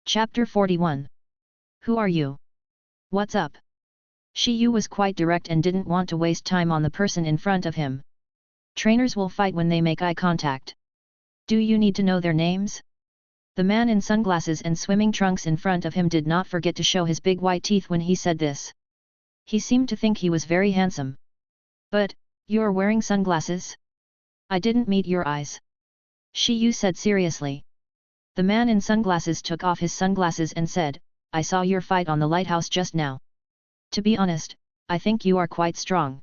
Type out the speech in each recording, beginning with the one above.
Chapter 41. Who are you? What's up? Shi Yu was quite direct and didn't want to waste time on the person in front of him. Trainers will fight when they make eye contact. Do you need to know their names? The man in sunglasses and swimming trunks in front of him did not forget to show his big white teeth when he said this. He seemed to think he was very handsome. But, you're wearing sunglasses? I didn't meet your eyes. Shi Yu said seriously. The man in sunglasses took off his sunglasses and said, I saw your fight on the lighthouse just now. To be honest, I think you are quite strong.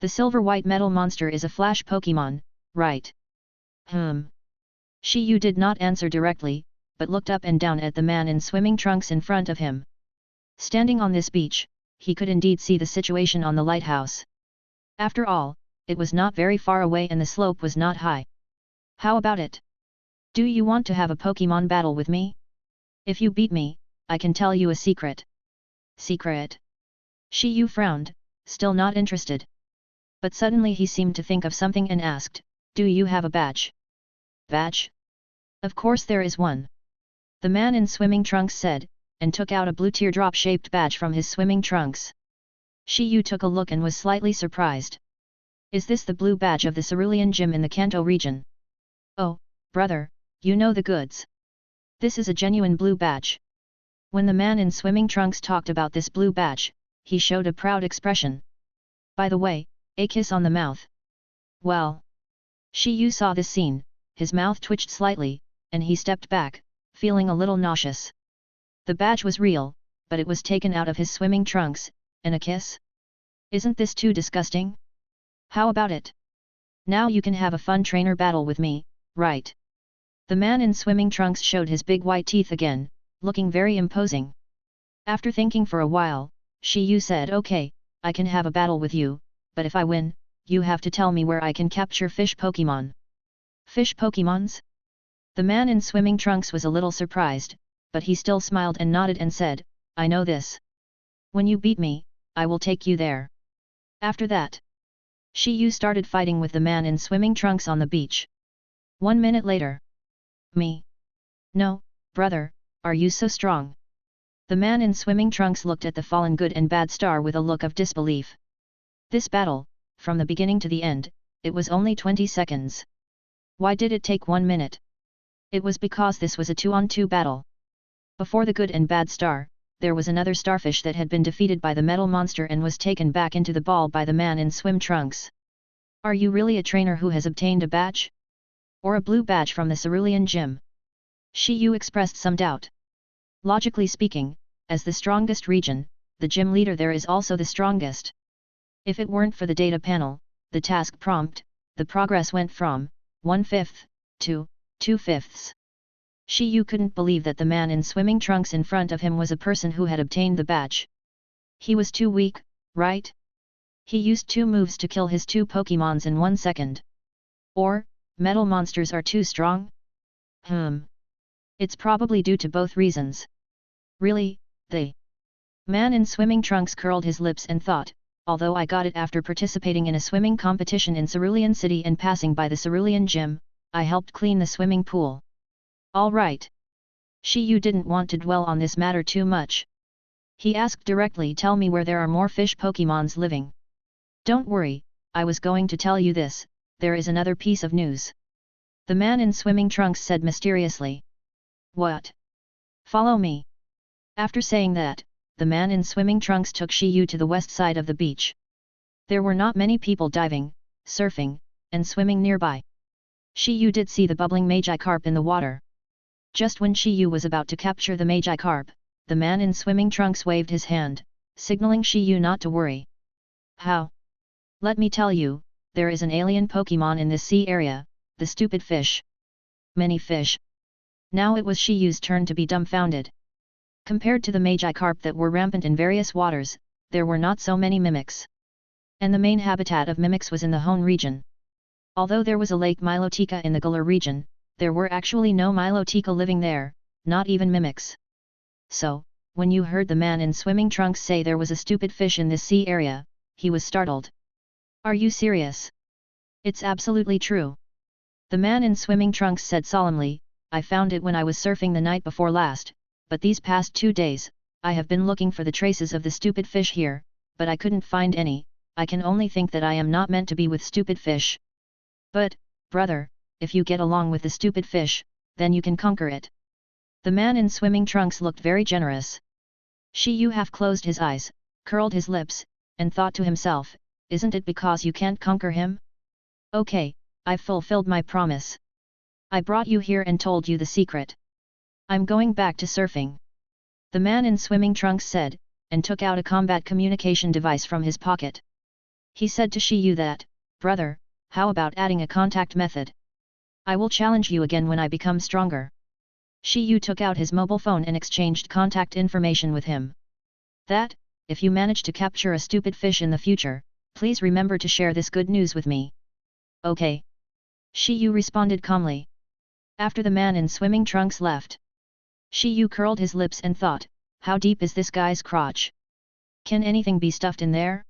The silver-white metal monster is a flash Pokémon, right? Shi Yu did not answer directly, but looked up and down at the man in swimming trunks in front of him. Standing on this beach, he could indeed see the situation on the lighthouse. After all, it was not very far away and the slope was not high. How about it? Do you want to have a Pokémon battle with me? If you beat me, I can tell you a secret. Secret? Shi Yu frowned, still not interested. But suddenly he seemed to think of something and asked, do you have a badge? Badge? Of course there is one. The man in swimming trunks said, and took out a blue teardrop-shaped badge from his swimming trunks. Shi Yu took a look and was slightly surprised. Is this the blue badge of the Cerulean Gym in the Kanto region? Oh, brother, you know the goods. This is a genuine blue badge. When the man in swimming trunks talked about this blue badge, he showed a proud expression. By the way, a kiss on the mouth. Well. Shi Yu saw this scene, his mouth twitched slightly, and he stepped back, feeling a little nauseous. The badge was real, but it was taken out of his swimming trunks, and a kiss? Isn't this too disgusting? How about it? Now you can have a fun trainer battle with me, right? The man in swimming trunks showed his big white teeth again, looking very imposing. After thinking for a while, Shi Yu said, okay, I can have a battle with you, but if I win, you have to tell me where I can capture fish Pokémon. Fish Pokémons? The man in swimming trunks was a little surprised, but he still smiled and nodded and said, I know this. When you beat me, I will take you there. After that, Shi Yu started fighting with the man in swimming trunks on the beach. 1 minute later. Me? No, brother, are you so strong? The man in swimming trunks looked at the fallen good and bad star with a look of disbelief. This battle, from the beginning to the end, it was only 20 seconds. Why did it take 1 minute? It was because this was a 2-on-2 battle. Before the good and bad star, there was another starfish that had been defeated by the metal monster and was taken back into the ball by the man in swim trunks. Are you really a trainer who has obtained a badge? Or a blue badge from the Cerulean Gym? Shi Yu expressed some doubt. Logically speaking, as the strongest region, the gym leader there is also the strongest. If it weren't for the data panel, the task prompt, the progress went from 1/5 to 2/5. Shi Yu couldn't believe that the man in swimming trunks in front of him was a person who had obtained the badge. He was too weak, right? He used 2 moves to kill his 2 Pokémons in 1 second. Or, metal monsters are too strong? It's probably due to both reasons. Really, the man in swimming trunks curled his lips and thought, although I got it after participating in a swimming competition in Cerulean City and passing by the Cerulean Gym, I helped clean the swimming pool. All right. Shi Yu didn't want to dwell on this matter too much. He asked directly, tell me where there are more fish Pokémons living. Don't worry, I was going to tell you this, there is another piece of news. The man in swimming trunks said mysteriously. What? Follow me. After saying that, the man in swimming trunks took Shi Yu to the west side of the beach. There were not many people diving, surfing, and swimming nearby. Shi Yu did see the bubbling Magikarp in the water. Just when Shi Yu was about to capture the Magikarp, the man in swimming trunks waved his hand, signaling Shi Yu not to worry. How? Let me tell you, there is an alien Pokémon in this sea area, the stupid fish. Many fish. Now it was Shi Yu's turn to be dumbfounded. Compared to the Magikarp that were rampant in various waters, there were not so many mimics. And the main habitat of mimics was in the Hone region. Although there was a lake Milotica in the Galar region, there were actually no Milotica living there, not even mimics. So, when you heard the man in swimming trunks say there was a stupid fish in this sea area, he was startled. Are you serious? It's absolutely true. The man in swimming trunks said solemnly, I found it when I was surfing the night before last, but these past 2 days, I have been looking for the traces of the stupid fish here, but I couldn't find any. I can only think that I am not meant to be with stupid fish. But, brother, if you get along with the stupid fish, then you can conquer it. The man in swimming trunks looked very generous. Shi Yu half closed his eyes, curled his lips, and thought to himself, isn't it because you can't conquer him? Okay, I've fulfilled my promise. I brought you here and told you the secret. I'm going back to surfing. The man in swimming trunks said, and took out a combat communication device from his pocket. He said to Shi Yu that, brother, how about adding a contact method? I will challenge you again when I become stronger. Shi Yu took out his mobile phone and exchanged contact information with him. That, if you manage to capture a stupid fish in the future, please remember to share this good news with me. Okay. Shi Yu responded calmly. After the man in swimming trunks left, Shi Yu curled his lips and thought, how deep is this guy's crotch? Can anything be stuffed in there?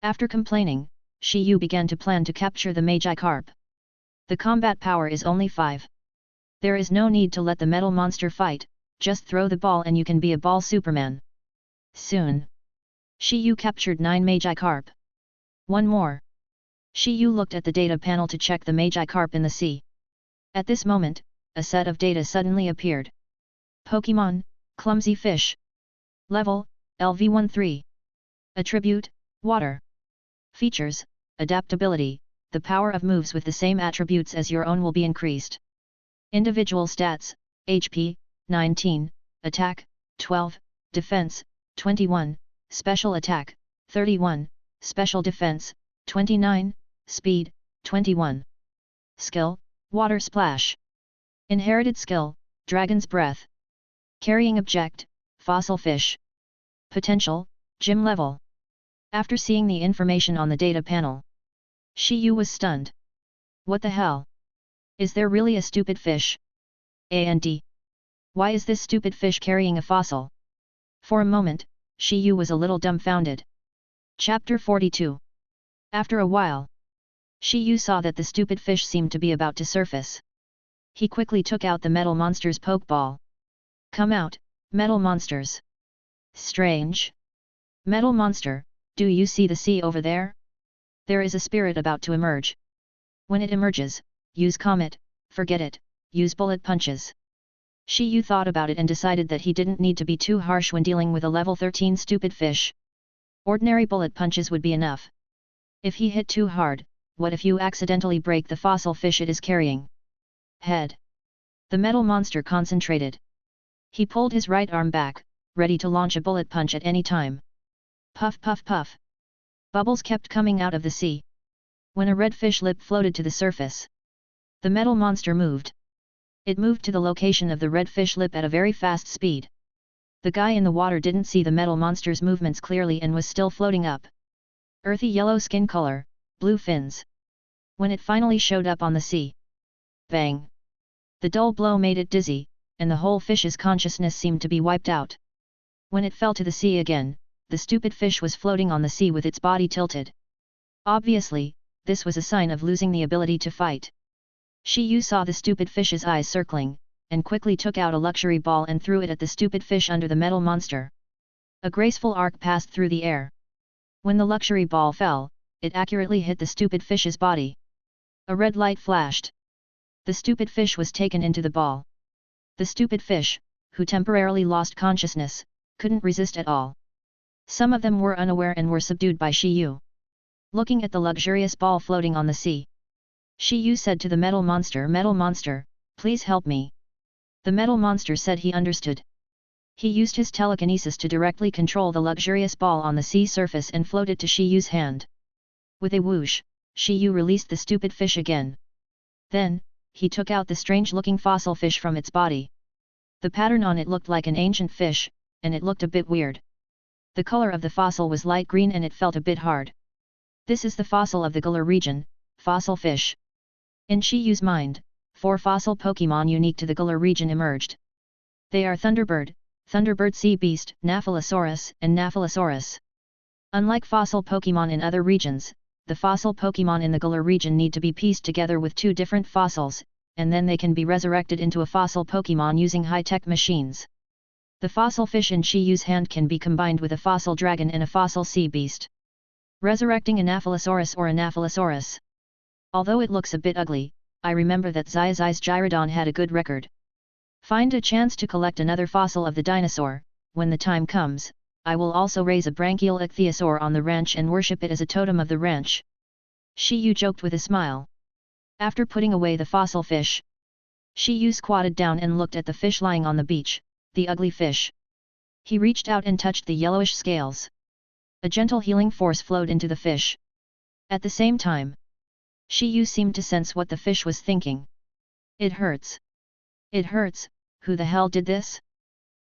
After complaining, Shi Yu began to plan to capture the Magikarp. The combat power is only 5. There is no need to let the metal monster fight, just throw the ball and you can be a ball Superman. Soon, Shi Yu captured 9 Magikarp. One more. Shi Yu looked at the data panel to check the Magikarp in the sea. At this moment, a set of data suddenly appeared. Pokémon, Clumsy Fish. Level, LV13. Attribute, Water. Features, Adaptability, the power of moves with the same attributes as your own will be increased. Individual stats, HP, 19, Attack, 12, Defense, 21, Special Attack, 31, Special Defense, 29, Speed, 21. Skill, Water Splash. Inherited Skill, Dragon's Breath. Carrying Object, Fossil Fish. Potential, Gym Level. After seeing the information on the data panel, Shi Yu was stunned. What the hell? Is there really a stupid fish? And why is this stupid fish carrying a fossil? For a moment, Shi Yu was a little dumbfounded. Chapter 42. After a while, Shi Yu saw that the stupid fish seemed to be about to surface. He quickly took out the metal monster's pokeball. Come out, metal monsters. Strange. Metal monster, do you see the sea over there? There is a spirit about to emerge. When it emerges, use comet, forget it, use bullet punches. Shi Yu thought about it and decided that he didn't need to be too harsh when dealing with a level 13 stupid fish. Ordinary bullet punches would be enough. If he hit too hard, what if you accidentally break the fossil fish it is carrying? Head. The metal monster concentrated. He pulled his right arm back, ready to launch a bullet punch at any time. Puff puff puff. Bubbles kept coming out of the sea. When a red fish lip floated to the surface, the metal monster moved. It moved to the location of the red fish lip at a very fast speed. The guy in the water didn't see the metal monster's movements clearly and was still floating up. Earthy yellow skin color, blue fins. When it finally showed up on the sea, bang! The dull blow made it dizzy, and the whole fish's consciousness seemed to be wiped out. When it fell to the sea again, the stupid fish was floating on the sea with its body tilted. Obviously, this was a sign of losing the ability to fight. Shi Yu saw the stupid fish's eyes circling, and quickly took out a luxury ball and threw it at the stupid fish under the metal monster. A graceful arc passed through the air. When the luxury ball fell, it accurately hit the stupid fish's body. A red light flashed. The stupid fish was taken into the ball. The stupid fish, who temporarily lost consciousness, couldn't resist at all. Some of them were unaware and were subdued by Shi Yu. Looking at the luxurious ball floating on the sea, Shi Yu said to the metal monster, please help me. The metal monster said he understood. He used his telekinesis to directly control the luxurious ball on the sea surface and float it to Shi Yu's hand. With a whoosh, Shi Yu released the stupid fish again. Then, he took out the strange-looking fossil fish from its body. The pattern on it looked like an ancient fish, and it looked a bit weird. The color of the fossil was light green and it felt a bit hard. This is the fossil of the Galar region, fossil fish. In Shi Yu's mind, 4 fossil Pokémon unique to the Galar region emerged. They are Thunderbird, Thunderbird Sea Beast, Naphilosaurus, and Naphilosaurus. Unlike fossil Pokémon in other regions, the fossil Pokémon in the Galar region need to be pieced together with 2 different fossils, and then they can be resurrected into a fossil Pokémon using high-tech machines. The fossil fish in Shi Yu's hand can be combined with a fossil dragon and a fossil sea beast, resurrecting Anaphylosaurus or Anaphylosaurus. Although it looks a bit ugly, I remember that Xiaoxi's Gyrodon had a good record. Find a chance to collect another fossil of the dinosaur. When the time comes, I will also raise a branchial ichthyosaur on the ranch and worship it as a totem of the ranch. Shi Yu joked with a smile. After putting away the fossil fish, Shi Yu squatted down and looked at the fish lying on the beach, the ugly fish. He reached out and touched the yellowish scales. A gentle healing force flowed into the fish. At the same time, Shi Yu seemed to sense what the fish was thinking. It hurts. It hurts, who the hell did this?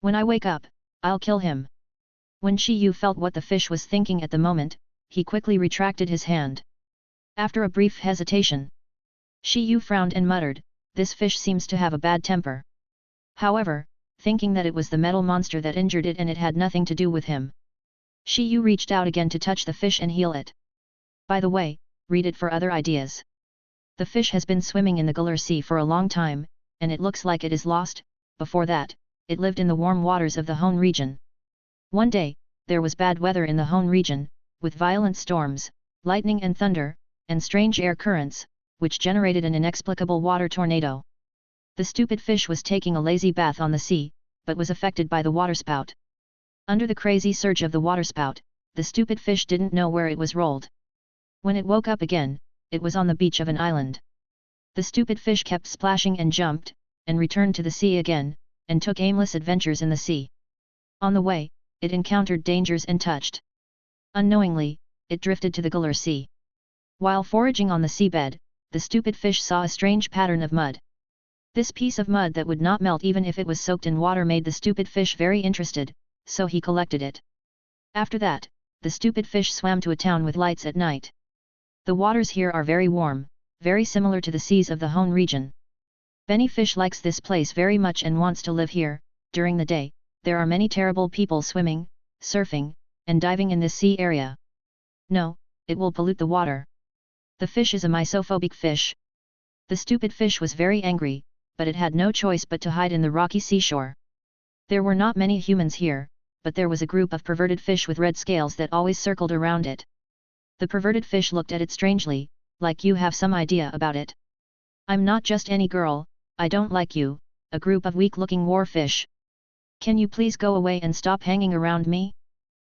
When I wake up, I'll kill him. When Shi Yu felt what the fish was thinking at the moment, he quickly retracted his hand. After a brief hesitation, Shi Yu frowned and muttered, "This fish seems to have a bad temper." However, thinking that it was the metal monster that injured it and it had nothing to do with him, Shi Yu reached out again to touch the fish and heal it. By the way, read it for other ideas. The fish has been swimming in the Galar Sea for a long time, and it looks like it is lost. Before that, it lived in the warm waters of the Hone region. One day, there was bad weather in the Hone region, with violent storms, lightning and thunder, and strange air currents, which generated an inexplicable water tornado. The stupid fish was taking a lazy bath on the sea, but was affected by the waterspout. Under the crazy surge of the waterspout, the stupid fish didn't know where it was rolled. When it woke up again, it was on the beach of an island. The stupid fish kept splashing and jumped, and returned to the sea again, and took aimless adventures in the sea. On the way, it encountered dangers and touched. Unknowingly, it drifted to the Galar Sea. While foraging on the seabed, the stupid fish saw a strange pattern of mud. This piece of mud that would not melt even if it was soaked in water made the stupid fish very interested, so he collected it. After that, the stupid fish swam to a town with lights at night. The waters here are very warm, very similar to the seas of the Hone region. Benny Fish likes this place very much and wants to live here. During the day, there are many terrible people swimming, surfing, and diving in this sea area. No, it will pollute the water. The fish is a misophobic fish. The stupid fish was very angry, but it had no choice but to hide in the rocky seashore. There were not many humans here, but there was a group of perverted fish with red scales that always circled around it. The perverted fish looked at it strangely, like you have some idea about it. I'm not just any girl, I don't like you, a group of weak-looking war fish. Can you please go away and stop hanging around me?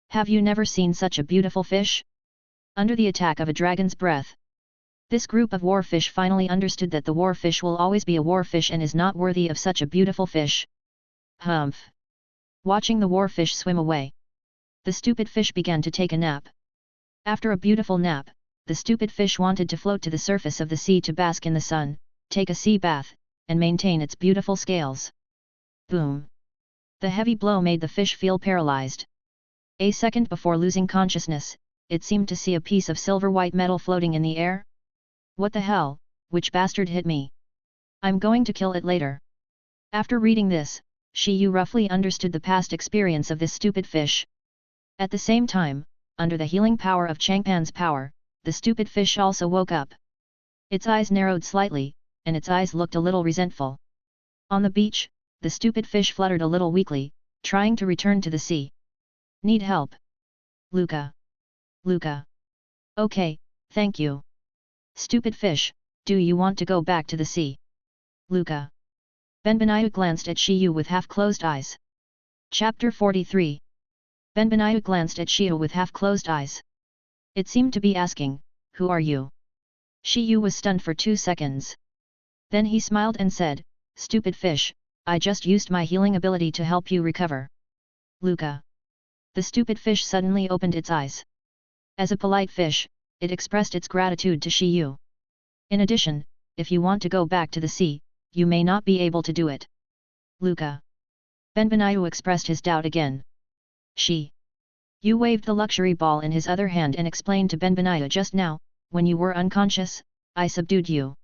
Have you never seen such a beautiful fish? Under the attack of a dragon's breath, this group of warfish finally understood that the warfish will always be a warfish and is not worthy of such a beautiful fish. Humph! Watching the warfish swim away, the stupid fish began to take a nap. After a beautiful nap, the stupid fish wanted to float to the surface of the sea to bask in the sun, take a sea bath, and maintain its beautiful scales. Boom! The heavy blow made the fish feel paralyzed. A second before losing consciousness, it seemed to see a piece of silver-white metal floating in the air. What the hell, which bastard hit me? I'm going to kill it later. After reading this, Shi Yu roughly understood the past experience of this stupid fish. At the same time, under the healing power of Changpan's power, the stupid fish also woke up. Its eyes narrowed slightly, and its eyes looked a little resentful. On the beach, the stupid fish fluttered a little weakly, trying to return to the sea. Need help? Luca. Luca. Okay, thank you. Stupid fish, do you want to go back to the sea? Luca. Benbeniyu glanced at Shi Yu with half-closed eyes. Chapter 43. Benbeniyu glanced at Shi Yu with half-closed eyes. It seemed to be asking, who are you? Shi Yu was stunned for 2 seconds. Then he smiled and said, stupid fish, I just used my healing ability to help you recover. Luca. The stupid fish suddenly opened its eyes. As a polite fish, it expressed its gratitude to Shi Yu. In addition, if you want to go back to the sea, you may not be able to do it. Luca. Benbeniyu expressed his doubt again. Shi Yu waved the luxury ball in his other hand and explained to Benbeniyu, just now, when you were unconscious, I subdued you.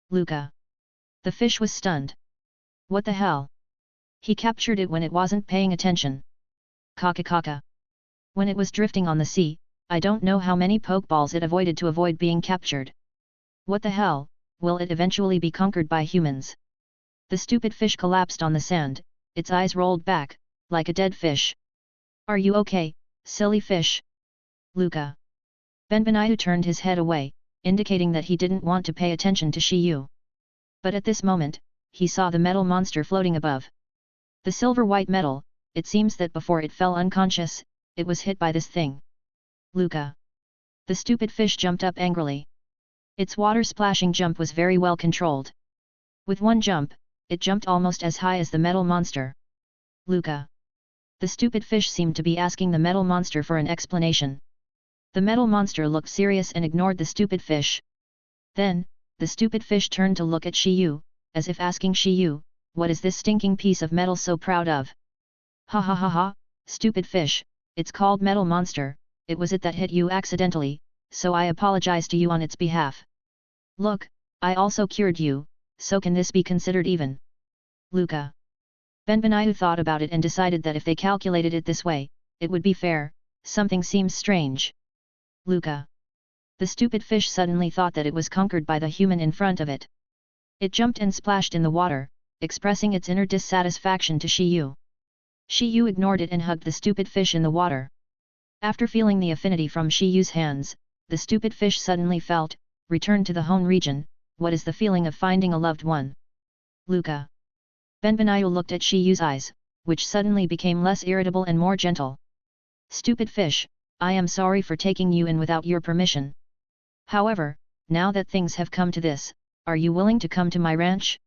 Luca. The fish was stunned. What the hell? He captured it when it wasn't paying attention. Kaka. When it was drifting on the sea, I don't know how many pokeballs it avoided to avoid being captured. What the hell, will it eventually be conquered by humans? The stupid fish collapsed on the sand, its eyes rolled back, like a dead fish. Are you okay, silly fish? Luca. Benvenido turned his head away, indicating that he didn't want to pay attention to Shi Yu. But at this moment, he saw the metal monster floating above. The silver-white metal, it seems that before it fell unconscious, it was hit by this thing. Luca. The stupid fish jumped up angrily. Its water-splashing jump was very well controlled. With one jump, it jumped almost as high as the metal monster. Luca. The stupid fish seemed to be asking the metal monster for an explanation. The metal monster looked serious and ignored the stupid fish. Then, the stupid fish turned to look at Shi Yu, as if asking Shi Yu, what is this stinking piece of metal so proud of? Ha ha ha ha, stupid fish, it's called metal monster, it was it that hit you accidentally, so I apologize to you on its behalf. Look, I also cured you, so can this be considered even? Luca. Benvenido thought about it and decided that if they calculated it this way, it would be fair. Something seems strange. Luca. The stupid fish suddenly thought that it was conquered by the human in front of it. It jumped and splashed in the water, expressing its inner dissatisfaction to Shi Yu. Shi Yu ignored it and hugged the stupid fish in the water. After feeling the affinity from Shi Yu's hands, the stupid fish suddenly felt, returned to the home region, what is the feeling of finding a loved one? Luca. Benvenido looked at Shi Yu's eyes, which suddenly became less irritable and more gentle. Stupid fish, I am sorry for taking you in without your permission. However, now that things have come to this, are you willing to come to my ranch?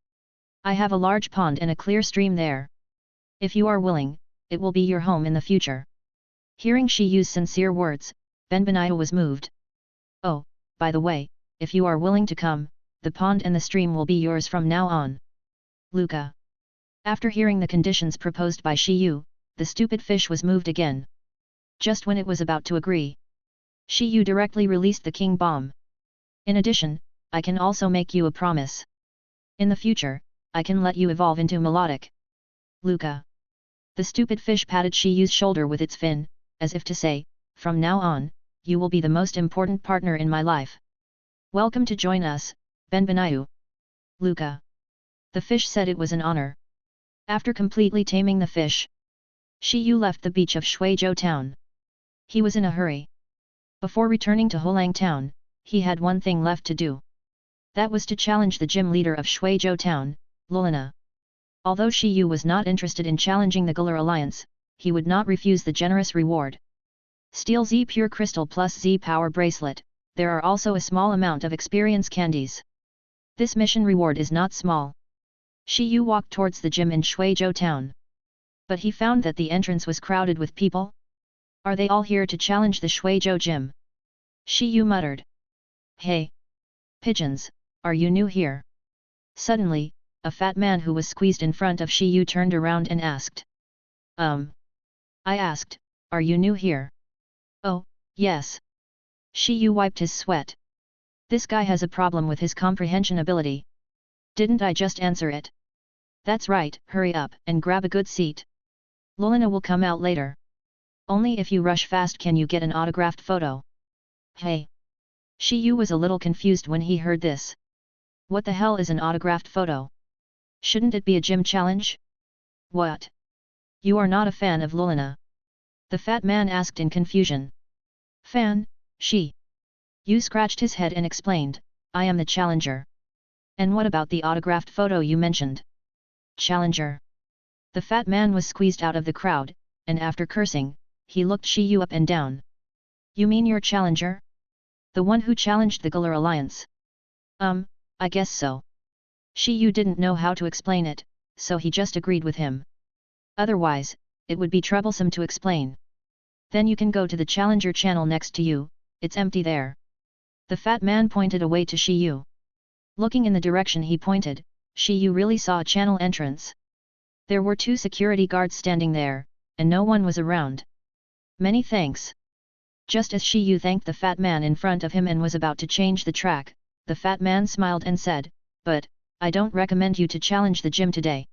I have a large pond and a clear stream there. If you are willing, it will be your home in the future. Hearing Shi Yu's sincere words, Benvenido was moved. Oh, by the way, if you are willing to come, the pond and the stream will be yours from now on. Luca. After hearing the conditions proposed by Shi Yu, the stupid fish was moved again. Just when it was about to agree, Shi Yu directly released the king bomb. In addition, I can also make you a promise. In the future, I can let you evolve into melodic. Luca. The stupid fish patted Shi Yu's shoulder with its fin, as if to say, from now on, you will be the most important partner in my life. Welcome to join us, Benvenido. Luca. The fish said it was an honor. After completely taming the fish, Shi Yu left the beach of Huizhou Town. He was in a hurry. Before returning to Hulang Town, he had one thing left to do. That was to challenge the gym leader of Huizhou Town, Lulina. Although Shi Yu was not interested in challenging the Galar Alliance, he would not refuse the generous reward. Steel Z Pure Crystal plus Z Power Bracelet, there are also a small amount of experience candies. This mission reward is not small. Shi Yu walked towards the gym in Huizhou Town. But he found that the entrance was crowded with people. Are they all here to challenge the Huizhou gym? Shi Yu muttered. Hey! Pigeons, are you new here? Suddenly, a fat man who was squeezed in front of Shi Yu turned around and asked. I asked, are you new here? Oh, yes. Shi Yu wiped his sweat. This guy has a problem with his comprehension ability. Didn't I just answer it? That's right, hurry up and grab a good seat. Lulina will come out later. Only if you rush fast can you get an autographed photo. Hey! Shi Yu was a little confused when he heard this. What the hell is an autographed photo? Shouldn't it be a gym challenge? What? You are not a fan of Lulina? The fat man asked in confusion. Fan, Shi Yu scratched his head and explained, I am the challenger. And what about the autographed photo you mentioned? Challenger. The fat man was squeezed out of the crowd, and after cursing, he looked Shi Yu up and down. You mean your challenger? The one who challenged the Galar Alliance? I guess so. Shi Yu didn't know how to explain it, so he just agreed with him. Otherwise, it would be troublesome to explain. Then you can go to the challenger channel next to you, it's empty there. The fat man pointed away to Shi Yu. Looking in the direction he pointed, Shi Yu really saw a channel entrance. There were 2 security guards standing there, and no one was around. Many thanks. Just as Shi Yu thanked the fat man in front of him and was about to change the track, the fat man smiled and said, but, I don't recommend you to challenge the gym today.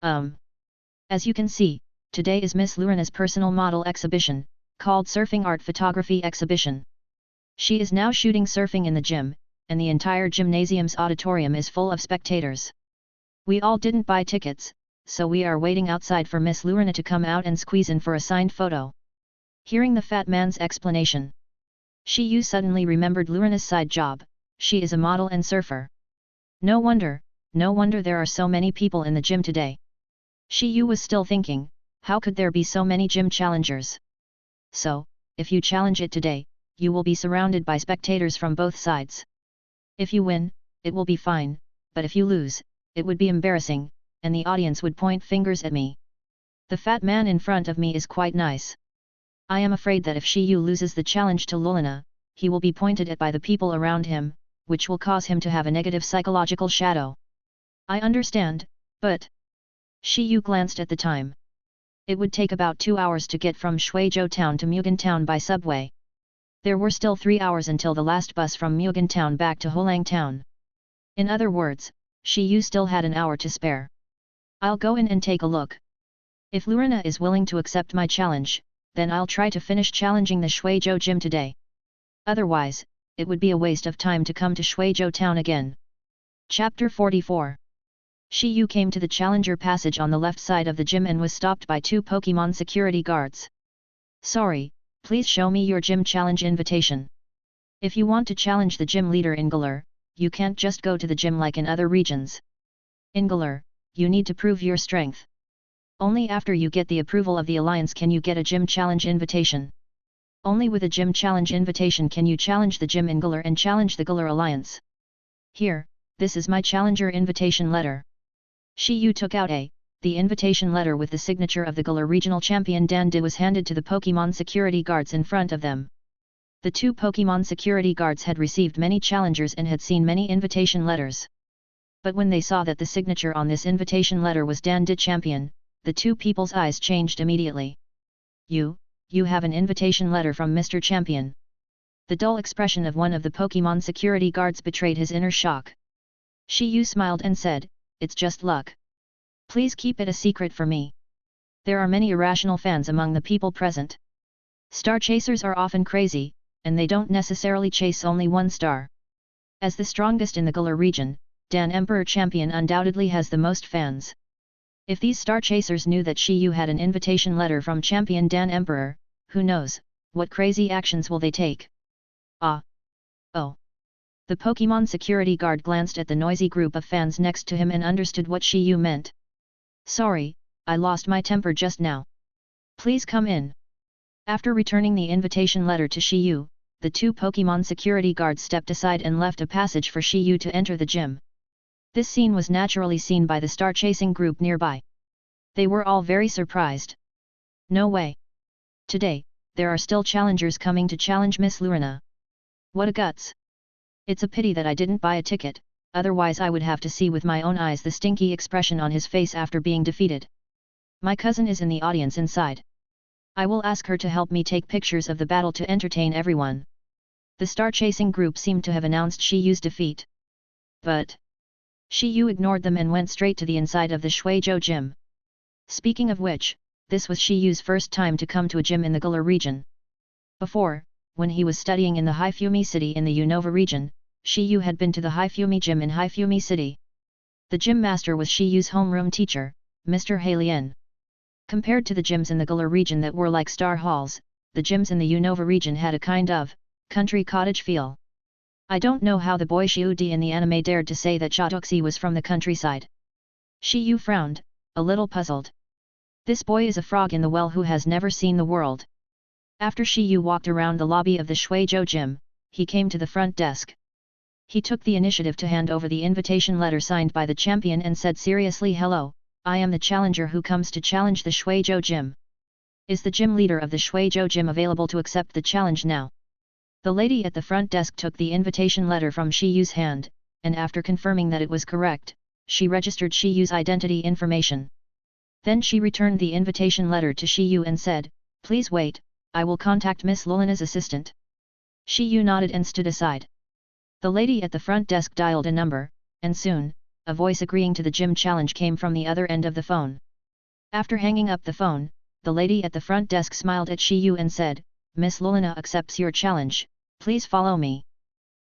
As you can see, today is Miss Lurina's personal model exhibition, called Surfing Art Photography Exhibition. She is now shooting surfing in the gym, and the entire gymnasium's auditorium is full of spectators. We all didn't buy tickets, so we are waiting outside for Miss Lurina to come out and squeeze in for a signed photo." Hearing the fat man's explanation, Shi Yu suddenly remembered Lurina's side job. She is a model and surfer. No wonder there are so many people in the gym today. Shi Yu was still thinking, how could there be so many gym challengers? So, if you challenge it today, you will be surrounded by spectators from both sides. If you win, it will be fine, but if you lose, it would be embarrassing, and the audience would point fingers at me. The fat man in front of me is quite nice. I am afraid that if Shi Yu loses the challenge to Lulina, he will be pointed at by the people around him, which will cause him to have a negative psychological shadow. I understand, but... Shi Yu glanced at the time. It would take about 2 hours to get from Shuizhou Town to Mugan Town by subway. There were still 3 hours until the last bus from Mugan Town back to Hulang Town. In other words, Shi Yu still had an hour to spare. I'll go in and take a look. If Lurina is willing to accept my challenge, then I'll try to finish challenging the Shuizhou gym today. Otherwise, it would be a waste of time to come to Shuizhou Town again. Chapter 44. Shi Yu came to the challenger passage on the left side of the gym and was stopped by 2 Pokémon security guards. Sorry, please show me your gym challenge invitation. If you want to challenge the gym leader in Galar, you can't just go to the gym like in other regions. In Galar, you need to prove your strength. Only after you get the approval of the Alliance can you get a gym challenge invitation. Only with a gym challenge invitation can you challenge the gym in Galar and challenge the Galar Alliance. Here, this is my challenger invitation letter. Shi Yu took out the invitation letter with the signature of the Galar regional champion Dan Di was handed to the Pokémon security guards in front of them. The 2 Pokémon security guards had received many challengers and had seen many invitation letters. But when they saw that the signature on this invitation letter was Dan Di champion, the 2 people's eyes changed immediately. You have an invitation letter from Mr. Champion. The dull expression of one of the Pokémon security guards betrayed his inner shock. Shi Yu smiled and said, "It's just luck. Please keep it a secret for me. There are many irrational fans among the people present. Star chasers are often crazy, and they don't necessarily chase only one star. As the strongest in the Galar region, Dan Emperor Champion undoubtedly has the most fans. If these star chasers knew that Shi Yu had an invitation letter from Champion Dan Emperor, who knows, what crazy actions will they take?" Ah! Oh! The Pokémon security guard glanced at the noisy group of fans next to him and understood what Shi Yu meant. "Sorry, I lost my temper just now. Please come in." After returning the invitation letter to Shi Yu, the 2 Pokémon security guards stepped aside and left a passage for Shi Yu to enter the gym. This scene was naturally seen by the star-chasing group nearby. They were all very surprised. No way! Today, there are still challengers coming to challenge Miss Lurina. What a guts! It's a pity that I didn't buy a ticket, otherwise I would have to see with my own eyes the stinky expression on his face after being defeated. My cousin is in the audience inside. I will ask her to help me take pictures of the battle to entertain everyone. The star-chasing group seemed to have announced Shi Yu's defeat. But Shi Yu ignored them and went straight to the inside of the Shuizhou gym. Speaking of which, this was Shi Yu's first time to come to a gym in the Galar region. Before, when he was studying in the Hifumi City in the Unova region, Shi Yu had been to the Hifumi gym in Hifumi City. The gym master was Shi Yu's homeroom teacher, Mr. Heilian. Compared to the gyms in the Galar region that were like star halls, the gyms in the Unova region had a kind of country cottage feel. I don't know how the boy Xiu Di in the anime dared to say that Chaotuxi was from the countryside. Shi Yu frowned, a little puzzled. This boy is a frog in the well who has never seen the world. After Shi Yu walked around the lobby of the Shuizhou gym, he came to the front desk. He took the initiative to hand over the invitation letter signed by the champion and said seriously, "Hello, I am the challenger who comes to challenge the Shuizhou gym. Is the gym leader of the Shuizhou gym available to accept the challenge now?" The lady at the front desk took the invitation letter from Shi Yu's hand, and after confirming that it was correct, she registered Shi Yu's identity information. Then she returned the invitation letter to Shi Yu and said, "Please wait, I will contact Miss Lulina's assistant." Shi Yu nodded and stood aside. The lady at the front desk dialed a number, and soon, a voice agreeing to the gym challenge came from the other end of the phone. After hanging up the phone, the lady at the front desk smiled at Shi Yu and said, "Miss Lulina accepts your challenge, please follow me."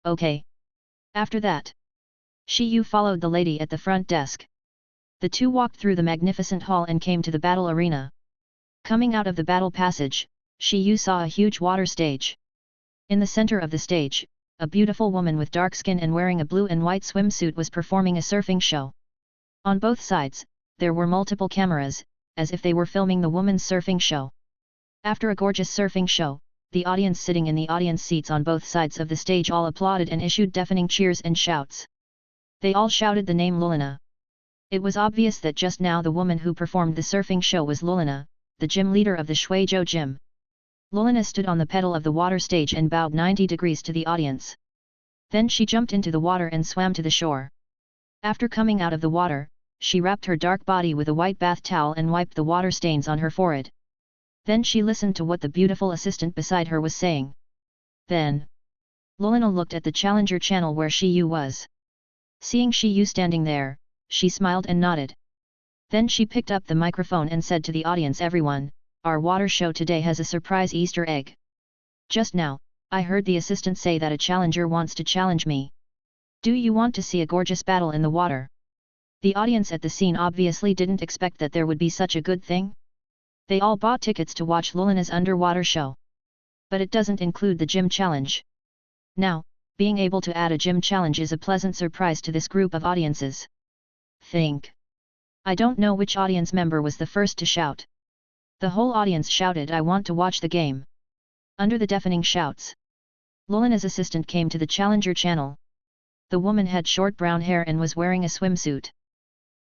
Okay. After that, Shi Yu followed the lady at the front desk. The two walked through the magnificent hall and came to the battle arena. Coming out of the battle passage, Shi Yu saw a huge water stage. In the center of the stage, a beautiful woman with dark skin and wearing a blue and white swimsuit was performing a surfing show. On both sides, there were multiple cameras, as if they were filming the woman's surfing show. After a gorgeous surfing show, the audience sitting in the audience seats on both sides of the stage all applauded and issued deafening cheers and shouts. They all shouted the name Lulina. It was obvious that just now the woman who performed the surfing show was Lulina, the gym leader of the Shuizhou gym. Lulina stood on the pedal of the water stage and bowed 90 degrees to the audience. Then she jumped into the water and swam to the shore. After coming out of the water, she wrapped her dark body with a white bath towel and wiped the water stains on her forehead. Then she listened to what the beautiful assistant beside her was saying. Then, Lulina looked at the Challenger channel where Shi Yu was. Seeing Shi Yu standing there, she smiled and nodded. Then she picked up the microphone and said to the audience, "Everyone, our water show today has a surprise Easter egg. Just now, I heard the assistant say that a challenger wants to challenge me. Do you want to see a gorgeous battle in the water?" The audience at the scene obviously didn't expect that there would be such a good thing. They all bought tickets to watch Lulina's underwater show. But it doesn't include the gym challenge. Now, being able to add a gym challenge is a pleasant surprise to this group of audiences. Think. I don't know which audience member was the first to shout. The whole audience shouted, "I want to watch the game." Under the deafening shouts, Lulina's assistant came to the Challenger channel. The woman had short brown hair and was wearing a swimsuit.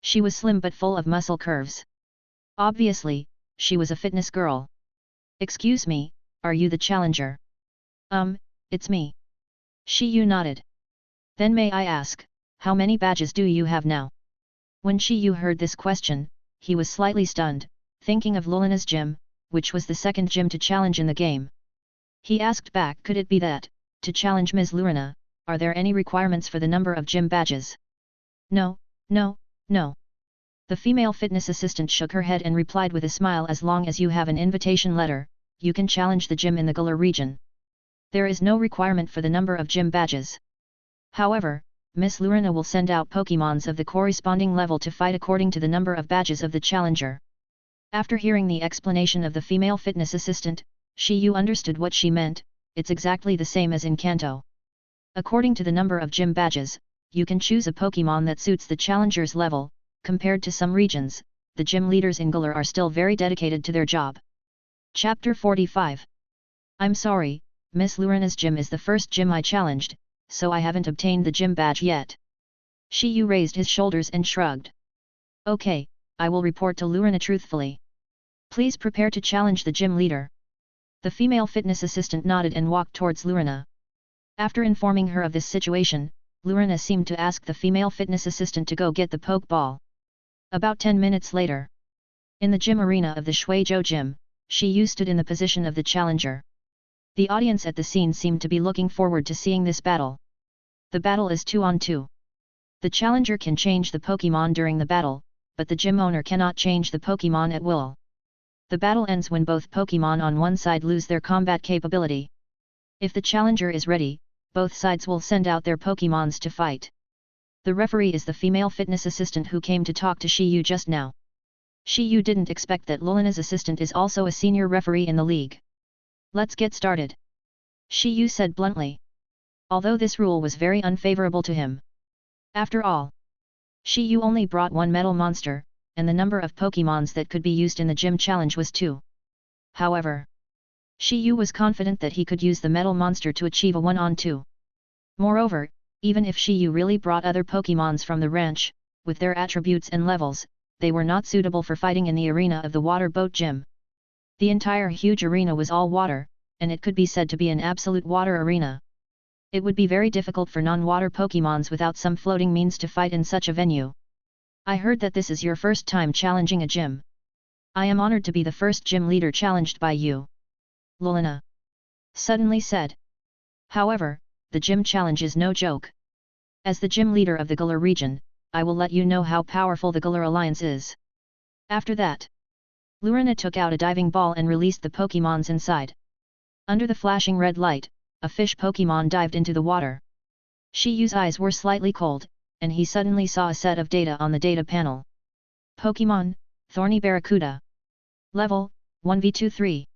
She was slim but full of muscle curves. Obviously, she was a fitness girl. "Excuse me, are you the challenger?" It's me." Shi Yu nodded. "Then may I ask, how many badges do you have now?" When Shi Yu heard this question, he was slightly stunned, thinking of Lulina's gym, which was the second gym to challenge in the game. He asked back, "Could it be that, to challenge Ms. Lulina, are there any requirements for the number of gym badges?" No. The female fitness assistant shook her head and replied with a smile, "As long as you have an invitation letter, you can challenge the gym in the Galar region. There is no requirement for the number of gym badges. However, Miss Lulina will send out Pokémons of the corresponding level to fight according to the number of badges of the challenger." After hearing the explanation of the female fitness assistant, Shi Yu understood what she meant. It's exactly the same as in Kanto. According to the number of gym badges, you can choose a Pokémon that suits the challenger's level. Compared to some regions, the gym leaders in Galar are still very dedicated to their job. Chapter 45. I'm sorry, Miss Lulina's gym is the first gym I challenged, so I haven't obtained the gym badge yet. Shi Yu raised his shoulders and shrugged. Okay, I will report to Lulina truthfully. Please prepare to challenge the gym leader. The female fitness assistant nodded and walked towards Lulina. After informing her of this situation, Lulina seemed to ask the female fitness assistant to go get the Pokeball. About 10 minutes later, in the gym arena of the Shuizhou gym, Shi Yu stood in the position of the challenger. The audience at the scene seemed to be looking forward to seeing this battle. The battle is 2-on-2. The challenger can change the Pokémon during the battle, but the gym owner cannot change the Pokémon at will. The battle ends when both Pokémon on one side lose their combat capability. If the challenger is ready, both sides will send out their Pokémons to fight. The referee is the female fitness assistant who came to talk to Shi Yu just now. Shi Yu didn't expect that Lulina's assistant is also a senior referee in the league. Let's get started. Shi Yu said bluntly. Although this rule was very unfavorable to him. After all, Shi Yu only brought one metal monster, and the number of Pokémons that could be used in the gym challenge was 2. However, Shi Yu was confident that he could use the metal monster to achieve a 1-on-2. Moreover, even if Shi Yu really brought other Pokémons from the ranch, with their attributes and levels, they were not suitable for fighting in the arena of the water boat gym. The entire huge arena was all water, and it could be said to be an absolute water arena. It would be very difficult for non-water Pokémons without some floating means to fight in such a venue. I heard that this is your first time challenging a gym. I am honored to be the first gym leader challenged by you. Lulina suddenly said. However, the gym challenge is no joke. As the gym leader of the Galar region, I will let you know how powerful the Galar Alliance is. After that, Lulina took out a diving ball and released the Pokémons inside. Under the flashing red light, a fish Pokémon dived into the water. Shi Yu's eyes were slightly cold, and he suddenly saw a set of data on the data panel. Pokémon, Thorny Barracuda. Level, 1v23.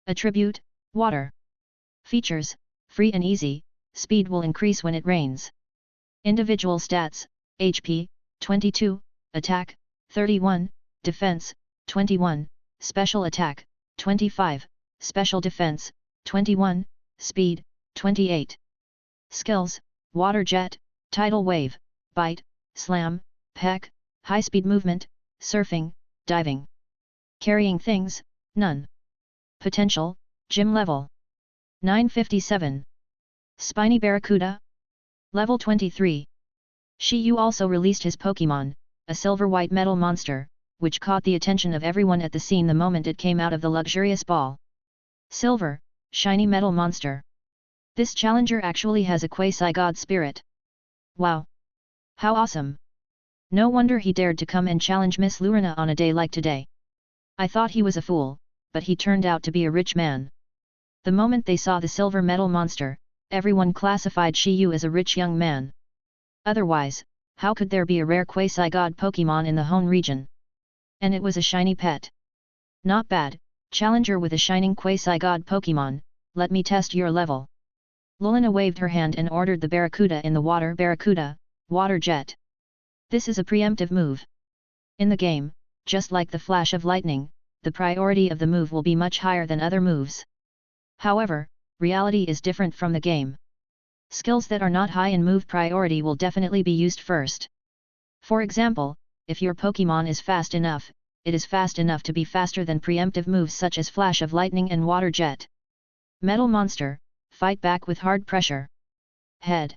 Attribute, Water. Features, free and easy, speed will increase when it rains. Individual stats, HP, 22, Attack, 31, Defense, 21, Special Attack, 25, Special Defense, 21, Speed, 28. Skills, Water Jet, Tidal Wave, Bite, Slam, Peck, High Speed Movement, Surfing, Diving. Carrying things, none. Potential, Gym Level 957. Spiny Barracuda. Level 23. Shi Yu also released his Pokémon, a silver-white metal monster, which caught the attention of everyone at the scene the moment it came out of the luxurious ball. Silver, shiny metal monster. This challenger actually has a quasi-god spirit. Wow! How awesome! No wonder he dared to come and challenge Miss Lurina on a day like today. I thought he was a fool, but he turned out to be a rich man. The moment they saw the silver metal monster, everyone classified Shi Yu as a rich young man. Otherwise, how could there be a rare quasi-god Pokémon in the Hone region? And it was a shiny pet. Not bad, challenger with a shining quasi-god Pokémon, let me test your level. Lurina waved her hand and ordered the Barracuda in the water. Barracuda, Water Jet. This is a preemptive move. In the game, just like the flash of lightning, the priority of the move will be much higher than other moves. However, reality is different from the game. Skills that are not high in move priority will definitely be used first. For example, if your Pokémon is fast enough, it is fast enough to be faster than preemptive moves such as Flash of Lightning and Water Jet. Metal Monster, fight back with hard pressure. Head.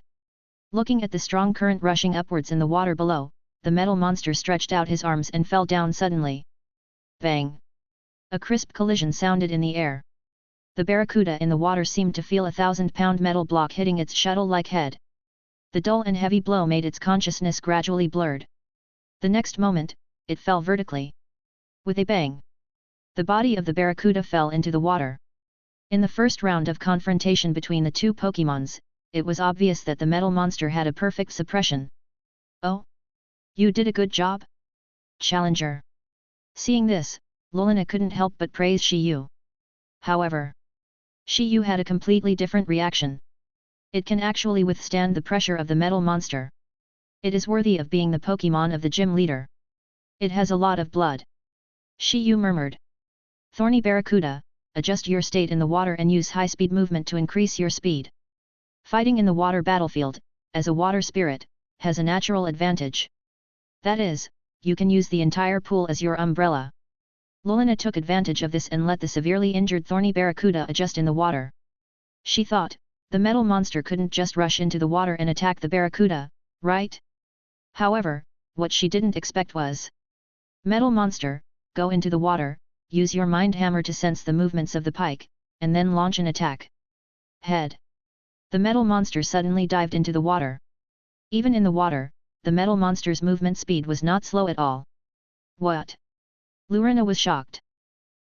Looking at the strong current rushing upwards in the water below, the metal monster stretched out his arms and fell down suddenly. Bang! A crisp collision sounded in the air. The Barracuda in the water seemed to feel a 1,000-pound metal block hitting its shuttle-like head. The dull and heavy blow made its consciousness gradually blurred. The next moment, it fell vertically. With a bang! The body of the Barracuda fell into the water. In the first round of confrontation between the two Pokémons, it was obvious that the metal monster had a perfect suppression. Oh? You did a good job? Challenger. Seeing this, Lurina couldn't help but praise Shi Yu. However, Shi Yu had a completely different reaction. It can actually withstand the pressure of the metal monster. It is worthy of being the Pokémon of the gym leader. It has a lot of blood. Shi Yu murmured. Thorny Barracuda, adjust your state in the water and use high-speed movement to increase your speed. Fighting in the water battlefield, as a water spirit, has a natural advantage. That is, you can use the entire pool as your umbrella. Lurina took advantage of this and let the severely injured Thorny Barracuda adjust in the water. She thought, the metal monster couldn't just rush into the water and attack the Barracuda, right? However, what she didn't expect was, Metal Monster, go into the water, use your mind hammer to sense the movements of the pike, and then launch an attack. Head. The metal monster suddenly dived into the water. Even in the water, the metal monster's movement speed was not slow at all. What? Lurina was shocked.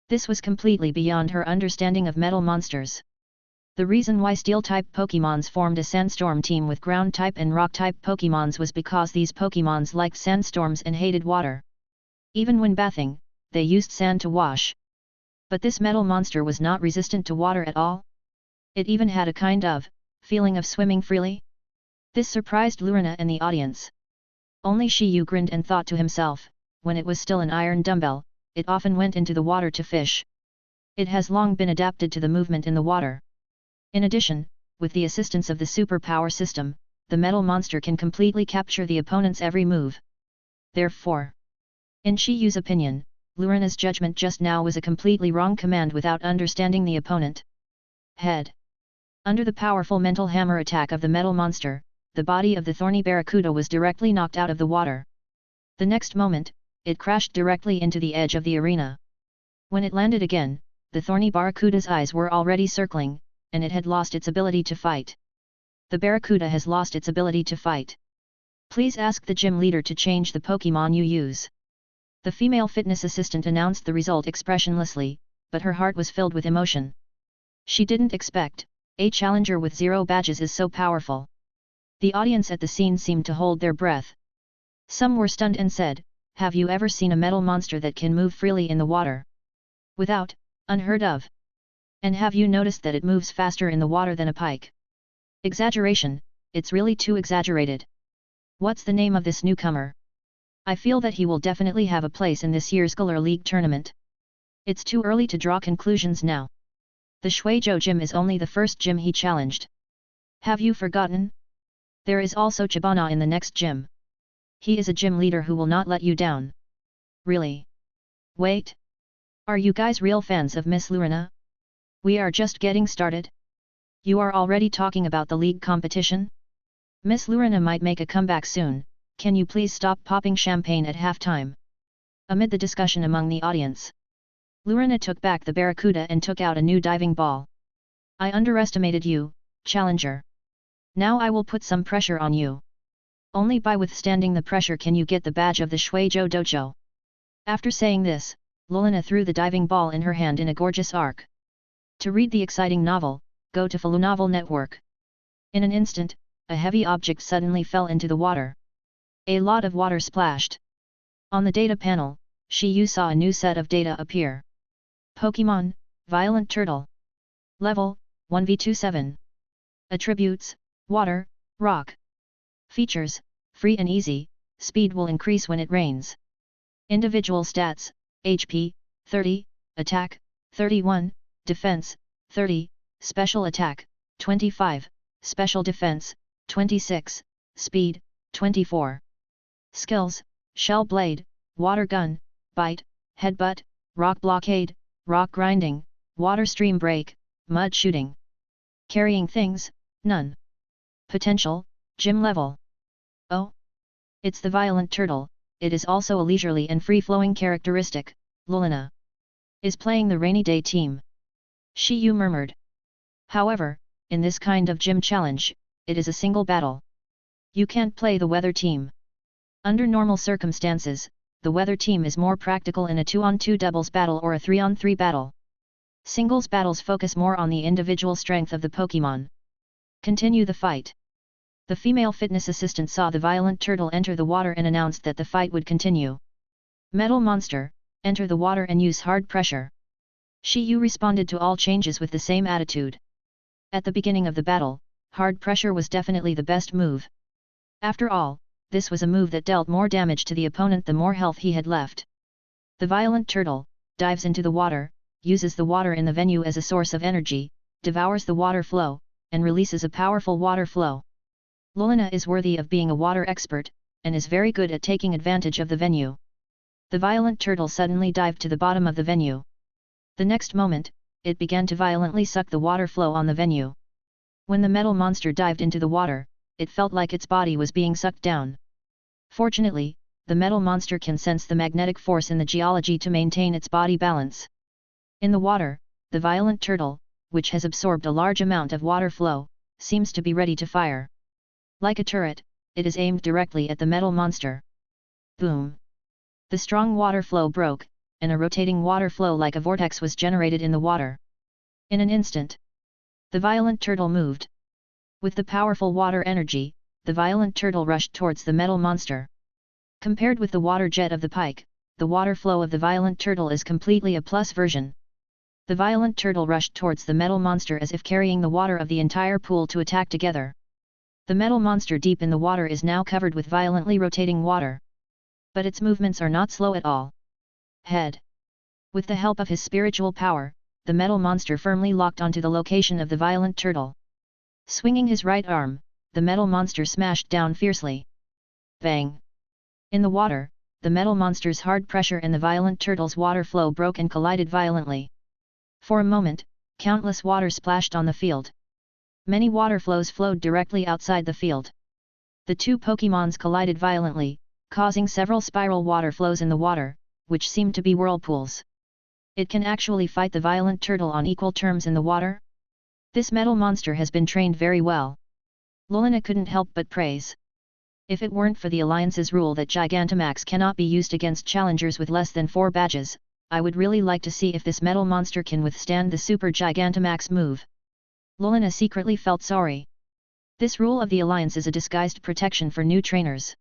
This was completely beyond her understanding of metal monsters. The reason why Steel-type Pokémons formed a Sandstorm team with Ground-type and Rock-type Pokémons was because these Pokémons liked sandstorms and hated water. Even when bathing, they used sand to wash. But this metal monster was not resistant to water at all. It even had a kind of feeling of swimming freely. This surprised Lurina and the audience. Only Shi Yu grinned and thought to himself, when it was still an iron dumbbell, it often went into the water to fish. It has long been adapted to the movement in the water. In addition, with the assistance of the superpower system, the metal monster can completely capture the opponent's every move. Therefore, in Shi Yu's opinion, Lurina's judgment just now was a completely wrong command without understanding the opponent. Head. Under the powerful mental hammer attack of the metal monster, the body of the Thorny Barracuda was directly knocked out of the water. The next moment, it crashed directly into the edge of the arena. When it landed again, the Thorny Barracuda's eyes were already circling, and it had lost its ability to fight. The Barracuda has lost its ability to fight. Please ask the gym leader to change the Pokémon you use. The female fitness assistant announced the result expressionlessly, but her heart was filled with emotion. She didn't expect, a challenger with 0 badges is so powerful. The audience at the scene seemed to hold their breath. Some were stunned and said, Have you ever seen a metal monster that can move freely in the water? Without, unheard of. And have you noticed that it moves faster in the water than a pike? Exaggeration, it's really too exaggerated. What's the name of this newcomer? I feel that he will definitely have a place in this year's Galar League tournament. It's too early to draw conclusions now. The Shuizhou gym is only the first gym he challenged. Have you forgotten? There is also Chibana in the next gym. He is a gym leader who will not let you down. Really? Wait. Are you guys real fans of Miss Lurina? We are just getting started. You are already talking about the league competition? Miss Lurina might make a comeback soon, can you please stop popping champagne at halftime? Amid the discussion among the audience, Lurina took back the barracuda and took out a new diving ball. I underestimated you, challenger. Now I will put some pressure on you. Only by withstanding the pressure can you get the badge of the Shuizhou Dojo. After saying this, Lurina threw the diving ball in her hand in a gorgeous arc. To read the exciting novel, go to Hulang Network. In an instant, a heavy object suddenly fell into the water. A lot of water splashed. On the data panel, Shi Yu saw a new set of data appear. Pokémon, Violent Turtle. Level, 1v27. Attributes, Water, Rock. Features, Free and Easy, Speed will increase when it rains. Individual stats, HP, 30, Attack, 31, Defense, 30, Special Attack, 25, Special Defense, 26, Speed, 24. Skills, Shell Blade, Water Gun, Bite, Headbutt, Rock Blockade, Rock Grinding, Water Stream Break, Mud Shooting. Carrying things, none. Potential, Gym Level. Oh! It's the Violent Turtle, it is also a leisurely and free-flowing characteristic, Lurina. Is playing the rainy day team. Shi Yu murmured. However, in this kind of gym challenge, it is a single battle. You can't play the weather team. Under normal circumstances, the weather team is more practical in a 2-on-2 doubles battle or a 3-on-3 battle. Singles battles focus more on the individual strength of the Pokémon. Continue the fight. The female fitness assistant saw the Violent Turtle enter the water and announced that the fight would continue. Metal Monster, enter the water and use hard pressure. Shi Yu responded to all changes with the same attitude. At the beginning of the battle, hard pressure was definitely the best move. After all, this was a move that dealt more damage to the opponent the more health he had left. The Violent Turtle dives into the water, uses the water in the venue as a source of energy, devours the water flow, and releases a powerful water flow. Lurina is worthy of being a water expert, and is very good at taking advantage of the venue. The Violent Turtle suddenly dived to the bottom of the venue. The next moment, it began to violently suck the water flow on the venue. When the metal monster dived into the water, it felt like its body was being sucked down. Fortunately, the metal monster can sense the magnetic force in the geology to maintain its body balance. In the water, the Violent Turtle, which has absorbed a large amount of water flow, seems to be ready to fire. Like a turret, it is aimed directly at the metal monster. Boom! The strong water flow broke, and a rotating water flow like a vortex was generated in the water. In an instant, the Violent Turtle moved. With the powerful water energy, the Violent Turtle rushed towards the metal monster. Compared with the water jet of the pike, the water flow of the Violent Turtle is completely a plus version. The Violent Turtle rushed towards the metal monster as if carrying the water of the entire pool to attack together. The metal monster deep in the water is now covered with violently rotating water. But its movements are not slow at all. Head. With the help of his spiritual power, the metal monster firmly locked onto the location of the Violent Turtle. Swinging his right arm, the metal monster smashed down fiercely. Bang! In the water, the metal monster's hard pressure and the Violent Turtle's water flow broke and collided violently. For a moment, countless water splashed on the field. Many water flows flowed directly outside the field. The two Pokémons collided violently, causing several spiral water flows in the water, which seemed to be whirlpools. It can actually fight the Violent Turtle on equal terms in the water? This metal monster has been trained very well. Lurina couldn't help but praise. If it weren't for the Alliance's rule that Gigantamax cannot be used against challengers with less than 4 badges, I would really like to see if this metal monster can withstand the Super Gigantamax move. Lurina secretly felt sorry. This rule of the Alliance is a disguised protection for new trainers.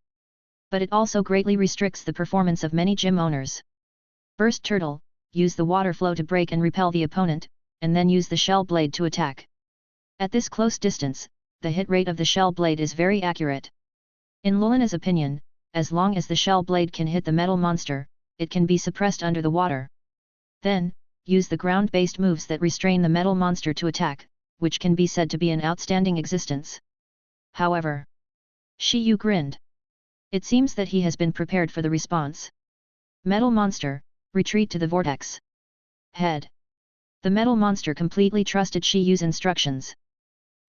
But it also greatly restricts the performance of many gym owners. Burst Turtle, use the water flow to break and repel the opponent, and then use the shell blade to attack. At this close distance, the hit rate of the shell blade is very accurate. In Lulina's opinion, as long as the shell blade can hit the metal monster, it can be suppressed under the water. Then, use the ground-based moves that restrain the metal monster to attack, which can be said to be an outstanding existence. However, Shi Yu grinned. It seems that he has been prepared for the response. Metal monster, retreat to the vortex. Head. The metal monster completely trusted Shi Yu's instructions.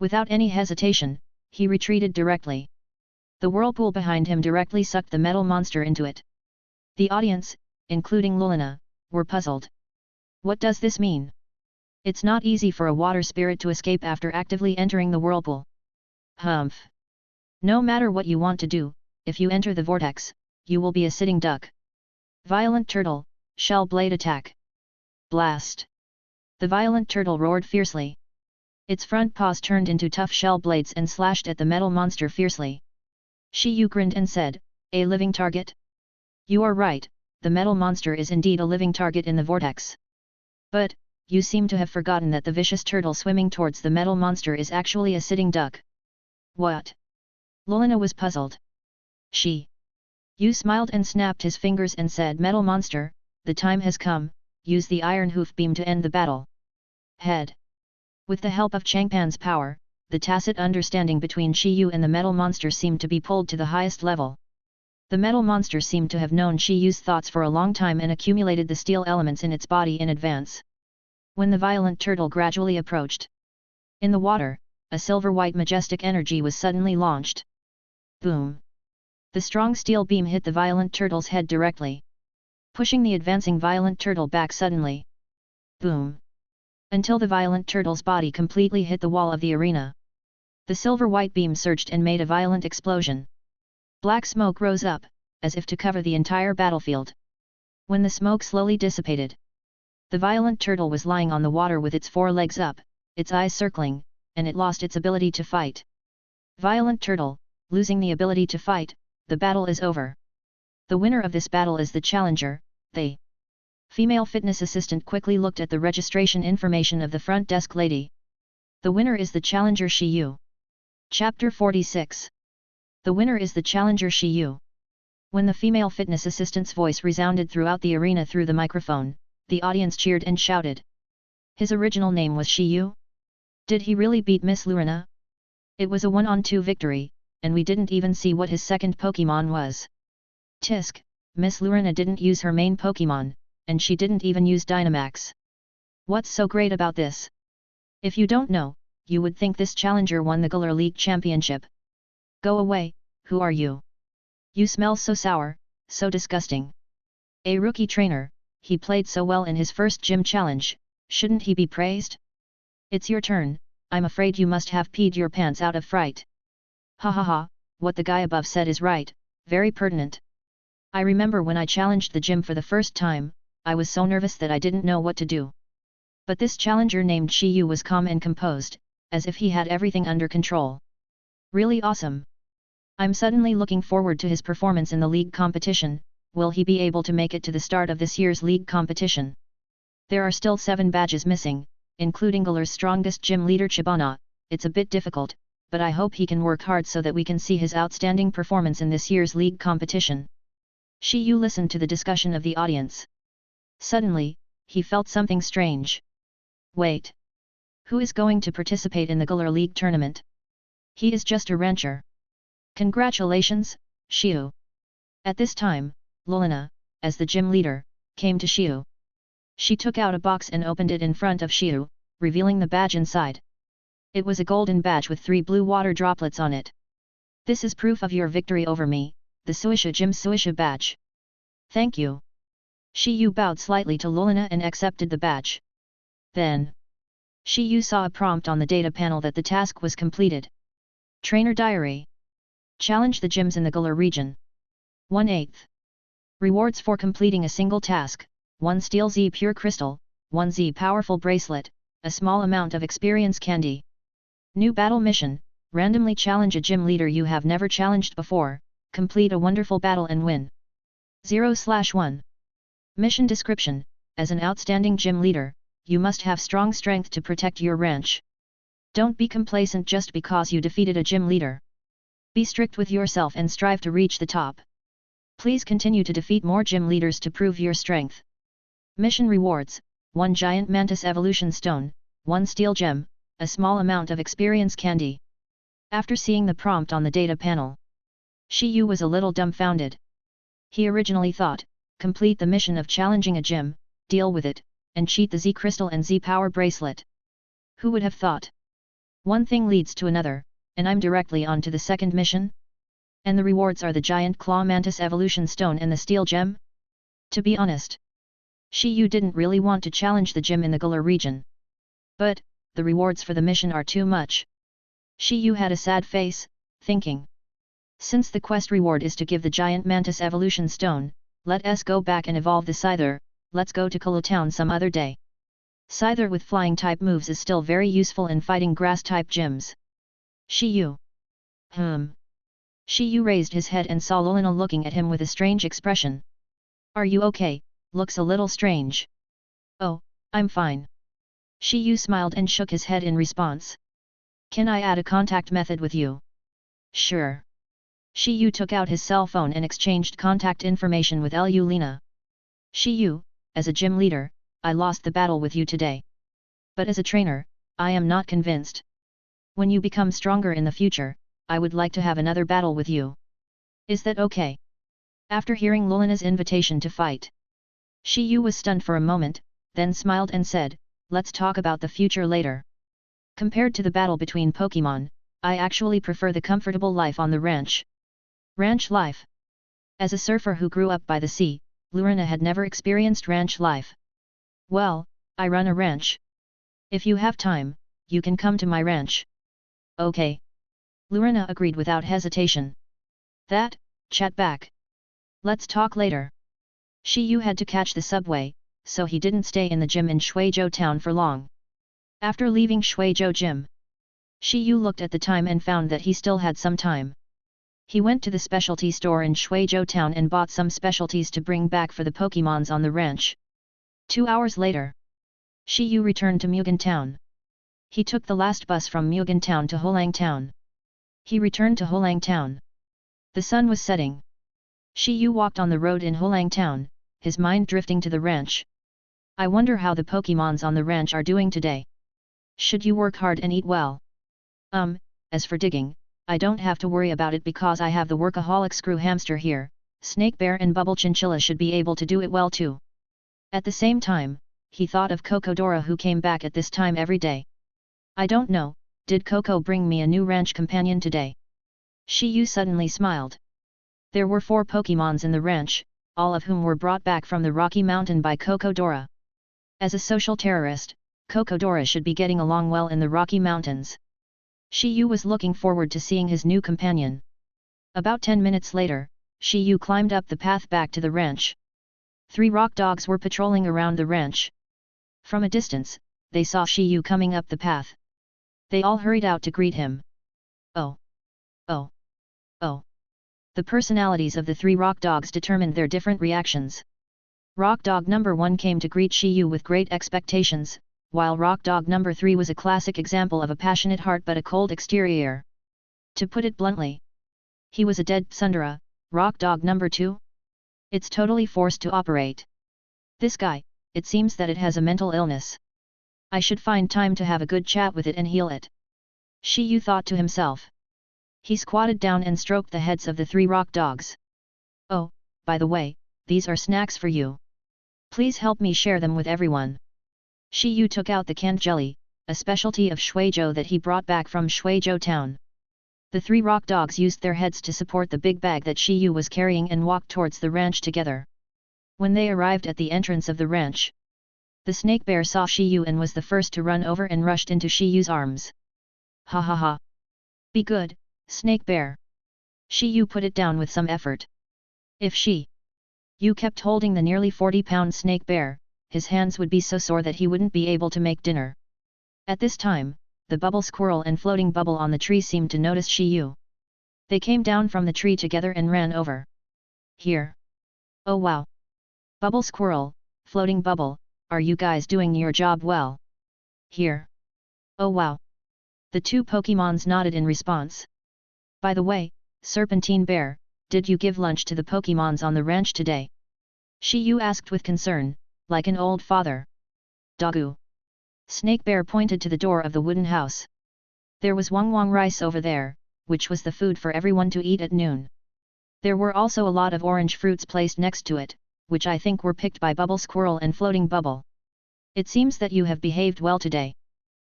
Without any hesitation, he retreated directly. The whirlpool behind him directly sucked the metal monster into it. The audience, including Lulina, were puzzled. What does this mean? It's not easy for a water spirit to escape after actively entering the whirlpool. Humph. No matter what you want to do, if you enter the vortex, you will be a sitting duck. Violent Turtle, shell blade attack. Blast. The violent turtle roared fiercely. Its front paws turned into tough shell blades and slashed at the metal monster fiercely. Shi Yu grinned and said, "A living target?" "You are right, the metal monster is indeed a living target in the vortex. But, you seem to have forgotten that the vicious turtle swimming towards the metal monster is actually a sitting duck." "What?" Lulina was puzzled. Shi Yu smiled and snapped his fingers and said, "Metal monster, the time has come, use the iron hoof beam to end the battle." Head. With the help of Changpan's power, the tacit understanding between Shi Yu and the metal monster seemed to be pulled to the highest level. The metal monster seemed to have known Shi Yu's thoughts for a long time and accumulated the steel elements in its body in advance. When the violent turtle gradually approached in the water, a silver-white majestic energy was suddenly launched. Boom! The strong steel beam hit the violent turtle's head directly, pushing the advancing violent turtle back suddenly. Boom! Until the violent turtle's body completely hit the wall of the arena. The silver-white beam surged and made a violent explosion. Black smoke rose up, as if to cover the entire battlefield. When the smoke slowly dissipated, the violent turtle was lying on the water with its four legs up, its eyes circling, and it lost its ability to fight. Violent turtle, losing the ability to fight, the battle is over. The winner of this battle is the challenger. The female fitness assistant quickly looked at the registration information of the front desk lady. The winner is the challenger Shi Yu. Chapter 46. The winner is the challenger Shi Yu. When the female fitness assistant's voice resounded throughout the arena through the microphone, the audience cheered and shouted. His original name was Shi Yu? Did he really beat Miss Lurina? It was a 1-on-2 victory, and we didn't even see what his second Pokémon was. Tisk, Miss Lurina didn't use her main Pokémon, and she didn't even use Dynamax. What's so great about this? If you don't know, you would think this challenger won the Galar League Championship. Go away, who are you? You smell so sour, so disgusting. A rookie trainer, he played so well in his first gym challenge, shouldn't he be praised? It's your turn, I'm afraid you must have peed your pants out of fright. Ha ha ha, what the guy above said is right, very pertinent. I remember when I challenged the gym for the first time, I was so nervous that I didn't know what to do. But this challenger named Shi Yu was calm and composed, as if he had everything under control. Really awesome. I'm suddenly looking forward to his performance in the league competition. Will he be able to make it to the start of this year's league competition? There are still 7 badges missing, including Galar's strongest gym leader Chibana. It's a bit difficult, but I hope he can work hard so that we can see his outstanding performance in this year's league competition. Shi Yu listened to the discussion of the audience. Suddenly, he felt something strange. Wait. Who is going to participate in the Galar League tournament? He is just a rancher. Congratulations, Shi Yu. At this time, Lulina, as the gym leader, came to Shi Yu. She took out a box and opened it in front of Shi Yu, revealing the badge inside. It was a golden badge with 3 blue water droplets on it. This is proof of your victory over me, the Suisha Gym Suisha badge. Thank you. Shi Yu bowed slightly to Lulina and accepted the badge. Then, Shi Yu saw a prompt on the data panel that the task was completed. Trainer Diary. Challenge the gyms in the Galar region. 1/8. Rewards for completing a single task, 1 Steel Z Pure Crystal, 1 Z Powerful Bracelet, a small amount of experience candy. New battle mission, randomly challenge a gym leader you have never challenged before, complete a wonderful battle and win. 0/1. Mission description: as an outstanding gym leader, you must have strong strength to protect your ranch. Don't be complacent just because you defeated a gym leader. Be strict with yourself and strive to reach the top. Please continue to defeat more gym leaders to prove your strength. Mission rewards: 1 giant mantis evolution stone, 1 steel gem, a small amount of experience candy. After seeing the prompt on the data panel, Shi Yu was a little dumbfounded. He originally thought, complete the mission of challenging a gym, deal with it, and cheat the Z crystal and Z power bracelet. Who would have thought? One thing leads to another, and I'm directly on to the second mission? And the rewards are the giant claw mantis evolution stone and the steel gem? To be honest, Shi Yu didn't really want to challenge the gym in the Galar region. But, the rewards for the mission are too much. Shi Yu had a sad face, thinking. Since the quest reward is to give the giant mantis evolution stone, let us go back and evolve the Scyther. Let's go to Hulang Town some other day. Scyther with flying type moves is still very useful in fighting grass type gyms. Shi Yu. Shi Yu raised his head and saw Lulina looking at him with a strange expression. Are you okay? Looks a little strange. Oh, I'm fine. Shi Yu smiled and shook his head in response. Can I add a contact method with you? Sure. Shi Yu took out his cell phone and exchanged contact information with Lulina. Shi Yu, as a gym leader, I lost the battle with you today. But as a trainer, I am not convinced. When you become stronger in the future, I would like to have another battle with you. Is that okay? After hearing Lulina's invitation to fight, Shi Yu was stunned for a moment, then smiled and said, let's talk about the future later. Compared to the battle between Pokémon, I actually prefer the comfortable life on the ranch. Ranch life. As a surfer who grew up by the sea, Lulina had never experienced ranch life. Well, I run a ranch. If you have time, you can come to my ranch. Okay. Lulina agreed without hesitation. That, chat back. Let's talk later. Shi Yu had to catch the subway, so he didn't stay in the gym in Shuizhou Town for long. After leaving Shuizhou Gym, Shi Yu looked at the time and found that he still had some time. He went to the specialty store in Shuizhou Town and bought some specialties to bring back for the Pokémons on the ranch. 2 hours later, Shi Yu returned to Mugen Town. He took the last bus from Mugen Town to Hulang Town. He returned to Hulang Town. The sun was setting. Shi Yu walked on the road in Hulang Town, his mind drifting to the ranch. I wonder how the Pokémons on the ranch are doing today. Should you work hard and eat well? As for digging, I don't have to worry about it because I have the workaholic screw hamster here. Snake Bear and Bubble Chinchilla should be able to do it well too. At the same time, he thought of Cocodora who came back at this time every day. I don't know, did Coco bring me a new ranch companion today? Shi Yu suddenly smiled. There were 4 Pokémons in the ranch, all of whom were brought back from the Rocky Mountain by Cocodora. As a social terrorist, Cocodora should be getting along well in the Rocky Mountains. Shi Yu was looking forward to seeing his new companion. About 10 minutes later, Shi Yu climbed up the path back to the ranch. 3 rock dogs were patrolling around the ranch. From a distance, they saw Shi Yu coming up the path. They all hurried out to greet him. Oh! Oh! Oh! The personalities of the 3 rock dogs determined their different reactions. Rock dog number 1 came to greet Shi Yu with great expectations, while rock dog number 3 was a classic example of a passionate heart but a cold exterior. To put it bluntly, he was a dead tsundere. Rock dog number 2? It's totally forced to operate. This guy, it seems that it has a mental illness. I should find time to have a good chat with it and heal it. Shi Yu thought to himself. He squatted down and stroked the heads of the 3 rock dogs. Oh, by the way, these are snacks for you. Please help me share them with everyone. Shi Yu took out the canned jelly, a specialty of Shuizhou that he brought back from Shuizhou Town. The 3 rock dogs used their heads to support the big bag that Shi Yu was carrying and walked towards the ranch together. When they arrived at the entrance of the ranch, the snake bear saw Shi Yu and was the first to run over and rushed into Shi Yu's arms. Ha ha ha! Be good, snake bear. Shi Yu put it down with some effort. If Shi Yu kept holding the nearly 40-pound snake bear, his hands would be so sore that he wouldn't be able to make dinner. At this time, the bubble squirrel and floating bubble on the tree seemed to notice Shi Yu. They came down from the tree together and ran over. Here. Oh wow. Bubble Squirrel, Floating Bubble, are you guys doing your job well? Here. Oh wow. The two Pokémons nodded in response. By the way, Serpentine Bear, did you give lunch to the Pokémons on the ranch today? Shi Yu asked with concern, like an old father. Doggo. Snake Bear pointed to the door of the wooden house. There was wang rice over there, which was the food for everyone to eat at noon. There were also a lot of orange fruits placed next to it, which I think were picked by Bubble Squirrel and Floating Bubble. It seems that you have behaved well today.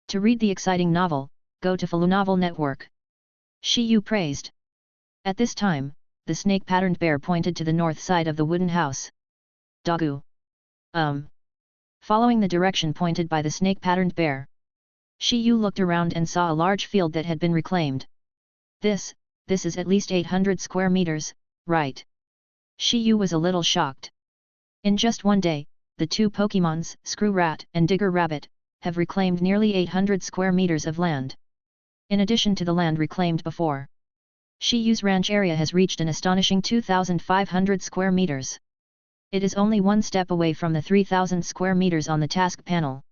To read the exciting novel, go to Novel Network. Shi Yu praised. At this time, the snake-patterned bear pointed to the north side of the wooden house. Doggo. Following the direction pointed by the snake-patterned bear, Shi Yu looked around and saw a large field that had been reclaimed. This is at least 800 square meters, right? Shi Yu was a little shocked. In just one day, the two Pokémons, Screw Rat and Digger Rabbit, have reclaimed nearly 800 square meters of land. In addition to the land reclaimed before, Shi Yu's ranch area has reached an astonishing 2,500 square meters. It is only one step away from the 3,000 square meters on the task panel.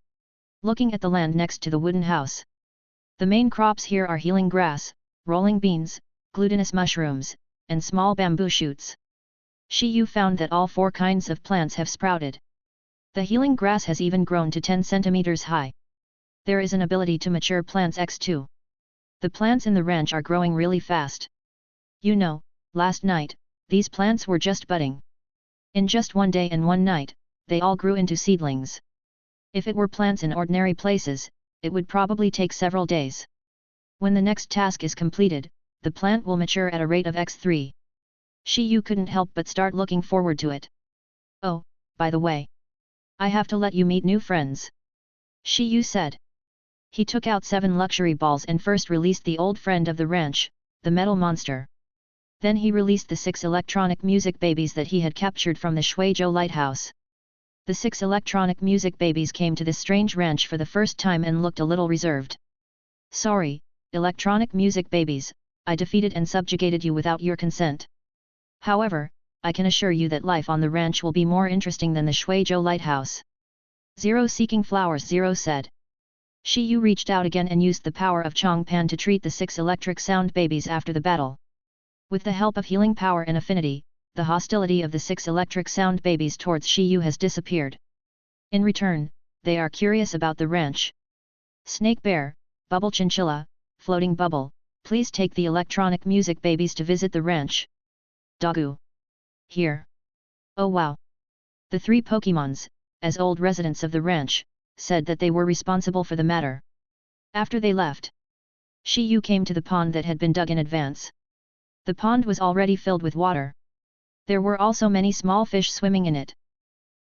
Looking at the land next to the wooden house, the main crops here are healing grass, rolling beans, glutinous mushrooms, and small bamboo shoots. Shi Yu found that all four kinds of plants have sprouted. The healing grass has even grown to 10 centimeters high. There is an ability to mature plants X2. The plants in the ranch are growing really fast. You know, last night, these plants were just budding. In just one day and one night, they all grew into seedlings. If it were plants in ordinary places, it would probably take several days. When the next task is completed, the plant will mature at a rate of X3. Shi Yu couldn't help but start looking forward to it. Oh, by the way, I have to let you meet new friends. Shi Yu said. He took out 7 luxury balls and first released the old friend of the ranch, the metal monster. Then he released the 6 electronic music babies that he had captured from the Shuizhou lighthouse. The 6 electronic music babies came to this strange ranch for the first time and looked a little reserved. Sorry, electronic music babies, I defeated and subjugated you without your consent. However, I can assure you that life on the ranch will be more interesting than the Shuizhou lighthouse. Zero seeking flowers, Zero said. Shi Yu reached out again and used the power of Chongpan to treat the 6 electric sound babies after the battle. With the help of healing power and affinity, the hostility of the 6 electric sound babies towards Shi Yu has disappeared. In return, they are curious about the ranch. Snake Bear, Bubble Chinchilla, Floating Bubble, please take the electronic music babies to visit the ranch. Doggo. Here. Oh wow. The 3 Pokémons, as old residents of the ranch, said that they were responsible for the matter. After they left, Shi Yu came to the pond that had been dug in advance. The pond was already filled with water. There were also many small fish swimming in it.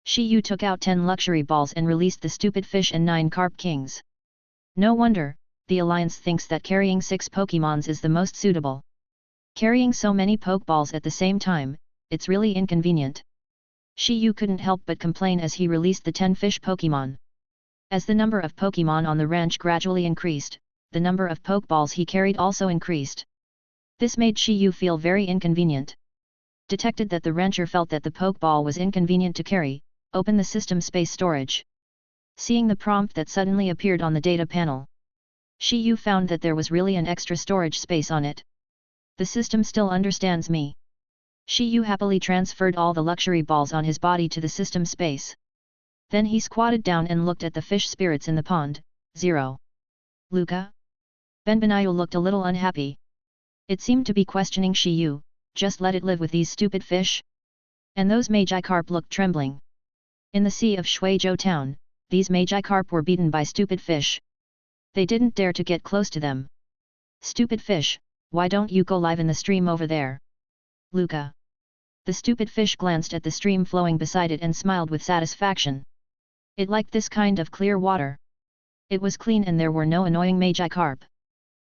Shi Yu took out 10 luxury balls and released the stupid fish and 9 carp kings. No wonder, the Alliance thinks that carrying 6 Pokémons is the most suitable. Carrying so many Pokeballs at the same time, it's really inconvenient. Shi Yu couldn't help but complain as he released the 10 fish Pokémon. As the number of Pokémon on the ranch gradually increased, the number of Pokeballs he carried also increased. This made Shi Yu feel very inconvenient. Detected that the rancher felt that the Pokeball was inconvenient to carry, open the system space storage. Seeing the prompt that suddenly appeared on the data panel, Shi Yu found that there was really an extra storage space on it. The system still understands me. Shi Yu happily transferred all the luxury balls on his body to the system space. Then he squatted down and looked at the fish spirits in the pond. 0. Luca? Benbanayo looked a little unhappy. It seemed to be questioning Shi Yu, just let it live with these stupid fish? And those Magikarp looked trembling. In the sea of Shuizhou town, these Magikarp were beaten by stupid fish. They didn't dare to get close to them. Stupid fish, why don't you go live in the stream over there? Luca. The stupid fish glanced at the stream flowing beside it and smiled with satisfaction. It liked this kind of clear water. It was clean and there were no annoying Magikarp.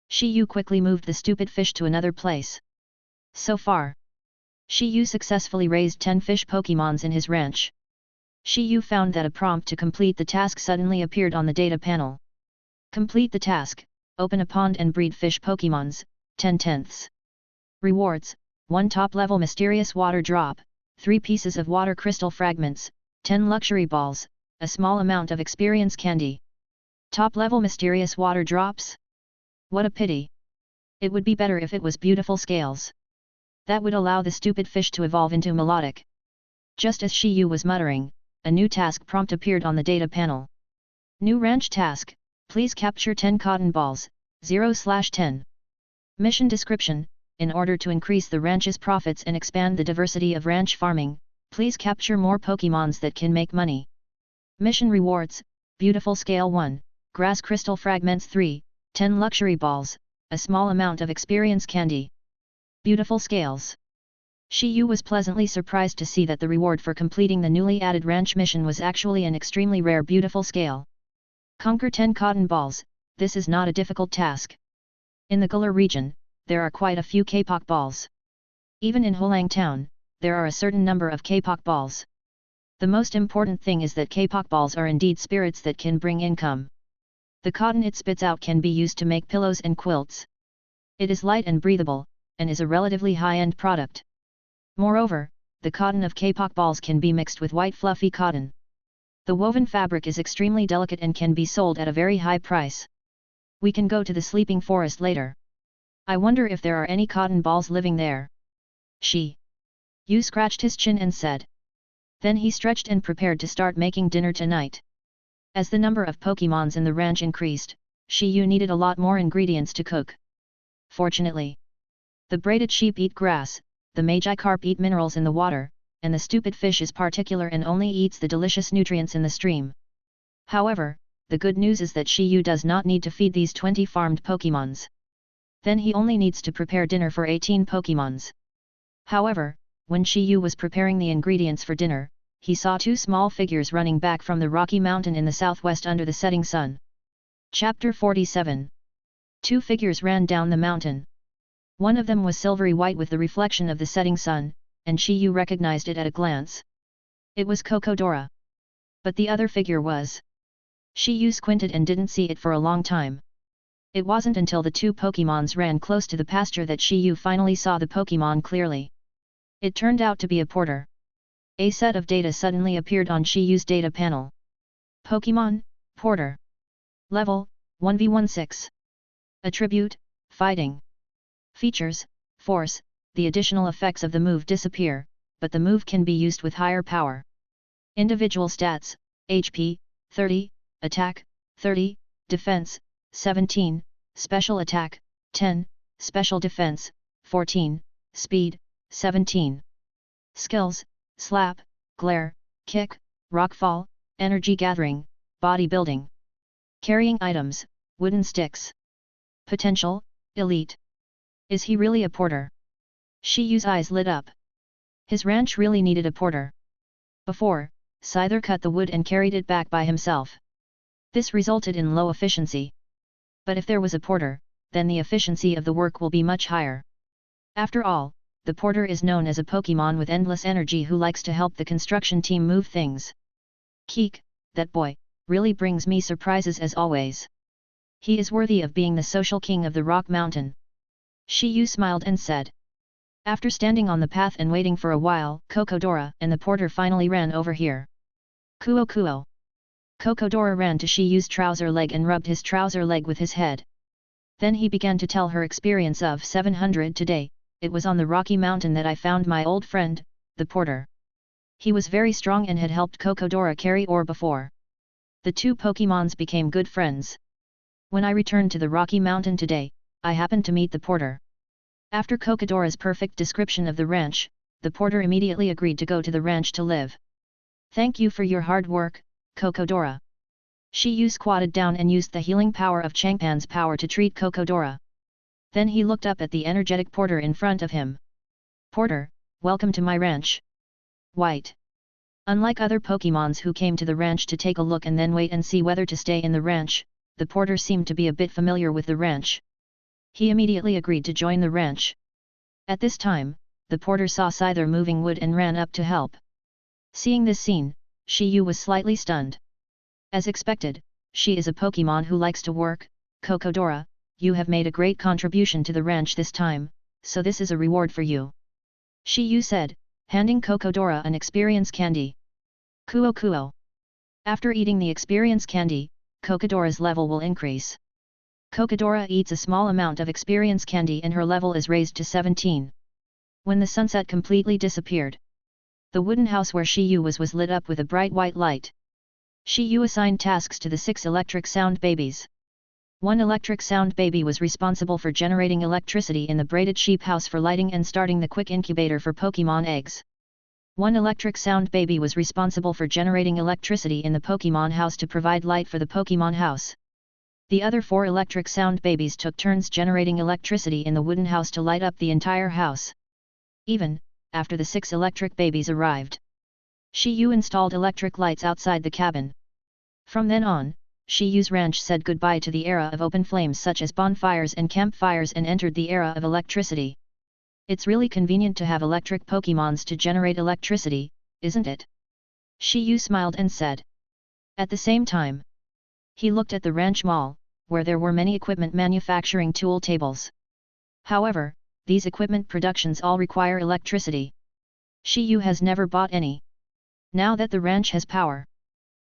Shi Yu quickly moved the stupid fish to another place. So far, Shi Yu successfully raised 10 fish Pokémons in his ranch. Shi Yu found that a prompt to complete the task suddenly appeared on the data panel. Complete the task, open a pond and breed fish Pokémons, 10/10. Rewards: 1 top-level mysterious water drop, 3 pieces of water crystal fragments, 10 luxury balls, a small amount of experience candy. Top-level mysterious water drops? What a pity. It would be better if it was beautiful scales. That would allow the stupid fish to evolve into melodic. Just as Shi Yu was muttering, a new task prompt appeared on the data panel. New ranch task: please capture 10 cotton balls, 0/10. Mission description: in order to increase the ranch's profits and expand the diversity of ranch farming, please capture more Pokémons that can make money. Mission rewards: beautiful scale 1, grass crystal fragments 3, 10 luxury balls, a small amount of experience candy. Beautiful scales. Shi Yu was pleasantly surprised to see that the reward for completing the newly added ranch mission was actually an extremely rare beautiful scale. Conquer 10 cotton balls. This is not a difficult task. In the Galar region, there are quite a few K-Pok balls. Even in Hulang Town, there are a certain number of K-Pok balls. The most important thing is that K-Pok balls are indeed spirits that can bring income. The cotton it spits out can be used to make pillows and quilts. It is light and breathable, and is a relatively high-end product. Moreover, the cotton of K-Pok balls can be mixed with white fluffy cotton. The woven fabric is extremely delicate and can be sold at a very high price. We can go to the sleeping forest later. I wonder if there are any cotton balls living there. Shi Yu scratched his chin and said. Then he stretched and prepared to start making dinner tonight. As the number of Pokémons in the ranch increased, Shi Yu needed a lot more ingredients to cook. Fortunately, the braided sheep eat grass, the Magikarp eat minerals in the water, and the stupid fish is particular and only eats the delicious nutrients in the stream. However, the good news is that Shi Yu does not need to feed these 20 farmed Pokémons. Then he only needs to prepare dinner for 18 Pokémons. However, when Shi Yu was preparing the ingredients for dinner, he saw 2 small figures running back from the rocky mountain in the southwest under the setting sun. Chapter 47. 2 figures ran down the mountain. One of them was silvery white with the reflection of the setting sun, and Shi Yu recognized it at a glance. It was Cocodora. But the other figure was... Shi Yu squinted and didn't see it for a long time. It wasn't until the 2 Pokémons ran close to the pasture that Shi Yu finally saw the Pokémon clearly. It turned out to be a porter. A set of data suddenly appeared on Shi Yu's data panel. Pokémon, Porter. Level, 1v16. Attribute, Fighting. Features, Force. The additional effects of the move disappear, but the move can be used with higher power. Individual stats, HP, 30, Attack, 30, Defense, 17, Special Attack, 10, Special Defense, 14, Speed, 17. Skills, Slap, Glare, Kick, Rockfall, Energy Gathering, Bodybuilding. Carrying items, Wooden sticks. Potential, Elite. Is he really a porter? Shi Yu's eyes lit up. His ranch really needed a porter. Before, Scyther cut the wood and carried it back by himself. This resulted in low efficiency. But if there was a porter, then the efficiency of the work will be much higher. After all, the porter is known as a Pokémon with endless energy who likes to help the construction team move things. Keek, that boy, really brings me surprises as always. He is worthy of being the social king of the Rock Mountain. Shi Yu smiled and said. After standing on the path and waiting for a while, Cocodora and the porter finally ran over here. Kuo Kuo. Cocodora ran to Shi Yu's trouser leg and rubbed his trouser leg with his head. Then he began to tell her experience of 700 today. It was on the Rocky Mountain that I found my old friend, the porter. He was very strong and had helped Cocodora carry ore before. The 2 Pokémons became good friends. When I returned to the Rocky Mountain today, I happened to meet the porter. After Cocodora's perfect description of the ranch, the porter immediately agreed to go to the ranch to live. Thank you for your hard work, Cocodora. Shi Yu squatted down and used the healing power of Changpan's power to treat Cocodora. Then he looked up at the energetic porter in front of him. Porter, welcome to my ranch. White. Unlike other Pokémons who came to the ranch to take a look and then wait and see whether to stay in the ranch, the porter seemed to be a bit familiar with the ranch. He immediately agreed to join the ranch. At this time, the porter saw Scyther moving wood and ran up to help. Seeing this scene, Shi Yu was slightly stunned. As expected, she is a Pokémon who likes to work. Cocodora, you have made a great contribution to the ranch this time, so this is a reward for you. Shi Yu said, handing Kokodora an experience candy. Kuo Kuo. After eating the experience candy, Kokodora's level will increase. Kokodora eats a small amount of experience candy and her level is raised to 17. When the sunset completely disappeared, the wooden house where Shi Yu was lit up with a bright white light. Shi Yu assigned tasks to the 6 electric sound babies. One electric sound baby was responsible for generating electricity in the braided sheep house for lighting and starting the quick incubator for Pokémon eggs. One electric sound baby was responsible for generating electricity in the Pokémon house to provide light for the Pokémon house. The other 4 electric sound babies took turns generating electricity in the wooden house to light up the entire house. Even after the 6 electric babies arrived, Shi Yu installed electric lights outside the cabin. From then on, Shi Yu's ranch said goodbye to the era of open flames such as bonfires and campfires and entered the era of electricity. It's really convenient to have electric Pokémons to generate electricity, isn't it? Shi Yu smiled and said. At the same time, he looked at the ranch mall, where there were many equipment manufacturing tool tables. However, these equipment productions all require electricity. Shi Yu has never bought any. Now that the ranch has power,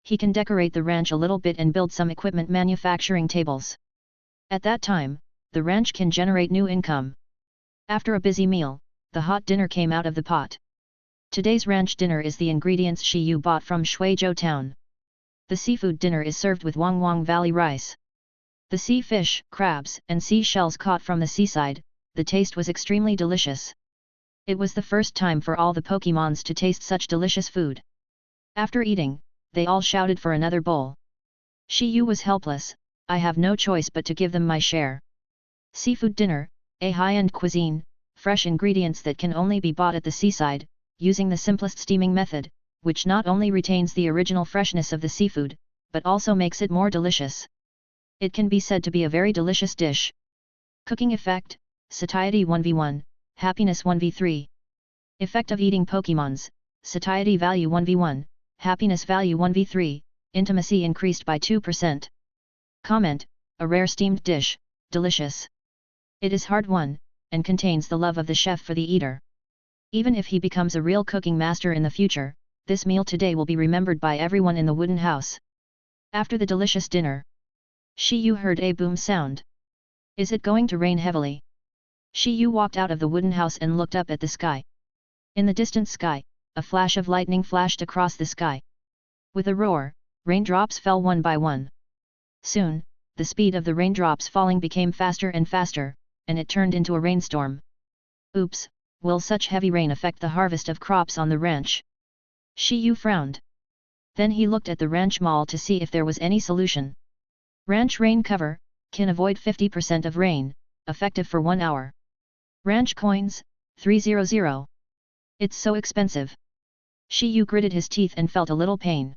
he can decorate the ranch a little bit and build some equipment manufacturing tables. At that time, the ranch can generate new income. After a busy meal, the hot dinner came out of the pot. Today's ranch dinner is the ingredients Shi Yu bought from Shuizhou town. The seafood dinner is served with Wang Wang Valley rice. The sea fish, crabs, and sea shells caught from the seaside, the taste was extremely delicious. It was the first time for all the Pokémons to taste such delicious food. After eating, they all shouted for another bowl. Shi Yu was helpless, I have no choice but to give them my share. Seafood dinner, a high-end cuisine, fresh ingredients that can only be bought at the seaside, using the simplest steaming method, which not only retains the original freshness of the seafood, but also makes it more delicious. It can be said to be a very delicious dish. Cooking effect, satiety 1v1, happiness 1v3. Effect of eating Pokémons, satiety value 1v1, happiness value 1v3, intimacy increased by 2%. Comment, a rare steamed dish, delicious. It is hard-won, and contains the love of the chef for the eater. Even if he becomes a real cooking master in the future, this meal today will be remembered by everyone in the wooden house. After the delicious dinner, Shi Yu heard a boom sound. Is it going to rain heavily? Shi Yu walked out of the wooden house and looked up at the sky. In the distant sky, a flash of lightning flashed across the sky. With a roar, raindrops fell one by one. Soon, the speed of the raindrops falling became faster and faster, and it turned into a rainstorm. Oops, will such heavy rain affect the harvest of crops on the ranch? Shi Yu frowned. Then he looked at the ranch mall to see if there was any solution. Ranch rain cover, can avoid 50% of rain, effective for 1 hour. Ranch coins, 300. It's so expensive. Shi Yu gritted his teeth and felt a little pain.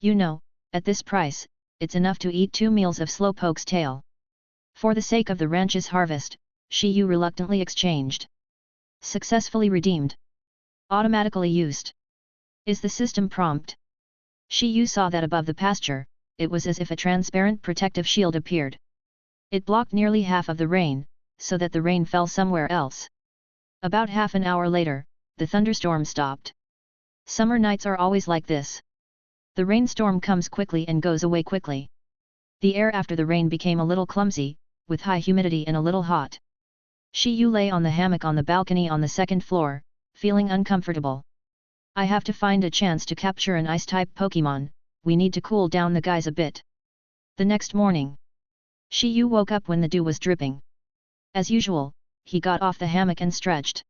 You know, at this price, it's enough to eat 2 meals of Slowpoke's tail. For the sake of the ranch's harvest, Shi Yu reluctantly exchanged. Successfully redeemed. Automatically used. Is the system prompt? Shi Yu saw that above the pasture, it was as if a transparent protective shield appeared. It blocked nearly half of the rain, so that the rain fell somewhere else. About half an hour later, the thunderstorm stopped. Summer nights are always like this. The rainstorm comes quickly and goes away quickly. The air after the rain became a little clumsy, with high humidity and a little hot. Shi Yu lay on the hammock on the balcony on the second floor, feeling uncomfortable. I have to find a chance to capture an ice-type Pokémon, we need to cool down the guys a bit. The next morning, Shi Yu woke up when the dew was dripping. As usual, he got off the hammock and stretched.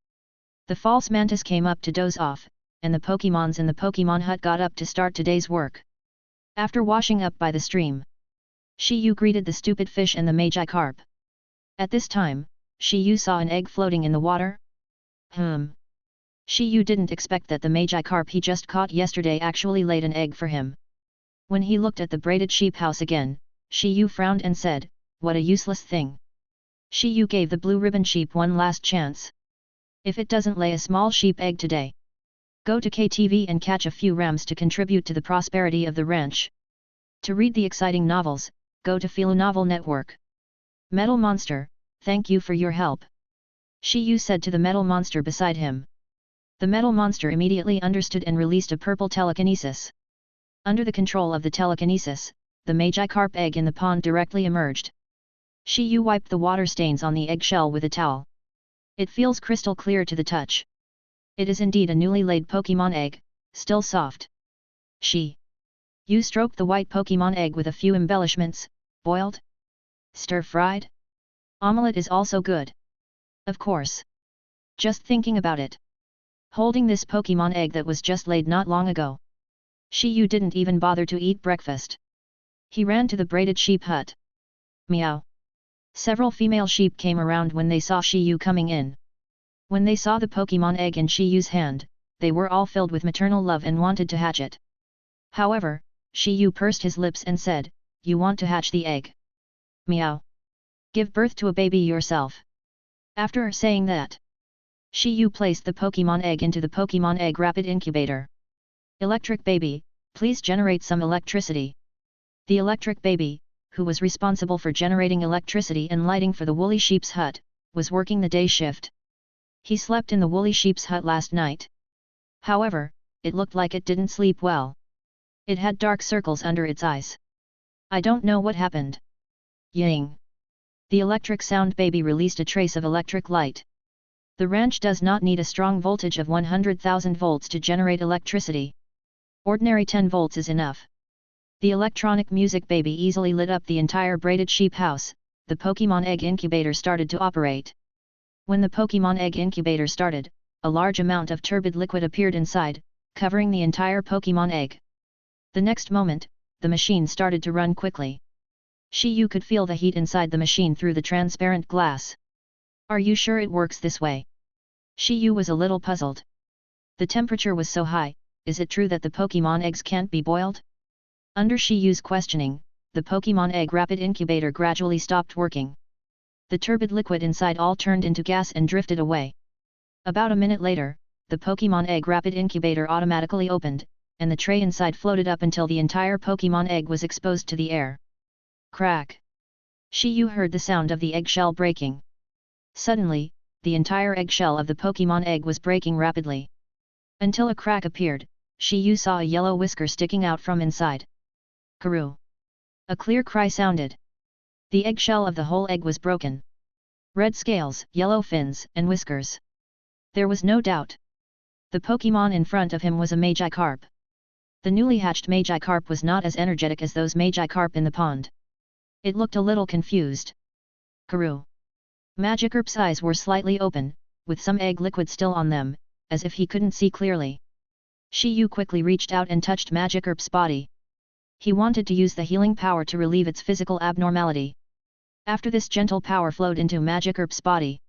The false mantis came up to doze off, and the Pokémons in the Pokémon hut got up to start today's work. After washing up by the stream, Shi Yu greeted the stupid fish and the Magikarp. At this time, Shi Yu saw an egg floating in the water. Shi Yu didn't expect that the Magikarp he just caught yesterday actually laid an egg for him. When he looked at the braided sheep house again, Shi Yu frowned and said, what a useless thing. Shi Yu gave the blue ribbon sheep one last chance. If it doesn't lay a small sheep egg today, go to KTV and catch a few rams to contribute to the prosperity of the ranch. To read the exciting novels, go to Philo Novel Network. Metal Monster, thank you for your help. Shi Yu said to the metal monster beside him. The metal monster immediately understood and released a purple telekinesis. Under the control of the telekinesis, the Magikarp egg in the pond directly emerged. Shi Yu wiped the water stains on the eggshell with a towel. It feels crystal clear to the touch. It is indeed a newly laid Pokémon egg, still soft. Shi Yu stroked the white Pokémon egg with a few embellishments, boiled, stir-fried. Omelette is also good. Of course. Just thinking about it. Holding this Pokémon egg that was just laid not long ago. Shi Yu didn't even bother to eat breakfast. He ran to the braided sheep hut. Meow. Several female sheep came around when they saw Shi Yu coming in. When they saw the Pokémon egg in Shi Yu's hand, they were all filled with maternal love and wanted to hatch it. However, Shi Yu pursed his lips and said, "You want to hatch the egg? Meow. Give birth to a baby yourself." After saying that, Shi Yu placed the Pokémon egg into the Pokémon egg rapid incubator. Electric baby, please generate some electricity. The electric baby, who was responsible for generating electricity and lighting for the woolly sheep's hut, was working the day shift. He slept in the woolly sheep's hut last night. However, it looked like it didn't sleep well. It had dark circles under its eyes. I don't know what happened. Ying. The electric sound baby released a trace of electric light. The ranch does not need a strong voltage of 100,000 volts to generate electricity. Ordinary 10 volts is enough. The electronic music baby easily lit up the entire braided sheep house. The Pokémon egg incubator started to operate. When the Pokémon egg incubator started, a large amount of turbid liquid appeared inside, covering the entire Pokémon egg. The next moment, the machine started to run quickly. Shi Yu could feel the heat inside the machine through the transparent glass. Are you sure it works this way? Shi Yu was a little puzzled. The temperature was so high, is it true that the Pokémon eggs can't be boiled? Under Shi Yu's questioning, the Pokémon egg rapid incubator gradually stopped working. The turbid liquid inside all turned into gas and drifted away. About a minute later, the Pokémon egg rapid incubator automatically opened, and the tray inside floated up until the entire Pokémon egg was exposed to the air. Crack! Shi Yu heard the sound of the eggshell breaking. Suddenly, the entire eggshell of the Pokémon egg was breaking rapidly. Until a crack appeared, Shi Yu saw a yellow whisker sticking out from inside. Karoo! A clear cry sounded. The eggshell of the whole egg was broken. Red scales, yellow fins, and whiskers. There was no doubt. The Pokémon in front of him was a Magikarp. The newly hatched Magikarp was not as energetic as those Magikarp in the pond. It looked a little confused. Karoo! Magikarp's eyes were slightly open, with some egg liquid still on them, as if he couldn't see clearly. Shi Yu quickly reached out and touched Magikarp's body. He wanted to use the healing power to relieve its physical abnormality. After this gentle power flowed into Magikarp's body,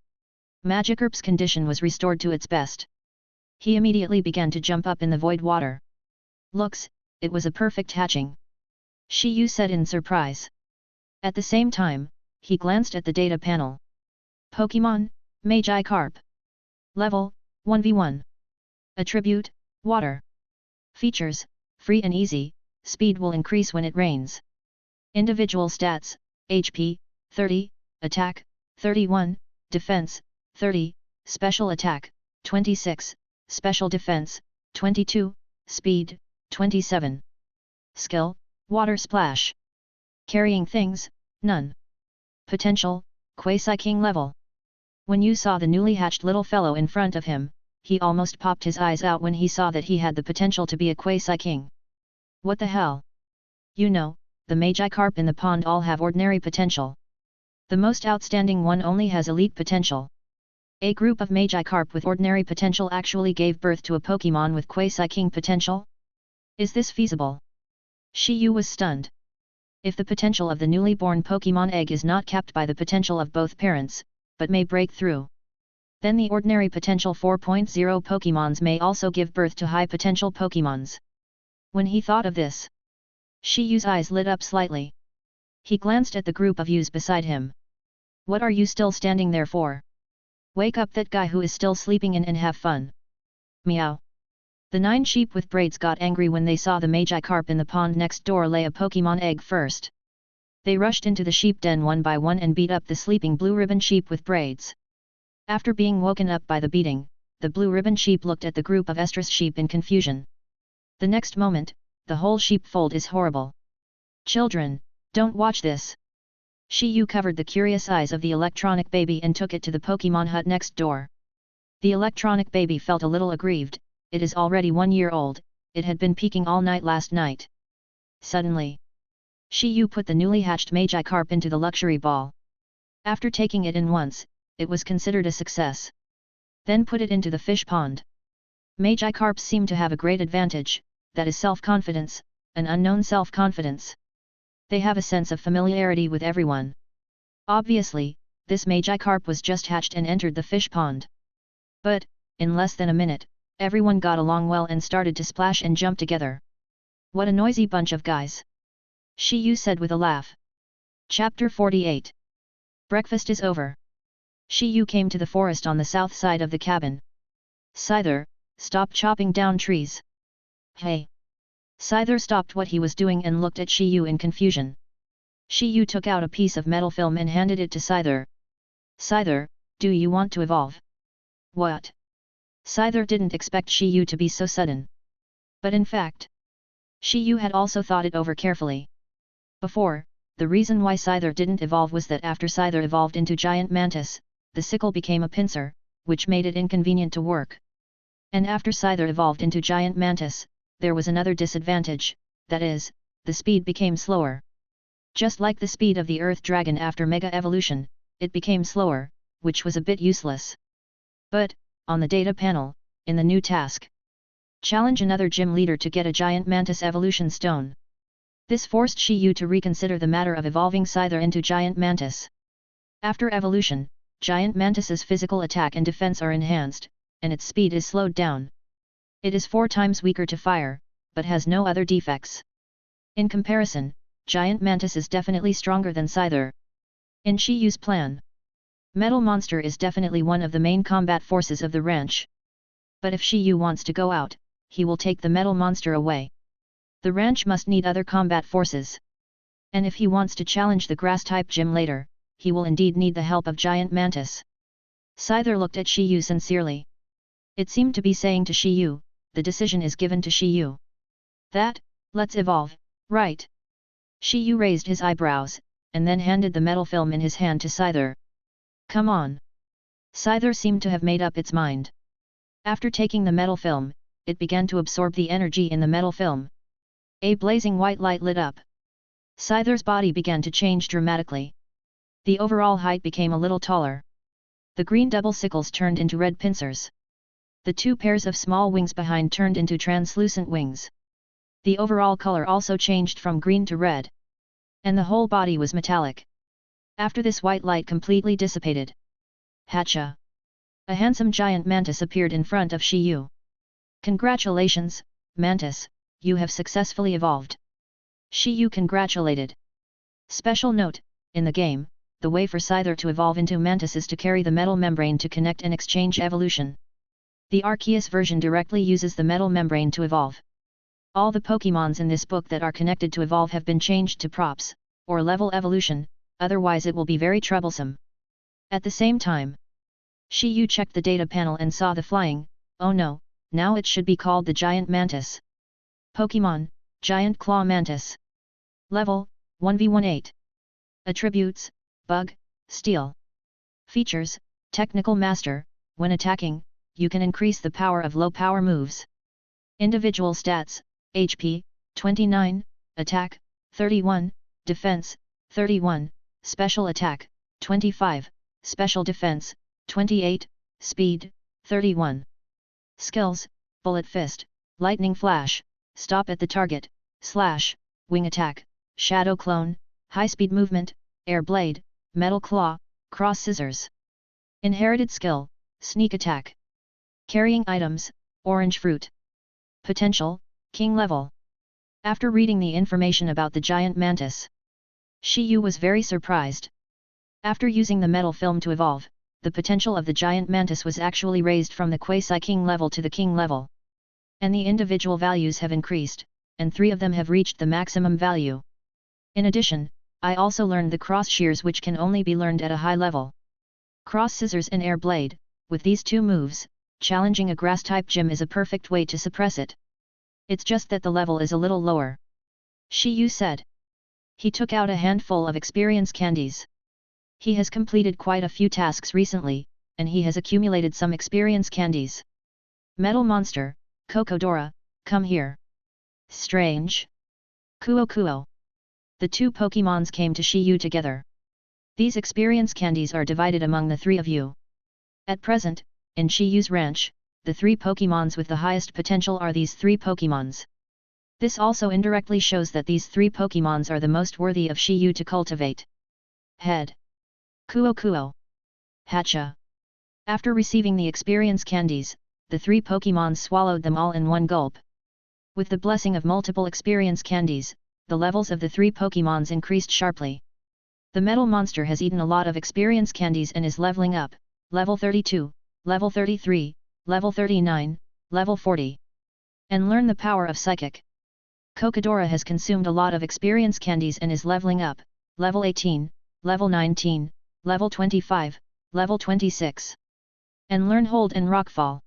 Magikarp's condition was restored to its best. He immediately began to jump up in the void water. Looks, it was a perfect hatching. Shi Yu said in surprise. At the same time, he glanced at the data panel. Pokémon, Magikarp. Level, 1v1. Attribute, Water. Features, free and easy, speed will increase when it rains. Individual stats, HP, 30, Attack, 31, Defense, 30, Special Attack, 26, Special Defense, 22, Speed, 27. Skill, Water Splash. Carrying things, none. Potential, quasi-king level. When you saw the newly hatched little fellow in front of him, he almost popped his eyes out when he saw that he had the potential to be a quasi-king. What the hell? You know, the Magikarp in the pond all have ordinary potential. The most outstanding one only has elite potential. A group of Magikarp with ordinary potential actually gave birth to a Pokémon with quasi-king potential? Is this feasible? Shi Yu was stunned. If the potential of the newly born Pokémon egg is not capped by the potential of both parents, but may break through, then the ordinary potential 4.0 Pokémons may also give birth to high potential Pokémons. When he thought of this, Shi Yu's eyes lit up slightly. He glanced at the group of Yus beside him. What are you still standing there for? Wake up that guy who is still sleeping in and have fun. Meow. The 9 sheep with braids got angry when they saw the Magikarp in the pond next door lay a Pokémon egg first. They rushed into the sheep den one by one and beat up the sleeping blue ribbon sheep with braids. After being woken up by the beating, the blue ribbon sheep looked at the group of estrus sheep in confusion. The next moment, the whole sheepfold is horrible. Children, don't watch this. Shi Yu covered the curious eyes of the electronic baby and took it to the Pokémon hut next door. The electronic baby felt a little aggrieved. It is already 1 year old, it had been peeking all night last night. Suddenly, Shi Yu put the newly hatched Magikarp into the luxury ball. After taking it in once, it was considered a success. Then put it into the fish pond. Magikarps seem to have a great advantage, that is self-confidence, an unknown self-confidence. They have a sense of familiarity with everyone. Obviously, this Magikarp was just hatched and entered the fish pond. But, in less than a minute, everyone got along well and started to splash and jump together. What a noisy bunch of guys! Shi Yu said with a laugh. Chapter 48. Breakfast is over. Shi Yu came to the forest on the south side of the cabin. Scyther, stop chopping down trees. Hey! Scyther stopped what he was doing and looked at Shi Yu in confusion. Shi Yu took out a piece of metal film and handed it to Scyther. Scyther, do you want to evolve? What? Scyther didn't expect Shi Yu to be so sudden. But in fact, Shi Yu had also thought it over carefully. Before, the reason why Scyther didn't evolve was that after Scyther evolved into Giant Mantis, the sickle became a pincer, which made it inconvenient to work. And after Scyther evolved into Giant Mantis, there was another disadvantage, that is, the speed became slower. Just like the speed of the Earth Dragon after Mega Evolution, it became slower, which was a bit useless. But, on the data panel, in the new task, challenge another gym leader to get a Giant Mantis Evolution Stone. This forced Shi Yu to reconsider the matter of evolving Scyther into Giant Mantis. After evolution, Giant Mantis's physical attack and defense are enhanced, and its speed is slowed down. It is 4 times weaker to fire, but has no other defects. In comparison, Giant Mantis is definitely stronger than Scyther. In Shi Yu's plan, Metal Monster is definitely one of the main combat forces of the ranch. But if Shi Yu wants to go out, he will take the Metal Monster away. The ranch must need other combat forces. And if he wants to challenge the Grass-type gym later, he will indeed need the help of Giant Mantis. Scyther looked at Shi Yu sincerely. It seemed to be saying to Shi Yu, the decision is given to Shi Yu. Let's evolve, right? Shi Yu raised his eyebrows, and then handed the metal film in his hand to Scyther. Come on. Scyther seemed to have made up its mind. After taking the metal film, it began to absorb the energy in the metal film. A blazing white light lit up. Scyther's body began to change dramatically. The overall height became a little taller. The green double sickles turned into red pincers. The 2 pairs of small wings behind turned into translucent wings. The overall color also changed from green to red. And the whole body was metallic. After this white light completely dissipated, Hatcha! A handsome giant mantis appeared in front of Shi Yu. Congratulations, Mantis, you have successfully evolved. Shi Yu congratulated. Special note, in the game, the way for Scyther to evolve into Mantis is to carry the metal membrane to connect and exchange evolution. The Arceus version directly uses the metal membrane to evolve. All the Pokémons in this book that are connected to evolve have been changed to props, or level evolution, otherwise it will be very troublesome. At the same time, Shi Yu checked the data panel and saw the flying, oh no, now it should be called the Giant Mantis. Pokémon, Giant Claw Mantis. Level, 1v18. Attributes, Bug, Steel. Features, Technical Master, when attacking, you can increase the power of low-power moves. Individual stats, HP, 29, Attack, 31, Defense, 31, Special Attack, 25, Special Defense, 28, Speed, 31. Skills, Bullet Fist, Lightning Flash, Stop at the Target, Slash, Wing Attack, Shadow Clone, High Speed Movement, Air Blade, Metal Claw, Cross Scissors. Inherited Skill, Sneak Attack. Carrying Items, Orange Fruit. Potential, King Level. After reading the information about the Giant Mantis, Shi Yu was very surprised. After using the metal film to evolve, the potential of the Giant Mantis was actually raised from the quasi-king level to the king level. And the individual values have increased, and 3 of them have reached the maximum value. In addition, I also learned the cross shears which can only be learned at a high level. Cross Scissors and Air Blade, with these two moves, challenging a grass-type gym is a perfect way to suppress it. It's just that the level is a little lower. Shi Yu said. He took out a handful of experience candies. He has completed quite a few tasks recently, and he has accumulated some experience candies. Metal Monster, Kokodora, come here. Strange. Kuo Kuo. The two Pokémons came to Shi Yu together. These experience candies are divided among the three of you. At present, in Shi Yu's ranch, the three Pokémons with the highest potential are these three Pokémons. This also indirectly shows that these three Pokémons are the most worthy of Shi Yu to cultivate. Head. Kuo Kuo. Hatcha. After receiving the experience candies, the three Pokémons swallowed them all in one gulp. With the blessing of multiple experience candies, the levels of the three Pokémons increased sharply. The Metal Monster has eaten a lot of experience candies and is leveling up, level 32, level 33, level 39, level 40. And learn the power of Psychic. Kokodora has consumed a lot of experience candies and is leveling up, level 18, level 19, level 25, level 26. And learn Hold and Rockfall.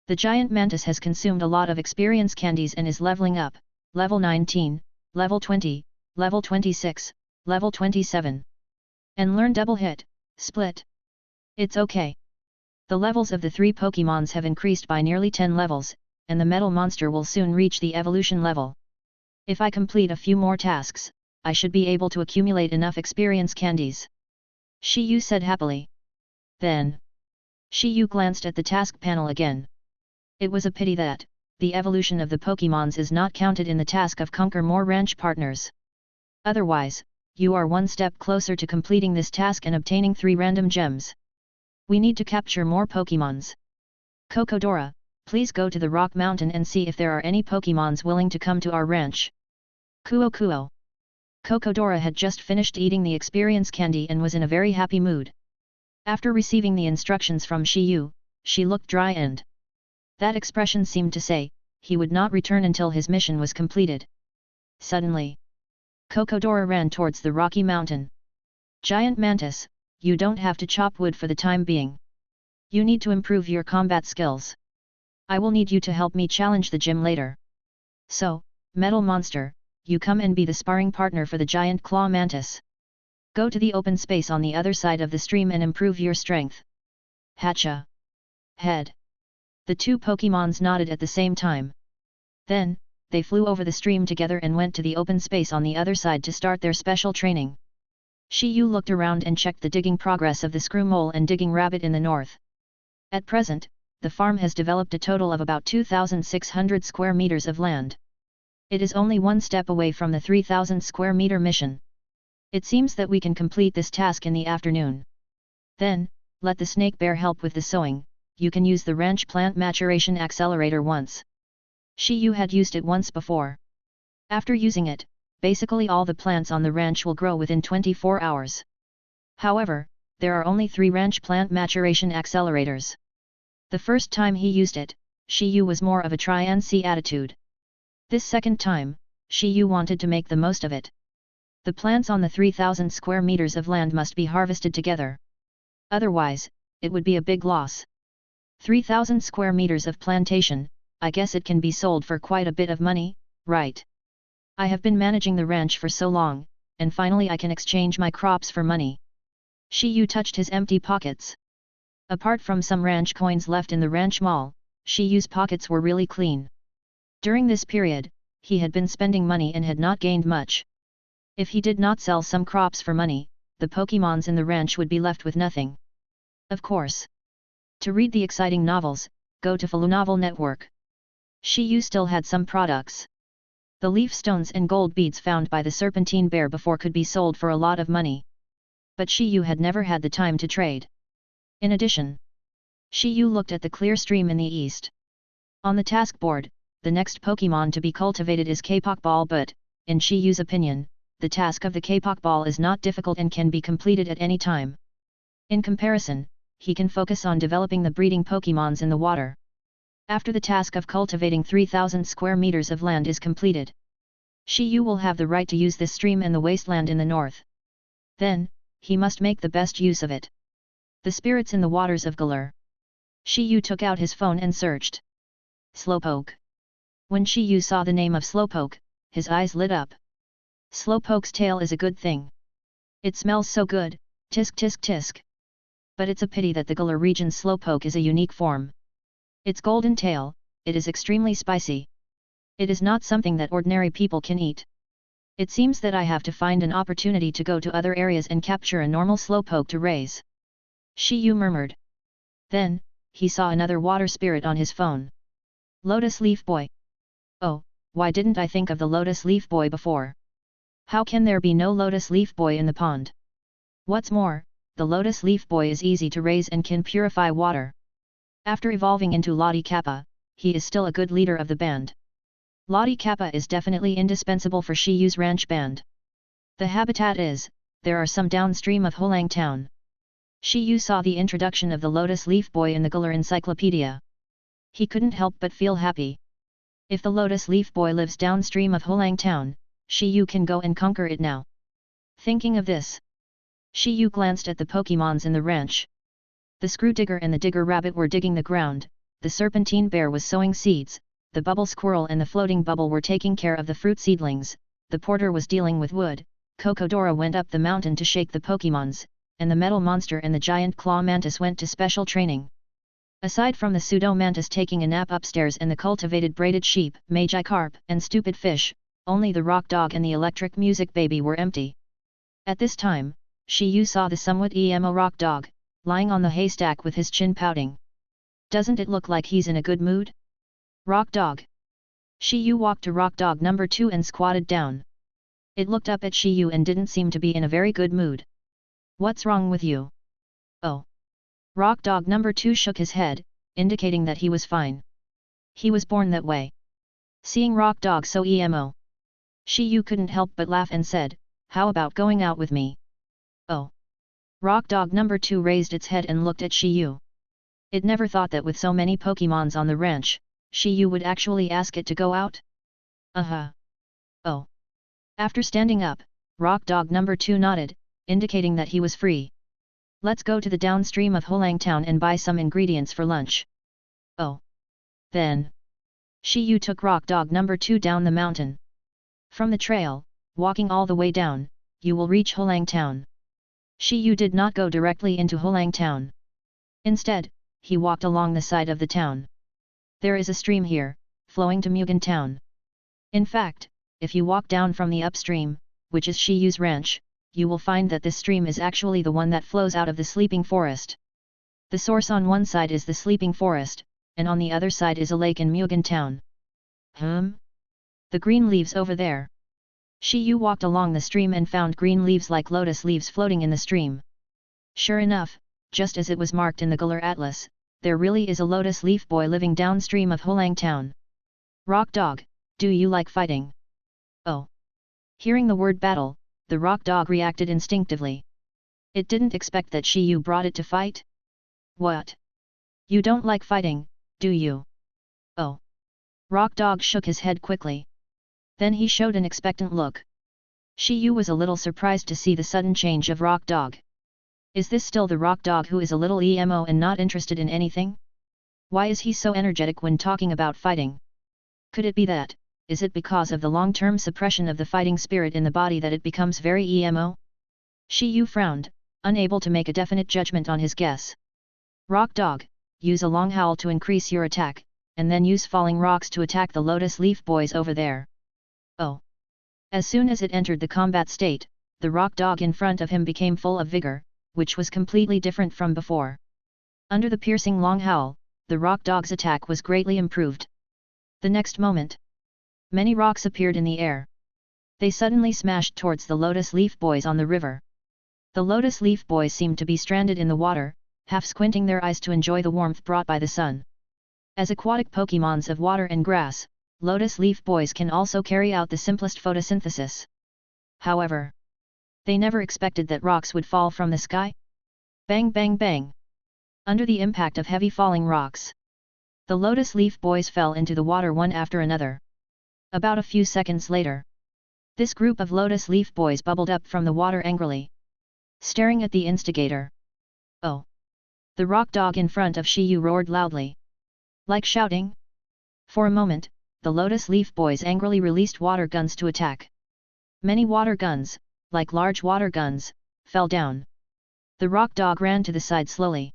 The Giant Mantis has consumed a lot of experience candies and is leveling up, level 19, level 20, level 26, level 27. And learn Double Hit, Split. It's okay. The levels of the three Pokémons have increased by nearly 10 levels, and the Metal Monster will soon reach the evolution level. If I complete a few more tasks, I should be able to accumulate enough experience candies. Shi Yu said happily. Then, Shi Yu glanced at the task panel again. It was a pity that, the evolution of the Pokémons is not counted in the task of conquer more ranch partners. Otherwise, you are one step closer to completing this task and obtaining 3 random gems. We need to capture more Pokémons. Kokodora, please go to the Rock Mountain and see if there are any Pokémons willing to come to our ranch. Kuo Kuo. Kokodora had just finished eating the experience candy and was in a very happy mood. After receiving the instructions from Shi Yu, she looked dry and that expression seemed to say, he would not return until his mission was completed. Suddenly, Kokodora ran towards the rocky mountain. Giant Mantis, you don't have to chop wood for the time being. You need to improve your combat skills. I will need you to help me challenge the gym later. So, Metal Monster, you come and be the sparring partner for the Giant Claw Mantis. Go to the open space on the other side of the stream and improve your strength. Hatcha. Head. The two Pokémons nodded at the same time. Then, they flew over the stream together and went to the open space on the other side to start their special training. Shi Yu looked around and checked the digging progress of the Screw Mole and Digging Rabbit in the north. At present, the farm has developed a total of about 2,600 square meters of land. It is only one step away from the 3,000 square meter mission. It seems that we can complete this task in the afternoon. Then, let the snake bear help with the sowing. You can use the ranch plant maturation accelerator once. Shi Yu had used it once before. After using it, basically all the plants on the ranch will grow within 24 hours. However, there are only 3 ranch plant maturation accelerators. The first time he used it, Shi Yu was more of a try and see attitude. This second time, Shi Yu wanted to make the most of it. The plants on the 3,000 square meters of land must be harvested together. Otherwise, it would be a big loss. 3,000 square meters of plantation, I guess it can be sold for quite a bit of money, right? I have been managing the ranch for so long, and finally I can exchange my crops for money. Shi Yu touched his empty pockets. Apart from some ranch coins left in the ranch mall, Shi Yu's pockets were really clean. During this period, he had been spending money and had not gained much. If he did not sell some crops for money, the Pokémons in the ranch would be left with nothing. Of course. To read the exciting novels, go to Novel Network. Shi Yu still had some products. The leaf stones and gold beads found by the Serpentine Bear before could be sold for a lot of money. But Shi Yu had never had the time to trade. In addition, Shi Yu looked at the clear stream in the east. On the task board, the next Pokémon to be cultivated is K-Pokeball, but, in Shi Yu's opinion, the task of the K-Pokeball is not difficult and can be completed at any time. In comparison, he can focus on developing the breeding Pokémons in the water. After the task of cultivating 3,000 square meters of land is completed, Shi Yu will have the right to use this stream and the wasteland in the north. Then, he must make the best use of it. The spirits in the waters of Galar. Shi Yu took out his phone and searched. Slowpoke. When Shi Yu saw the name of Slowpoke, his eyes lit up. Slowpoke's tail is a good thing. It smells so good, tisk tisk tisk. But it's a pity that the Galar region's Slowpoke is a unique form. Its golden tail, it is extremely spicy. It is not something that ordinary people can eat. It seems that I have to find an opportunity to go to other areas and capture a normal Slowpoke to raise. Shi Yu murmured. Then, he saw another water spirit on his phone. Lotus Leaf Boy. Oh, why didn't I think of the Lotus Leaf Boy before? How can there be no Lotus Leaf Boy in the pond? What's more, the Lotus Leaf Boy is easy to raise and can purify water. After evolving into Lottie Kappa, he is still a good leader of the band. Lottie Kappa is definitely indispensable for Shi Yu's ranch band. The habitat is, there are some downstream of Hulang Town. Shi Yu saw the introduction of the Lotus Leaf Boy in the Galar Encyclopedia. He couldn't help but feel happy. If the Lotus Leaf Boy lives downstream of Hulang Town, Shi Yu can go and conquer it now. Thinking of this, Shi Yu glanced at the Pokémons in the ranch. The Screw Digger and the Digger Rabbit were digging the ground, the Serpentine Bear was sowing seeds, the Bubble Squirrel and the Floating Bubble were taking care of the fruit seedlings, the Porter was dealing with wood, Cocodora went up the mountain to shake the Pokémons, and the Metal Monster and the Giant Claw Mantis went to special training. Aside from the Pseudo Mantis taking a nap upstairs and the cultivated braided sheep, Magikarp, and Stupid Fish, only the Rock Dog and the Electric Music Baby were empty. At this time, Shi Yu saw the somewhat emo Rock Dog, lying on the haystack with his chin pouting. Doesn't it look like he's in a good mood? Rock Dog. Shi Yu walked to Rock Dog number 2 and squatted down. It looked up at Shi Yu and didn't seem to be in a very good mood. What's wrong with you? Oh. Rock Dog number 2 shook his head, indicating that he was fine. He was born that way. Seeing Rock Dog so emo, Shi Yu couldn't help but laugh and said, how about going out with me? Oh. Rock Dog number 2 raised its head and looked at Shi Yu. It never thought that with so many Pokémons on the ranch, Shi Yu would actually ask it to go out. Oh. After standing up, Rock Dog number 2 nodded, indicating that he was free. Let's go to the downstream of Hulang Town and buy some ingredients for lunch. Oh. Then, Shi Yu took Rock Dog number 2 down the mountain. From the trail, walking all the way down, you will reach Hulang Town. Shi Yu did not go directly into Hulang Town. Instead, he walked along the side of the town. There is a stream here, flowing to Mugen Town. In fact, if you walk down from the upstream, which is Shi Yu's ranch, you will find that this stream is actually the one that flows out of the Sleeping Forest. The source on one side is the Sleeping Forest, and on the other side is a lake in Mugen Town. The green leaves over there. Shi Yu walked along the stream and found green leaves like lotus leaves floating in the stream. Sure enough, just as it was marked in the Galar Atlas, there really is a Lotus Leaf Boy living downstream of Hulang Town. Rock Dog, do you like fighting? Oh. Hearing the word battle, the Rock Dog reacted instinctively. It didn't expect that Shi Yu brought it to fight. What? You don't like fighting, do you? Oh. Rock Dog shook his head quickly. Then he showed an expectant look. Shi Yu was a little surprised to see the sudden change of Rock Dog. Is this still the Rock Dog who is a little emo and not interested in anything? Why is he so energetic when talking about fighting? Could it be that, is it because of the long-term suppression of the fighting spirit in the body that it becomes very emo? Shi Yu frowned, unable to make a definite judgment on his guess. Rock Dog, use a long howl to increase your attack, and then use falling rocks to attack the Lotus Leaf Boys over there. Oh. As soon as it entered the combat state, the Rock Dog in front of him became full of vigor, which was completely different from before. Under the piercing long howl, the Rock Dog's attack was greatly improved. The next moment, many rocks appeared in the air. They suddenly smashed towards the Lotus Leaf Boys on the river. The Lotus Leaf Boys seemed to be stranded in the water, half squinting their eyes to enjoy the warmth brought by the sun. As aquatic Pokémons of water and grass, Lotus Leaf Boys can also carry out the simplest photosynthesis. However, they never expected that rocks would fall from the sky. Bang bang bang! Under the impact of heavy falling rocks, the Lotus Leaf Boys fell into the water one after another. About a few seconds later, this group of Lotus Leaf Boys bubbled up from the water angrily, staring at the instigator. Oh! The rock dog in front of Shi Yu roared loudly. Like shouting. For a moment, the Lotus Leaf Boys angrily released water guns to attack. Many water guns, like large water guns, fell down. The rock dog ran to the side slowly.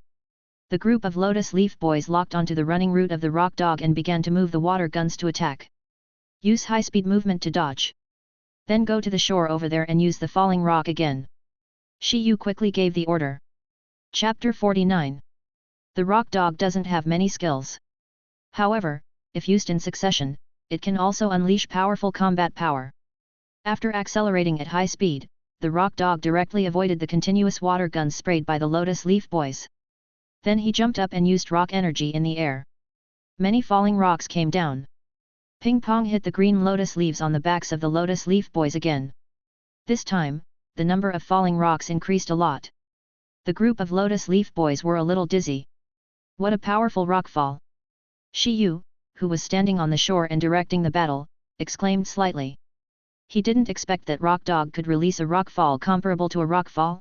The group of Lotus Leaf Boys locked onto the running route of the rock dog and began to move the water guns to attack. Use high-speed movement to dodge. Then go to the shore over there and use the falling rock again. Shi Yu quickly gave the order. Chapter 49. The rock dog doesn't have many skills. However, if used in succession, it can also unleash powerful combat power. After accelerating at high speed, the rock dog directly avoided the continuous water guns sprayed by the Lotus Leaf Boys. Then he jumped up and used rock energy in the air. Many falling rocks came down. Ping-pong hit the green lotus leaves on the backs of the Lotus Leaf Boys again. This time, the number of falling rocks increased a lot. The group of Lotus Leaf Boys were a little dizzy. What a powerful rockfall! Shi Yu, who was standing on the shore and directing the battle, exclaimed slightly. He didn't expect that rock dog could release a rockfall comparable to a rockfall.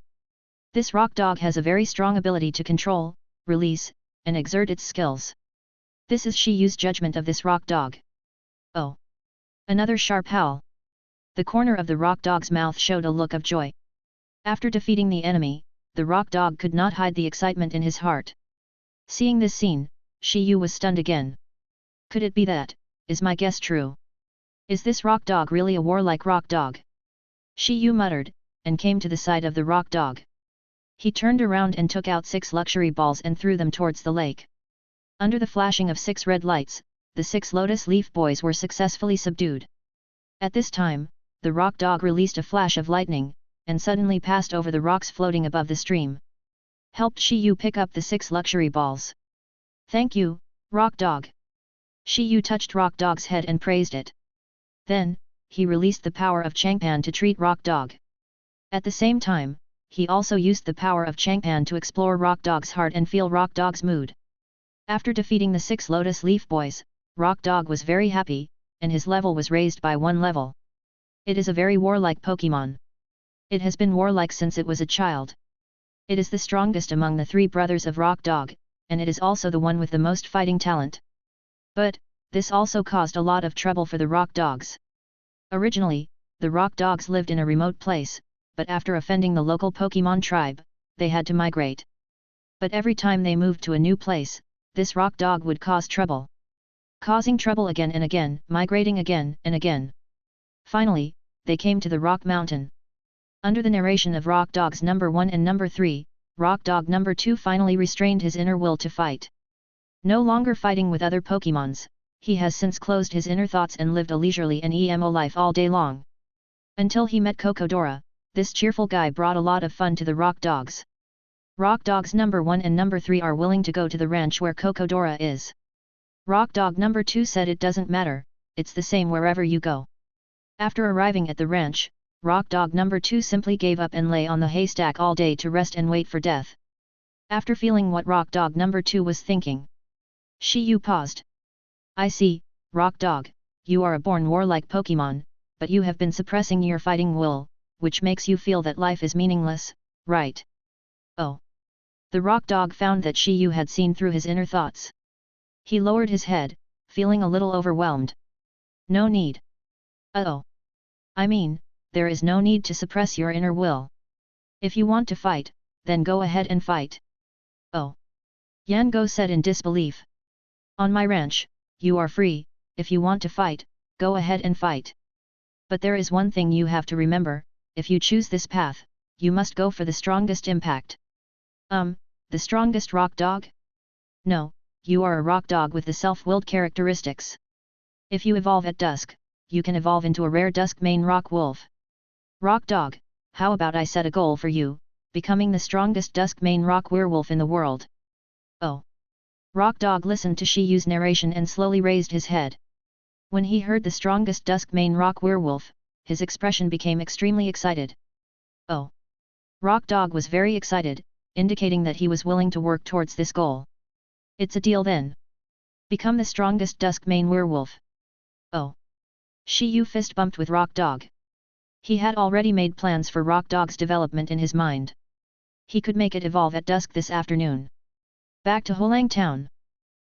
This rock dog has a very strong ability to control, release, and exert its skills. This is Shi Yu's judgment of this rock dog. Oh! Another sharp howl. The corner of the rock dog's mouth showed a look of joy. After defeating the enemy, the rock dog could not hide the excitement in his heart. Seeing this scene, Shi Yu was stunned again. Could it be that, is my guess true? Is this rock dog really a warlike rock dog? Shi Yu muttered, and came to the side of the rock dog. He turned around and took out 6 luxury balls and threw them towards the lake. Under the flashing of 6 red lights, the 6 Lotus Leaf Boys were successfully subdued. At this time, the rock dog released a flash of lightning, and suddenly passed over the rocks floating above the stream. Helped Shi Yu pick up the 6 luxury balls. Thank you, rock dog. Shi Yu touched rock dog's head and praised it. Then, he released the power of Changpan to treat rock dog. At the same time, he also used the power of Changpan to explore rock dog's heart and feel rock dog's mood. After defeating the 6 Lotus Leaf Boys, rock dog was very happy, and his level was raised by 1 level. It is a very warlike Pokémon. It has been warlike since it was a child. It is the strongest among the 3 brothers of rock dog, and it is also the one with the most fighting talent. But, this also caused a lot of trouble for the rock dogs. Originally, the rock dogs lived in a remote place, but after offending the local Pokémon tribe, they had to migrate. But every time they moved to a new place, this rock dog would cause trouble. Causing trouble again and again, migrating again and again. Finally, they came to the Rock Mountain. Under the narration of Rock Dogs number 1 and number 3, Rock Dog number 2 finally restrained his inner will to fight. No longer fighting with other Pokémons, he has since closed his inner thoughts and lived a leisurely and emo life all day long. Until he met Cocodora, this cheerful guy brought a lot of fun to the Rock Dogs. Rock Dogs number 1 and number 3 are willing to go to the ranch where Cocodora is. Rock Dog number 2 said it doesn't matter, it's the same wherever you go. After arriving at the ranch, Rock Dog number 2 simply gave up and lay on the haystack all day to rest and wait for death. After feeling what Rock Dog number 2 was thinking, Shi Yu paused. I see, Rock Dog, you are a born warlike Pokémon, but you have been suppressing your fighting will, which makes you feel that life is meaningless, right? Oh. The Rock Dog found that Shi Yu had seen through his inner thoughts. He lowered his head, feeling a little overwhelmed. No need. Oh. I mean, there is no need to suppress your inner will. If you want to fight, then go ahead and fight. Oh. Yango said in disbelief. On my ranch, you are free, if you want to fight, go ahead and fight. But there is one thing you have to remember, if you choose this path, you must go for the strongest impact. The strongest rock dog? No, you are a rock dog with the self-willed characteristics. If you evolve at dusk, you can evolve into a rare dusk mane rock wolf. Rock dog, how about I set a goal for you, becoming the strongest dusk mane rock werewolf in the world? Oh. Rock Dog listened to Shi Yu's narration and slowly raised his head. When he heard the strongest dusk mane rock werewolf, his expression became extremely excited. Oh. Rock Dog was very excited, indicating that he was willing to work towards this goal. It's a deal then. Become the strongest dusk mane werewolf. Oh. Shi Yu fist bumped with Rock Dog. He had already made plans for Rock Dog's development in his mind. He could make it evolve at dusk this afternoon. Back to Hulang Town.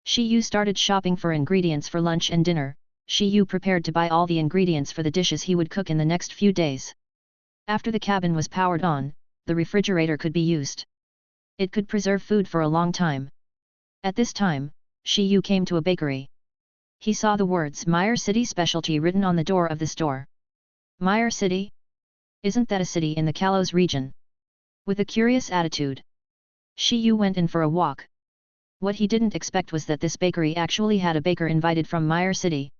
Shi Yu started shopping for ingredients for lunch and dinner. Shi Yu prepared to buy all the ingredients for the dishes he would cook in the next few days. After the cabin was powered on, the refrigerator could be used. It could preserve food for a long time. At this time, Shi Yu came to a bakery. He saw the words Meyer City Specialty written on the door of the store. Meyer City? Isn't that a city in the Kalos region? With a curious attitude, Shi Yu went in for a walk. What he didn't expect was that this bakery actually had a baker invited from Meyer City.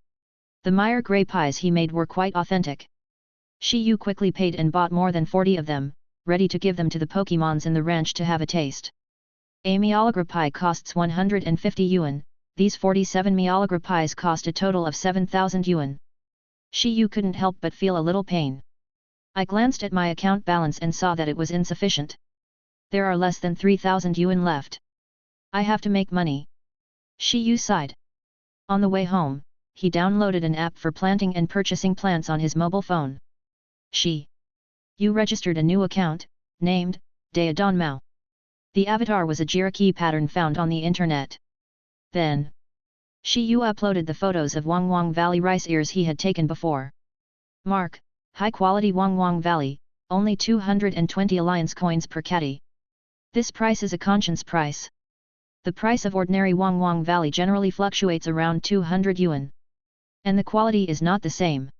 The Meyer grey pies he made were quite authentic. Shi Yu quickly paid and bought more than 40 of them, ready to give them to the Pokémons in the ranch to have a taste. A Meowlagra pie costs 150 yuan, these 47 Meowlagra pies cost a total of 7,000 yuan. Shi Yu couldn't help but feel a little pain. I glanced at my account balance and saw that it was insufficient. There are less than 3,000 yuan left. I have to make money. Shi Yu sighed. On the way home, he downloaded an app for planting and purchasing plants on his mobile phone. Shi Yu registered a new account, named Daodon Mao. The avatar was a Jiraki pattern found on the internet. Then, Shi Yu uploaded the photos of Wangwang Valley rice ears he had taken before. Mark, high quality Wangwang Valley, only 220 alliance coins per caddy. This price is a conscience price. The price of ordinary Wangwang Valley generally fluctuates around 200 yuan. And the quality is not the same.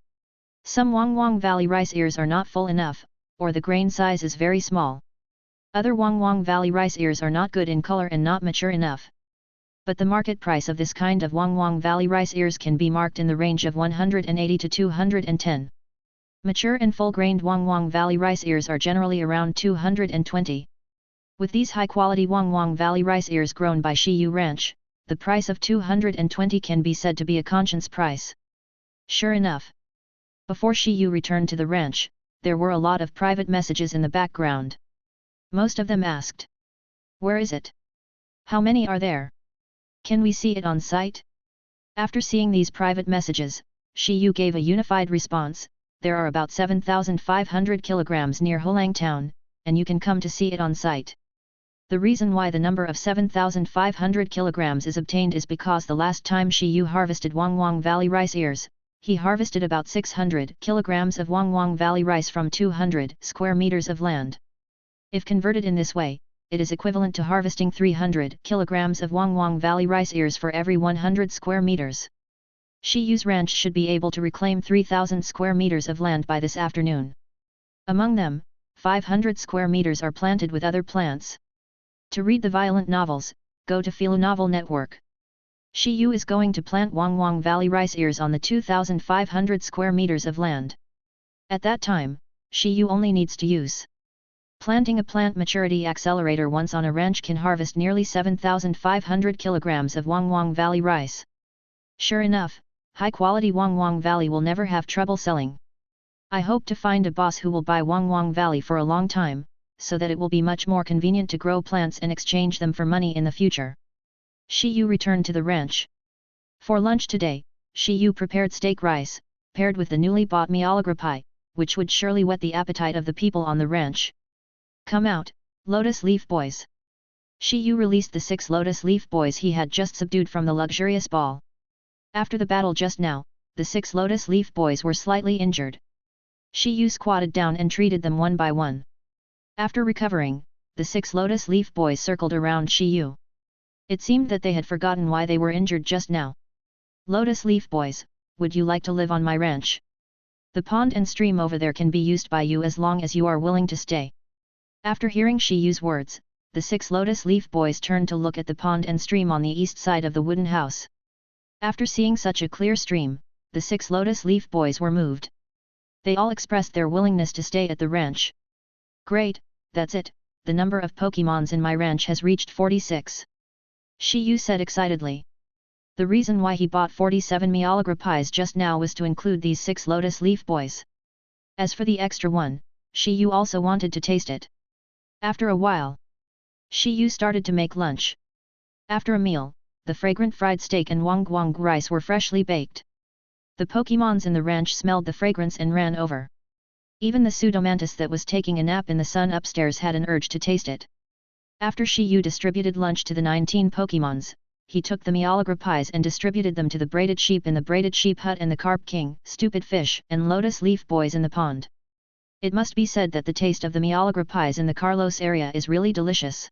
Some Wangwang Valley rice ears are not full enough, or the grain size is very small. Other Wangwang Valley rice ears are not good in color and not mature enough. But the market price of this kind of Wangwang Valley rice ears can be marked in the range of 180 to 210. Mature and full-grained Wangwang Valley rice ears are generally around 220. With these high-quality Wangwang Valley rice ears grown by Shi Yu Ranch, the price of 220 can be said to be a conscience price. Sure enough. Before Shi Yu returned to the ranch, there were a lot of private messages in the background. Most of them asked, "Where is it? How many are there? Can we see it on site?" After seeing these private messages, Shi Yu gave a unified response, "There are about 7,500 kilograms near Hulang Town, and you can come to see it on site." The reason why the number of 7,500 kilograms is obtained is because the last time Shi Yu harvested Wangwang Valley rice ears, he harvested about 600 kilograms of Wangwang Valley rice from 200 square meters of land. If converted in this way, it is equivalent to harvesting 300 kilograms of Wangwang Valley rice ears for every 100 square meters. Shi Yu's ranch should be able to reclaim 3,000 square meters of land by this afternoon. Among them, 500 square meters are planted with other plants. To read the violent novels, go to Novel Network. Shi Yu is going to plant Wangwang Valley rice ears on the 2,500 square meters of land. At that time, Shi Yu only needs to use planting a plant maturity accelerator once on a ranch can harvest nearly 7,500 kilograms of Wangwang Valley rice. Sure enough, high-quality Wangwang Valley will never have trouble selling. I hope to find a boss who will buy Wangwang Valley for a long time, so that it will be much more convenient to grow plants and exchange them for money in the future. Shi Yu returned to the ranch. For lunch today, Shi Yu prepared steak rice, paired with the newly bought Meowlagra pie, which would surely whet the appetite of the people on the ranch. "Come out, Lotus Leaf Boys." Shi Yu released the 6 Lotus Leaf Boys he had just subdued from the luxurious ball. After the battle just now, the 6 Lotus Leaf Boys were slightly injured. Shi Yu squatted down and treated them one by one. After recovering, the 6 Lotus Leaf Boys circled around Shi Yu. It seemed that they had forgotten why they were injured just now. "Lotus Leaf Boys, would you like to live on my ranch? The pond and stream over there can be used by you as long as you are willing to stay." After hearing Shi Yu's words, the 6 Lotus Leaf Boys turned to look at the pond and stream on the east side of the wooden house. After seeing such a clear stream, the 6 Lotus Leaf Boys were moved. They all expressed their willingness to stay at the ranch. "Great, that's it, the number of Pokémons in my ranch has reached 46. Shi Yu said excitedly. The reason why he bought 47 Meowlagra pies just now was to include these 6 Lotus Leaf Boys. As for the extra one, Shi Yu also wanted to taste it. After a while, Shi Yu started to make lunch. After a meal, the fragrant fried steak and wangwang rice were freshly baked. The Pokémons in the ranch smelled the fragrance and ran over. Even the pseudomantis that was taking a nap in the sun upstairs had an urge to taste it. After Shi Yu distributed lunch to the 19 Pokémons, he took the Mealagra pies and distributed them to the braided sheep in the braided sheep hut and the carp king, stupid fish, and lotus leaf boys in the pond. It must be said that the taste of the Mealagra pies in the Carlos area is really delicious.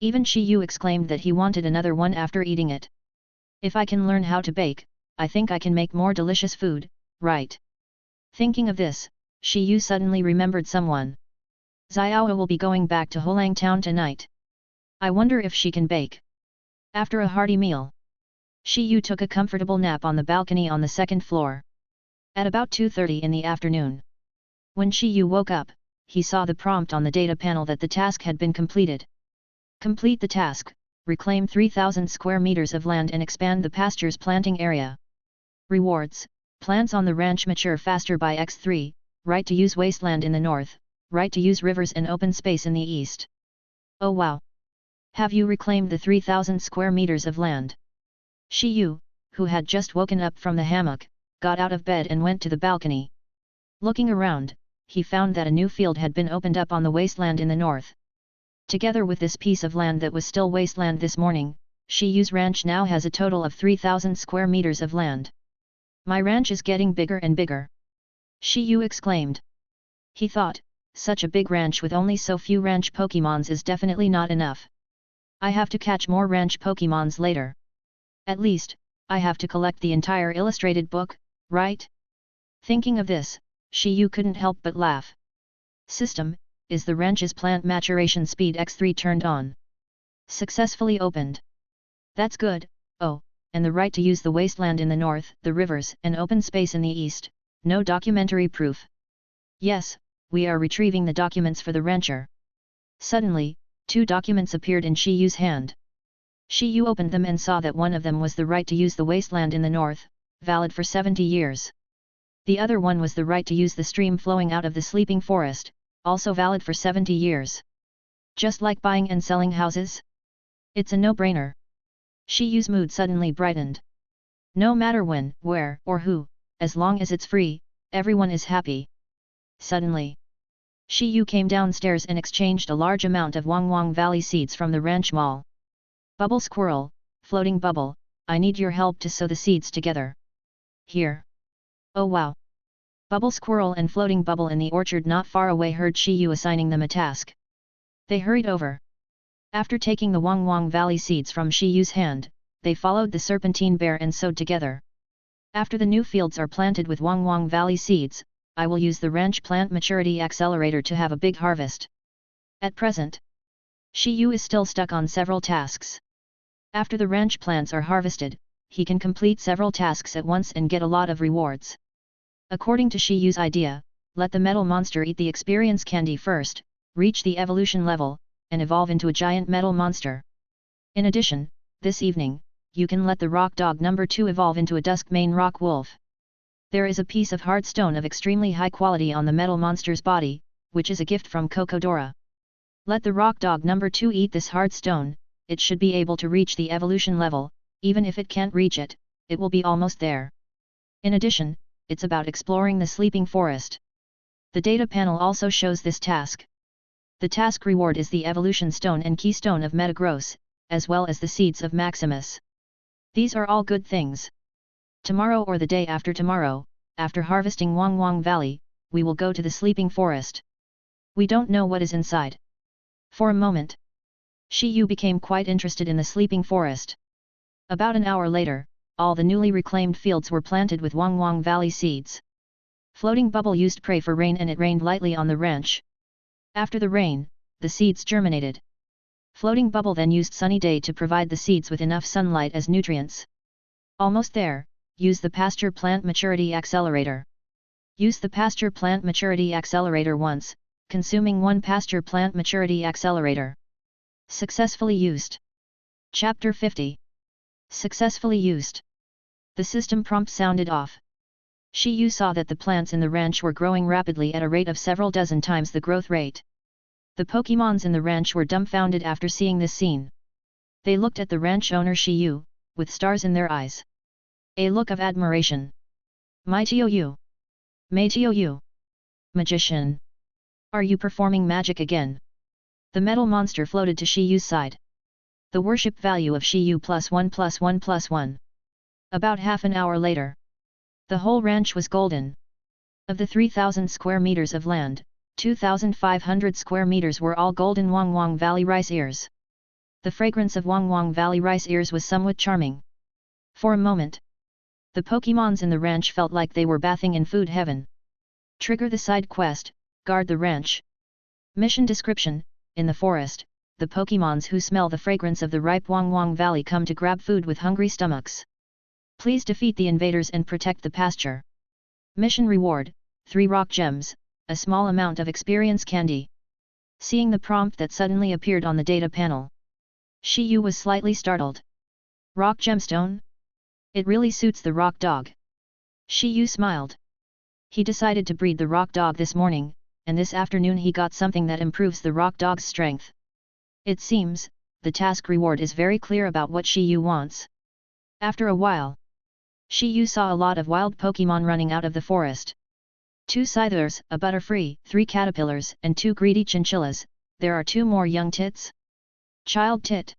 Even Shi Yu exclaimed that he wanted another one after eating it. If I can learn how to bake, I think I can make more delicious food, right? Thinking of this, Shi Yu suddenly remembered someone. Xiaoa will be going back to Hulang Town tonight. I wonder if she can bake. After a hearty meal, Shi Yu took a comfortable nap on the balcony on the second floor. At about 2:30 in the afternoon, when Shi Yu woke up, he saw the prompt on the data panel that the task had been completed. Complete the task, reclaim 3,000 square meters of land and expand the pasture's planting area. Rewards: plants on the ranch mature faster by x3, right to use wasteland in the north, right to use rivers and open space in the east. Oh wow! Have you reclaimed the 3,000 square meters of land? Shi Yu, who had just woken up from the hammock, got out of bed and went to the balcony. Looking around, he found that a new field had been opened up on the wasteland in the north. Together with this piece of land that was still wasteland this morning, Shi Yu's ranch now has a total of 3,000 square meters of land. My ranch is getting bigger and bigger. Shi Yu exclaimed. He thought, such a big ranch with only so few ranch Pokémons is definitely not enough. I have to catch more ranch Pokémons later. At least, I have to collect the entire illustrated book, right? Thinking of this, Shi Yu couldn't help but laugh. System, is the ranch's plant maturation speed x3 turned on? Successfully opened. That's good. Oh, and the right to use the wasteland in the north, the rivers and open space in the east, no documentary proof. Yes, we are retrieving the documents for the rancher. Suddenly, 2 documents appeared in Shi Yu's hand. Shi Yu opened them and saw that one of them was the right to use the wasteland in the north, valid for 70 years. The other one was the right to use the stream flowing out of the sleeping forest, also valid for 70 years. Just like buying and selling houses? It's a no-brainer. Shi Yu's mood suddenly brightened. No matter when, where, or who, as long as it's free, everyone is happy. Suddenly, Shi Yu came downstairs and exchanged a large amount of Wangwang Valley seeds from the ranch mall. Bubble squirrel, floating bubble, I need your help to sew the seeds together. Here. Oh wow! Bubble squirrel and floating bubble in the orchard not far away heard Shi Yu assigning them a task. They hurried over. After taking the Wangwang Valley seeds from Shi Yu's hand, they followed the serpentine bear and sewed together. After the new fields are planted with Wangwang Valley seeds, I will use the ranch plant maturity accelerator to have a big harvest. At present, Shi Yu is still stuck on several tasks. After the ranch plants are harvested, he can complete several tasks at once and get a lot of rewards. According to Shi Yu's idea, let the metal monster eat the experience candy first, reach the evolution level, and evolve into a giant metal monster. In addition, this evening, you can let the rock dog number 2 evolve into a dusk-mane rock wolf. There is a piece of hard stone of extremely high quality on the metal monster's body, which is a gift from Cocodora. Let the rock dog number 2 eat this hard stone, it should be able to reach the evolution level, even if it can't reach it, it will be almost there. In addition, it's about exploring the sleeping forest. The data panel also shows this task. The task reward is the evolution stone and keystone of Metagross, as well as the seeds of Maximus. These are all good things. Tomorrow or the day after tomorrow, after harvesting Wangwang Valley, we will go to the sleeping forest. We don't know what is inside. For a moment, Shi Yu became quite interested in the sleeping forest. About an hour later, all the newly reclaimed fields were planted with Wangwang Valley seeds. Floating bubble used prey for rain and it rained lightly on the ranch. After the rain, the seeds germinated. Floating bubble then used sunny day to provide the seeds with enough sunlight as nutrients. Almost there, use the pasture plant maturity accelerator. Use the pasture plant maturity accelerator once, consuming 1 pasture plant maturity accelerator. Successfully used. Chapter 50. Successfully used. The system prompt sounded off. Shi Yu saw that the plants in the ranch were growing rapidly at a rate of several dozen times the growth rate. The Pokémons in the ranch were dumbfounded after seeing this scene. They looked at the ranch owner Shi Yu, with stars in their eyes. A look of admiration. Mighty Yu! Mighty Yu! Magician! Are you performing magic again? The metal monster floated to Shi Yu's side. The worship value of Shi Yu +1+1+1. About half an hour later. The whole ranch was golden. Of the 3,000 square meters of land, 2,500 square meters were all golden Wang Wang Valley rice ears. The fragrance of Wang Wang Valley rice ears was somewhat charming. For a moment, the Pokémons in the ranch felt like they were bathing in food heaven. Trigger the side quest, guard the ranch. Mission description: in the forest, the Pokémons who smell the fragrance of the ripe Wang Wang Valley come to grab food with hungry stomachs. Please defeat the invaders and protect the pasture. Mission reward: 3 rock gems, a small amount of experience candy. Seeing the prompt that suddenly appeared on the data panel, Shi Yu was slightly startled. Rock gemstone? It really suits the rock dog. Shi Yu smiled. He decided to breed the rock dog this morning, and this afternoon he got something that improves the rock dog's strength. It seems, the task reward is very clear about what Shi Yu wants. After a while, Shi Yu saw a lot of wild Pokémon running out of the forest. 2 scythers, a butterfree, 3 caterpillars, and 2 greedy chinchillas. There are 2 more young tits. Child tit.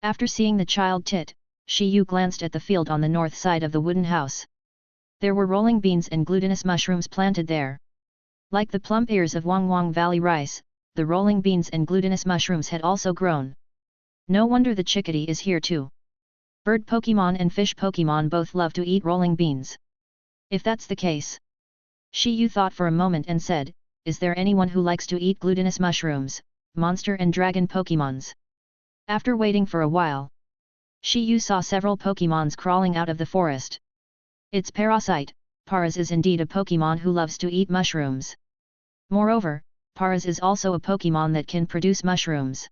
After seeing the child tit, Shi Yu glanced at the field on the north side of the wooden house. There were rolling beans and glutinous mushrooms planted there. Like the plump ears of Wang Wang Valley rice, the rolling beans and glutinous mushrooms had also grown. No wonder the chickadee is here too. Bird Pokémon and fish Pokémon both love to eat rolling beans. If that's the case, Shi Yu thought for a moment and said, is there anyone who likes to eat glutinous mushrooms, monster and dragon Pokémons? After waiting for a while, Shi Yu saw several Pokémons crawling out of the forest. It's Parasite. Paras is indeed a Pokémon who loves to eat mushrooms. Moreover, Paras is also a Pokémon that can produce mushrooms.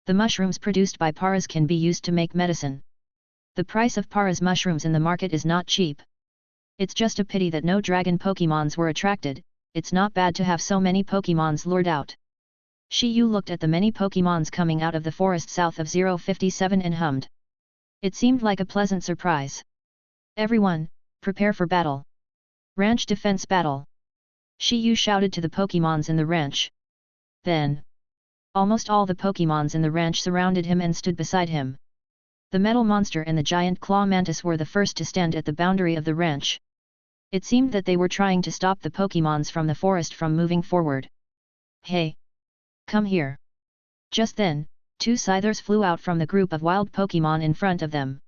The mushrooms produced by Paras can be used to make medicine. The price of Paras mushrooms in the market is not cheap. It's just a pity that no dragon Pokémons were attracted. It's not bad to have so many Pokémons lured out. Shi Yu looked at the many Pokémons coming out of the forest south of 057 and hummed. It seemed like a pleasant surprise. Everyone, prepare for battle. Ranch defense battle. Shi Yu shouted to the Pokémons in the ranch. Then, almost all the Pokémons in the ranch surrounded him and stood beside him. The metal monster and the giant claw mantis were the first to stand at the boundary of the ranch. It seemed that they were trying to stop the Pokémons from the forest from moving forward. Hey! Come here! Just then, 2 scythers flew out from the group of wild Pokémon in front of them.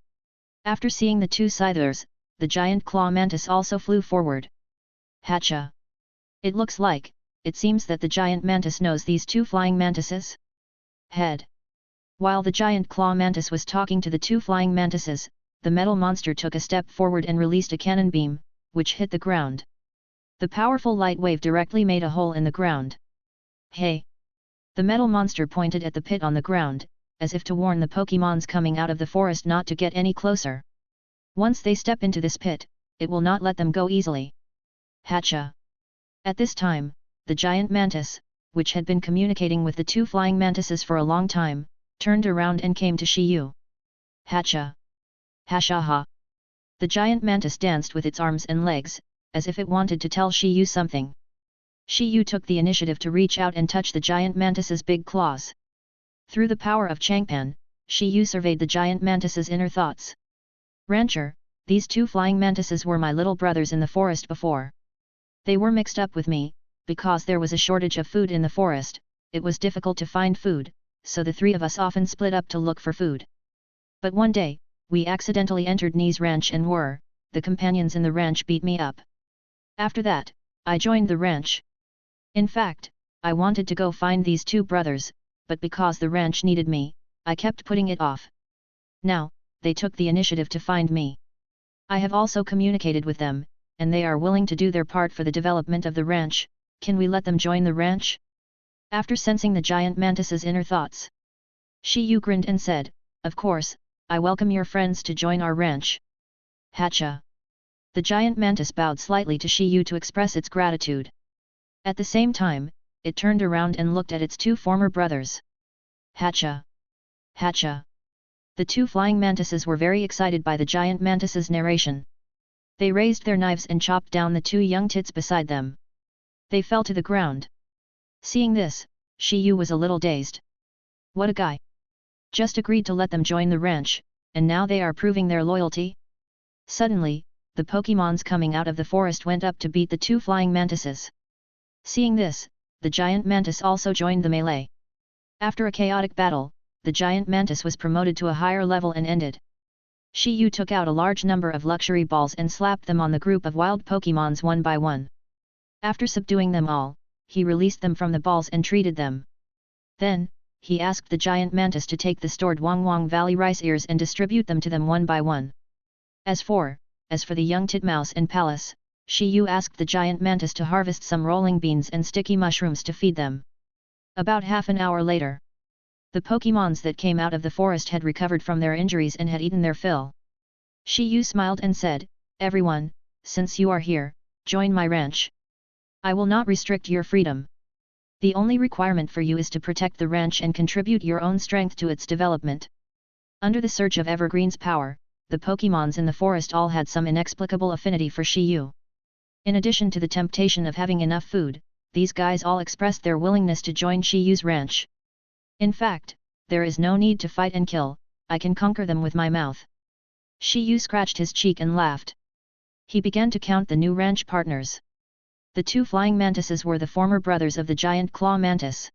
After seeing the 2 scythers, the giant claw mantis also flew forward. Hatcha! It looks like, it seems that the giant mantis knows these 2 flying mantises. Head! While the giant claw mantis was talking to the 2 flying mantises, the metal monster took a step forward and released a cannon beam, which hit the ground. The powerful light wave directly made a hole in the ground. Hey! The metal monster pointed at the pit on the ground, as if to warn the Pokémons coming out of the forest not to get any closer. Once they step into this pit, it will not let them go easily. Hatcha! At this time, the giant mantis, which had been communicating with the 2 flying mantises for a long time, turned around and came to Shi Yu. Hatcha! Hashaha! The giant mantis danced with its arms and legs, as if it wanted to tell Shi Yu something. Shi Yu took the initiative to reach out and touch the giant mantis's big claws. Through the power of Changpan, Shi Yu surveyed the giant mantis's inner thoughts. Rancher, these 2 flying mantises were my little brothers in the forest before. They were mixed up with me, because there was a shortage of food in the forest. It was difficult to find food, so the 3 of us often split up to look for food. But one day, we accidentally entered Ni's ranch and the companions in the ranch beat me up. After that, I joined the ranch. In fact, I wanted to go find these 2 brothers, but because the ranch needed me, I kept putting it off. Now, they took the initiative to find me. I have also communicated with them, and they are willing to do their part for the development of the ranch. Can we let them join the ranch? After sensing the giant mantis's inner thoughts, Shi Yu grinned and said, of course, I welcome your friends to join our ranch. Hatcha! The giant mantis bowed slightly to Shi Yu to express its gratitude. At the same time, it turned around and looked at its 2 former brothers. Hatcha! Hatcha! The 2 flying mantises were very excited by the giant mantis's narration. They raised their knives and chopped down the 2 young tits beside them. They fell to the ground. Seeing this, Shi Yu was a little dazed. What a guy! Just agreed to let them join the ranch, and now they are proving their loyalty? Suddenly, the Pokémons coming out of the forest went up to beat the two flying mantises. Seeing this, the giant mantis also joined the melee. After a chaotic battle, the giant mantis was promoted to a higher level and ended. Shi Yu took out a large number of luxury balls and slapped them on the group of wild Pokémons one by one. After subduing them all, he released them from the balls and treated them. Then, he asked the giant mantis to take the stored Wangwang Valley rice ears and distribute them to them one by one. As for the young titmouse and Palace, Shi Yu asked the giant mantis to harvest some rolling beans and sticky mushrooms to feed them. About half an hour later, the Pokémons that came out of the forest had recovered from their injuries and had eaten their fill. Shi Yu smiled and said, "Everyone, since you are here, join my ranch. I will not restrict your freedom. The only requirement for you is to protect the ranch and contribute your own strength to its development." Under the surge of Evergreen's power, the Pokémons in the forest all had some inexplicable affinity for Shi Yu. In addition to the temptation of having enough food, these guys all expressed their willingness to join Shi Yu's ranch. In fact, there is no need to fight and kill, I can conquer them with my mouth. Shi Yu scratched his cheek and laughed. He began to count the new ranch partners. The two flying mantises were the former brothers of the giant claw mantis.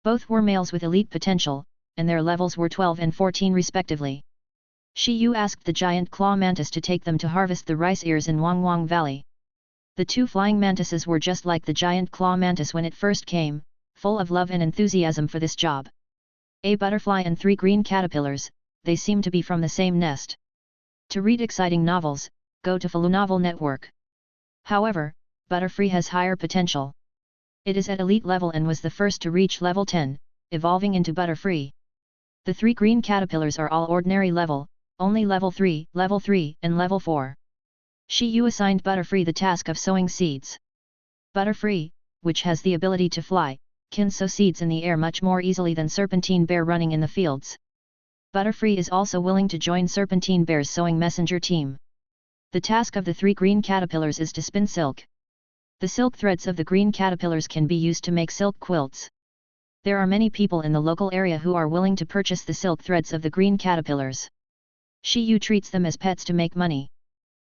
Both were males with elite potential, and their levels were 12 and 14 respectively. Shi Yu asked the giant claw mantis to take them to harvest the rice ears in Wangwang Valley. The two flying mantises were just like the giant claw mantis when it first came, full of love and enthusiasm for this job. A butterfly and 3 green caterpillars, they seem to be from the same nest. To read exciting novels, go to Unova Network. However, Butterfree has higher potential. It is at elite level and was the first to reach level 10, evolving into Butterfree. The 3 green caterpillars are all ordinary level, only level 3, and level 4. Shi Yu assigned Butterfree the task of sowing seeds. Butterfree, which has the ability to fly, can sow seeds in the air much more easily than Serpentine Bear running in the fields. Butterfree is also willing to join Serpentine Bear's sowing messenger team. The task of the 3 green caterpillars is to spin silk. The silk threads of the green caterpillars can be used to make silk quilts. There are many people in the local area who are willing to purchase the silk threads of the green caterpillars. Shi Yu treats them as pets to make money.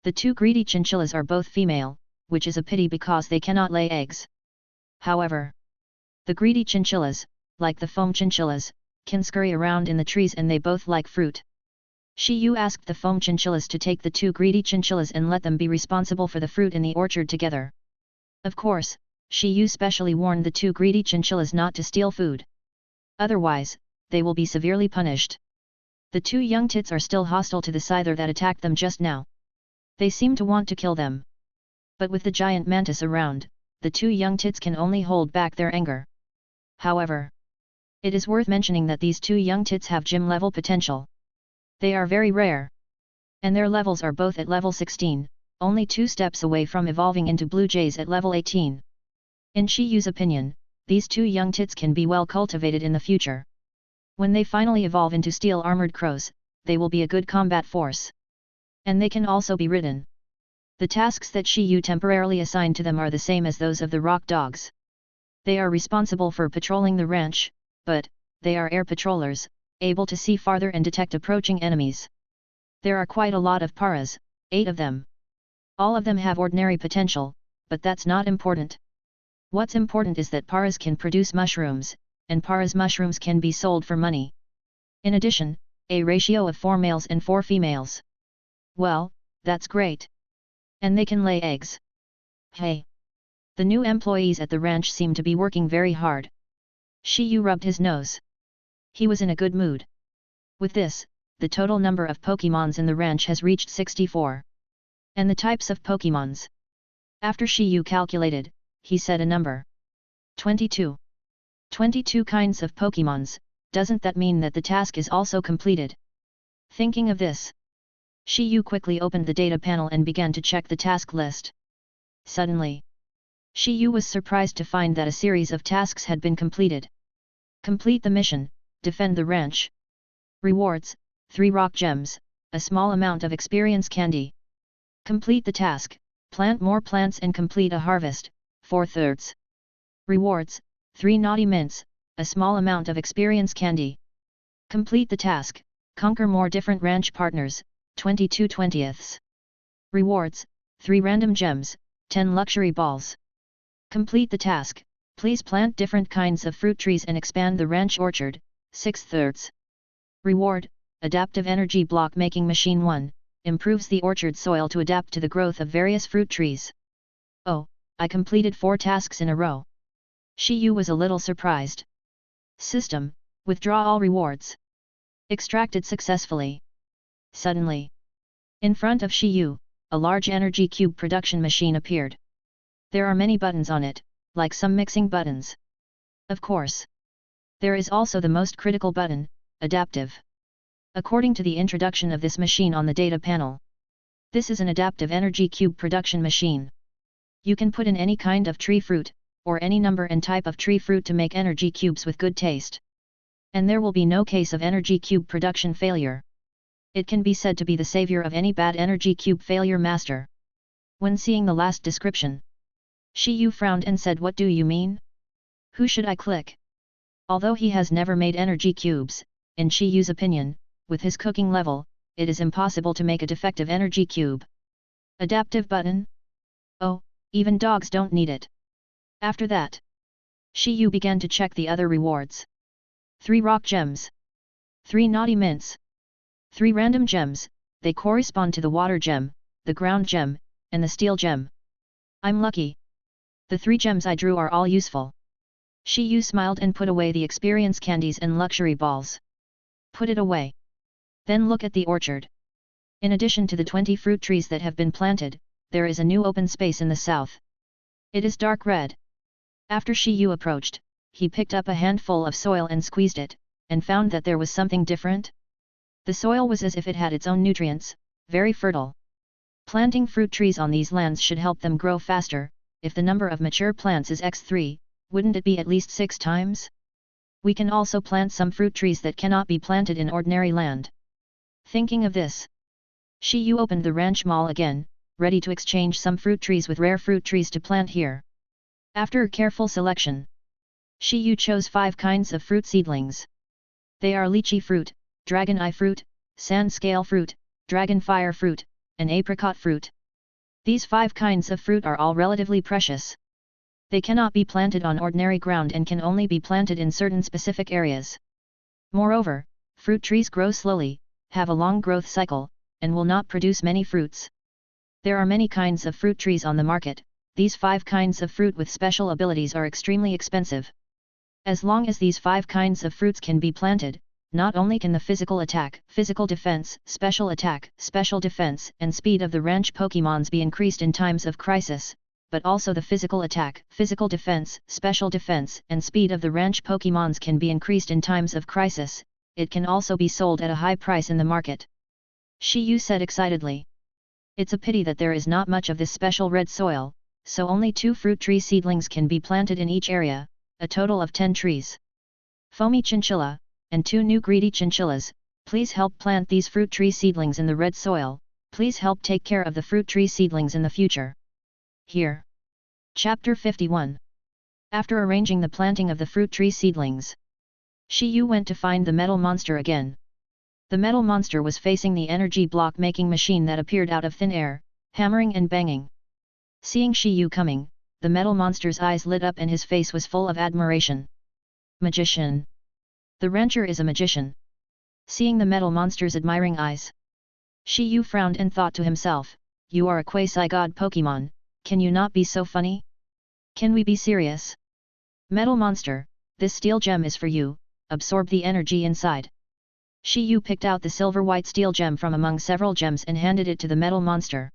The 2 greedy chinchillas are both female, which is a pity because they cannot lay eggs. However, the greedy chinchillas, like the foam chinchillas, can scurry around in the trees and they both like fruit. Shi Yu asked the foam chinchillas to take the 2 greedy chinchillas and let them be responsible for the fruit in the orchard together. Of course, Shi Yu specially warned the 2 greedy chinchillas not to steal food. Otherwise, they will be severely punished. The 2 young tits are still hostile to the scyther that attacked them just now. They seem to want to kill them. But with the giant mantis around, the 2 young tits can only hold back their anger. However, it is worth mentioning that these 2 young tits have gym level potential. They are very rare. And their levels are both at level 16, only 2 steps away from evolving into blue jays at level 18. In Shi Yu's opinion, these 2 young tits can be well cultivated in the future. When they finally evolve into steel-armored crows, they will be a good combat force. And they can also be ridden. The tasks that Shi Yu temporarily assigned to them are the same as those of the rock dogs. They are responsible for patrolling the ranch, but they are air patrollers, able to see farther and detect approaching enemies. There are quite a lot of paras, 8 of them. All of them have ordinary potential, but that's not important. What's important is that paras can produce mushrooms, and paras mushrooms can be sold for money. In addition, a ratio of 4 males and 4 females. Well, that's great. And they can lay eggs. Hey! The new employees at the ranch seem to be working very hard. Shi Yu rubbed his nose. He was in a good mood. With this, the total number of Pokémons in the ranch has reached 64. And the types of Pokémons. After Shi Yu calculated, he said a number. 22. 22 kinds of Pokémons, doesn't that mean that the task is also completed? Thinking of this, Shi Yu quickly opened the data panel and began to check the task list. Suddenly, Shi Yu was surprised to find that a series of tasks had been completed. Complete the mission, defend the ranch. Rewards, 3 rock gems, a small amount of experience candy. Complete the task, plant more plants and complete a harvest, 4/3. Rewards, 3 naughty mints, a small amount of experience candy. Complete the task, conquer more different ranch partners, 22/20. Rewards, 3 random gems, 10 luxury balls. Complete the task, please plant different kinds of fruit trees and expand the ranch orchard, 6/3. Reward, adaptive energy block making machine 1, improves the orchard soil to adapt to the growth of various fruit trees. Oh, I completed 4 tasks in a row. Shi Yu was a little surprised. System, withdraw all rewards. Extracted successfully. Suddenly, in front of Shi Yu, a large energy cube production machine appeared. There are many buttons on it, like some mixing buttons. Of course. There is also the most critical button, adaptive. According to the introduction of this machine on the data panel, this is an adaptive energy cube production machine. You can put in any kind of tree fruit, or any number and type of tree fruit to make energy cubes with good taste. And there will be no case of energy cube production failure. It can be said to be the savior of any bad energy cube failure master. When seeing the last description, Shi Yu frowned and said, "What do you mean? Who should I click?" Although he has never made energy cubes, in Shi Yu's opinion, with his cooking level, it is impossible to make a defective energy cube. Adaptive button? Oh, even dogs don't need it. After that, Shi Yu began to check the other rewards. 3 rock gems. 3 naughty mints. 3 random gems, they correspond to the water gem, the ground gem, and the steel gem. I'm lucky. The 3 gems I drew are all useful. Shi Yu smiled and put away the experience candies and luxury balls. Put it away. Then look at the orchard. In addition to the 20 fruit trees that have been planted, there is a new open space in the south. It is dark red. After Shi Yu approached, he picked up a handful of soil and squeezed it, and found that there was something different. The soil was as if it had its own nutrients, very fertile. Planting fruit trees on these lands should help them grow faster. If the number of mature plants is x3, wouldn't it be at least 6 times? We can also plant some fruit trees that cannot be planted in ordinary land. Thinking of this, Shi Yu opened the ranch mall again, ready to exchange some fruit trees with rare fruit trees to plant here. After a careful selection, Shi Yu chose 5 kinds of fruit seedlings. They are lychee fruit, dragon eye fruit, sand scale fruit, dragon fire fruit, and apricot fruit. These 5 kinds of fruit are all relatively precious. They cannot be planted on ordinary ground and can only be planted in certain specific areas. Moreover, fruit trees grow slowly, have a long growth cycle, and will not produce many fruits. There are many kinds of fruit trees on the market. These 5 kinds of fruit with special abilities are extremely expensive. As long as these 5 kinds of fruits can be planted, not only can the physical attack, physical defense, special attack, special defense, and speed of the ranch Pokémons be increased in times of crisis, but also the physical attack, physical defense, special defense, and speed of the ranch Pokémons can be increased in times of crisis. It can also be sold at a high price in the market. Shi Yu said excitedly. It's a pity that there is not much of this special red soil, so only 2 fruit tree seedlings can be planted in each area, a total of 10 trees. Foamy Chinchilla, and 2 new greedy chinchillas, please help plant these fruit tree seedlings in the red soil. Please help take care of the fruit tree seedlings in the future. Here. Chapter 51. After arranging the planting of the fruit tree seedlings, Shi Yu went to find the metal monster again. The metal monster was facing the energy block making machine that appeared out of thin air, hammering and banging. Seeing Shi Yu coming, the metal monster's eyes lit up and his face was full of admiration. Magician. The rancher is a magician. Seeing the metal monster's admiring eyes, Shi Yu frowned and thought to himself, you are a quasi-god Pokémon, can you not be so funny? Can we be serious? Metal monster, this steel gem is for you, absorb the energy inside. Shi Yu picked out the silver-white steel gem from among several gems and handed it to the metal monster.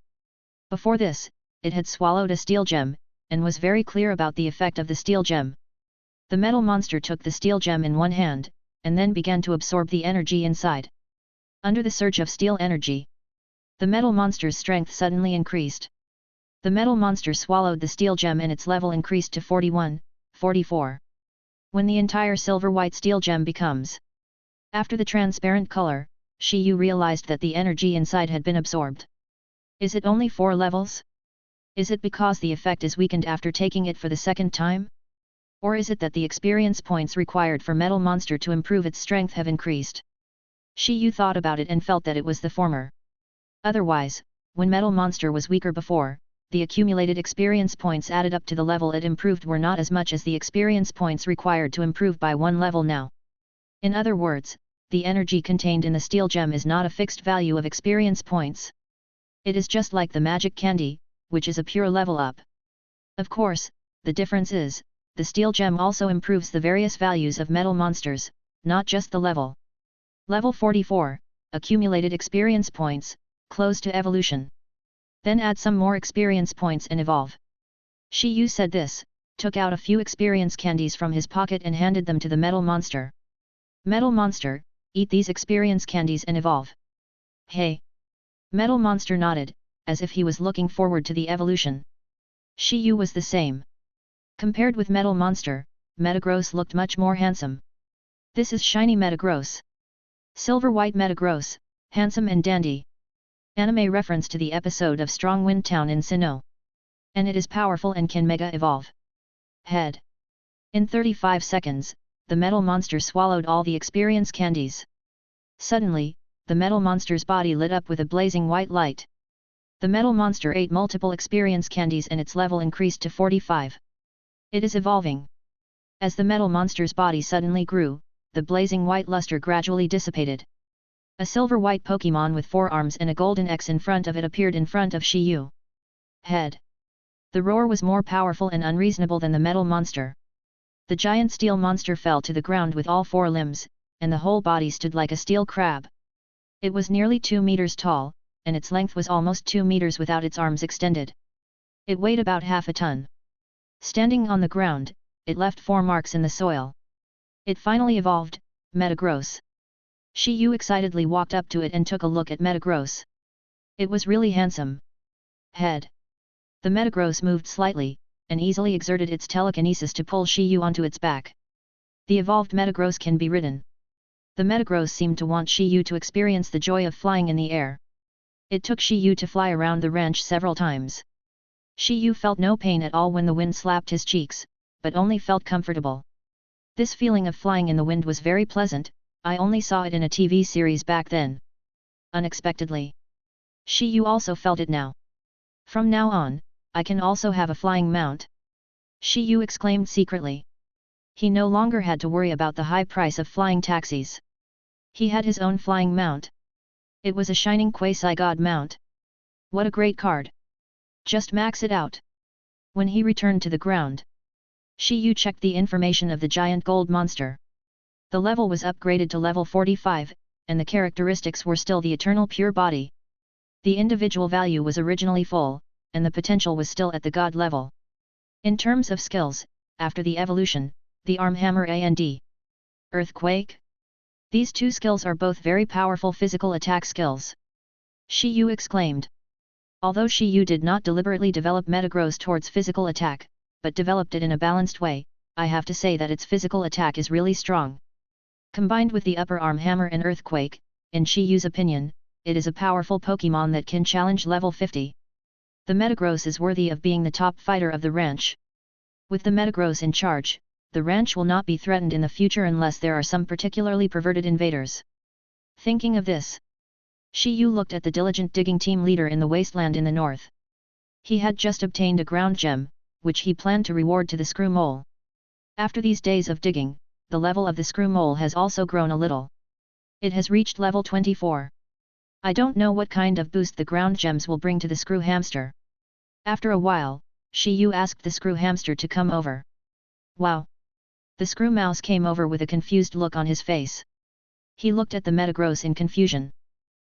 Before this, it had swallowed a steel gem, and was very clear about the effect of the steel gem. The metal monster took the steel gem in one hand, and then began to absorb the energy inside. Under the surge of steel energy, the metal monster's strength suddenly increased. The metal monster swallowed the steel gem and its level increased to 41, 44. When the entire silver-white steel gem becomes after the transparent color, Shi Yu realized that the energy inside had been absorbed. Is it only 4 levels? Is it because the effect is weakened after taking it for the second time? Or is it that the experience points required for Metal Monster to improve its strength have increased? Shi Yu thought about it and felt that it was the former. Otherwise, when Metal Monster was weaker before, the accumulated experience points added up to the level it improved were not as much as the experience points required to improve by one level now. In other words, the energy contained in the steel gem is not a fixed value of experience points. It is just like the magic candy, which is a pure level up. Of course, the difference is, the steel gem also improves the various values of metal monsters, not just the level. Level 44, accumulated experience points, close to evolution. Then add some more experience points and evolve. Shi Yu said this, took out a few experience candies from his pocket and handed them to the metal monster. Metal monster, eat these experience candies and evolve. Hey! Metal monster nodded, as if he was looking forward to the evolution. Shi Yu was the same. Compared with Metal Monster, Metagross looked much more handsome. This is shiny Metagross. Silver-white Metagross, handsome and dandy. Anime reference to the episode of Strong Wind Town in Sinnoh. And it is powerful and can mega evolve. Head. In 35 seconds, the metal monster swallowed all the experience candies. Suddenly, the metal monster's body lit up with a blazing white light. The metal monster ate multiple experience candies and its level increased to 45. It is evolving. As the metal monster's body suddenly grew, the blazing white luster gradually dissipated. A silver-white Pokémon with 4 arms and a golden X in front of it appeared in front of Shi Yu. Head. The roar was more powerful and unreasonable than the metal monster. The giant steel monster fell to the ground with all 4 limbs, and the whole body stood like a steel crab. It was nearly 2 meters tall, and its length was almost 2 meters without its arms extended. It weighed about half a ton. Standing on the ground, it left 4 marks in the soil. It finally evolved, Metagross. Shi Yu excitedly walked up to it and took a look at Metagross. It was really handsome. Head. The Metagross moved slightly, and easily exerted its telekinesis to pull Shi Yu onto its back. The evolved Metagross can be ridden. The Metagross seemed to want Shi Yu to experience the joy of flying in the air. It took Shi Yu to fly around the ranch several times. Shi Yu felt no pain at all when the wind slapped his cheeks, but only felt comfortable. This feeling of flying in the wind was very pleasant. I only saw it in a TV series back then. Unexpectedly, Shi Yu also felt it now. From now on, I can also have a flying mount. Shi Yu exclaimed secretly. He no longer had to worry about the high price of flying taxis. He had his own flying mount. It was a shining quasi-god mount. What a great card! Just max it out. When he returned to the ground, Shi Yu checked the information of the giant gold monster. The level was upgraded to level 45, and the characteristics were still the eternal pure body. The individual value was originally full, and the potential was still at the god level. In terms of skills, after the evolution, the arm hammer and earthquake. These 2 skills are both very powerful physical attack skills. Shi Yu exclaimed. Although Shi Yu did not deliberately develop Metagross towards physical attack, but developed it in a balanced way, I have to say that its physical attack is really strong. Combined with the upper arm hammer and earthquake, in Shi Yu's opinion, it is a powerful Pokémon that can challenge level 50. The Metagross is worthy of being the top fighter of the ranch. With the Metagross in charge, the ranch will not be threatened in the future unless there are some particularly perverted invaders. Thinking of this, Shi Yu looked at the diligent digging team leader in the wasteland in the north. He had just obtained a ground gem, which he planned to reward to the screw mole. After these days of digging, the level of the screw mole has also grown a little. It has reached level 24. I don't know what kind of boost the ground gems will bring to the screw hamster. After a while, Shi Yu asked the screw hamster to come over. Wow! The screw mouse came over with a confused look on his face. He looked at the Metagross in confusion.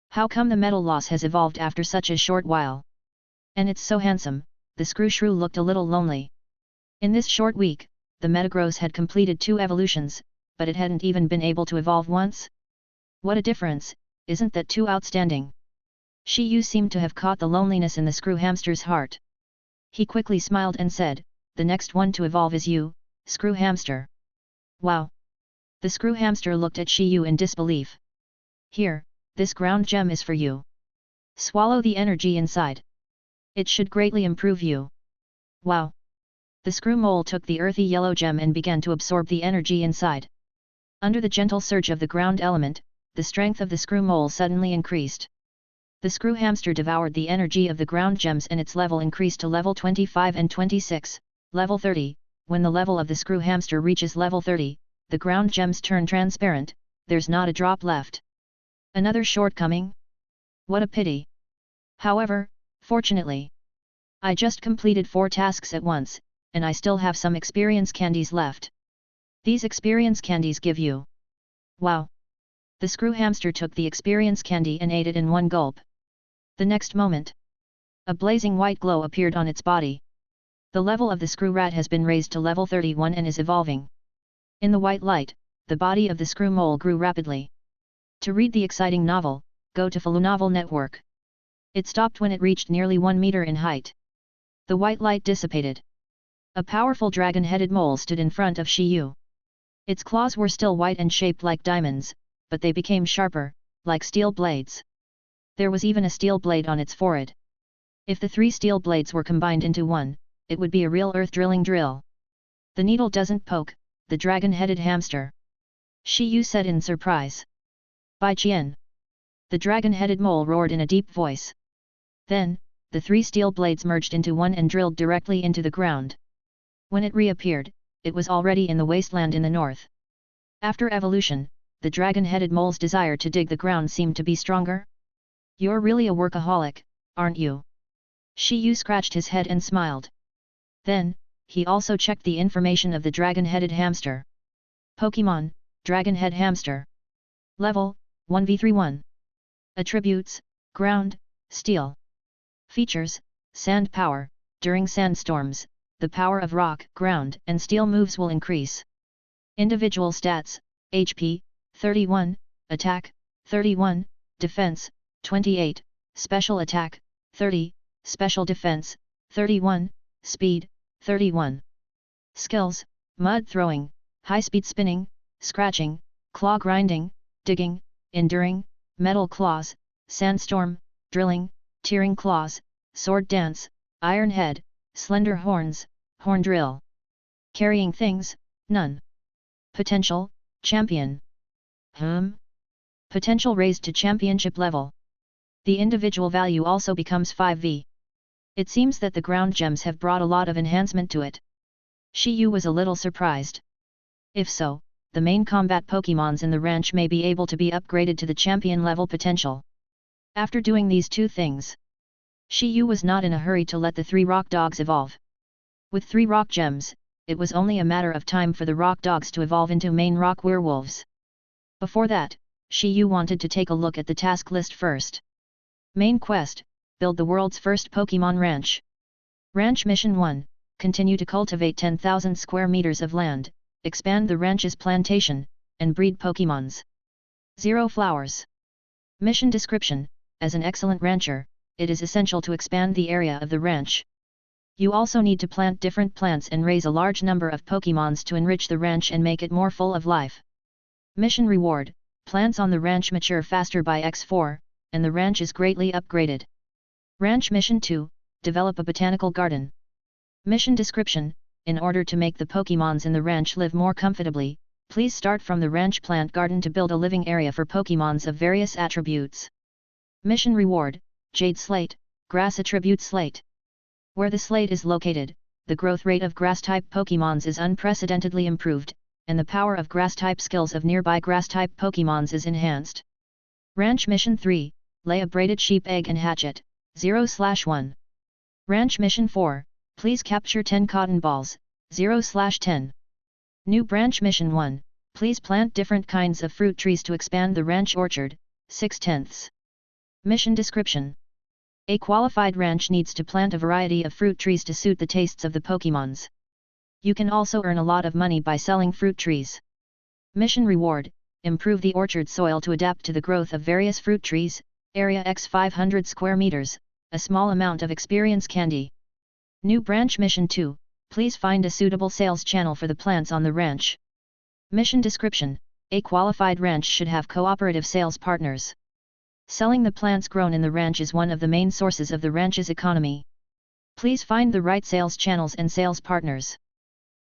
How come the metal loss has evolved after such a short while? And it's so handsome, the screw shrew looked a little lonely. In this short week, the Metagross had completed 2 evolutions, but it hadn't even been able to evolve once. What a difference, isn't that too outstanding? Shi Yu seemed to have caught the loneliness in the screw hamster's heart. He quickly smiled and said, the next one to evolve is you, screw hamster. Wow! The screw hamster looked at Shi Yu in disbelief. Here, this ground gem is for you. Swallow the energy inside. It should greatly improve you. Wow! The screw mole took the earthy yellow gem and began to absorb the energy inside. Under the gentle surge of the ground element, the strength of the screw mole suddenly increased. The screw hamster devoured the energy of the ground gems and its level increased to level 25 and 26, level 30. When the level of the screw hamster reaches level 30, the ground gems turn transparent, there's not a drop left. Another shortcoming? What a pity. However, fortunately, I just completed 4 tasks at once, and I still have some experience candies left. These experience candies give you. Wow! The screw hamster took the experience candy and ate it in one gulp. The next moment, a blazing white glow appeared on its body. The level of the screw rat has been raised to level 31 and is evolving. In the white light, the body of the screw mole grew rapidly. To read the exciting novel, go to Hulang Network. It stopped when it reached nearly 1 meter in height. The white light dissipated. A powerful dragon-headed mole stood in front of Shi Yu. Its claws were still white and shaped like diamonds, but they became sharper, like steel blades. There was even a steel blade on its forehead. If the 3 steel blades were combined into one, it would be a real earth drilling drill. The needle doesn't poke, the dragon-headed hamster. Shi Yu said in surprise. Bai Qian. The dragon-headed mole roared in a deep voice. Then, the 3 steel blades merged into one and drilled directly into the ground. When it reappeared, it was already in the wasteland in the north. After evolution, the dragon-headed mole's desire to dig the ground seemed to be stronger. You're really a workaholic, aren't you? Shi Yu scratched his head and smiled. Then, he also checked the information of the dragon-headed hamster. Pokémon, Dragon-head hamster. Level, 1v31. Attributes, ground, steel. Features, sand power. During sandstorms, the power of rock, ground, and steel moves will increase. Individual stats, HP, 31, attack, 31, defense, 28, special attack, 30, special defense, 31, speed, 31. Skills, mud throwing, high-speed spinning, scratching, claw grinding, digging, enduring, metal claws, sandstorm, drilling, tearing claws, sword dance, iron head, slender horns, horn drill. Carrying things, none. Potential, champion. Potential raised to championship level. The individual value also becomes 5v. It seems that the ground gems have brought a lot of enhancement to it. Shi Yu was a little surprised. If so, the main combat Pokémons in the ranch may be able to be upgraded to the champion level potential. After doing these 2 things, Shi Yu was not in a hurry to let the 3 rock dogs evolve. With 3 rock gems, it was only a matter of time for the rock dogs to evolve into main rock werewolves. Before that, Shi Yu wanted to take a look at the task list first. Main quest, build the world's first Pokémon ranch. Ranch Mission 1, continue to cultivate 10,000 square meters of land, expand the ranch's plantation, and breed Pokémons. 0 flowers. Mission description, as an excellent rancher, it is essential to expand the area of the ranch. You also need to plant different plants and raise a large number of Pokémons to enrich the ranch and make it more full of life. Mission reward, plants on the ranch mature faster by x4, and the ranch is greatly upgraded. Ranch Mission 2, develop a botanical garden. Mission description, in order to make the Pokémons in the ranch live more comfortably, please start from the ranch plant garden to build a living area for Pokémons of various attributes. Mission reward, Jade Slate, Grass Attribute Slate. Where the slate is located, the growth rate of grass-type Pokémons is unprecedentedly improved, and the power of grass-type skills of nearby grass-type Pokémons is enhanced. Ranch Mission 3, lay a braided sheep egg and hatch it, 0/1. Ranch Mission 4, please capture 10 cotton balls, 0/10. New Branch Mission 1, please plant different kinds of fruit trees to expand the ranch orchard, 6/10. Mission description. A qualified ranch needs to plant a variety of fruit trees to suit the tastes of the Pokémons. You can also earn a lot of money by selling fruit trees. Mission reward, improve the orchard soil to adapt to the growth of various fruit trees, area x 500 square meters, a small amount of experience candy. New Branch Mission 2, please find a suitable sales channel for the plants on the ranch. Mission description, a qualified ranch should have cooperative sales partners. Selling the plants grown in the ranch is one of the main sources of the ranch's economy. Please find the right sales channels and sales partners.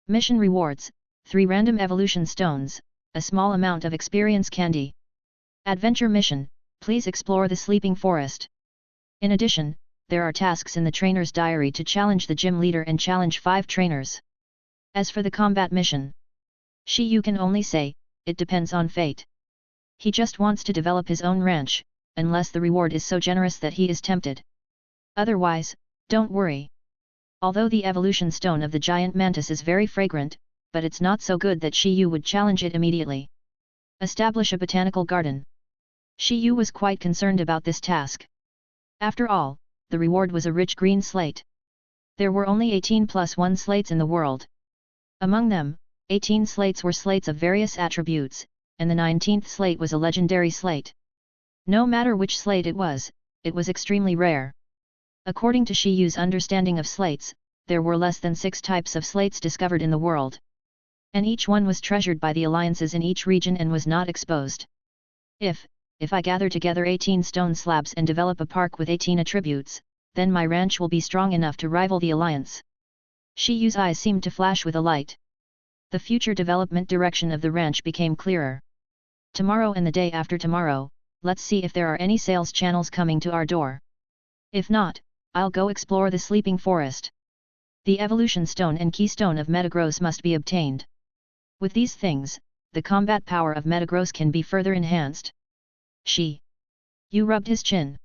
Mission rewards, 3 random evolution stones, a small amount of experience candy. Adventure mission, please explore the sleeping forest. In addition, there are tasks in the trainer's diary to challenge the gym leader and challenge 5 trainers. As for the combat mission, Shi Yu can only say, it depends on fate. He just wants to develop his own ranch, unless the reward is so generous that he is tempted. Otherwise, don't worry. Although the evolution stone of the giant mantis is very fragrant, but it's not so good that Shi Yu would challenge it immediately. Establish a botanical garden. Shi Yu was quite concerned about this task. After all, the reward was a rich green slate. There were only 18 plus 1 slates in the world. Among them, 18 slates were slates of various attributes, and the 19th slate was a legendary slate. No matter which slate it was extremely rare. According to Shi Yu's understanding of slates, there were less than 6 types of slates discovered in the world. And each one was treasured by the alliances in each region and was not exposed. If I gather together 18 stone slabs and develop a park with 18 attributes, then my ranch will be strong enough to rival the alliance. Shi Yu's eyes seemed to flash with a light. The future development direction of the ranch became clearer. Tomorrow and the day after tomorrow, let's see if there are any sales channels coming to our door. If not, I'll go explore the sleeping forest. The evolution stone and keystone of Metagross must be obtained. With these things, the combat power of Metagross can be further enhanced. Shi Yu rubbed his chin.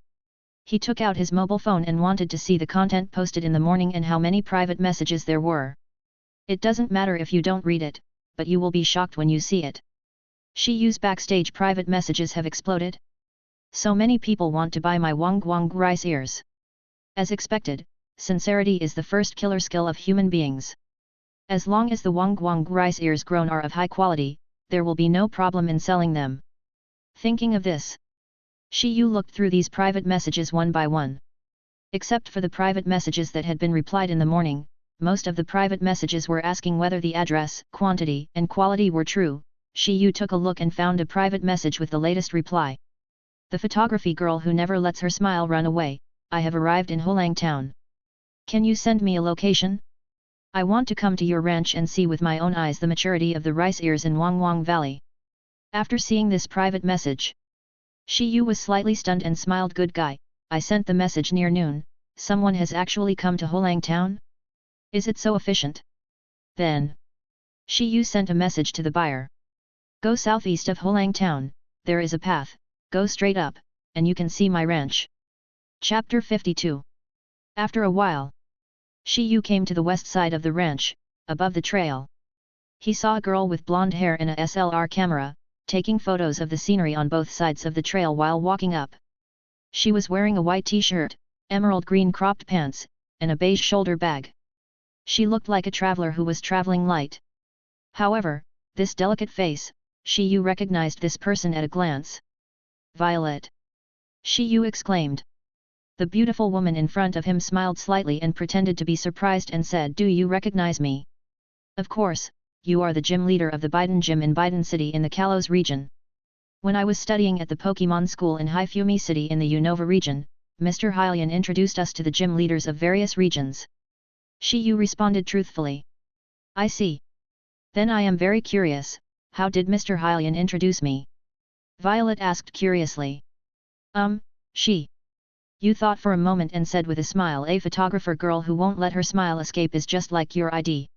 He took out his mobile phone and wanted to see the content posted in the morning and how many private messages there were. It doesn't matter if you don't read it, but you will be shocked when you see it. Shi Yu's backstage private messages have exploded. So many people want to buy my Wang rice ears. As expected, sincerity is the first killer skill of human beings. As long as the Wang rice ears grown are of high quality, there will be no problem in selling them. Thinking of this, Shi Yu looked through these private messages one by one. Except for the private messages that had been replied in the morning, most of the private messages were asking whether the address, quantity and quality were true. Shi Yu took a look and found a private message with the latest reply. The photography girl who never lets her smile run away, I have arrived in Hulang Town. Can you send me a location? I want to come to your ranch and see with my own eyes the maturity of the rice ears in Wang Valley. After seeing this private message, Shi Yu was slightly stunned and smiled. Good guy, I sent the message near noon, someone has actually come to Hulang Town? Is it so efficient? Then, Shi Yu sent a message to the buyer. Go southeast of Hulang Town, there is a path, go straight up, and you can see my ranch. Chapter 52. After a while, Shi Yu came to the west side of the ranch, above the trail. He saw a girl with blonde hair and a SLR camera, taking photos of the scenery on both sides of the trail while walking up. She was wearing a white t-shirt, emerald green cropped pants, and a beige shoulder bag. She looked like a traveler who was traveling light. However, this delicate face, Shi Yu recognized this person at a glance. Violet! Shi Yu exclaimed. The beautiful woman in front of him smiled slightly and pretended to be surprised and said, Do you recognize me? Of course, you are the gym leader of the Biden Gym in Biden City in the Kalos region. When I was studying at the Pokémon School in Hifumi City in the Unova region, Mr. Hylian introduced us to the gym leaders of various regions. Shi Yu responded truthfully. I see. Then I am very curious, how did Mr. Hylian introduce me? Violet asked curiously. Shi Yu thought for a moment and said with a smile, a photographer girl who won't let her smile escape is just like your ID.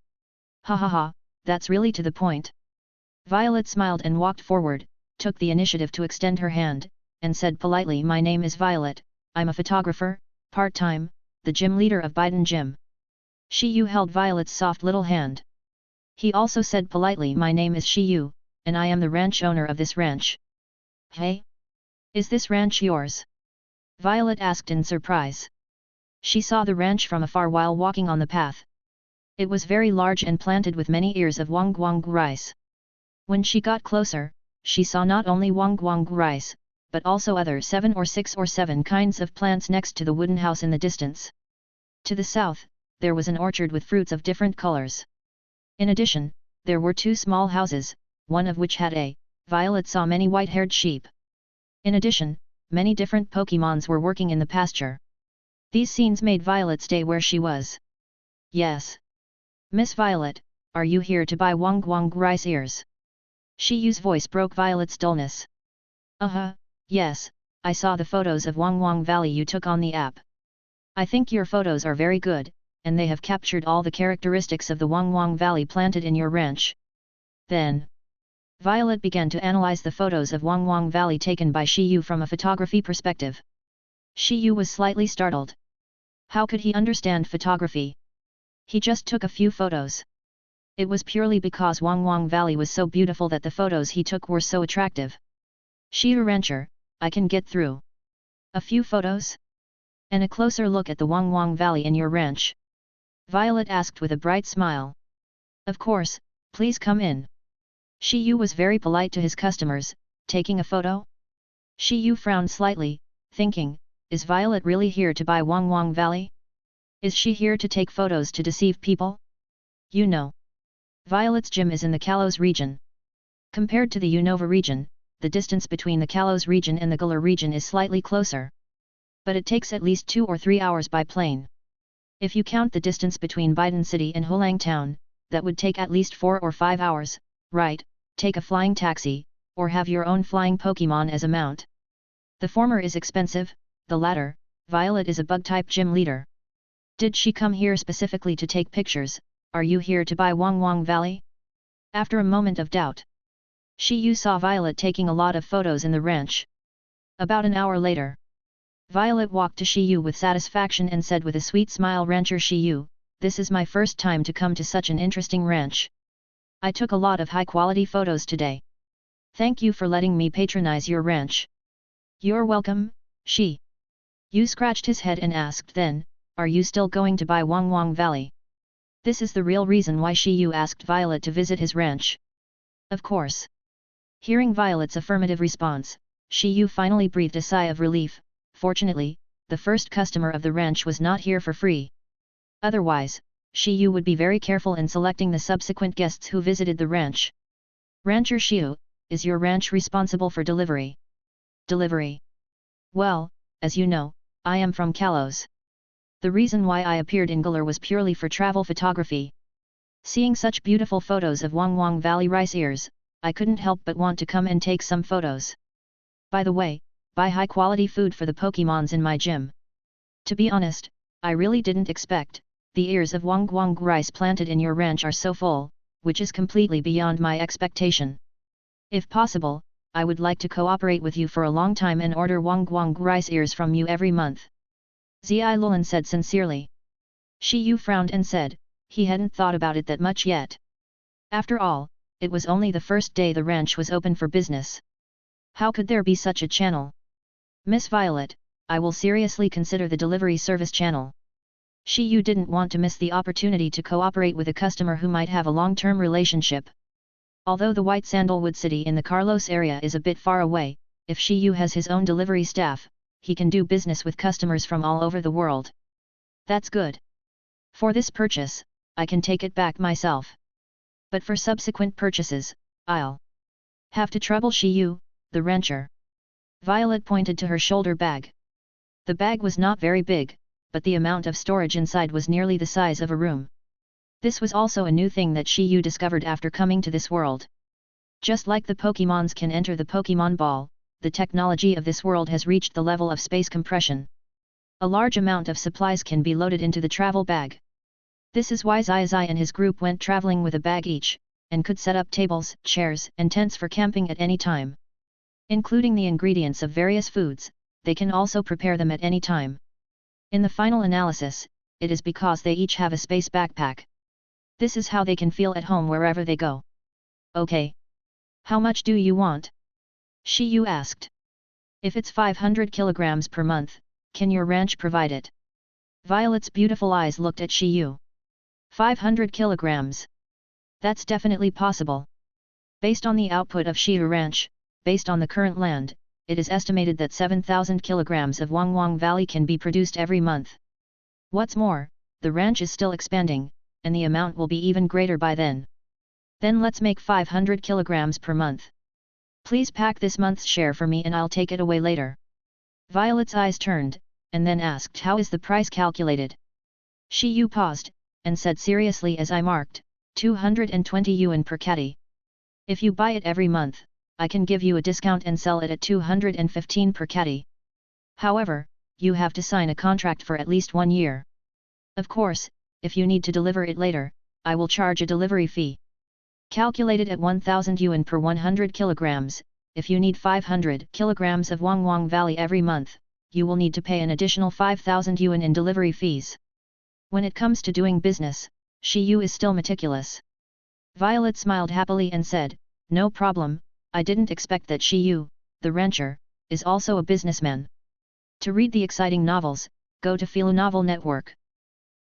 Ha ha ha, that's really to the point. Violet smiled and walked forward, took the initiative to extend her hand, and said politely, My name is Violet, I'm a photographer, part-time, the gym leader of Biden Gym. Shi Yu held Violet's soft little hand. He also said politely, My name is Shi Yu, and I am the ranch owner of this ranch. Hey? Is this ranch yours? Violet asked in surprise. She saw the ranch from afar while walking on the path. It was very large and planted with many ears of Wang rice. When she got closer, she saw not only Wang rice, but also other 7 or 6 or 7 kinds of plants next to the wooden house in the distance. To the south, there was an orchard with fruits of different colors. In addition, there were 2 small houses, one of which had Violet saw many white-haired sheep. In addition, many different Pokémons were working in the pasture. These scenes made Violet stay where she was. Yes. Miss Violet, are you here to buy Wang Guang rice ears? Shi Yu's voice broke Violet's dullness. Yes, I saw the photos of Wang Valley you took on the app. I think your photos are very good, and they have captured all the characteristics of the Wang Valley planted in your ranch. Then, Violet began to analyze the photos of Wang Valley taken by Shi Yu from a photography perspective. Shi Yu was slightly startled. How could he understand photography? He just took a few photos. It was purely because Wang Valley was so beautiful that the photos he took were so attractive. Shi Yu rancher, I can get through. A few photos? And a closer look at the Wang Valley in your ranch? Violet asked with a bright smile. Of course, please come in. Shi Yu was very polite to his customers, taking a photo? Shi Yu frowned slightly, thinking, is Violet really here to buy Wang Valley? Is she here to take photos to deceive people? You know. Violet's gym is in the Kalos region. Compared to the Unova region, the distance between the Kalos region and the Galar region is slightly closer. But it takes at least 2 or 3 hours by plane. If you count the distance between Biden City and Hulang Town, that would take at least 4 or 5 hours, right? Take a flying taxi, or have your own flying Pokémon as a mount. The former is expensive, the latter, Violet is a bug-type gym leader. Did she come here specifically to take pictures? Are you here to buy Wang Valley? After a moment of doubt, Shi Yu saw Violet taking a lot of photos in the ranch. About an hour later, Violet walked to Shi Yu with satisfaction and said with a sweet smile, Rancher Shi Yu, this is my first time to come to such an interesting ranch. I took a lot of high-quality photos today. Thank you for letting me patronize your ranch. You're welcome, Shi Yu scratched his head and asked then, are you still going to buy Wang Valley? This is the real reason why Shi Yu asked Violet to visit his ranch. Of course. Hearing Violet's affirmative response, Shi Yu finally breathed a sigh of relief. Fortunately, the first customer of the ranch was not here for free. Otherwise, Shi Yu would be very careful in selecting the subsequent guests who visited the ranch. Rancher Shi Yu, is your ranch responsible for delivery? Delivery? Well, as you know, I am from Kalos. The reason why I appeared in Galar was purely for travel photography. Seeing such beautiful photos of Wang Valley rice ears, I couldn't help but want to come and take some photos. By the way, buy high-quality food for the Pokémons in my gym. To be honest, I really didn't expect, the ears of Wang rice planted in your ranch are so full, which is completely beyond my expectation. If possible, I would like to cooperate with you for a long time and order Wang rice ears from you every month. Zi Lulan said sincerely. Shi Yu frowned and said, he hadn't thought about it that much yet. After all, it was only the first day the ranch was open for business. How could there be such a channel? Miss Violet, I will seriously consider the delivery service channel. Shi Yu didn't want to miss the opportunity to cooperate with a customer who might have a long-term relationship. Although the White Sandalwood City in the Carlos area is a bit far away, if Shi Yu has his own delivery staff, he can do business with customers from all over the world. That's good. For this purchase, I can take it back myself. But for subsequent purchases, I'll have to trouble Shi Yu, the rancher. Violet pointed to her shoulder bag. The bag was not very big, but the amount of storage inside was nearly the size of a room. This was also a new thing that Shi Yu discovered after coming to this world. Just like the Pokémons can enter the Pokémon Ball, the technology of this world has reached the level of space compression. A large amount of supplies can be loaded into the travel bag. This is why Zai and his group went traveling with a bag each, and could set up tables, chairs and tents for camping at any time. Including the ingredients of various foods, they can also prepare them at any time. In the final analysis, it is because they each have a space backpack. This is how they can feel at home wherever they go. Okay. How much do you want? Shi Yu asked. If it's 500 kilograms per month, can your ranch provide it? Violet's beautiful eyes looked at Shi Yu. 500 kilograms. That's definitely possible. Based on the output of Shi Yu Ranch, based on the current land, it is estimated that 7,000 kilograms of Wang Valley can be produced every month. What's more, the ranch is still expanding, and the amount will be even greater by then. Then let's make 500 kilograms per month. Please pack this month's share for me and I'll take it away later. Violet's eyes turned, and then asked how is the price calculated. Shi Yu paused, and said seriously as I marked, 220 yuan per caddy. If you buy it every month, I can give you a discount and sell it at 215 per caddy. However, you have to sign a contract for at least 1 year. Of course, if you need to deliver it later, I will charge a delivery fee. Calculated at 1000 yuan per 100 kilograms, if you need 500 kilograms of Hulang Valley every month, you will need to pay an additional 5000 yuan in delivery fees. When it comes to doing business, Shi Yu is still meticulous. Violet smiled happily and said, no problem, I didn't expect that Shi Yu, the rancher, is also a businessman. To read the exciting novels, go to Philo Novel Network.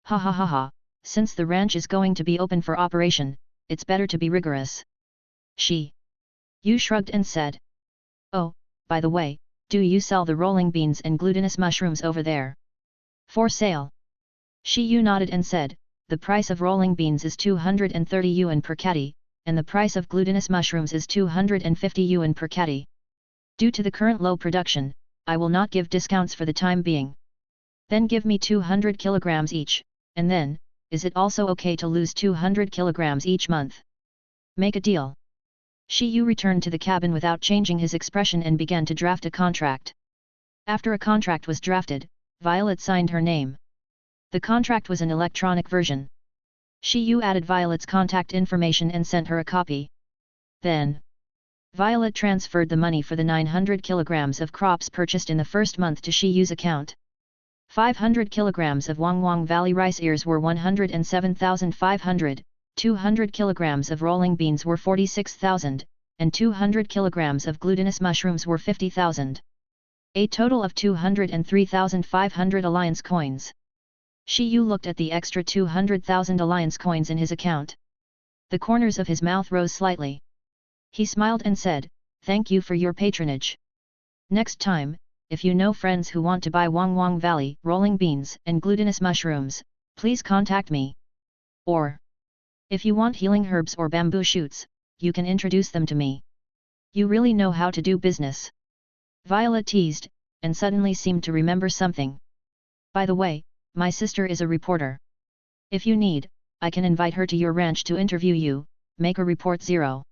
Ha ha ha ha, since the ranch is going to be open for operation, it's better to be rigorous. Shi Yu shrugged and said. Oh, by the way, do you sell the rolling beans and glutinous mushrooms over there? For sale. Shi Yu nodded and said, the price of rolling beans is 230 yuan per caddy, and the price of glutinous mushrooms is 250 yuan per caddy. Due to the current low production, I will not give discounts for the time being. Then give me 200 kilograms each, and then, is it also okay to lose 200 kilograms each month? Make a deal. Shi Yu returned to the cabin without changing his expression and began to draft a contract. After a contract was drafted, Violet signed her name. The contract was an electronic version. Shi Yu added Violet's contact information and sent her a copy. Then, Violet transferred the money for the 900 kilograms of crops purchased in the first month to Shi Yu's account. 500 kilograms of Hulang Valley rice ears were 107,500, 200 kilograms of rolling beans were 46,000, and 200 kilograms of glutinous mushrooms were 50,000. A total of 203,500 alliance coins. Shi Yu looked at the extra 200,000 alliance coins in his account. The corners of his mouth rose slightly. He smiled and said, thank you for your patronage. Next time, if you know friends who want to buy Hulang Valley rolling beans and glutinous mushrooms, please contact me. Or, if you want healing herbs or bamboo shoots, you can introduce them to me. You really know how to do business. Violet teased, and suddenly seemed to remember something. By the way, my sister is a reporter. If you need, I can invite her to your ranch to interview you, make a report 0.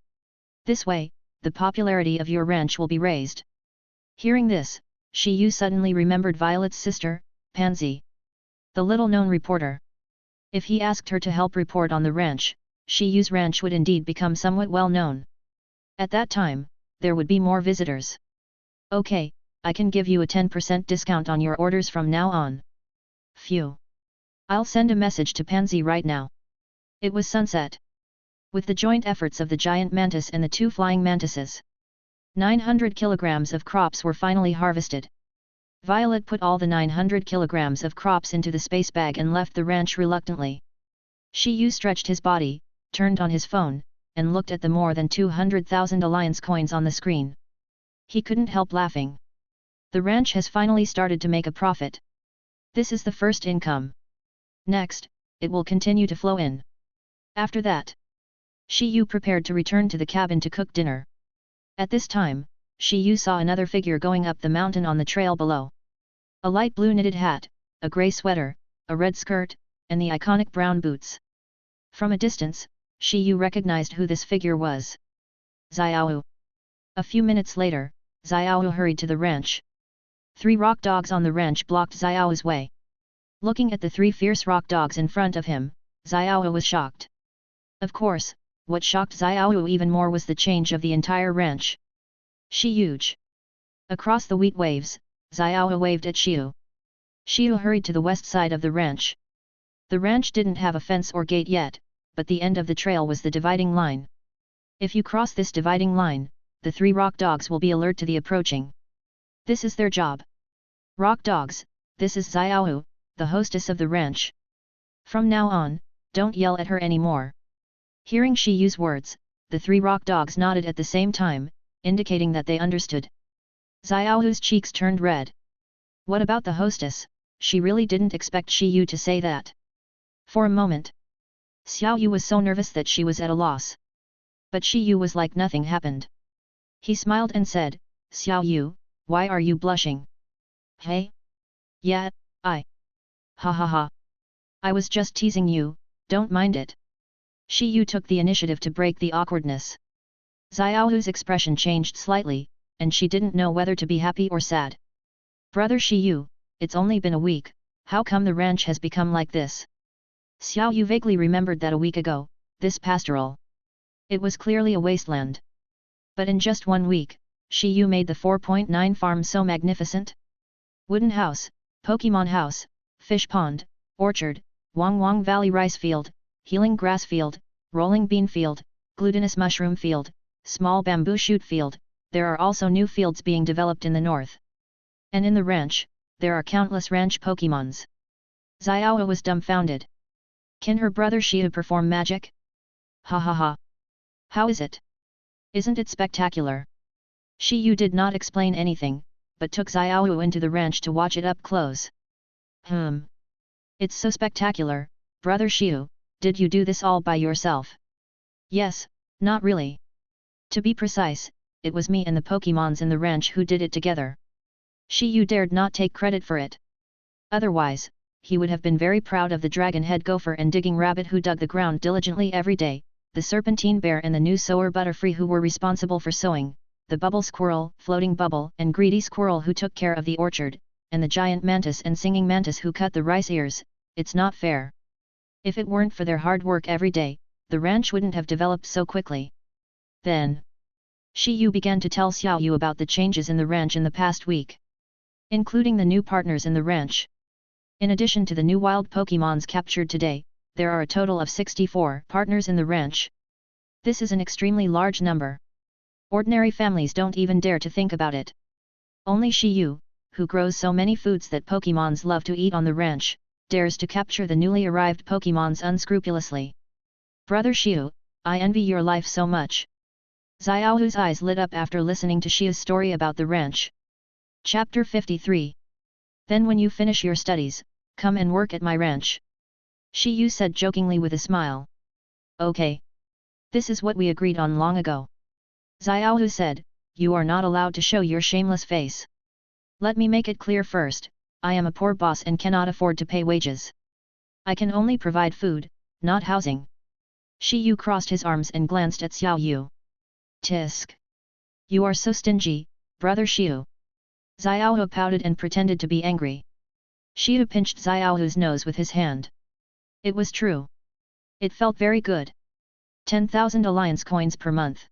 This way, the popularity of your ranch will be raised. Hearing this, Shi Yu suddenly remembered Violet's sister, Pansy, the little-known reporter. If he asked her to help report on the ranch, Shi Yu's ranch would indeed become somewhat well-known. At that time, there would be more visitors. Okay, I can give you a 10% discount on your orders from now on. Phew. I'll send a message to Pansy right now. It was sunset. With the joint efforts of the giant mantis and the 2 flying mantises, 900 kilograms of crops were finally harvested. Violet put all the 900 kilograms of crops into the space bag and left the ranch reluctantly. Shi Yu stretched his body, turned on his phone, and looked at the more than 200,000 alliance coins on the screen. He couldn't help laughing. The ranch has finally started to make a profit. This is the first income. Next, it will continue to flow in. After that, Shi Yu prepared to return to the cabin to cook dinner. At this time, Shi Yu saw another figure going up the mountain on the trail below. A light blue knitted hat, a grey sweater, a red skirt, and the iconic brown boots. From a distance, Shi Yu recognized who this figure was. Xiao. A few minutes later, Xiao hurried to the ranch. 3 rock dogs on the ranch blocked Xiao's way. Looking at the 3 fierce rock dogs in front of him, Xiao was shocked. Of course, what shocked Xiao even more was the change of the entire ranch. Shi Yu. Across the wheat waves, Xiao waved at Shi Yu. Shi Yu hurried to the west side of the ranch. The ranch didn't have a fence or gate yet, but the end of the trail was the dividing line. If you cross this dividing line, the 3 rock dogs will be alert to the approaching. This is their job. Rock dogs, this is Xiao, the hostess of the ranch. From now on, don't yell at her anymore. Hearing Shi Yu's words, the 3 rock dogs nodded at the same time, indicating that they understood. Xiao's cheeks turned red. What about the hostess? She really didn't expect Shi Yu to say that. For a moment, Xiao Yu was so nervous that she was at a loss. But Shi Yu was like nothing happened. He smiled and said, Xiao Yu, why are you blushing? Hey? Yeah, I. Ha ha ha. I was just teasing you, don't mind it. Shi Yu took the initiative to break the awkwardness. Xiaohu's expression changed slightly, and she didn't know whether to be happy or sad. Brother Shi Yu, it's only been a week, how come the ranch has become like this? Xiao Yu vaguely remembered that a week ago, this pastoral. It was clearly a wasteland. But in just 1 week, Shi Yu made the 4.9 farm so magnificent. Wooden house, Pokemon house, fish pond, orchard, Wang Wang Valley rice field, healing grass field, rolling bean field, glutinous mushroom field, small bamboo shoot field. There are also new fields being developed in the north. And in the ranch, there are countless ranch Pokemons. Xiao was dumbfounded. Can her brother Shi Yu perform magic? Ha ha ha. How is it? Isn't it spectacular? Shi Yu did not explain anything, but took Xiao into the ranch to watch it up close. It's so spectacular, brother Shi Yu, did you do this all by yourself? Yes, not really. To be precise, it was me and the Pokemons in the ranch who did it together. Shi Yu dared not take credit for it. Otherwise, he would have been very proud of the dragon head gopher and digging rabbit who dug the ground diligently every day, the serpentine bear and the new sower Butterfree who were responsible for sowing, the bubble squirrel, floating bubble and greedy squirrel who took care of the orchard, and the giant mantis and singing mantis who cut the rice ears. It's not fair. If it weren't for their hard work every day, the ranch wouldn't have developed so quickly. Then, Shi Yu began to tell Xiao Yu about the changes in the ranch in the past week, including the new partners in the ranch. In addition to the new wild Pokemons captured today, there are a total of 64 partners in the ranch. This is an extremely large number. Ordinary families don't even dare to think about it. Only Shi Yu, who grows so many foods that Pokemons love to eat on the ranch, dares to capture the newly arrived Pokemons unscrupulously. Brother Shi Yu, I envy your life so much. Xiaohu's eyes lit up after listening to Shi Yu's story about the ranch. Chapter 53. Then when you finish your studies, come and work at my ranch. Shi Yu said jokingly with a smile. Okay. This is what we agreed on long ago. Xiaohu said, you are not allowed to show your shameless face. Let me make it clear first, I am a poor boss and cannot afford to pay wages. I can only provide food, not housing. Shi Yu crossed his arms and glanced at Xiao Yu. Tisk. You are so stingy, brother Shi Yu. Xiaohu pouted and pretended to be angry. Shi Yu pinched Xiaohu's nose with his hand. It was true. It felt very good. 10,000 alliance coins per month.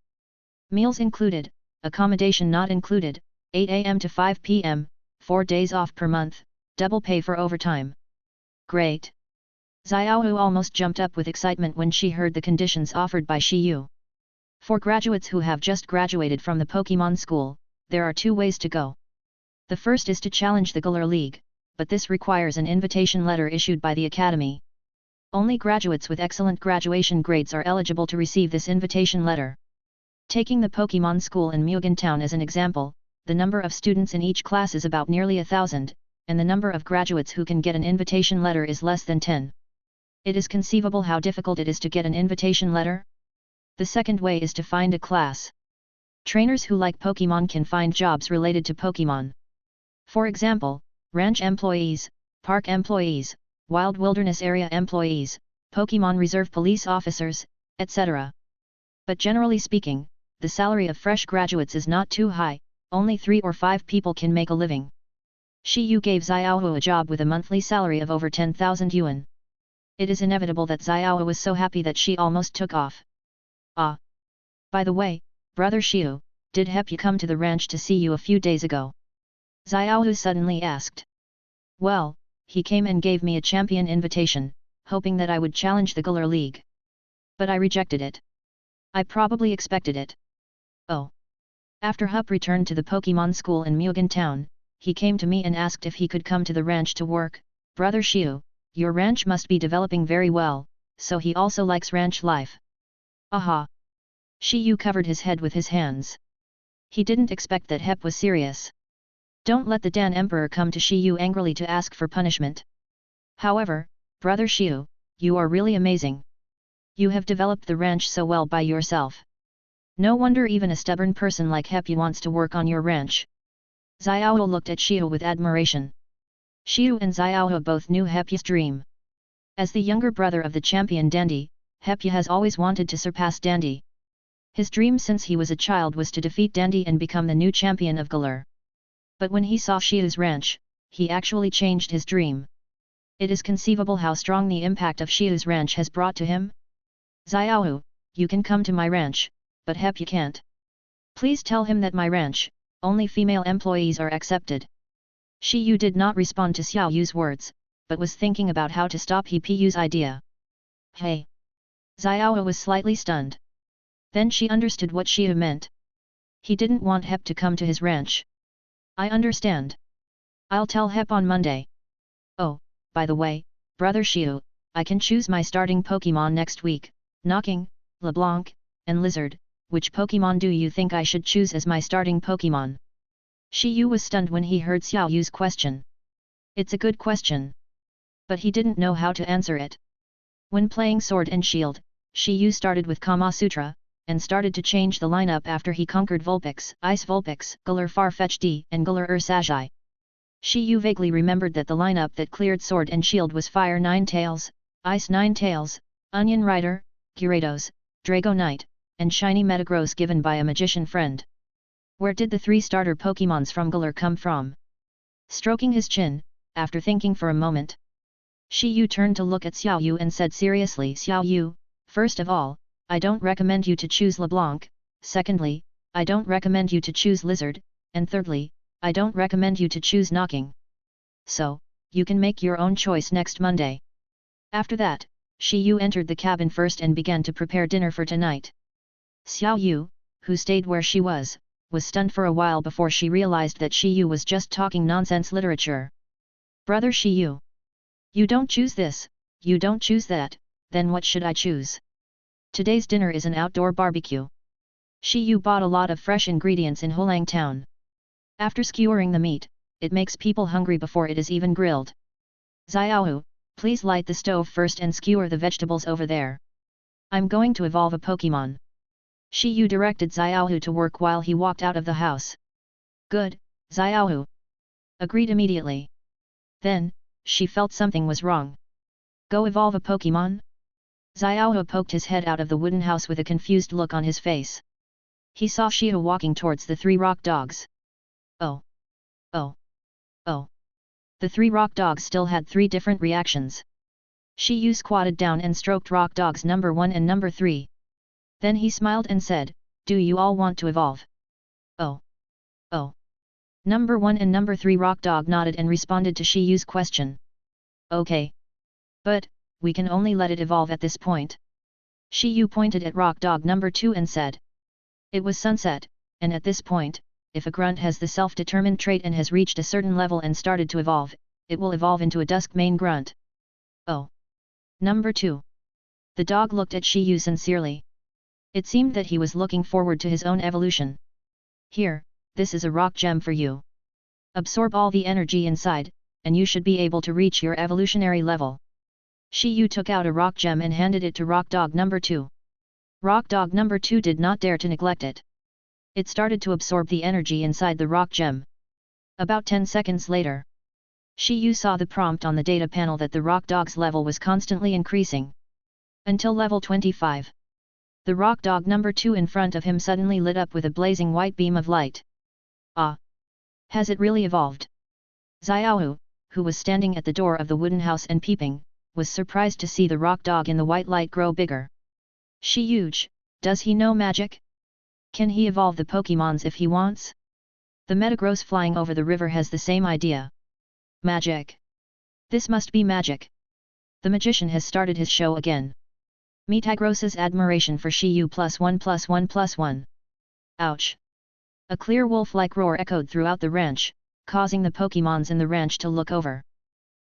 Meals included, accommodation not included, 8 am to 5 pm, 4 days off per month, double pay for overtime. Great! Xiaohu almost jumped up with excitement when she heard the conditions offered by Shi Yu. For graduates who have just graduated from the Pokémon School, there are 2 ways to go. The first is to challenge the Galar League, but this requires an invitation letter issued by the Academy. Only graduates with excellent graduation grades are eligible to receive this invitation letter. Taking the Pokémon School in Hulang Town as an example, the number of students in each class is about nearly 1,000, and the number of graduates who can get an invitation letter is less than 10. It is conceivable how difficult it is to get an invitation letter. The second way is to find a class. Trainers who like Pokémon can find jobs related to Pokémon. For example, ranch employees, park employees, wild wilderness area employees, Pokémon Reserve police officers, etc. But generally speaking, the salary of fresh graduates is not too high, only 3 or 5 people can make a living. Shi Yu gave Xiaohu a job with a monthly salary of over 10,000 yuan. It is inevitable that Xiaohu was so happy that she almost took off. Ah! By the way, brother Shi Yu, did Hep come to the ranch to see you a few days ago? Xiaohu suddenly asked. Well, he came and gave me a champion invitation, hoping that I would challenge the Galar League. But I rejected it. I probably expected it. Oh. After Hup returned to the Pokémon School in Hulang Town, he came to me and asked if he could come to the ranch to work. Brother Shi Yu, your ranch must be developing very well, so he also likes ranch life. Aha! Shi Yu covered his head with his hands. He didn't expect that Hep was serious. Don't let the Dan Emperor come to Shi Yu angrily to ask for punishment. However, brother Shi Yu, you are really amazing. You have developed the ranch so well by yourself. No wonder even a stubborn person like Hep wants to work on your ranch. Xiao looked at Shi Yu with admiration. Shi Yu and Xiaohu both knew Hepya's dream. As the younger brother of the champion Dandy, Hepya has always wanted to surpass Dandy. His dream since he was a child was to defeat Dandy and become the new champion of Galar. But when he saw Shi Yu's ranch, he actually changed his dream. It is conceivable how strong the impact of Shi Yu's ranch has brought to him. Xiaohu, you can come to my ranch, but Hepya can't. Please tell him that my ranch, only female employees are accepted. Shi Yu did not respond to Xiao Yu's words, but was thinking about how to stop Hipyu's idea. Hey! Xiaohu was slightly stunned. Then she understood what Shi Yu meant. He didn't want Hep to come to his ranch. I understand. I'll tell Hep on Monday. Oh, by the way, brother Shi Yu, I can choose my starting Pokémon next week, Knocking, LeBlanc, and Lizard. Which Pokémon do you think I should choose as my starting Pokémon? Shi Yu was stunned when he heard Xiao Yu's question. It's a good question. But he didn't know how to answer it. When playing Sword and Shield, Shi Yu started with Kama Sutra, and started to change the lineup after he conquered Vulpix, Ice Vulpix, Galar Farfetch'd, and Galar Ursagi. Shi Yu vaguely remembered that the lineup that cleared Sword and Shield was Fire Ninetales, Ice Ninetales, Onion Rider, Gyarados, Dragonite, and Shiny Metagross given by a magician friend. Where did the 3 starter Pokémons from Galar come from? Stroking his chin, after thinking for a moment, Shi Yu turned to look at Xiao Yu and said seriously, Xiao Yu, first of all, I don't recommend you to choose LeBlanc, secondly, I don't recommend you to choose Lizard, and thirdly, I don't recommend you to choose Knocking. So, you can make your own choice next Monday. After that, Shi Yu entered the cabin first and began to prepare dinner for tonight. Xiao Yu, who stayed where she was stunned for a while before she realized that Shi Yu was just talking nonsense literature. Brother Shi Yu. You don't choose this, you don't choose that, then what should I choose? Today's dinner is an outdoor barbecue. Shi Yu bought a lot of fresh ingredients in Hulang Town. After skewering the meat, it makes people hungry before it is even grilled. Xiaohu, please light the stove first and skewer the vegetables over there. I'm going to evolve a Pokémon. Shi Yu directed Xiaohu to work while he walked out of the house. Good, Xiaohu agreed immediately. Then, she felt something was wrong. Go evolve a Pokémon? Xiaohu poked his head out of the wooden house with a confused look on his face. He saw Shi Yu walking towards the 3 rock dogs. Oh! Oh! Oh! The 3 rock dogs still had 3 different reactions. Shi Yu squatted down and stroked rock dogs number 1 and number 3. Then he smiled and said, do you all want to evolve? Oh! Oh! Number 1 and number 3 rock dog nodded and responded to Shi Yu's question. Okay. But, we can only let it evolve at this point. Shi Yu pointed at rock dog number 2 and said. It was sunset, and at this point, if a grunt has the self-determined trait and has reached a certain level and started to evolve, it will evolve into a dusk-mane grunt. Oh! Number 2. The dog looked at Shi Yu sincerely. It seemed that he was looking forward to his own evolution. Here, this is a rock gem for you. Absorb all the energy inside, and you should be able to reach your evolutionary level. Shi Yu took out a rock gem and handed it to rock dog number 2. Rock dog number 2 did not dare to neglect it. It started to absorb the energy inside the rock gem. About 10 seconds later, Shi Yu saw the prompt on the data panel that the rock dog's level was constantly increasing. Until level 25. The rock dog number 2 in front of him suddenly lit up with a blazing white beam of light. Ah! Has it really evolved? Xiaohu, who was standing at the door of the wooden house and peeping, was surprised to see the rock dog in the white light grow bigger. Shi Yu, does he know magic? Can he evolve the Pokémons if he wants? The Metagross flying over the river has the same idea. Magic! This must be magic. The magician has started his show again. Metagross's admiration for Shi Yu +1+1+1. Ouch! A clear wolf-like roar echoed throughout the ranch, causing the Pokémons in the ranch to look over.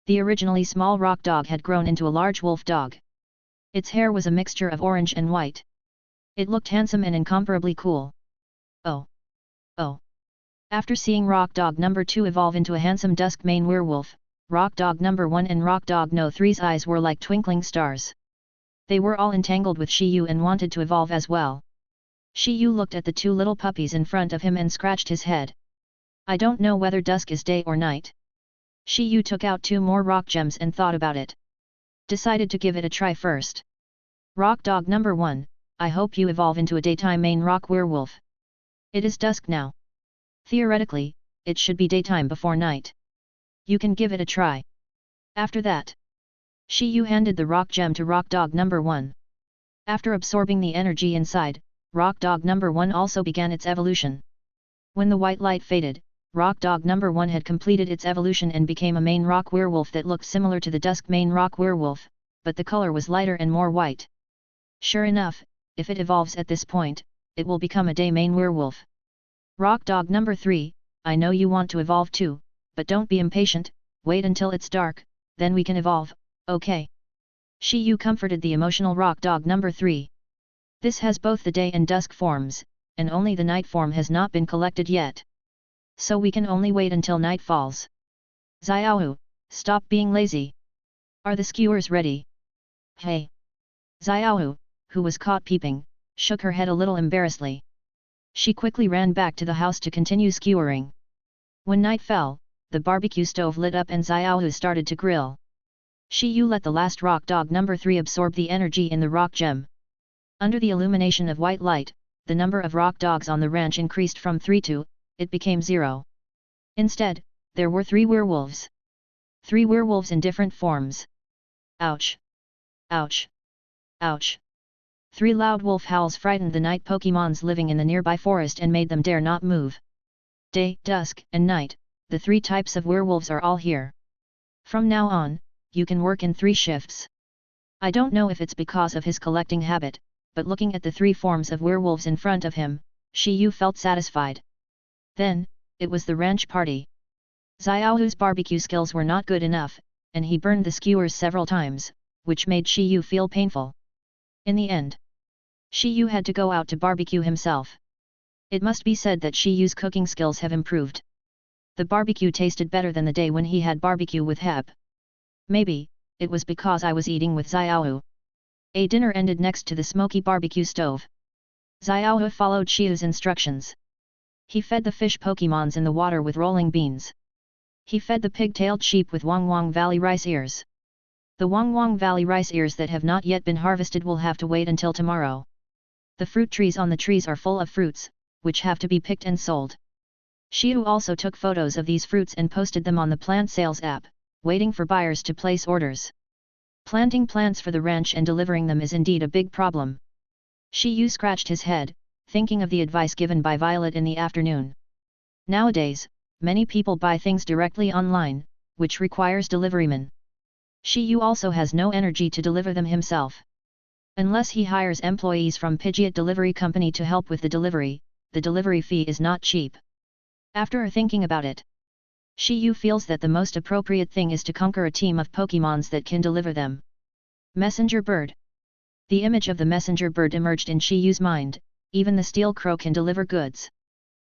The originally small rock dog had grown into a large wolf dog. Its hair was a mixture of orange and white. It looked handsome and incomparably cool. Oh! Oh! After seeing rock dog number 2 evolve into a handsome dusk-mane werewolf, rock dog number 1 and rock dog no 3's eyes were like twinkling stars. They were all entangled with Shi Yu and wanted to evolve as well. Shi Yu looked at the 2 little puppies in front of him and scratched his head. I don't know whether dusk is day or night. Shi Yu took out 2 more rock gems and thought about it. Decided to give it a try first. Rock dog number 1, I hope you evolve into a daytime main rock werewolf. It is dusk now. Theoretically, it should be daytime before night. You can give it a try. After that, Shi Yu handed the rock gem to rock dog number 1. After absorbing the energy inside, rock dog number 1 also began its evolution. When the white light faded, rock dog number 1 had completed its evolution and became a main rock werewolf that looked similar to the dusk main rock werewolf, but the color was lighter and more white. Sure enough, if it evolves at this point, it will become a day main werewolf. Rock dog number 3, I know you want to evolve too, but don't be impatient, wait until it's dark, then we can evolve, okay? Shi Yu comforted the emotional rock dog number 3. This has both the day and dusk forms, and only the night form has not been collected yet. So we can only wait until night falls. Xiaohu, stop being lazy. Are the skewers ready? Hey! Xiaohu, who was caught peeping, shook her head a little embarrassedly. She quickly ran back to the house to continue skewering. When night fell, the barbecue stove lit up and Xiaohu started to grill. Shi Yu let the last rock dog number 3 absorb the energy in the rock gem. Under the illumination of white light, the number of rock dogs on the ranch increased from 3 to, it became 0. Instead, there were 3 werewolves. 3 werewolves in different forms. Ouch! Ouch! Ouch! 3 loud wolf howls frightened the night Pokémons living in the nearby forest and made them dare not move. Day, dusk, and night, the 3 types of werewolves are all here. From now on, you can work in 3 shifts. I don't know if it's because of his collecting habit, but looking at the 3 forms of werewolves in front of him, Shi Yu felt satisfied. Then, it was the ranch party. Xiaohu's barbecue skills were not good enough, and he burned the skewers several times, which made Shi Yu feel painful. In the end, Shi Yu had to go out to barbecue himself. It must be said that Shi Yu's cooking skills have improved. The barbecue tasted better than the day when he had barbecue with Heb. Maybe, it was because I was eating with Xiaohu. A dinner ended next to the smoky barbecue stove. Xiaohu followed Shi Yu's instructions. He fed the fish Pokémons in the water with rolling beans. He fed the pig-tailed sheep with Wangwang Valley rice ears. The Wangwang Valley rice ears that have not yet been harvested will have to wait until tomorrow. The fruit trees on the trees are full of fruits, which have to be picked and sold. Shi Yu also took photos of these fruits and posted them on the plant sales app, waiting for buyers to place orders. Planting plants for the ranch and delivering them is indeed a big problem. Shi Yu scratched his head, thinking of the advice given by Violet in the afternoon. Nowadays, many people buy things directly online, which requires deliverymen. Shi Yu also has no energy to deliver them himself. Unless he hires employees from Pidgeot Delivery Company to help with the delivery fee is not cheap. After thinking about it, Shi Yu feels that the most appropriate thing is to conquer a team of Pokémons that can deliver them. Messenger bird. The image of the messenger bird emerged in Shi Yu's mind. Even the steel crow can deliver goods.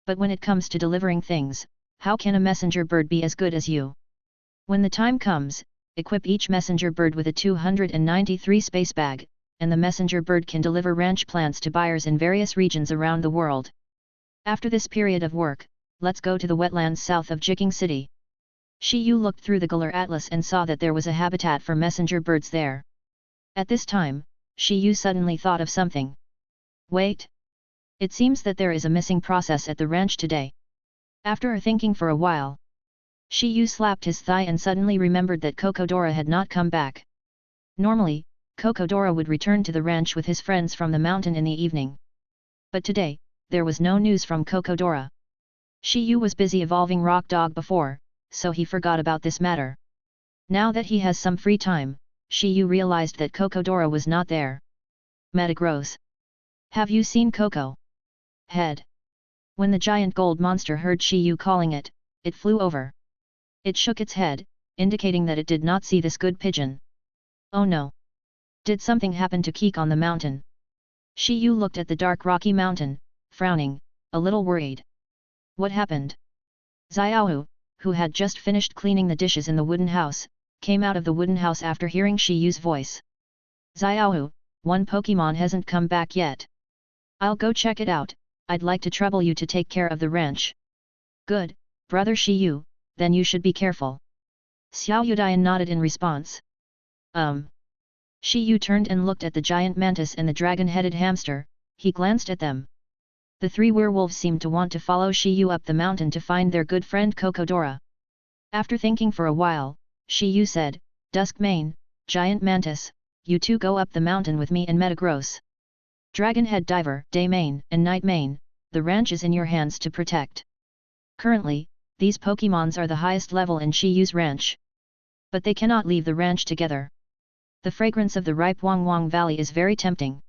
But when it comes to delivering things, how can a messenger bird be as good as you? When the time comes, equip each messenger bird with a 293 space bag, and the messenger bird can deliver ranch plants to buyers in various regions around the world. After this period of work, let's go to the wetlands south of Jiking City. Shi Yu looked through the Galar Atlas and saw that there was a habitat for messenger birds there. At this time, Shi Yu suddenly thought of something. Wait! It seems that there is a missing process at the ranch today. After thinking for a while, Shi Yu slapped his thigh and suddenly remembered that Kokodora had not come back. Normally, Kokodora would return to the ranch with his friends from the mountain in the evening. But today, there was no news from Kokodora. Shi Yu was busy evolving Rock Dog before, so he forgot about this matter. Now that he has some free time, Shi Yu realized that Kokodora was not there. Metagross. Have you seen Coco? Head. When the giant gold monster heard Shi Yu calling it, it flew over. It shook its head, indicating that it did not see this good pigeon. Oh no! Did something happen to Keek on the mountain? Shi Yu looked at the dark rocky mountain, frowning, a little worried. What happened? Xiaohu, who had just finished cleaning the dishes in the wooden house, came out of the wooden house after hearing Shi Yu's voice. Xiaohu, one Pokémon hasn't come back yet. I'll go check it out. I'd like to trouble you to take care of the ranch. Good, brother Shi Yu, then you should be careful. Xiao Yudian nodded in response. Shi Yu turned and looked at the giant mantis and the dragon-headed hamster, he glanced at them. The three werewolves seemed to want to follow Shi Yu up the mountain to find their good friend Cocodora. After thinking for a while, Shi Yu said, Duskmane, Giant Mantis, you two go up the mountain with me and Metagross. Dragonhead Diver, Daymane, and Nightmane, the ranch is in your hands to protect. Currently, these Pokémons are the highest level in Shi Yu's ranch. But they cannot leave the ranch together. The fragrance of the ripe Wangwang Valley is very tempting.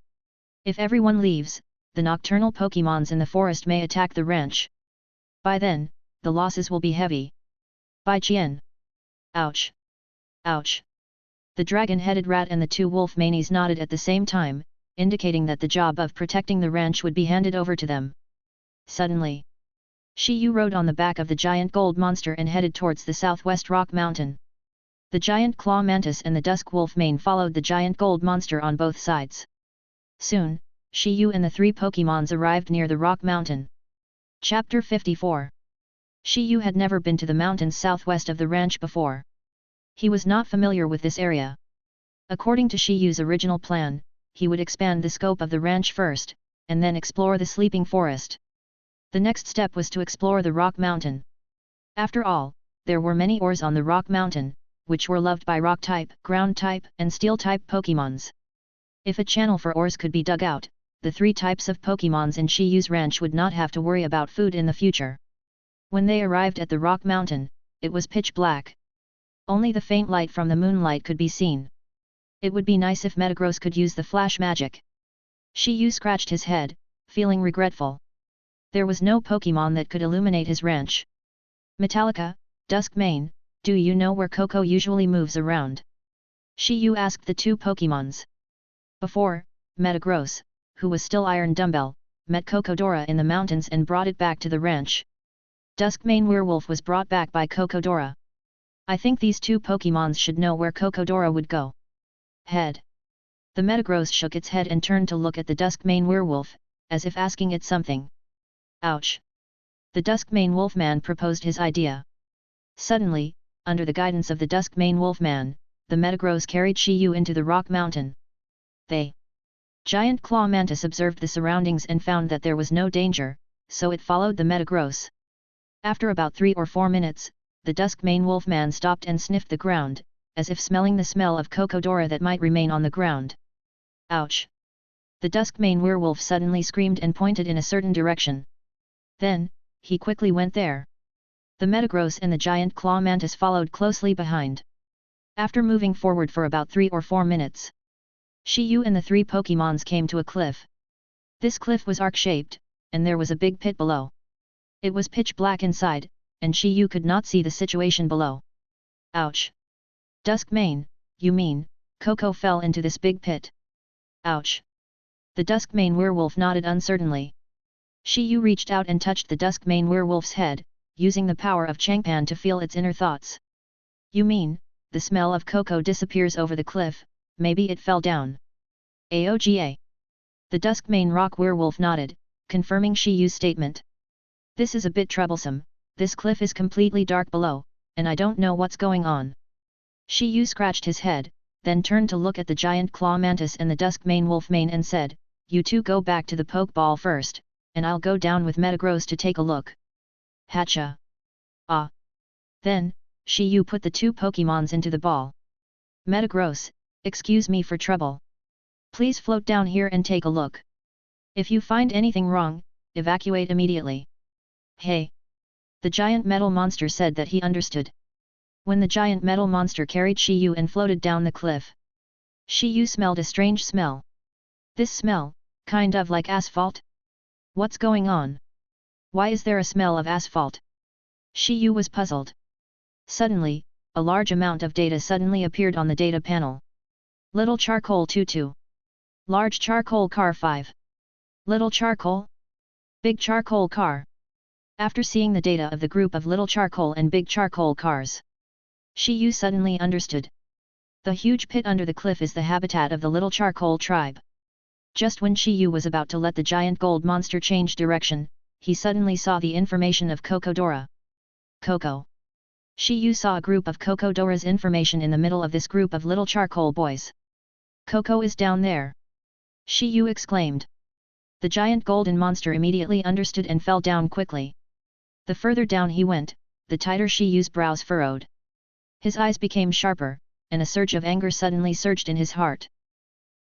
If everyone leaves, the nocturnal Pokémons in the forest may attack the ranch. By then, the losses will be heavy. Bai Qian. Ouch! Ouch! The dragon-headed rat and the two wolf manies nodded at the same time, indicating that the job of protecting the ranch would be handed over to them. Suddenly, Shi Yu rode on the back of the giant gold monster and headed towards the southwest rock mountain. The giant claw mantis and the dusk wolf mane followed the giant gold monster on both sides. Soon, Shi Yu and the three Pokémons arrived near the rock mountain. Chapter 54. Shi Yu had never been to the mountains southwest of the ranch before. He was not familiar with this area. According to Shi Yu's original plan, he would expand the scope of the ranch first, and then explore the sleeping forest. The next step was to explore the rock mountain. After all, there were many ores on the rock mountain, which were loved by rock-type, ground-type, and steel-type Pokémons. If a channel for ores could be dug out, the three types of Pokémons in Shi Yu's ranch would not have to worry about food in the future. When they arrived at the rock mountain, it was pitch black. Only the faint light from the moonlight could be seen. It would be nice if Metagross could use the flash magic. Shi Yu scratched his head, feeling regretful. There was no Pokémon that could illuminate his ranch. Metallica, Duskmane, do you know where Coco usually moves around? Shi Yu asked the two Pokémons. Before, Metagross, who was still Iron Dumbbell, met Cocodora in the mountains and brought it back to the ranch. Duskmane Werewolf was brought back by Cocodora. I think these two Pokémons should know where Cocodora would go. Head. The Metagross shook its head and turned to look at the Duskmane Werewolf, as if asking it something. Ouch! The Duskmane Wolfman proposed his idea. Suddenly, under the guidance of the Duskmane Wolfman, the Metagross carried Shi Yu into the rock mountain. Giant Claw Mantis observed the surroundings and found that there was no danger, so it followed the Metagross. After about 3 or 4 minutes, the Duskmane Wolfman stopped and sniffed the ground, as if smelling the smell of Cocodora that might remain on the ground. Ouch! The Duskmane Werewolf suddenly screamed and pointed in a certain direction. Then, he quickly went there. The Metagross and the giant Claw Mantis followed closely behind. After moving forward for about 3 or 4 minutes, Shi Yu and the three Pokémons came to a cliff. This cliff was arc-shaped, and there was a big pit below. It was pitch black inside, and Shi Yu could not see the situation below. Ouch! Duskmane, you mean, Coco fell into this big pit? Ouch! The Duskmane Werewolf nodded uncertainly. Shi Yu reached out and touched the Duskmane Werewolf's head, using the power of Changpan to feel its inner thoughts. You mean, the smell of Coco disappears over the cliff, maybe it fell down. Aoga. The Duskmane Rock Werewolf nodded, confirming Shi Yu's statement. This is a bit troublesome, this cliff is completely dark below, and I don't know what's going on. Shi Yu scratched his head, then turned to look at the giant Claw Mantis and the Duskmane Wolfmane and said, you two go back to the Pokeball first, and I'll go down with Metagross to take a look. Hatcha! Ah! Then, Shi Yu put the two Pokémons into the ball. Metagross, excuse me for trouble. Please float down here and take a look. If you find anything wrong, evacuate immediately. Hey! The giant metal monster said that he understood. When the giant metal monster carried Shi Yu and floated down the cliff, Shi Yu smelled a strange smell. This smell, kind of like asphalt? What's going on? Why is there a smell of asphalt? Shi Yu was puzzled. Suddenly, a large amount of data suddenly appeared on the data panel. Little charcoal 22. Large charcoal car 5. Little charcoal? Big charcoal car. After seeing the data of the group of little charcoal and big charcoal cars, Shi Yu suddenly understood. The huge pit under the cliff is the habitat of the little charcoal tribe. Just when Shi Yu was about to let the giant gold monster change direction, he suddenly saw the information of Cocodora. Coco. Shi Yu saw a group of Kokodora's information in the middle of this group of little charcoal boys. Coco is down there! Shi Yu exclaimed. The giant golden monster immediately understood and fell down quickly. The further down he went, the tighter Shi Yu's brows furrowed. His eyes became sharper, and a surge of anger suddenly surged in his heart.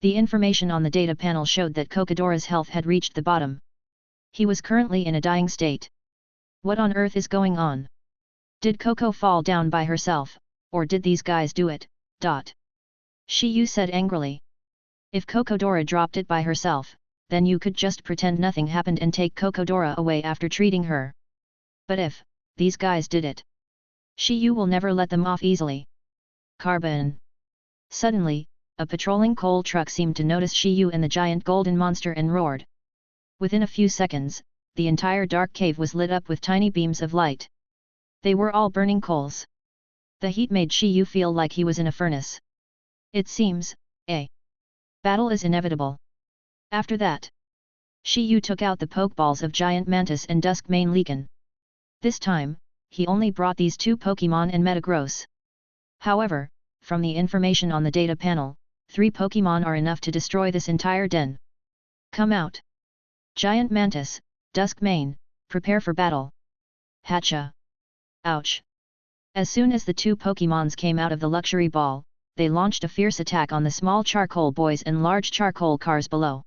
The information on the data panel showed that Kokodora's health had reached the bottom. He was currently in a dying state. What on earth is going on? Did Coco fall down by herself, or did these guys do it? Shi Yu said angrily. If Kokodora dropped it by herself, then you could just pretend nothing happened and take Kokodora away after treating her. But if these guys did it, Shi Yu will never let them off easily. Carbon. Suddenly, a patrolling coal truck seemed to notice Shi Yu and the giant golden monster and roared. Within a few seconds, the entire dark cave was lit up with tiny beams of light. They were all burning coals. The heat made Shi Yu feel like he was in a furnace. It seems, a battle is inevitable. After that, Shi Yu took out the pokeballs of Giant Mantis and Duskmane Leaken. This time, he only brought these two Pokémon and Metagross. However, from the information on the data panel, 3 Pokémon are enough to destroy this entire den. Come out! Giant Mantis, Duskmane, prepare for battle. Hatcha! Ouch! As soon as the 2 Pokémons came out of the luxury ball, they launched a fierce attack on the small charcoal boys and large charcoal cars below.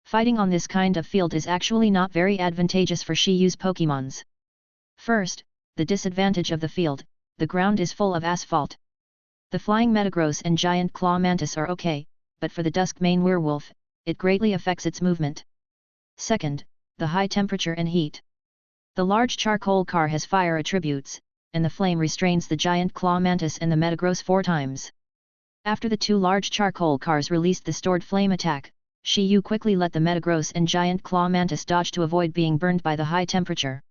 Fighting on this kind of field is actually not very advantageous for Shi Yu's Pokémons. First, the disadvantage of the field: the ground is full of asphalt. The flying Metagross and giant claw mantis are okay, but for the Duskmane werewolf, it greatly affects its movement. Second, the high temperature and heat. The large charcoal car has fire attributes, and the flame restrains the giant claw mantis and the Metagross 4 times. After the 2 large charcoal cars released the stored flame attack, Shi Yu quickly let the Metagross and giant claw mantis dodge to avoid being burned by the high temperature.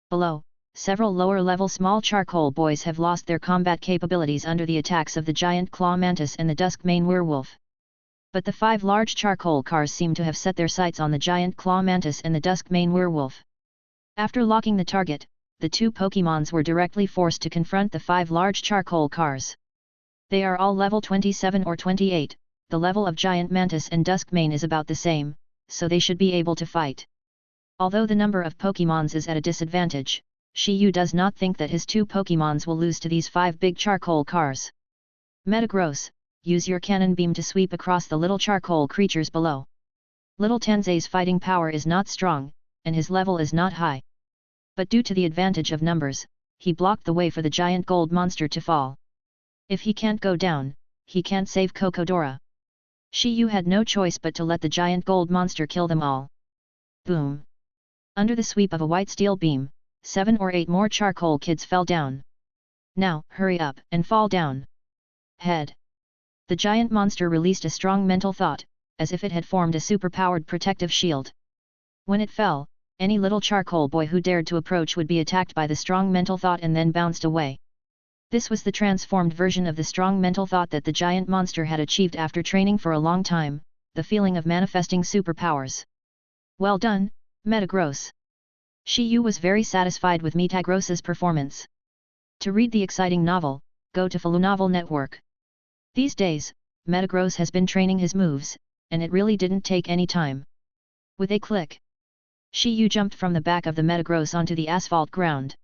Below, several lower-level small charcoal boys have lost their combat capabilities under the attacks of the giant claw mantis and the Duskmane werewolf. But the 5 large charcoal cars seem to have set their sights on the giant claw mantis and the Duskmane werewolf. After locking the target, the 2 Pokémons were directly forced to confront the 5 large charcoal cars. They are all level 27 or 28, the level of Giant Mantis and Duskmane is about the same, so they should be able to fight. Although the number of Pokémons is at a disadvantage, Shi Yu does not think that his 2 Pokémons will lose to these 5 big charcoal cars. Metagross, use your cannon beam to sweep across the little charcoal creatures below. Little Tanzei's fighting power is not strong, and his level is not high. But due to the advantage of numbers, he blocked the way for the giant gold monster to fall. If he can't go down, he can't save Kokodora. Shi Yu had no choice but to let the giant gold monster kill them all. Boom! Under the sweep of a white steel beam, 7 or 8 more charcoal kids fell down. Now, hurry up and fall down. Head! The giant monster released a strong mental thought, as if it had formed a superpowered protective shield. When it fell, any little charcoal boy who dared to approach would be attacked by the strong mental thought and then bounced away. This was the transformed version of the strong mental thought that the giant monster had achieved after training for a long time, the feeling of manifesting superpowers. Well done, Metagross! Shi Yu was very satisfied with Metagross's performance. To read the exciting novel, go to Hulang Network. These days, Metagross has been training his moves, and it really didn't take any time. With a click, Shi Yu jumped from the back of the Metagross onto the asphalt ground.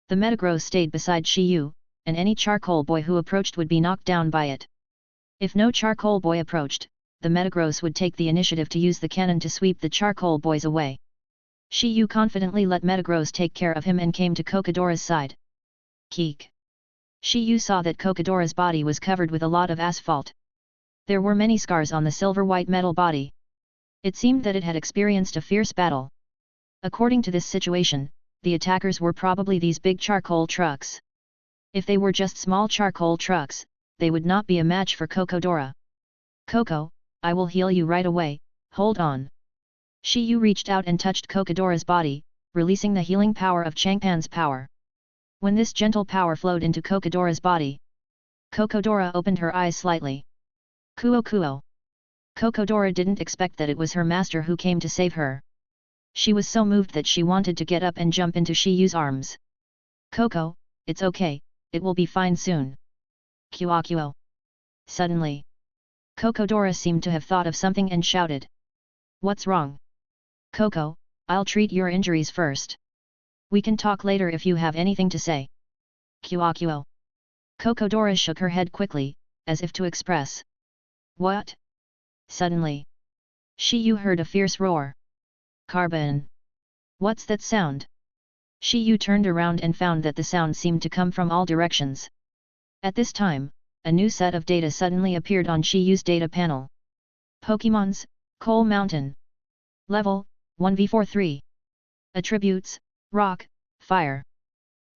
The Metagross stayed beside Shi Yu, and any charcoal boy who approached would be knocked down by it. If no charcoal boy approached, the Metagross would take the initiative to use the cannon to sweep the charcoal boys away. Shi Yu confidently let Metagross take care of him and came to Kokodora's side. Keek! Shi Yu saw that Kokodora's body was covered with a lot of asphalt. There were many scars on the silver-white metal body. It seemed that it had experienced a fierce battle. According to this situation, the attackers were probably these big charcoal trucks. If they were just small charcoal trucks, they would not be a match for Kokodora. Coco, I will heal you right away, hold on. Shi Yu reached out and touched Kokodora's body, releasing the healing power of Changpan's power. When this gentle power flowed into Kokodora's body, Kokodora opened her eyes slightly. Kuo Kuo! Kokodora didn't expect that it was her master who came to save her. She was so moved that she wanted to get up and jump into Shi Yu's arms. Coco, it's okay, it will be fine soon. Kuo. Suddenly, Kokodora seemed to have thought of something and shouted. What's wrong? Koko, I'll treat your injuries first. We can talk later if you have anything to say. Kuo. Kokodora shook her head quickly, as if to express. What? Suddenly, Shi Yu heard a fierce roar. Carbon! What's that sound? Shi Yu turned around and found that the sound seemed to come from all directions. At this time, a new set of data suddenly appeared on Shi Yu's data panel. Pokémon's Coal Mountain. Level 1v43. Attributes: Rock, Fire.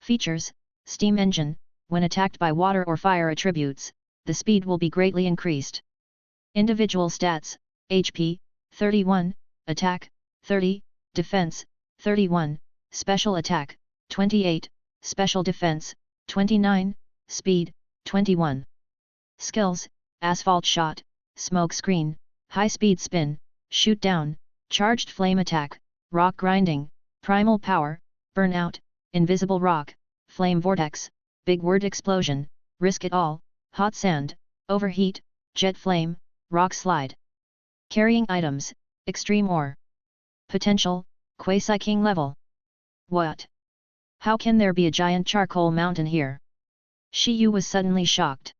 Features: Steam Engine. When attacked by water or fire attributes, the speed will be greatly increased. Individual stats: HP 31, Attack 30, Defense 31, Special Attack 28, Special Defense 29, Speed 21. Skills: Asphalt Shot, Smoke Screen, High Speed Spin, Shoot Down, Charged Flame Attack, Rock Grinding, Primal Power, Burnout, Invisible Rock, Flame Vortex, Big Word Explosion, Risk It All, Hot Sand, Overheat, Jet Flame, Rock Slide. Carrying items: Extreme Ore. Potential: Quasi-King level. What? How can there be a giant charcoal mountain here? Shi Yu was suddenly shocked.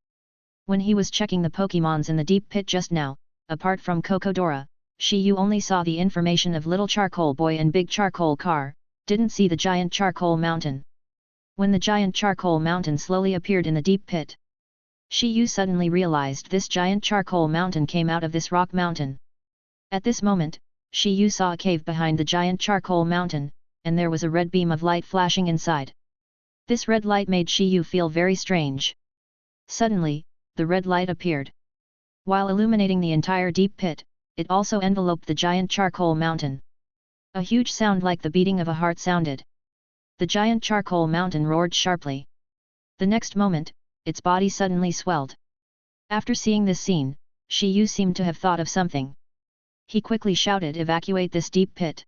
When he was checking the Pokémons in the deep pit just now, apart from Kokodora, Shi Yu only saw the information of Little Charcoal Boy and Big Charcoal Car, didn't see the giant charcoal mountain. When the giant charcoal mountain slowly appeared in the deep pit, Shi Yu suddenly realized this giant charcoal mountain came out of this rock mountain. At this moment, Shi Yu saw a cave behind the giant charcoal mountain, and there was a red beam of light flashing inside. This red light made Shi Yu feel very strange. Suddenly, the red light appeared. While illuminating the entire deep pit, it also enveloped the giant charcoal mountain. A huge sound like the beating of a heart sounded. The giant charcoal mountain roared sharply. The next moment, its body suddenly swelled. After seeing this scene, Shi Yu seemed to have thought of something. He quickly shouted, "Evacuate this deep pit!"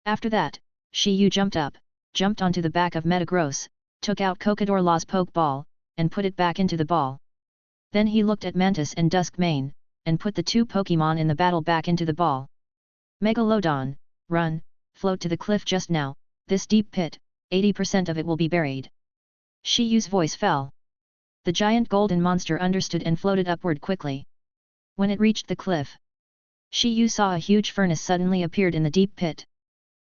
After that, Shi Yu jumped up, jumped onto the back of Metagross, took out Kokodorla's Pokeball, and put it back into the ball. Then he looked at Mantis and Duskmane, and put the two Pokémon in the battle back into the ball. Megalodon, run, float to the cliff just now, this deep pit, 80% of it will be buried. Shi Yu's voice fell. The giant golden monster understood and floated upward quickly. When it reached the cliff, Shi Yu saw a huge furnace suddenly appeared in the deep pit.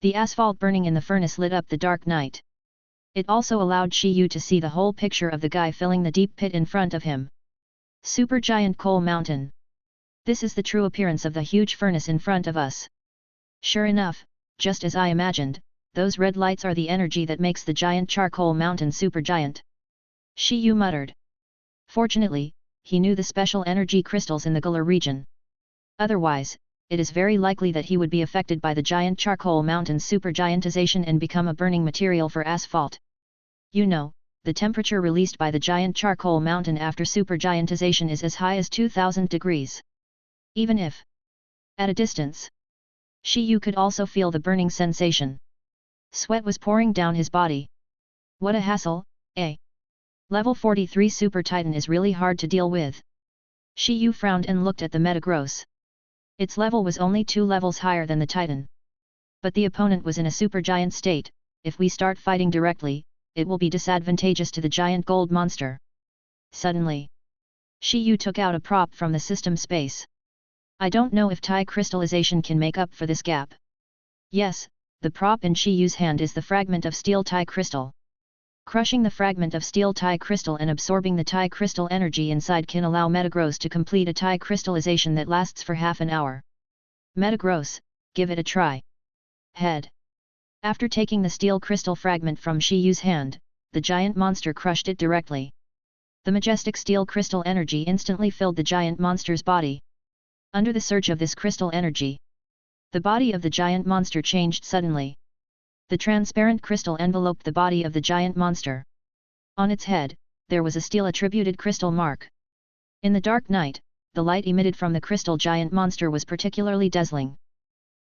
The asphalt burning in the furnace lit up the dark night. It also allowed Shi Yu to see the whole picture of the guy filling the deep pit in front of him. Super Giant Coal Mountain. This is the true appearance of the huge furnace in front of us. Sure enough, just as I imagined, those red lights are the energy that makes the giant charcoal mountain supergiant. Shi Yu muttered. Fortunately, he knew the special energy crystals in the Galar region. Otherwise, it is very likely that he would be affected by the giant charcoal mountain's supergiantization and become a burning material for asphalt. You know, the temperature released by the giant charcoal mountain after supergiantization is as high as 2000 degrees. Even if at a distance, Shi Yu could also feel the burning sensation. Sweat was pouring down his body. What a hassle, eh? Level 43 Super Titan is really hard to deal with. Shi Yu frowned and looked at the Metagross. Its level was only 2 levels higher than the Titan. But the opponent was in a supergiant state. If we start fighting directly, it will be disadvantageous to the giant gold monster. Suddenly, Shi Yu took out a prop from the system space. I don't know if Thai crystallization can make up for this gap. Yes, the prop in Shi Yu's hand is the fragment of steel Thai crystal. Crushing the fragment of steel Thai crystal and absorbing the Thai crystal energy inside can allow Metagross to complete a Thai crystallization that lasts for half an hour. Metagross, give it a try. Head. After taking the steel crystal fragment from Shi Yu's hand, the giant monster crushed it directly. The majestic steel crystal energy instantly filled the giant monster's body. Under the surge of this crystal energy, the body of the giant monster changed suddenly. The transparent crystal enveloped the body of the giant monster. On its head, there was a steel-attributed crystal mark. In the dark night, the light emitted from the crystal giant monster was particularly dazzling.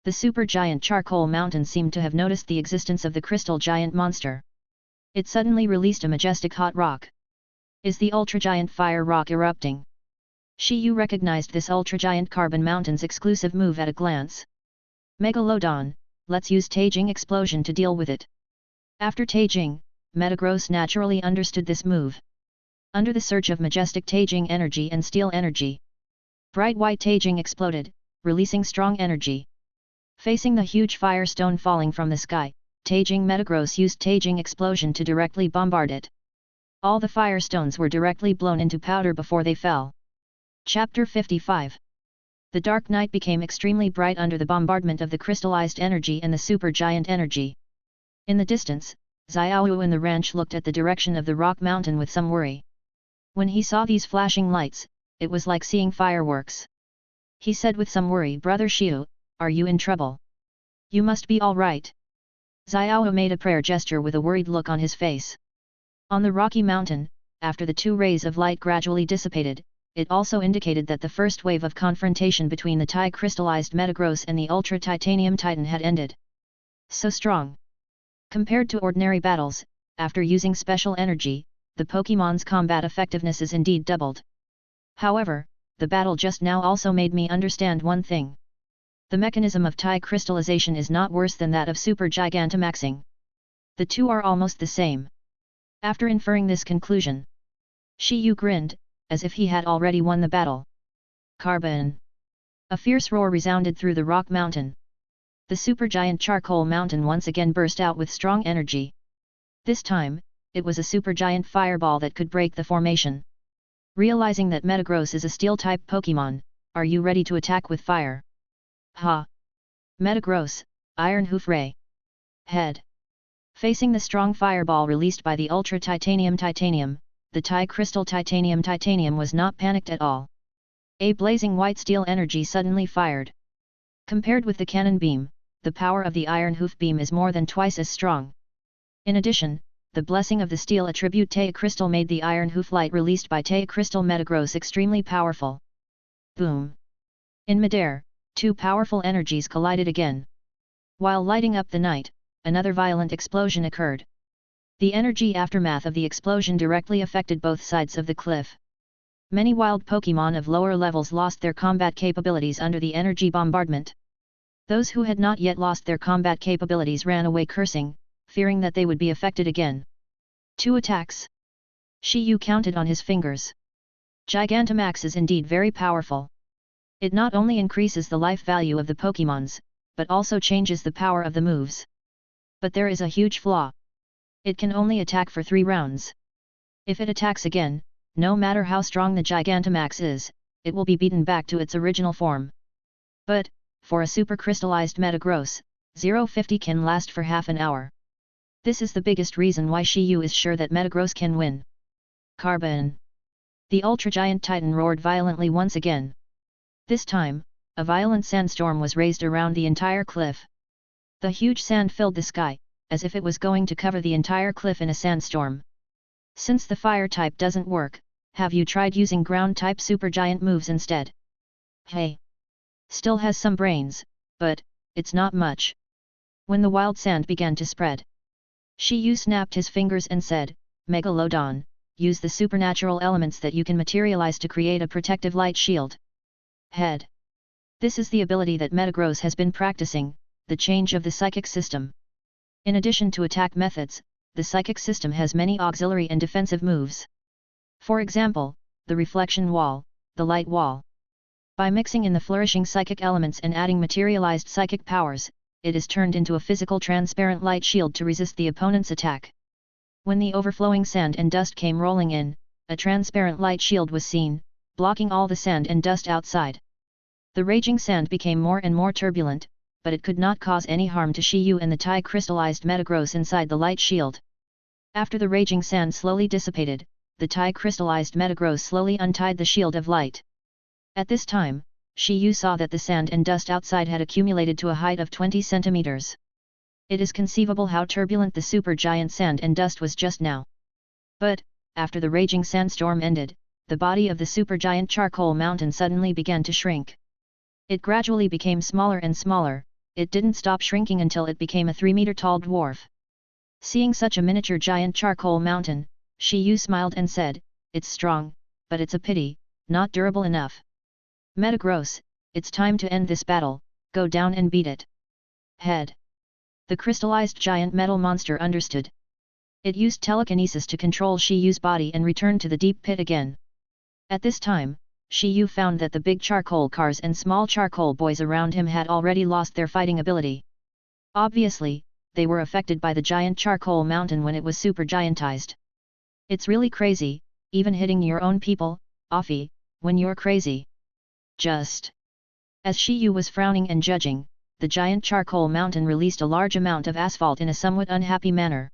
The super giant charcoal mountain seemed to have noticed the existence of the crystal giant monster. It suddenly released a majestic hot rock. Is the ultra-giant fire rock erupting? Shi Yu recognized this ultra-giant carbon mountain's exclusive move at a glance. Megalodon, let's use Taijing explosion to deal with it. After Taijing, Metagross naturally understood this move. Under the surge of majestic Taijing energy and steel energy, bright white Taijing exploded, releasing strong energy. Facing the huge firestone falling from the sky, Taijing Metagross used Taijing explosion to directly bombard it. All the firestones were directly blown into powder before they fell. Chapter 55. The dark night became extremely bright under the bombardment of the crystallized energy and the supergiant energy. In the distance, Xiaowu in the ranch looked at the direction of the rock mountain with some worry. When he saw these flashing lights, it was like seeing fireworks. He said with some worry, "Brother Shi Yu, are you in trouble? You must be all right." Xiaowu made a prayer gesture with a worried look on his face. On the rocky mountain, after the two rays of light gradually dissipated, it also indicated that the first wave of confrontation between the crystallized Metagross and the ultra-titanium titan had ended. So strong. Compared to ordinary battles, after using special energy, the Pokémon's combat effectiveness is indeed doubled. However, the battle just now also made me understand one thing. The mechanism of crystallization is not worse than that of Super Gigantamaxing. The two are almost the same. After inferring this conclusion, Shi Yu grinned, as if he had already won the battle. Carbon! A fierce roar resounded through the rock mountain. The supergiant charcoal mountain once again burst out with strong energy. This time, it was a supergiant fireball that could break the formation. Realizing that Metagross is a steel-type Pokémon, are you ready to attack with fire? Ha! Metagross, Iron Hoof Ray. Head. Facing the strong fireball released by the ultra-titanium, the crystal titanium was not panicked at all. A blazing white steel energy suddenly fired. Compared with the cannon beam, the power of the iron hoof beam is more than twice as strong. In addition, the blessing of the steel attribute Taya Crystal made the iron hoof light released by Taya Crystal Metagross extremely powerful. Boom! In midair, two powerful energies collided again. While lighting up the night, another violent explosion occurred. The energy aftermath of the explosion directly affected both sides of the cliff. Many wild Pokémon of lower levels lost their combat capabilities under the energy bombardment. Those who had not yet lost their combat capabilities ran away cursing, fearing that they would be affected again. 2 attacks. Shi Yu counted on his fingers. Gigantamax is indeed very powerful. It not only increases the life value of the Pokémons, but also changes the power of the moves. But there is a huge flaw. It can only attack for 3 rounds. If it attacks again, no matter how strong the Gigantamax is, it will be beaten back to its original form. But, for a supercrystallized Metagross, 050 can last for half an hour. This is the biggest reason why Shi Yu is sure that Metagross can win. Carbon! The ultra-giant titan roared violently once again. This time, a violent sandstorm was raised around the entire cliff. The huge sand filled the sky, as if it was going to cover the entire cliff in a sandstorm. Since the fire type doesn't work, have you tried using ground type supergiant moves instead? Hey! Still has some brains, but it's not much. When the wild sand began to spread, Shi Yu snapped his fingers and said, Megalodon, use the supernatural elements that you can materialize to create a protective light shield. Head. This is the ability that Metagross has been practicing, the change of the psychic system. In addition to attack methods, the psychic system has many auxiliary and defensive moves. For example, the reflection wall, the light wall. By mixing in the flourishing psychic elements and adding materialized psychic powers, it is turned into a physical transparent light shield to resist the opponent's attack. When the overflowing sand and dust came rolling in, a transparent light shield was seen, blocking all the sand and dust outside. The raging sand became more and more turbulent, but it could not cause any harm to Shi Yu and the crystallized Metagross inside the light shield. After the raging sand slowly dissipated, the crystallized Metagross slowly untied the shield of light. At this time, Shi Yu saw that the sand and dust outside had accumulated to a height of 20 centimeters. It is conceivable how turbulent the supergiant sand and dust was just now. But, after the raging sandstorm ended, the body of the supergiant charcoal mountain suddenly began to shrink. It gradually became smaller and smaller. It didn't stop shrinking until it became a 3-meter-tall dwarf. Seeing such a miniature giant charcoal mountain, Shi Yu smiled and said, "It's strong, but it's a pity, not durable enough. Metagross, it's time to end this battle, go down and beat it." Head. The crystallized giant metal monster understood. It used telekinesis to control Shi Yu's body and returned to the deep pit again. At this time, Shi Yu found that the big charcoal cars and small charcoal boys around him had already lost their fighting ability. Obviously, they were affected by the giant charcoal mountain when it was supergiantized. It's really crazy, even hitting your own people, Offie, when you're crazy. Just. As Shi Yu was frowning and judging, the giant charcoal mountain released a large amount of asphalt in a somewhat unhappy manner.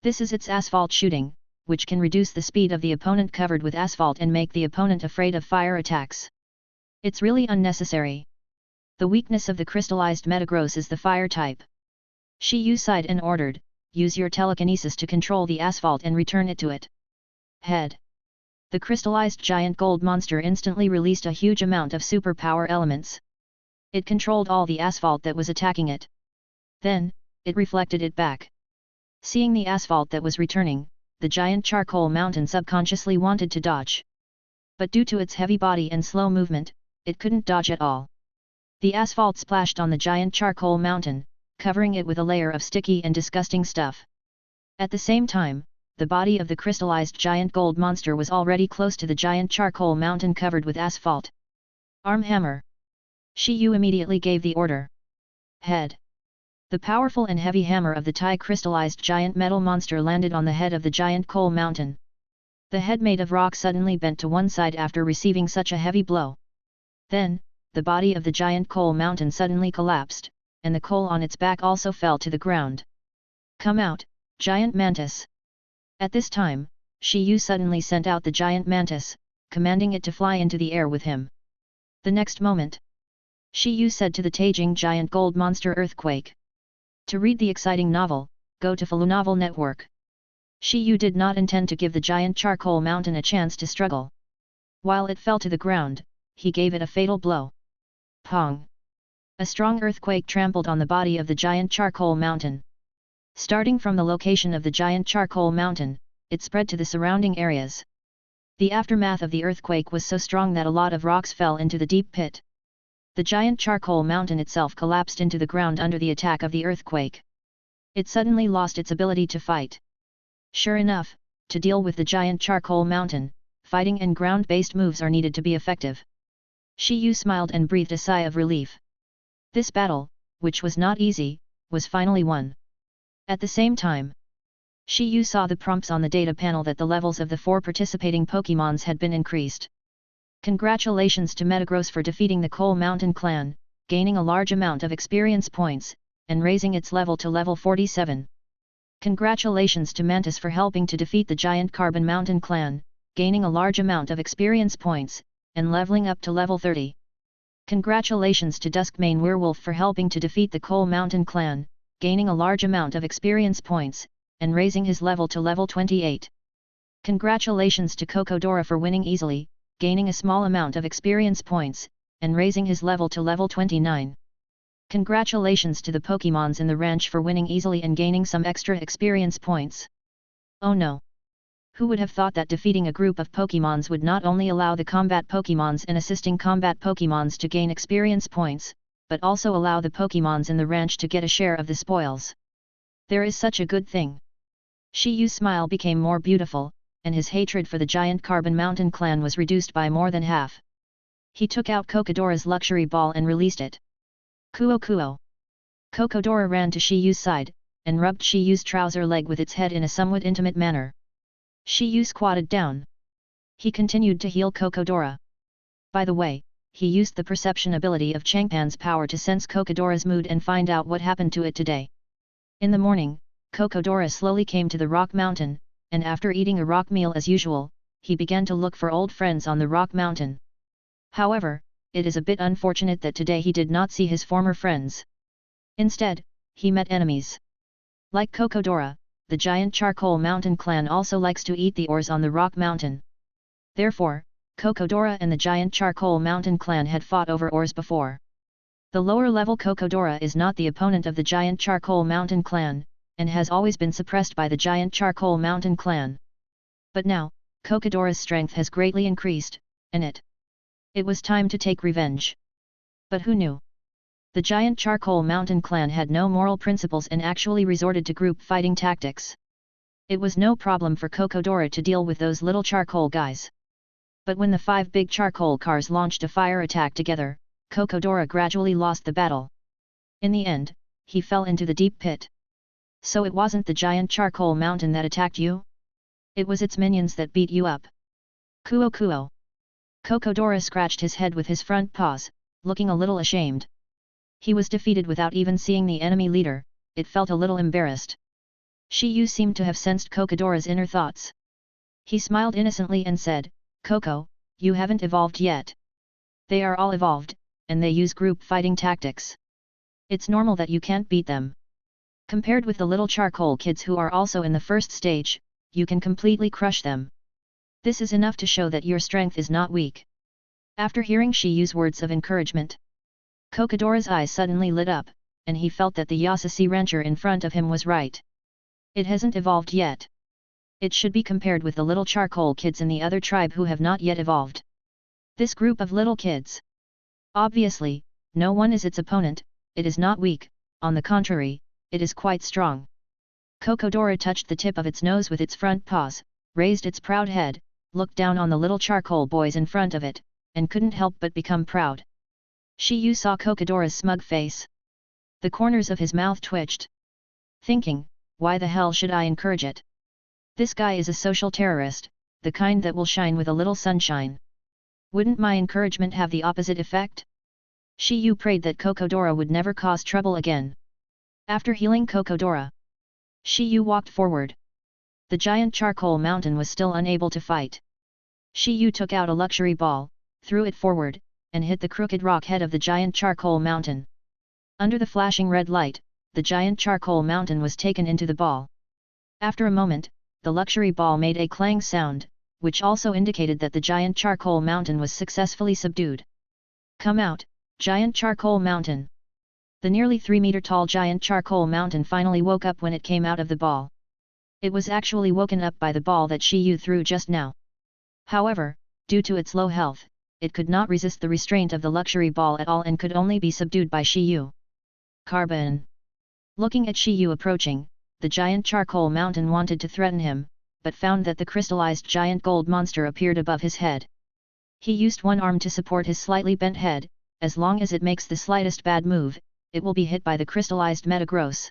This is its asphalt shooting, which can reduce the speed of the opponent covered with asphalt and make the opponent afraid of fire attacks. It's really unnecessary. The weakness of the crystallized Metagross is the fire type. Shi Yu sighed and ordered, "Use your telekinesis to control the asphalt and return it to it." Head. The crystallized giant gold monster instantly released a huge amount of superpower elements. It controlled all the asphalt that was attacking it. Then, it reflected it back. Seeing the asphalt that was returning, the giant charcoal mountain subconsciously wanted to dodge. But due to its heavy body and slow movement, it couldn't dodge at all. The asphalt splashed on the giant charcoal mountain, covering it with a layer of sticky and disgusting stuff. At the same time, the body of the crystallized giant gold monster was already close to the giant charcoal mountain covered with asphalt. Arm hammer. Shi Yu immediately gave the order. Head. The powerful and heavy hammer of the Thai crystallized giant metal monster landed on the head of the giant coal mountain. The head made of rock suddenly bent to one side after receiving such a heavy blow. Then, the body of the giant coal mountain suddenly collapsed, and the coal on its back also fell to the ground. "Come out, giant mantis!" At this time, Shi Yu suddenly sent out the giant mantis, commanding it to fly into the air with him. The next moment, Shi Yu said to the Taijing giant gold monster Earthquake. To read the exciting novel, go to Hulang Network. Shi Yu did not intend to give the giant charcoal mountain a chance to struggle. While it fell to the ground, he gave it a fatal blow. Pong! A strong earthquake trampled on the body of the giant charcoal mountain. Starting from the location of the giant charcoal mountain, it spread to the surrounding areas. The aftermath of the earthquake was so strong that a lot of rocks fell into the deep pit. The giant charcoal mountain itself collapsed into the ground under the attack of the earthquake. It suddenly lost its ability to fight. Sure enough, to deal with the giant charcoal mountain, fighting and ground-based moves are needed to be effective. Shi Yu smiled and breathed a sigh of relief. This battle, which was not easy, was finally won. At the same time, Shi Yu saw the prompts on the data panel that the levels of the 4 participating Pokémons had been increased. Congratulations to Metagross for defeating the Coal Mountain clan, gaining a large amount of experience points, and raising its level to level 47. Congratulations to Mantis for helping to defeat the giant Carbon Mountain clan, gaining a large amount of experience points, and leveling up to level 30. Congratulations to Duskmane Werewolf for helping to defeat the Coal Mountain clan, gaining a large amount of experience points, and raising his level to level 28. Congratulations to Cocodora for winning easily, gaining a small amount of experience points, and raising his level to level 29. Congratulations to the Pokémons in the ranch for winning easily and gaining some extra experience points. Oh no! Who would have thought that defeating a group of Pokémons would not only allow the combat Pokémons and assisting combat Pokémons to gain experience points, but also allow the Pokémons in the ranch to get a share of the spoils. There is such a good thing. Shi Yu's smile became more beautiful, and his hatred for the giant Carbon Mountain clan was reduced by more than half. He took out Cocodora's luxury ball and released it. Kuo Kuo! Cocodora ran to Shi Yu's side, and rubbed Shi Yu's trouser leg with its head in a somewhat intimate manner. Shi Yu squatted down. He continued to heal Cocodora. By the way, he used the perception ability of Changpan's power to sense Cocodora's mood and find out what happened to it today. In the morning, Cocodora slowly came to the rock mountain, and after eating a rock meal as usual, he began to look for old friends on the rock mountain. However, it is a bit unfortunate that today he did not see his former friends. Instead, he met enemies. Like Cocodora, the giant charcoal mountain clan also likes to eat the ores on the rock mountain. Therefore, Cocodora and the giant charcoal mountain clan had fought over ores before. The lower level Cocodora is not the opponent of the giant charcoal mountain clan, and has always been suppressed by the giant Charcoal Mountain clan. But now, Kokodora's strength has greatly increased, and it was time to take revenge. But who knew? The giant Charcoal Mountain clan had no moral principles and actually resorted to group fighting tactics. It was no problem for Kokodora to deal with those little charcoal guys. But when the 5 big charcoal cars launched a fire attack together, Kokodora gradually lost the battle. In the end, he fell into the deep pit. So it wasn't the giant Charcoal Mountain that attacked you? It was its minions that beat you up. Kuo Kuo. Kokodora scratched his head with his front paws, looking a little ashamed. He was defeated without even seeing the enemy leader. It felt a little embarrassed. Shi Yu seemed to have sensed Kokodora's inner thoughts. He smiled innocently and said, "Koko, you haven't evolved yet. They are all evolved, and they use group fighting tactics. It's normal that you can't beat them. Compared with the little charcoal kids who are also in the first stage, you can completely crush them. This is enough to show that your strength is not weak." After hearing Shi Yu's words of encouragement, Kokodora's eyes suddenly lit up, and he felt that the Yasasi rancher in front of him was right. It hasn't evolved yet. It should be compared with the little charcoal kids in the other tribe who have not yet evolved. This group of little kids. Obviously, no one is its opponent. It is not weak, on the contrary, it is quite strong. Kokodora touched the tip of its nose with its front paws, raised its proud head, looked down on the little charcoal boys in front of it, and couldn't help but become proud. Shi Yu saw Kokodora's smug face. The corners of his mouth twitched. Thinking, why the hell should I encourage it? This guy is a social terrorist, the kind that will shine with a little sunshine. Wouldn't my encouragement have the opposite effect? Shi Yu prayed that Kokodora would never cause trouble again. After healing Kokodora, Shi Yu walked forward. The giant Charcoal Mountain was still unable to fight. Shi Yu took out a luxury ball, threw it forward, and hit the crooked rock head of the giant Charcoal Mountain. Under the flashing red light, the giant Charcoal Mountain was taken into the ball. After a moment, the luxury ball made a clang sound, which also indicated that the giant Charcoal Mountain was successfully subdued. "Come out, giant Charcoal Mountain!" The nearly 3-meter-tall giant Charcoal Mountain finally woke up when it came out of the ball. It was actually woken up by the ball that Shi Yu threw just now. However, due to its low health, it could not resist the restraint of the luxury ball at all and could only be subdued by Shi Yu. Carbon. Looking at Shi Yu approaching, the giant Charcoal Mountain wanted to threaten him, but found that the crystallized giant gold monster appeared above his head. He used one arm to support his slightly bent head. As long as it makes the slightest bad move, it will be hit by the crystallized Metagross.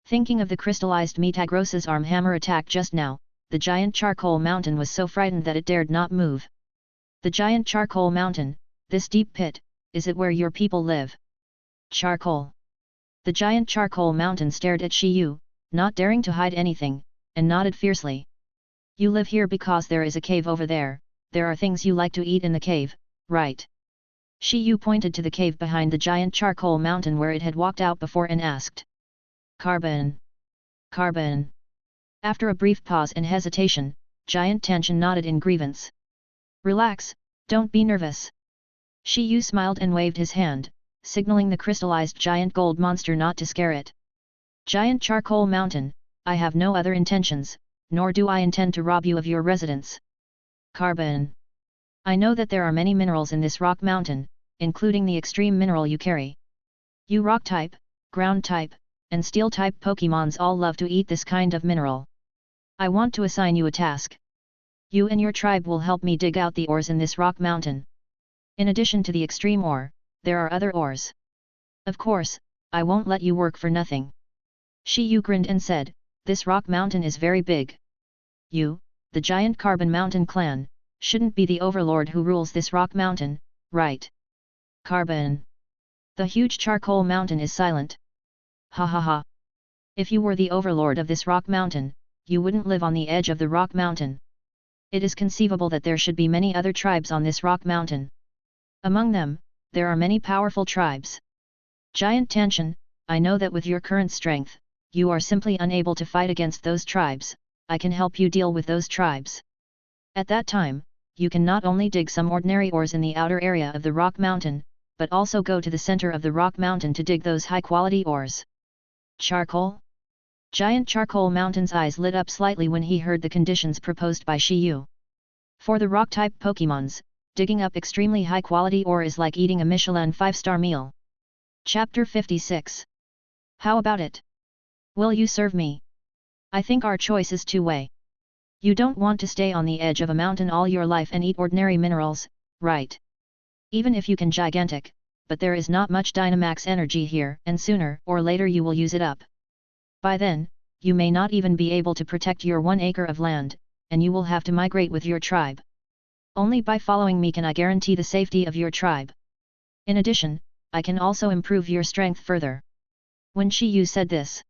Thinking of the crystallized Metagross's arm hammer attack just now, the giant Charcoal Mountain was so frightened that it dared not move. The giant Charcoal Mountain, this deep pit, is it where your people live? Charcoal. The giant Charcoal Mountain stared at Shi Yu, not daring to hide anything, and nodded fiercely. "You live here because there is a cave over there. There are things you like to eat in the cave, right?" Shi Yu pointed to the cave behind the giant Charcoal Mountain where it had walked out before and asked. "Carbon. Carbon." After a brief pause and hesitation, Giant Tension nodded in grievance. "Relax, don't be nervous." Shi Yu smiled and waved his hand, signaling the crystallized giant gold monster not to scare it. "Giant Charcoal Mountain, I have no other intentions, nor do I intend to rob you of your residence." Carbon. "I know that there are many minerals in this rock mountain, including the extreme mineral you carry. You rock type, ground type, and steel type Pokémons all love to eat this kind of mineral. I want to assign you a task. You and your tribe will help me dig out the ores in this rock mountain. In addition to the extreme ore, there are other ores. Of course, I won't let you work for nothing." Shi Yu grinned and said, "This rock mountain is very big. You, the giant Carbon Mountain clan, shouldn't be the overlord who rules this rock mountain, right?" Carbon. The huge Charcoal Mountain is silent. "Ha ha ha. If you were the overlord of this rock mountain, you wouldn't live on the edge of the rock mountain. It is conceivable that there should be many other tribes on this rock mountain. Among them, there are many powerful tribes. Giant Tension, I know that with your current strength, you are simply unable to fight against those tribes. I can help you deal with those tribes. At that time, you can not only dig some ordinary ores in the outer area of the rock mountain, but also go to the center of the rock mountain to dig those high-quality ores." Charcoal? Giant Charcoal Mountain's eyes lit up slightly when he heard the conditions proposed by Shi Yu. For the rock-type Pokémons, digging up extremely high-quality ore is like eating a Michelin 5-star meal. Chapter 56. How about it? Will you serve me? I think our choice is two-way. You don't want to stay on the edge of a mountain all your life and eat ordinary minerals, right? Even if you can gigantic, but there is not much Dynamax energy here, and sooner or later you will use it up. By then, you may not even be able to protect your 1 acre of land, and you will have to migrate with your tribe. Only by following me can I guarantee the safety of your tribe. In addition, I can also improve your strength further. When Shi Yu said this,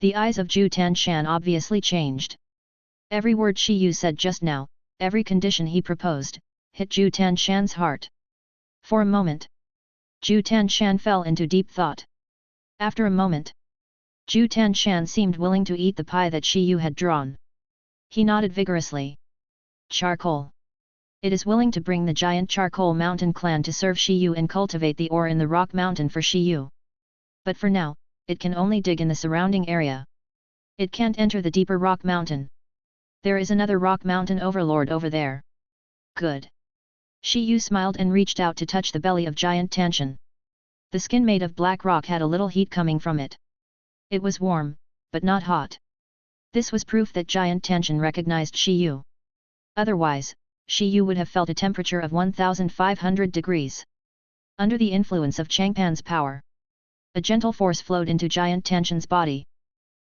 the eyes of Ju Tanshan obviously changed. Every word Shi Yu said just now, every condition he proposed, hit Ju Tanshan's heart. For a moment, Ju Tanshan fell into deep thought. After a moment, Ju Tanshan seemed willing to eat the pie that Shi Yu had drawn. He nodded vigorously. Charcoal. It is willing to bring the giant Charcoal Mountain clan to serve Shi Yu and cultivate the ore in the Rock Mountain for Shi Yu. But for now, it can only dig in the surrounding area. It can't enter the deeper Rock Mountain. There is another Rock Mountain overlord over there. Good. Shi Yu smiled and reached out to touch the belly of Giant Tanshan. The skin made of black rock had a little heat coming from it. It was warm, but not hot. This was proof that Giant Tanshan recognized Shi Yu. Otherwise, Shi Yu would have felt a temperature of 1500 degrees. Under the influence of Changpan's power, a gentle force flowed into Giant Tanshan's body.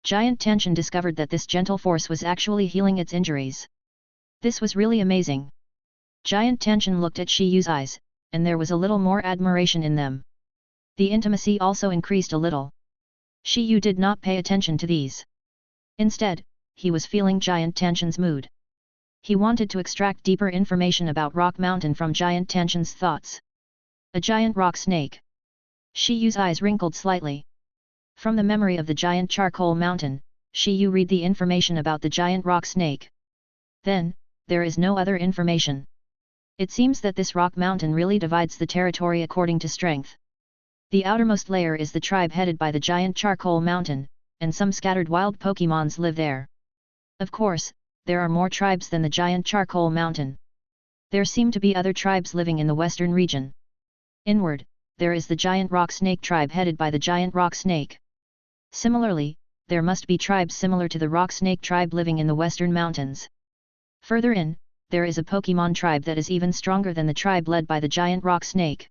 Giant Tanshan discovered that this gentle force was actually healing its injuries. This was really amazing. Giant Tanshan looked at Shi Yu's eyes, and there was a little more admiration in them. The intimacy also increased a little. Shi Yu did not pay attention to these. Instead, he was feeling Giant Tanshan's mood. He wanted to extract deeper information about Rock Mountain from Giant Tanshan's thoughts. A giant rock snake. Shi Yu's eyes wrinkled slightly. From the memory of the giant Charcoal Mountain, Shi Yu read the information about the giant rock snake. Then, there is no other information. It seems that this Rock Mountain really divides the territory according to strength. The outermost layer is the tribe headed by the giant Charcoal Mountain, and some scattered wild Pokémons live there. Of course, there are more tribes than the giant Charcoal Mountain. There seem to be other tribes living in the western region. Inward, there is the giant rock snake tribe headed by the giant rock snake. Similarly, there must be tribes similar to the rock snake tribe living in the western mountains. Further in, there is a Pokémon tribe that is even stronger than the tribe led by the giant rock snake.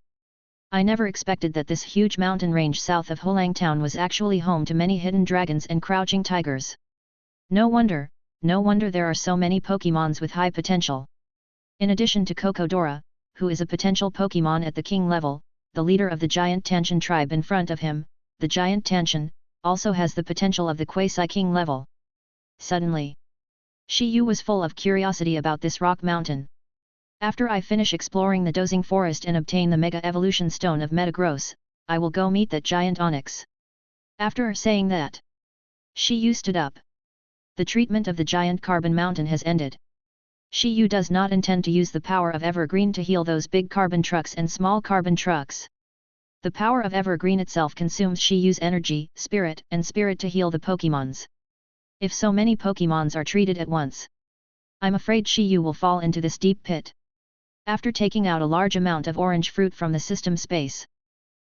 I never expected that this huge mountain range south of Hulang Town was actually home to many hidden dragons and crouching tigers. No wonder there are so many Pokémons with high potential. In addition to Cocodora, who is a potential Pokémon at the king level, the leader of the giant Tanshan tribe in front of him, the giant Tanshan, also has the potential of the quasi-king level. Suddenly, Shi Yu was full of curiosity about this rock mountain. After I finish exploring the dozing forest and obtain the Mega Evolution Stone of Metagross, I will go meet that giant onyx. After saying that, Shi Yu stood up. The treatment of the giant Carbon Mountain has ended. Shi Yu does not intend to use the power of Evergreen to heal those big carbon trucks and small carbon trucks. The power of Evergreen itself consumes Shi Yu's energy, spirit to heal the Pokémons. If so many Pokémons are treated at once, I'm afraid Shi Yu will fall into this deep pit. After taking out a large amount of orange fruit from the system space,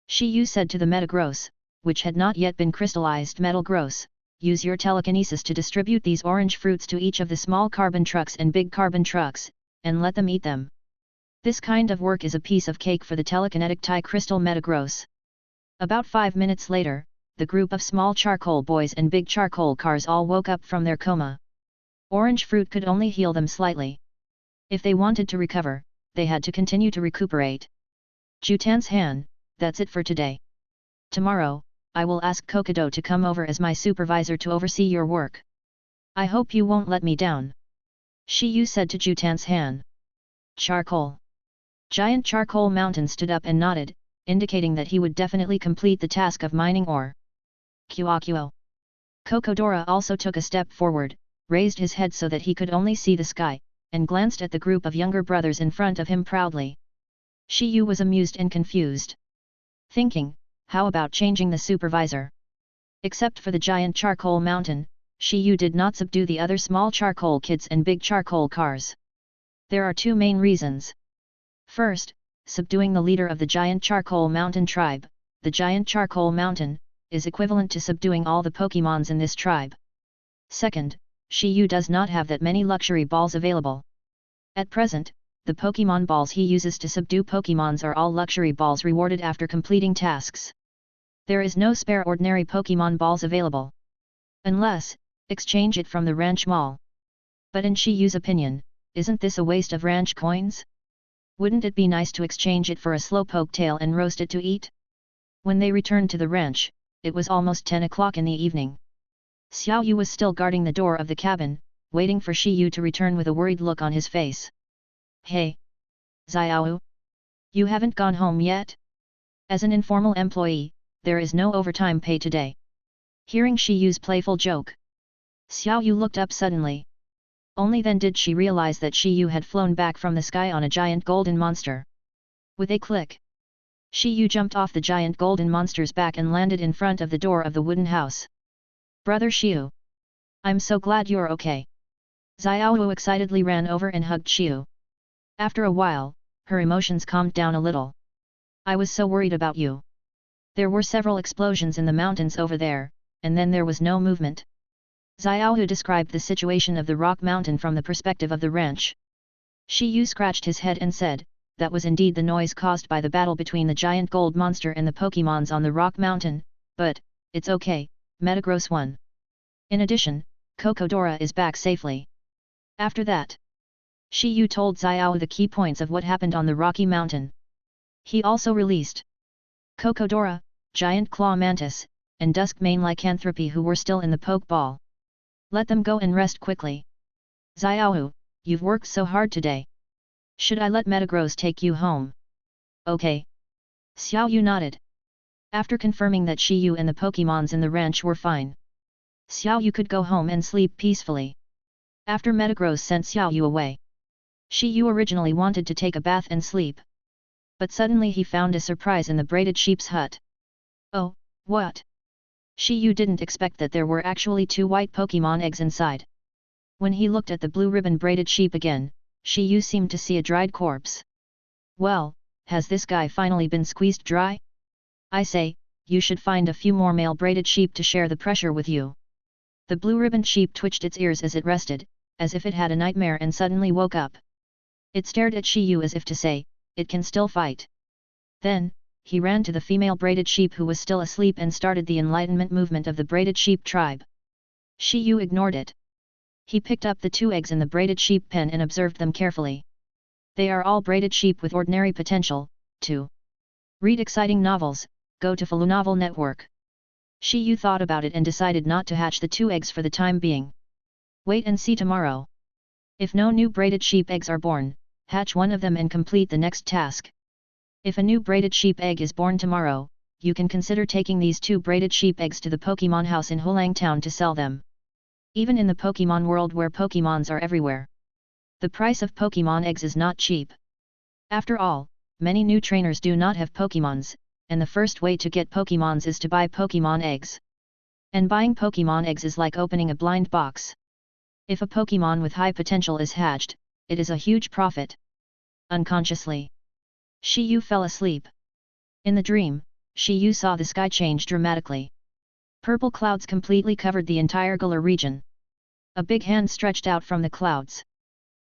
Shi Yu said to the Metagross, which had not yet been crystallized Metal Gross, use your telekinesis to distribute these orange fruits to each of the small carbon trucks and big carbon trucks, and let them eat them. This kind of work is a piece of cake for the telekinetic Tie Crystal Metagross. About 5 minutes later, the group of small charcoal boys and big charcoal cars all woke up from their coma. Orange fruit could only heal them slightly. If they wanted to recover, they had to continue to recuperate. Jutan's Han, that's it for today. Tomorrow, I will ask Kokodo to come over as my supervisor to oversee your work. I hope you won't let me down. Shi Yu said to Jutan's Han. Charcoal. Giant Charcoal Mountain stood up and nodded, indicating that he would definitely complete the task of mining ore. Kuo. Kokodora also took a step forward, raised his head so that he could only see the sky, and glanced at the group of younger brothers in front of him proudly. Shi Yu was amused and confused. Thinking, how about changing the supervisor? Except for the giant charcoal mountain, Shi Yu did not subdue the other small charcoal kids and big charcoal cars. There are two main reasons. First, subduing the leader of the giant charcoal mountain tribe, the giant charcoal mountain, is equivalent to subduing all the Pokémons in this tribe. Second, Shi Yu does not have that many luxury balls available. At present, the Pokémon balls he uses to subdue Pokémons are all luxury balls rewarded after completing tasks. There is no spare ordinary Pokémon balls available. Unless, exchange it from the ranch mall. But in Shi Yu's opinion, isn't this a waste of ranch coins? Wouldn't it be nice to exchange it for a slowpoke tail and roast it to eat? When they returned to the ranch, it was almost 10 o'clock in the evening. Xiao Yu was still guarding the door of the cabin, waiting for Shi Yu to return with a worried look on his face. Hey! Xiao! You haven't gone home yet? As an informal employee, there is no overtime pay today. Hearing Shi Yu's playful joke, Xiao Yu looked up suddenly. Only then did she realize that Shi Yu had flown back from the sky on a giant golden monster. With a click, Shi Yu jumped off the giant golden monster's back and landed in front of the door of the wooden house. Brother Shi Yu! I'm so glad you're okay. Xiao Yu excitedly ran over and hugged Shi Yu. After a while, her emotions calmed down a little. I was so worried about you. There were several explosions in the mountains over there, and then there was no movement. Xiao Yu described the situation of the rock mountain from the perspective of the ranch. Shi Yu scratched his head and said, that was indeed the noise caused by the battle between the giant gold monster and the Pokémons on the rock mountain, but, it's okay, Metagross won. In addition, Cocodora is back safely. After that, Shi Yu told Xiao the key points of what happened on the rocky mountain. He also released Cocodora, Giant Claw Mantis, and Duskmane Lycanthropy who were still in the Pokeball. Let them go and rest quickly. Xiao, you've worked so hard today. Should I let Metagross take you home? Okay. Xiao Yu nodded. After confirming that Shi Yu and the Pokémons in the ranch were fine, Xiao Yu could go home and sleep peacefully. After Metagross sent Xiao Yu away, Shi Yu originally wanted to take a bath and sleep. But suddenly he found a surprise in the braided sheep's hut. Oh, what? Shi Yu didn't expect that there were actually 2 white Pokémon eggs inside. When he looked at the blue ribbon braided sheep again, Shi Yu seemed to see a dried corpse. Well, has this guy finally been squeezed dry? I say, you should find a few more male braided sheep to share the pressure with you. The blue ribbon sheep twitched its ears as it rested, as if it had a nightmare and suddenly woke up. It stared at Shi Yu as if to say, it can still fight. Then, he ran to the female braided sheep who was still asleep and started the enlightenment movement of the braided sheep tribe. Shi Yu ignored it. He picked up the 2 eggs in the braided sheep pen and observed them carefully. They are all braided sheep with ordinary potential. To read exciting novels, go to Hulang Network. Shi Yu thought about it and decided not to hatch the 2 eggs for the time being. Wait and see tomorrow. If no new braided sheep eggs are born, hatch one of them and complete the next task. If a new braided sheep egg is born tomorrow, you can consider taking these 2 braided sheep eggs to the Pokémon house in Hulang Town to sell them. Even in the Pokémon world where Pokémons are everywhere, the price of Pokémon eggs is not cheap. After all, many new trainers do not have Pokémons, and the first way to get Pokémons is to buy Pokémon eggs. And buying Pokémon eggs is like opening a blind box. If a Pokémon with high potential is hatched, it is a huge profit. Unconsciously, Shi Yu fell asleep. In the dream, Shi Yu saw the sky change dramatically. Purple clouds completely covered the entire Galar region. A big hand stretched out from the clouds.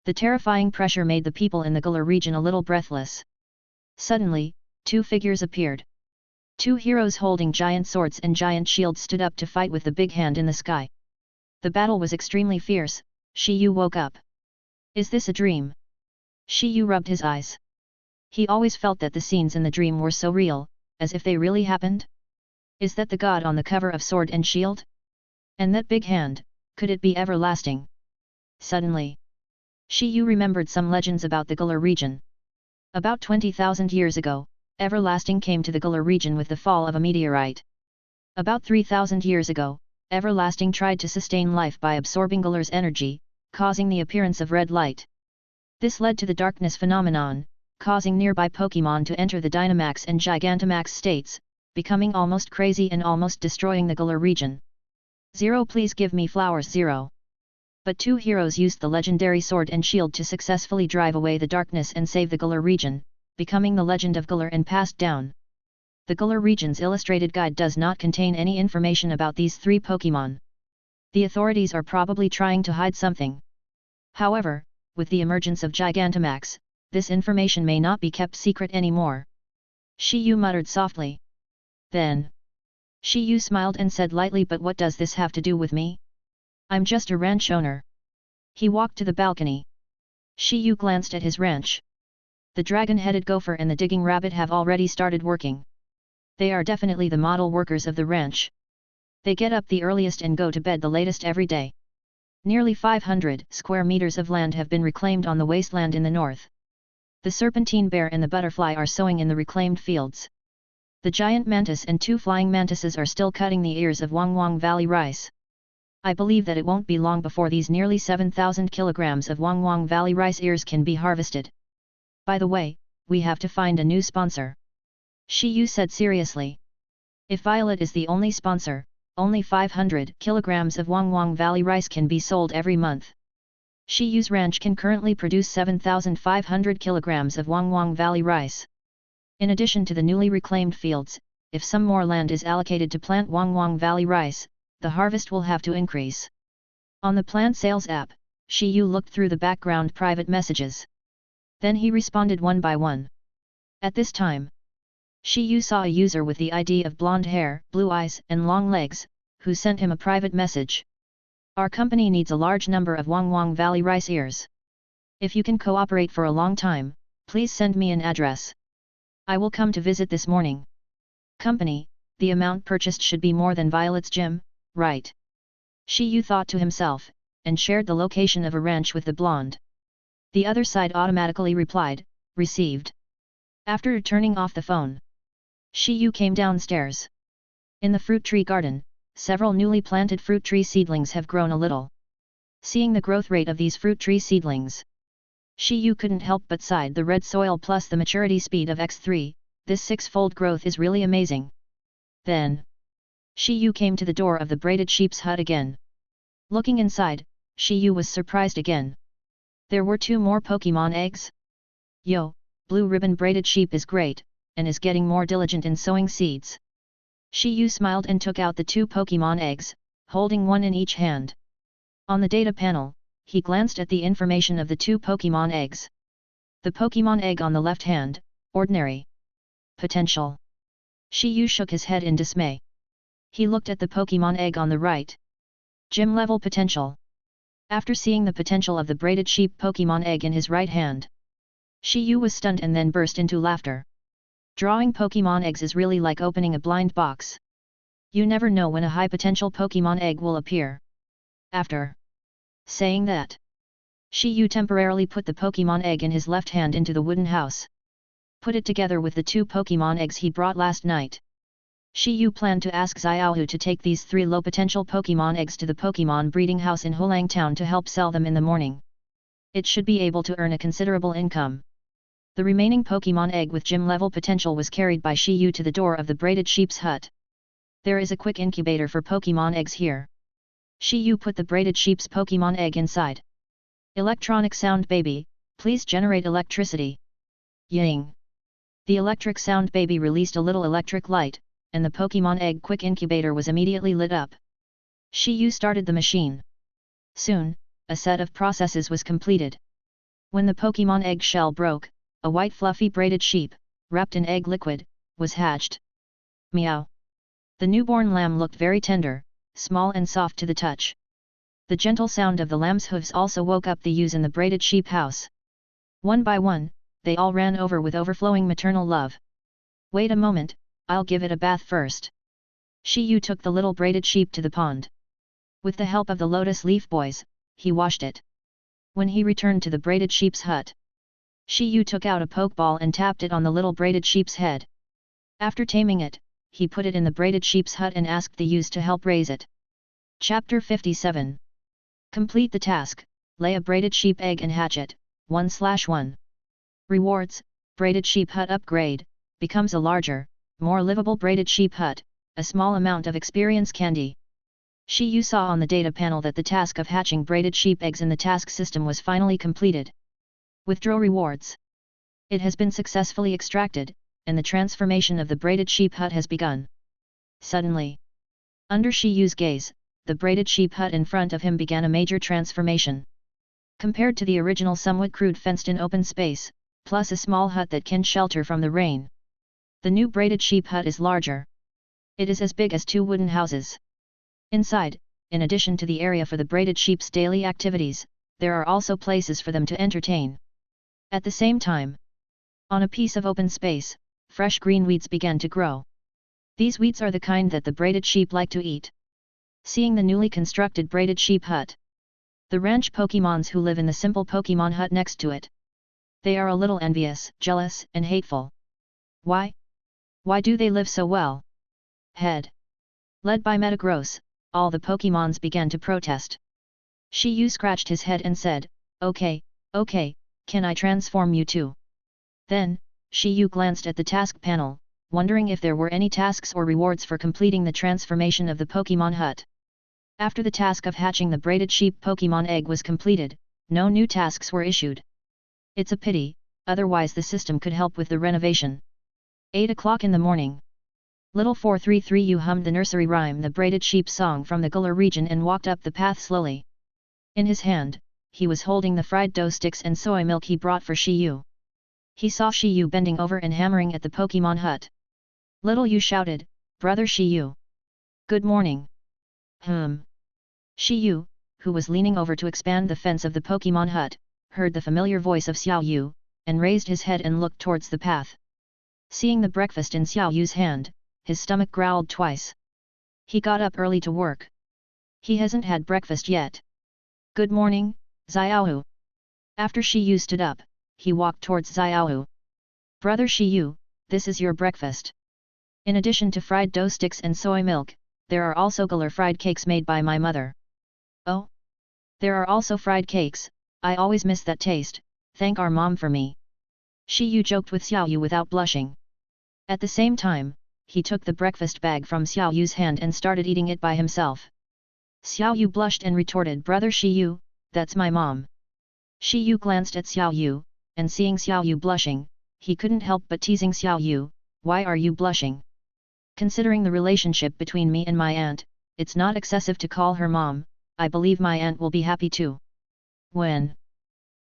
The terrifying pressure made the people in the Galar region a little breathless. Suddenly, 2 figures appeared. 2 heroes holding giant swords and giant shields stood up to fight with the big hand in the sky. The battle was extremely fierce. Shi Yu woke up. Is this a dream? Shi Yu rubbed his eyes. He always felt that the scenes in the dream were so real, as if they really happened. Is that the god on the cover of Sword and Shield? And that big hand, could it be everlasting? Suddenly, Shi Yu remembered some legends about the Galar region. About 20,000 years ago, Everlasting came to the Galar region with the fall of a meteorite. About 3,000 years ago, Everlasting tried to sustain life by absorbing Galar's energy, causing the appearance of red light. This led to the darkness phenomenon, causing nearby Pokémon to enter the Dynamax and Gigantamax states, becoming almost crazy and almost destroying the Galar region. 0 Please give me flowers 0. But two heroes used the legendary sword and shield to successfully drive away the darkness and save the Galar region, becoming the legend of Galar and passed down. The Galar region's illustrated guide does not contain any information about these three Pokémon. The authorities are probably trying to hide something. However, with the emergence of Gigantamax, this information may not be kept secret anymore. Shi Yu muttered softly. Then, Shi Yu smiled and said lightly, but what does this have to do with me? I'm just a ranch owner. He walked to the balcony. Shi Yu glanced at his ranch. The dragon-headed gopher and the digging rabbit have already started working. They are definitely the model workers of the ranch. They get up the earliest and go to bed the latest every day. Nearly 500 square meters of land have been reclaimed on the wasteland in the north. The serpentine bear and the butterfly are sowing in the reclaimed fields. The giant mantis and two flying mantises are still cutting the ears of Wangwang Valley rice. I believe that it won't be long before these nearly 7,000 kilograms of Wangwang Valley rice ears can be harvested. By the way, we have to find a new sponsor. Shi Yu said seriously. If Violet is the only sponsor, only 500 kilograms of Wangwang Valley rice can be sold every month. Shi Yu's ranch can currently produce 7,500 kilograms of Wangwang Valley rice. In addition to the newly reclaimed fields, if some more land is allocated to plant Wangwang Valley rice, the harvest will have to increase. On the plant sales app, Shi Yu looked through the background private messages. Then he responded one by one. At this time, Shi Yu saw a user with the ID of blonde hair, blue eyes and long legs, who sent him a private message. Our company needs a large number of Wangwang Valley rice ears. If you can cooperate for a long time, please send me an address. I will come to visit this morning. Company, the amount purchased should be more than Violet's gym, right? Shi Yu thought to himself, and shared the location of a ranch with the blonde. The other side automatically replied, received. After turning off the phone, Shi Yu came downstairs. In the fruit tree garden, several newly planted fruit tree seedlings have grown a little. Seeing the growth rate of these fruit tree seedlings, Shi Yu couldn't help but sigh. The red soil plus the maturity speed of X3, this six-fold growth is really amazing. Then, Shi Yu came to the door of the braided sheep's hut again. Looking inside, Shi Yu was surprised again. There were two more Pokémon eggs. Yo, blue ribbon braided sheep is great, and is getting more diligent in sowing seeds. Shi Yu smiled and took out the two Pokémon eggs, holding one in each hand. On the data panel, he glanced at the information of the two Pokémon eggs. The Pokémon egg on the left hand, ordinary. Potential. Shi Yu shook his head in dismay. He looked at the Pokémon egg on the right. Gym level potential. After seeing the potential of the braided sheep Pokémon egg in his right hand, Shi Yu was stunned and then burst into laughter. Drawing Pokémon eggs is really like opening a blind box. You never know when a high-potential Pokémon egg will appear. After saying that, Shi Yu temporarily put the Pokémon egg in his left hand into the wooden house. Put it together with the two Pokémon eggs he brought last night. Shi Yu planned to ask Xiaohu to take these three low-potential Pokémon eggs to the Pokémon breeding house in Hulang Town to help sell them in the morning. It should be able to earn a considerable income. The remaining Pokémon egg with gym level potential was carried by Shi Yu to the door of the braided sheep's hut. There is a quick incubator for Pokémon eggs here. Shi Yu put the braided sheep's Pokémon egg inside. Electronic sound baby, please generate electricity. Ying. The electric sound baby released a little electric light, and the Pokémon egg quick incubator was immediately lit up. Shi Yu started the machine. Soon, a set of processes was completed. When the Pokémon egg shell broke, a white fluffy braided sheep, wrapped in egg liquid, was hatched. Meow. The newborn lamb looked very tender, small and soft to the touch. The gentle sound of the lamb's hooves also woke up the ewes in the braided sheep house. One by one, they all ran over with overflowing maternal love. Wait a moment, I'll give it a bath first. Shi Yu took the little braided sheep to the pond. With the help of the lotus leaf boys, he washed it. When he returned to the braided sheep's hut, Shi Yu took out a pokeball and tapped it on the little braided sheep's head. After taming it, he put it in the braided sheep's hut and asked the ewes to help raise it. Chapter 57. Complete the task, lay a braided sheep egg and hatch it, 1/1. Rewards, braided sheep hut upgrade, becomes a larger, more livable braided sheep hut, a small amount of experience candy. Shi Yu saw on the data panel that the task of hatching braided sheep eggs in the task system was finally completed. Withdraw rewards. It has been successfully extracted, and the transformation of the braided sheep hut has begun. Suddenly, under Shi Yu's gaze, the braided sheep hut in front of him began a major transformation. Compared to the original somewhat crude fenced-in open space, plus a small hut that can shelter from the rain, the new braided sheep hut is larger. It is as big as 2 wooden houses. Inside, in addition to the area for the braided sheep's daily activities, there are also places for them to entertain. At the same time, on a piece of open space, fresh green weeds began to grow. These weeds are the kind that the braided sheep like to eat. Seeing the newly constructed braided sheep hut, the ranch Pokémons who live in the simple Pokémon hut next to it, they are a little envious, jealous, and hateful. Why? Why do they live so well? Head. Led by Metagross, all the Pokémons began to protest. Shi Yu scratched his head and said, okay, can I transform you too? Then, Shi Yu glanced at the task panel, wondering if there were any tasks or rewards for completing the transformation of the Pokémon hut. After the task of hatching the braided sheep Pokémon egg was completed, no new tasks were issued. It's a pity, otherwise the system could help with the renovation. 8 o'clock in the morning. Little 433 Yu hummed the nursery rhyme The Braided Sheep song from the Galar region and walked up the path slowly. In his hand, he was holding the fried dough sticks and soy milk he brought for Shi Yu. He saw Shi Yu bending over and hammering at the Pokémon hut. Little Yu shouted, "Brother Shi Yu! Good morning!" Shi Yu, who was leaning over to expand the fence of the Pokémon hut, heard the familiar voice of Xiao Yu, and raised his head and looked towards the path. Seeing the breakfast in Xiao Yu's hand, his stomach growled twice. He got up early to work. He hasn't had breakfast yet. Good morning, Xiaohu. After Shi Yu stood up, he walked towards Xiaohu. Brother Shi Yu, this is your breakfast. In addition to fried dough sticks and soy milk, there are also Galar fried cakes made by my mother. Oh? There are also fried cakes, I always miss that taste, thank our mom for me. Shi Yu joked with Xiao Yu without blushing. At the same time, he took the breakfast bag from Xiao Yu's hand and started eating it by himself. Xiao Yu blushed and retorted, Brother Shi Yu, that's my mom. Shi Yu glanced at Xiao Yu, and seeing Xiao Yu blushing, he couldn't help but teasing Xiao Yu, why are you blushing? Considering the relationship between me and my aunt, it's not excessive to call her mom, I believe my aunt will be happy too. When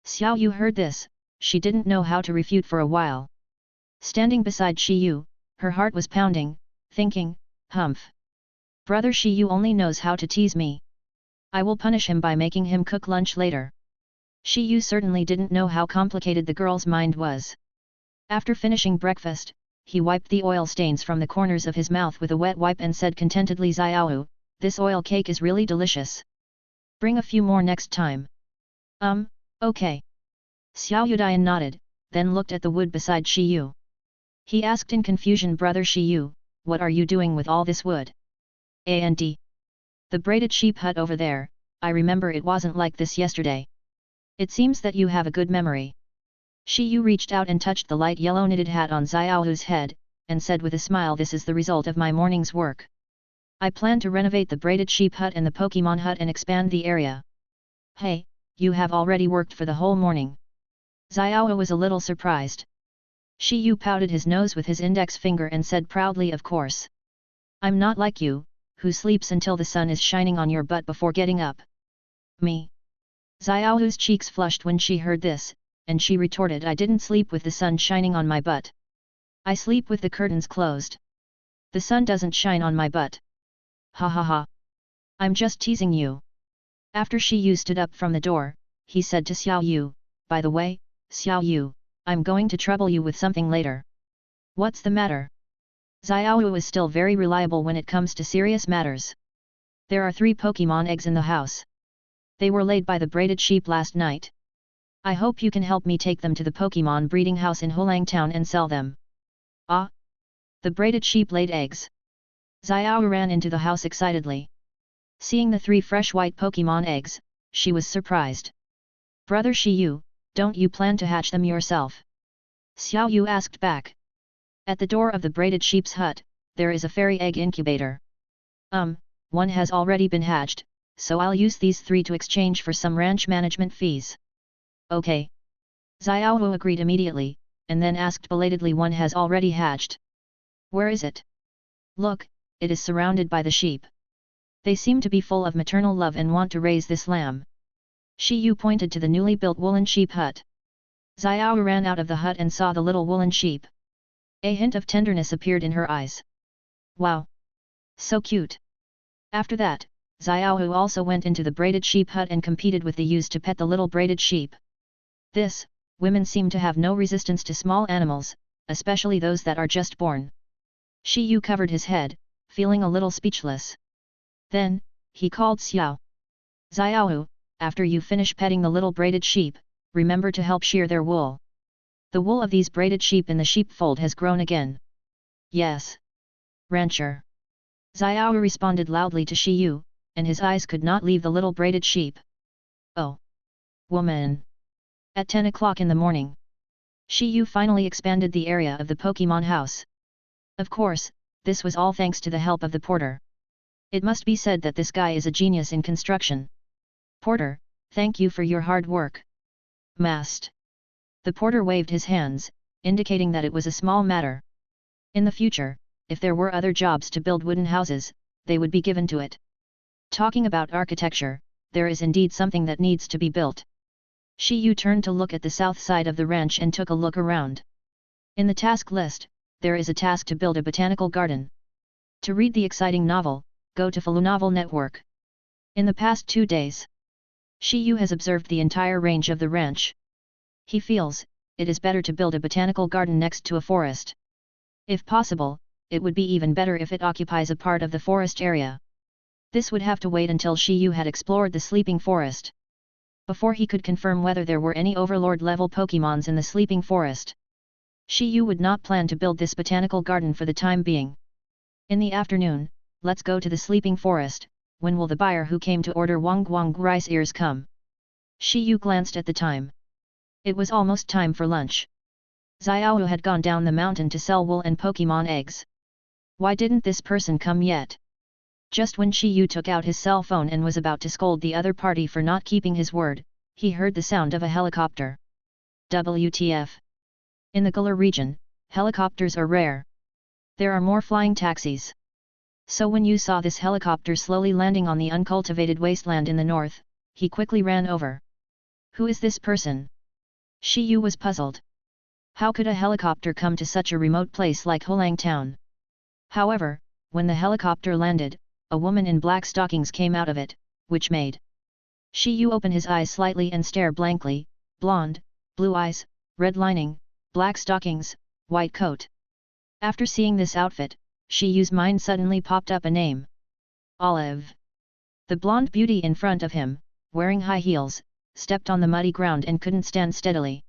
Xiao Yu heard this, she didn't know how to refute for a while. Standing beside Shi Yu, her heart was pounding, thinking, humph. Brother Shi Yu only knows how to tease me. I will punish him by making him cook lunch later. Shi Yu certainly didn't know how complicated the girl's mind was. After finishing breakfast, he wiped the oil stains from the corners of his mouth with a wet wipe and said contentedly, Xiaohu, this oil cake is really delicious. Bring a few more next time. Okay. Xiao Yudian nodded, then looked at the wood beside Shi Yu. He asked in confusion, Brother Shi Yu, what are you doing with all this wood? And the braided sheep hut over there, I remember it wasn't like this yesterday. It seems that you have a good memory. Shi Yu reached out and touched the light yellow knitted hat on Xiaohu's head, and said with a smile, this is the result of my morning's work. I plan to renovate the braided sheep hut and the Pokémon hut and expand the area. Hey, you have already worked for the whole morning. Xiaohu was a little surprised. Shi Yu pouted his nose with his index finger and said proudly, of course. I'm not like you, who sleeps until the sun is shining on your butt before getting up. Me? Xiaohu's cheeks flushed when she heard this, and she retorted, I didn't sleep with the sun shining on my butt. I sleep with the curtains closed. The sun doesn't shine on my butt. Ha ha ha. I'm just teasing you. After Shi Yu stood up from the door, he said to Xiao Yu, by the way, Xiao Yu, I'm going to trouble you with something later. What's the matter? Xiao Yu is still very reliable when it comes to serious matters. There are 3 Pokémon eggs in the house. They were laid by the braided sheep last night. I hope you can help me take them to the Pokémon breeding house in Hulang Town and sell them. Ah! The braided sheep laid eggs. Xiao ran into the house excitedly. Seeing the 3 fresh white Pokémon eggs, she was surprised. Brother Shi Yu, don't you plan to hatch them yourself? Xiao Yu asked back. At the door of the braided sheep's hut, there is a fairy egg incubator. One has already been hatched, so I'll use these 3 to exchange for some ranch management fees. Okay. Xiaohu agreed immediately, and then asked belatedly, one has already hatched. Where is it? Look, it is surrounded by the sheep. They seem to be full of maternal love and want to raise this lamb. Shi Yu pointed to the newly built woolen sheep hut. Xiaohu ran out of the hut and saw the little woolen sheep. A hint of tenderness appeared in her eyes. Wow! So cute! After that, Xiaohu also went into the braided sheep hut and competed with the ewes to pet the little braided sheep. Women seem to have no resistance to small animals, especially those that are just born. Shi Yu covered his head, feeling a little speechless. Then, he called Xiao. Xiaohu, after you finish petting the little braided sheep, remember to help shear their wool. The wool of these braided sheep in the sheepfold has grown again. Yes. Rancher. Xiaohu responded loudly to Shi Yu, and his eyes could not leave the little braided sheep. Oh! Woman! At 10 o'clock in the morning, Shi Yu finally expanded the area of the Pokémon house. Of course, this was all thanks to the help of the porter. It must be said that this guy is a genius in construction. Porter, thank you for your hard work. Mast. The porter waved his hands, indicating that it was a small matter. In the future, if there were other jobs to build wooden houses, they would be given to it. Talking about architecture, there is indeed something that needs to be built. Shi Yu turned to look at the south side of the ranch and took a look around. In the task list, there is a task to build a botanical garden. To read the exciting novel, go to Novel Network. In the past 2 days, Shi Yu has observed the entire range of the ranch. He feels, it is better to build a botanical garden next to a forest. If possible, it would be even better if it occupies a part of the forest area. This would have to wait until Shi Yu had explored the sleeping forest, before he could confirm whether there were any overlord-level Pokémons in the sleeping forest. Shi Yu would not plan to build this botanical garden for the time being. In the afternoon, let's go to the sleeping forest. When will the buyer who came to order Wang Guang rice ears come? Shi Yu glanced at the time. It was almost time for lunch. Xiaohu had gone down the mountain to sell wool and Pokémon eggs. Why didn't this person come yet? Just when Shi Yu took out his cell phone and was about to scold the other party for not keeping his word, he heard the sound of a helicopter. WTF! In the Galar region, helicopters are rare. There are more flying taxis. So when Yu saw this helicopter slowly landing on the uncultivated wasteland in the north, he quickly ran over. Who is this person? Shi Yu was puzzled. How could a helicopter come to such a remote place like Hulang Town? However, when the helicopter landed, a woman in black stockings came out of it, which made Shi Yu open his eyes slightly and stare blankly. Blonde, blue eyes, red lining, black stockings, white coat. After seeing this outfit, Shi Yu's mind suddenly popped up a name. Olive. The blonde beauty in front of him, wearing high heels, stepped on the muddy ground and couldn't stand steadily.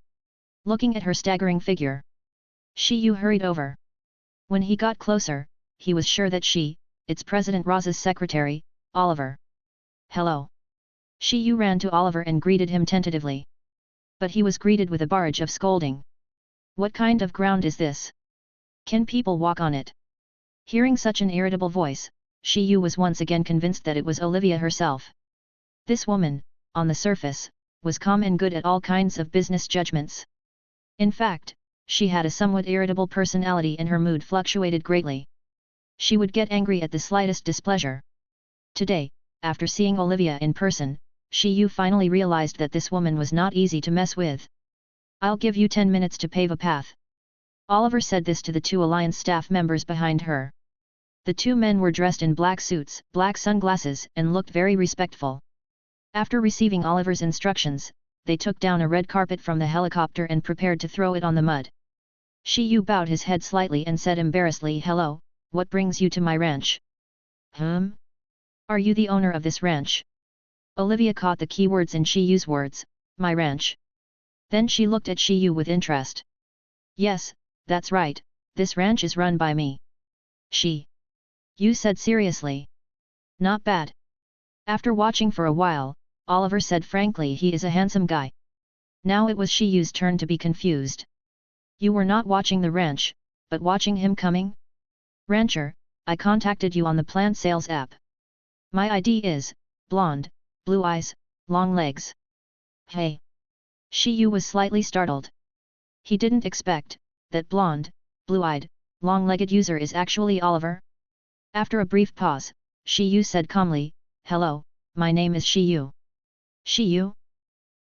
Looking at her staggering figure, Shi Yu hurried over. When he got closer, he was sure that it's President Roza's secretary, Oliver. Hello. Shi Yu ran to Oliver and greeted him tentatively. But he was greeted with a barrage of scolding. What kind of ground is this? Can people walk on it? Hearing such an irritable voice, Shi Yu was once again convinced that it was Olivia herself. This woman, on the surface, was calm and good at all kinds of business judgments. In fact, she had a somewhat irritable personality and her mood fluctuated greatly. She would get angry at the slightest displeasure. Today, after seeing Olivia in person, Shi Yu finally realized that this woman was not easy to mess with. I'll give you 10 minutes to pave a path. Oliver said this to the 2 Alliance staff members behind her. The 2 men were dressed in black suits, black sunglasses, and looked very respectful. After receiving Oliver's instructions, they took down a red carpet from the helicopter and prepared to throw it on the mud. Shi Yu bowed his head slightly and said embarrassedly, "Hello, what brings you to my ranch?" Are you the owner of this ranch? Olivia caught the keywords in Shi Yu's words, my ranch. Then she looked at Shi Yu with interest. Yes, that's right, this ranch is run by me. Shi Yu said seriously. Not bad. After watching for a while, Oliver said frankly he is a handsome guy. Now it was Shi Yu's turn to be confused. You were not watching the ranch, but watching him coming? Rancher, I contacted you on the plant sales app. My ID is, blonde, blue eyes, long legs. Hey! Shi Yu was slightly startled. He didn't expect that blonde, blue-eyed, long-legged user is actually Oliver. After a brief pause, Shi Yu said calmly, "Hello, my name is Shi Yu." Shi Yu?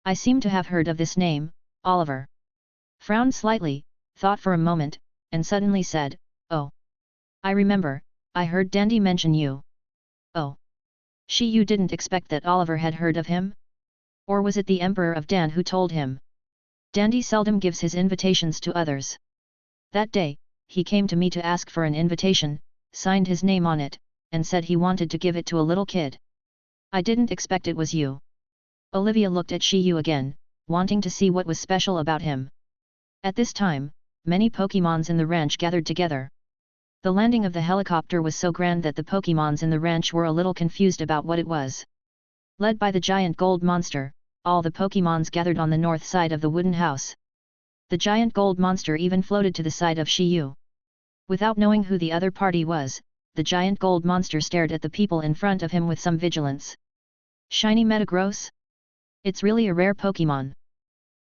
I seem to have heard of this name, Oliver. Frowned slightly, thought for a moment, and suddenly said, "Oh. I remember, I heard Dandy mention you." Oh. Shi Yu didn't expect that Oliver had heard of him? Or was it the Emperor of Dan who told him? Dandy seldom gives his invitations to others. That day, he came to me to ask for an invitation, signed his name on it, and said he wanted to give it to a little kid. I didn't expect it was you. Olivia looked at Shi Yu again, wanting to see what was special about him. At this time, many Pokémons in the ranch gathered together. The landing of the helicopter was so grand that the Pokémons in the ranch were a little confused about what it was. Led by the giant gold monster, all the Pokémons gathered on the north side of the wooden house. The giant gold monster even floated to the side of Shi Yu. Without knowing who the other party was, the giant gold monster stared at the people in front of him with some vigilance. Shiny Metagross? It's really a rare Pokémon.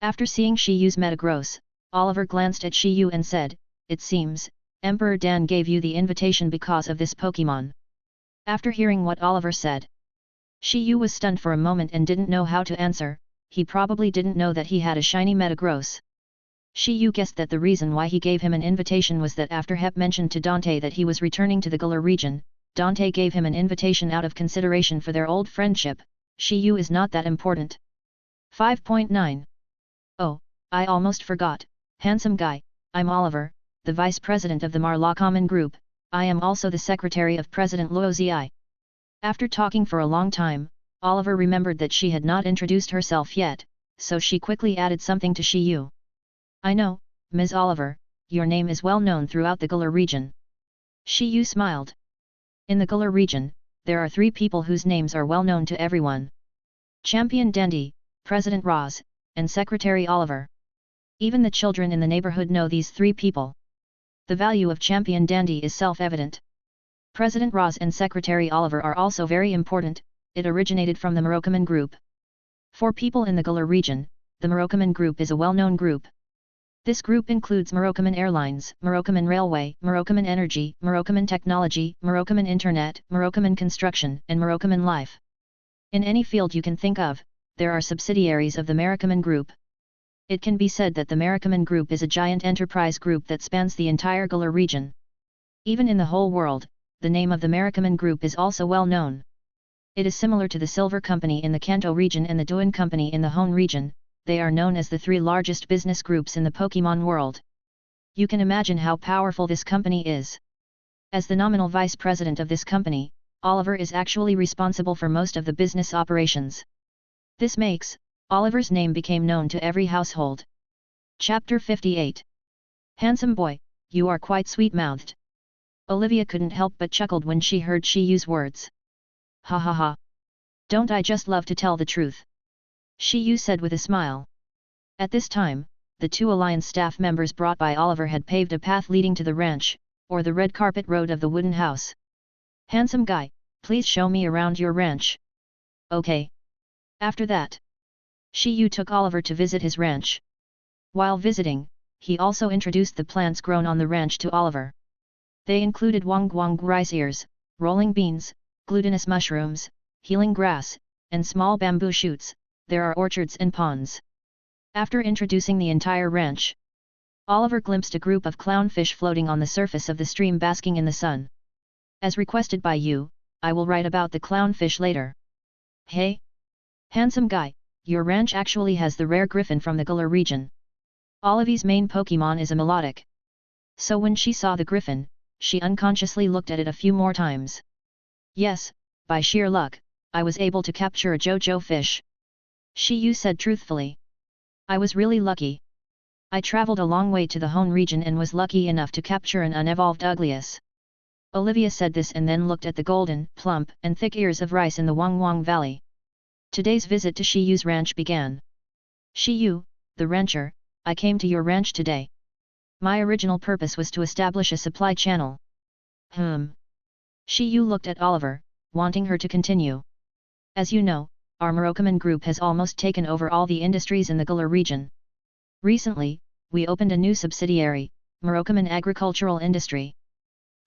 After seeing Shi Yu's Metagross, Oliver glanced at Shi Yu and said, "It seems, Emperor Dan gave you the invitation because of this Pokémon." After hearing what Oliver said, Shi Yu was stunned for a moment and didn't know how to answer. He probably didn't know that he had a shiny Metagross. Shi Yu guessed that the reason why he gave him an invitation was that after Hep mentioned to Dante that he was returning to the Galar region, Dante gave him an invitation out of consideration for their old friendship. Shi Yu is not that important. 5.9. Oh, I almost forgot, handsome guy, I'm Oliver, the vice president of the Marla Common Group. I am also the secretary of President Luo Zi. After talking for a long time, Oliver remembered that she had not introduced herself yet, so she quickly added something to Shi Yu. "I know, Ms. Oliver, your name is well known throughout the Galar region." Shi Yu smiled. In the Galar region, there are 3 people whose names are well known to everyone. Champion Dandy, President Roz, and Secretary Oliver. Even the children in the neighborhood know these 3 people. The value of Champion Dandy is self-evident. President Roz and Secretary Oliver are also very important. It originated from the Moroccan group. For people in the Galar region, the Moroccan group is a well-known group. This group includes Moroccan Airlines, Moroccan Railway, Moroccan Energy, Moroccan Technology, Moroccan Internet, Moroccan Construction, and Moroccan Life. In any field you can think of, there are subsidiaries of the Moroccan group. It can be said that the Moroccan group is a giant enterprise group that spans the entire Galar region. Even in the whole world, the name of the Moroccan group is also well known. It is similar to the Silver Company in the Kanto region and the Duan Company in the Hone region. They are known as the 3 largest business groups in the Pokémon world. You can imagine how powerful this company is. As the nominal vice president of this company, Oliver is actually responsible for most of the business operations. This makes, Oliver's name became known to every household. Chapter 58. Handsome boy, you are quite sweet-mouthed. Olivia couldn't help but chuckled when she heard Shi Yu's words. Ha ha ha. Don't I just love to tell the truth? Shi Yu said with a smile. At this time, the 2 Alliance staff members brought by Oliver had paved a path leading to the ranch, or the red carpet road of the wooden house. "Handsome guy, please show me around your ranch." "Okay." After that, Shi Yu took Oliver to visit his ranch. While visiting, he also introduced the plants grown on the ranch to Oliver. They included wang guang rice ears, rolling beans, glutinous mushrooms, healing grass, and small bamboo shoots. There are orchards and ponds. After introducing the entire ranch, Oliver glimpsed a group of clownfish floating on the surface of the stream basking in the sun. "As requested by you, I will write about the clownfish later." "Hey? Handsome guy, your ranch actually has the rare griffin from the Galar region. Olivia's main Pokémon is a melodic." So when she saw the griffin, she unconsciously looked at it a few more times. "Yes, by sheer luck, I was able to capture a JoJo fish," Shi Yu said truthfully. "I was really lucky. I traveled a long way to the Hone region and was lucky enough to capture an unevolved Uglius." Olivia said this and then looked at the golden, plump, and thick ears of rice in the Wang Wang Valley. Today's visit to Shi Yu's ranch began. "Shi Yu, the rancher, I came to your ranch today. My original purpose was to establish a supply channel. Shi Yu looked at Oliver, wanting her to continue. As you know, our Murokaman group has almost taken over all the industries in the Galar region. Recently, we opened a new subsidiary, Murokaman Agricultural Industry.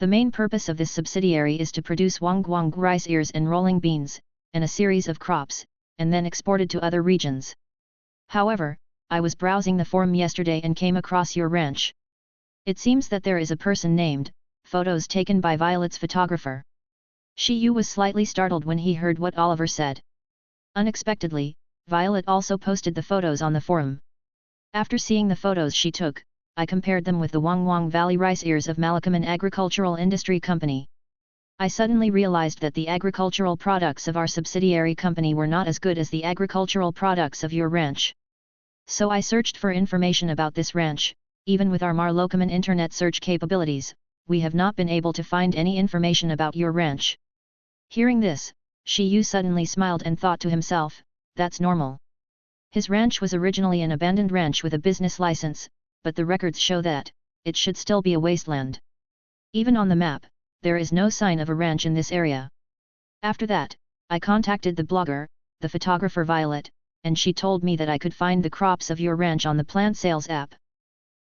The main purpose of this subsidiary is to produce wangguang rice ears and rolling beans, and a series of crops, and then exported to other regions. However, I was browsing the forum yesterday and came across your ranch. It seems that there is a person named, photos taken by Violet's photographer. Shi Yu was slightly startled when he heard what Oliver said. Unexpectedly, Violet also posted the photos on the forum. After seeing the photos she took, I compared them with the Wangwang Valley rice ears of Malakaman Agricultural Industry Company. I suddenly realized that the agricultural products of our subsidiary company were not as good as the agricultural products of your ranch. So I searched for information about this ranch. Even with our Marlokaman internet search capabilities, we have not been able to find any information about your ranch. Hearing this, Shi Yu suddenly smiled and thought to himself, that's normal. His ranch was originally an abandoned ranch with a business license, but the records show that it should still be a wasteland. Even on the map, there is no sign of a ranch in this area. After that, I contacted the blogger, the photographer Violet, and she told me that I could find the crops of your ranch on the plant sales app.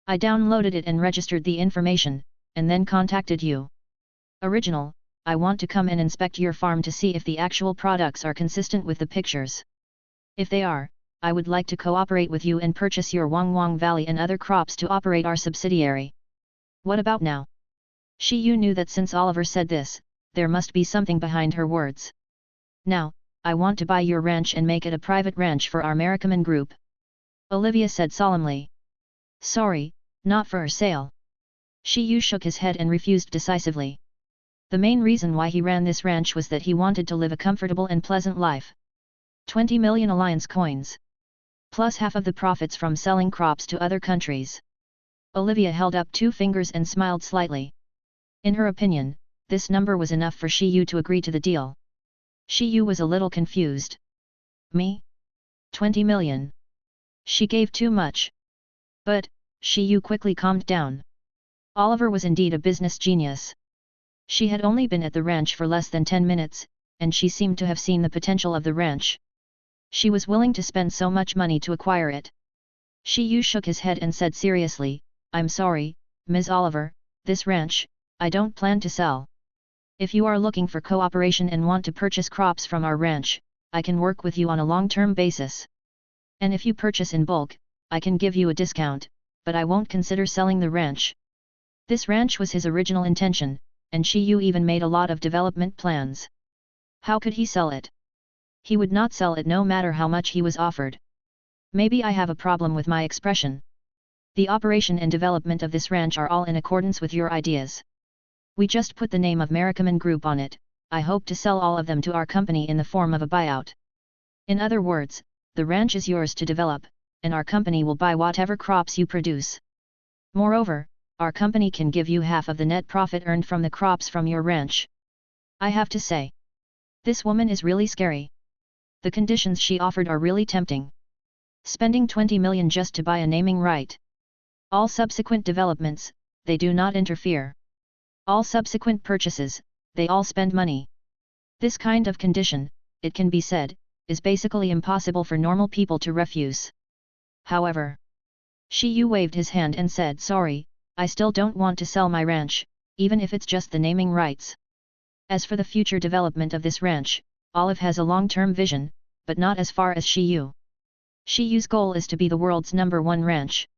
I downloaded it and registered the information, and then contacted you. Original, I want to come and inspect your farm to see if the actual products are consistent with the pictures. If they are, I would like to cooperate with you and purchase your Wangwang Valley and other crops to operate our subsidiary. What about now? Shi Yu knew that since Oliver said this, there must be something behind her words. Now, I want to buy your ranch and make it a private ranch for our Marikaman group. Olivia said solemnly. Sorry, not for sale. Shi Yu shook his head and refused decisively. The main reason why he ran this ranch was that he wanted to live a comfortable and pleasant life. 20 million alliance coins. Plus half of the profits from selling crops to other countries. Olivia held up 2 fingers and smiled slightly. In her opinion, this number was enough for Shi Yu to agree to the deal. Shi Yu was a little confused. Me? 20 million. She gave too much. But, Shi Yu quickly calmed down. Oliver was indeed a business genius. She had only been at the ranch for less than 10 minutes, and she seemed to have seen the potential of the ranch. She was willing to spend so much money to acquire it. Shi Yu shook his head and said seriously, I'm sorry, Ms. Oliver, this ranch, I don't plan to sell. If you are looking for cooperation and want to purchase crops from our ranch, I can work with you on a long-term basis. And if you purchase in bulk, I can give you a discount, but I won't consider selling the ranch. This ranch was his original intention, and Shi Yu even made a lot of development plans. How could he sell it? He would not sell it no matter how much he was offered. Maybe I have a problem with my expression. The operation and development of this ranch are all in accordance with your ideas. We just put the name of Marikaman Group on it. I hope to sell all of them to our company in the form of a buyout. In other words, the ranch is yours to develop, and our company will buy whatever crops you produce. Moreover, our company can give you half of the net profit earned from the crops from your ranch. I have to say, this woman is really scary. The conditions she offered are really tempting. Spending 20 million just to buy a naming right. All subsequent developments, they do not interfere. All subsequent purchases, they all spend money. This kind of condition, it can be said, is basically impossible for normal people to refuse. However, Shi Yu waved his hand and said sorry, I still don't want to sell my ranch, even if it's just the naming rights. As for the future development of this ranch, Olive has a long-term vision, but not as far as Shi Yu. Shi Yu's goal is to be the world's #1 ranch.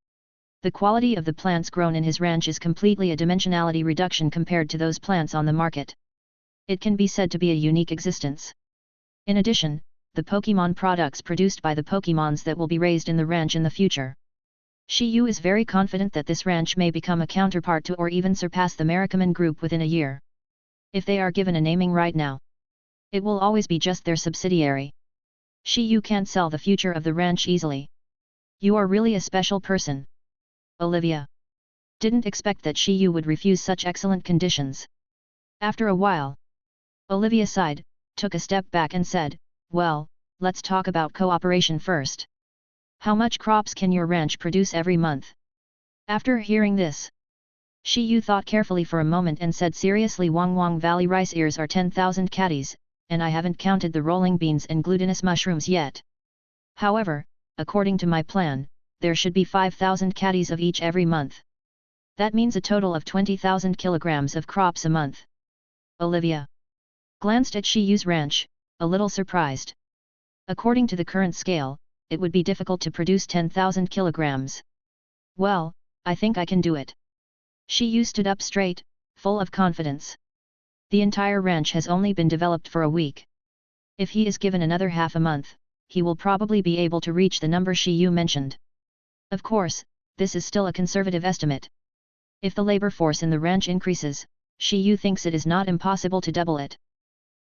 The quality of the plants grown in his ranch is completely a dimensionality reduction compared to those plants on the market. It can be said to be a unique existence. In addition, the Pokémon products produced by the Pokémons that will be raised in the ranch in the future. Shi Yu is very confident that this ranch may become a counterpart to or even surpass the Marikaman Group within a year. If they are given a naming right now, it will always be just their subsidiary. Shi Yu can't sell the future of the ranch easily. You are really a special person. Olivia didn't expect that Shi Yu would refuse such excellent conditions. After a while, Olivia sighed, took a step back and said, well, let's talk about cooperation first. How much crops can your ranch produce every month? After hearing this, Shi Yu thought carefully for a moment and said seriously, Wang Valley rice ears are 10,000 catties, and I haven't counted the rolling beans and glutinous mushrooms yet. However, according to my plan, there should be 5,000 catties of each every month. That means a total of 20,000 kilograms of crops a month. Olivia glanced at Shi Yu's ranch, a little surprised. According to the current scale, it would be difficult to produce 10,000 kilograms. Well, I think I can do it. Shi Yu stood up straight, full of confidence. The entire ranch has only been developed for a week. If he is given another half a month, he will probably be able to reach the number Shi Yu mentioned. Of course, this is still a conservative estimate. If the labor force in the ranch increases, Shi Yu thinks it is not impossible to double it.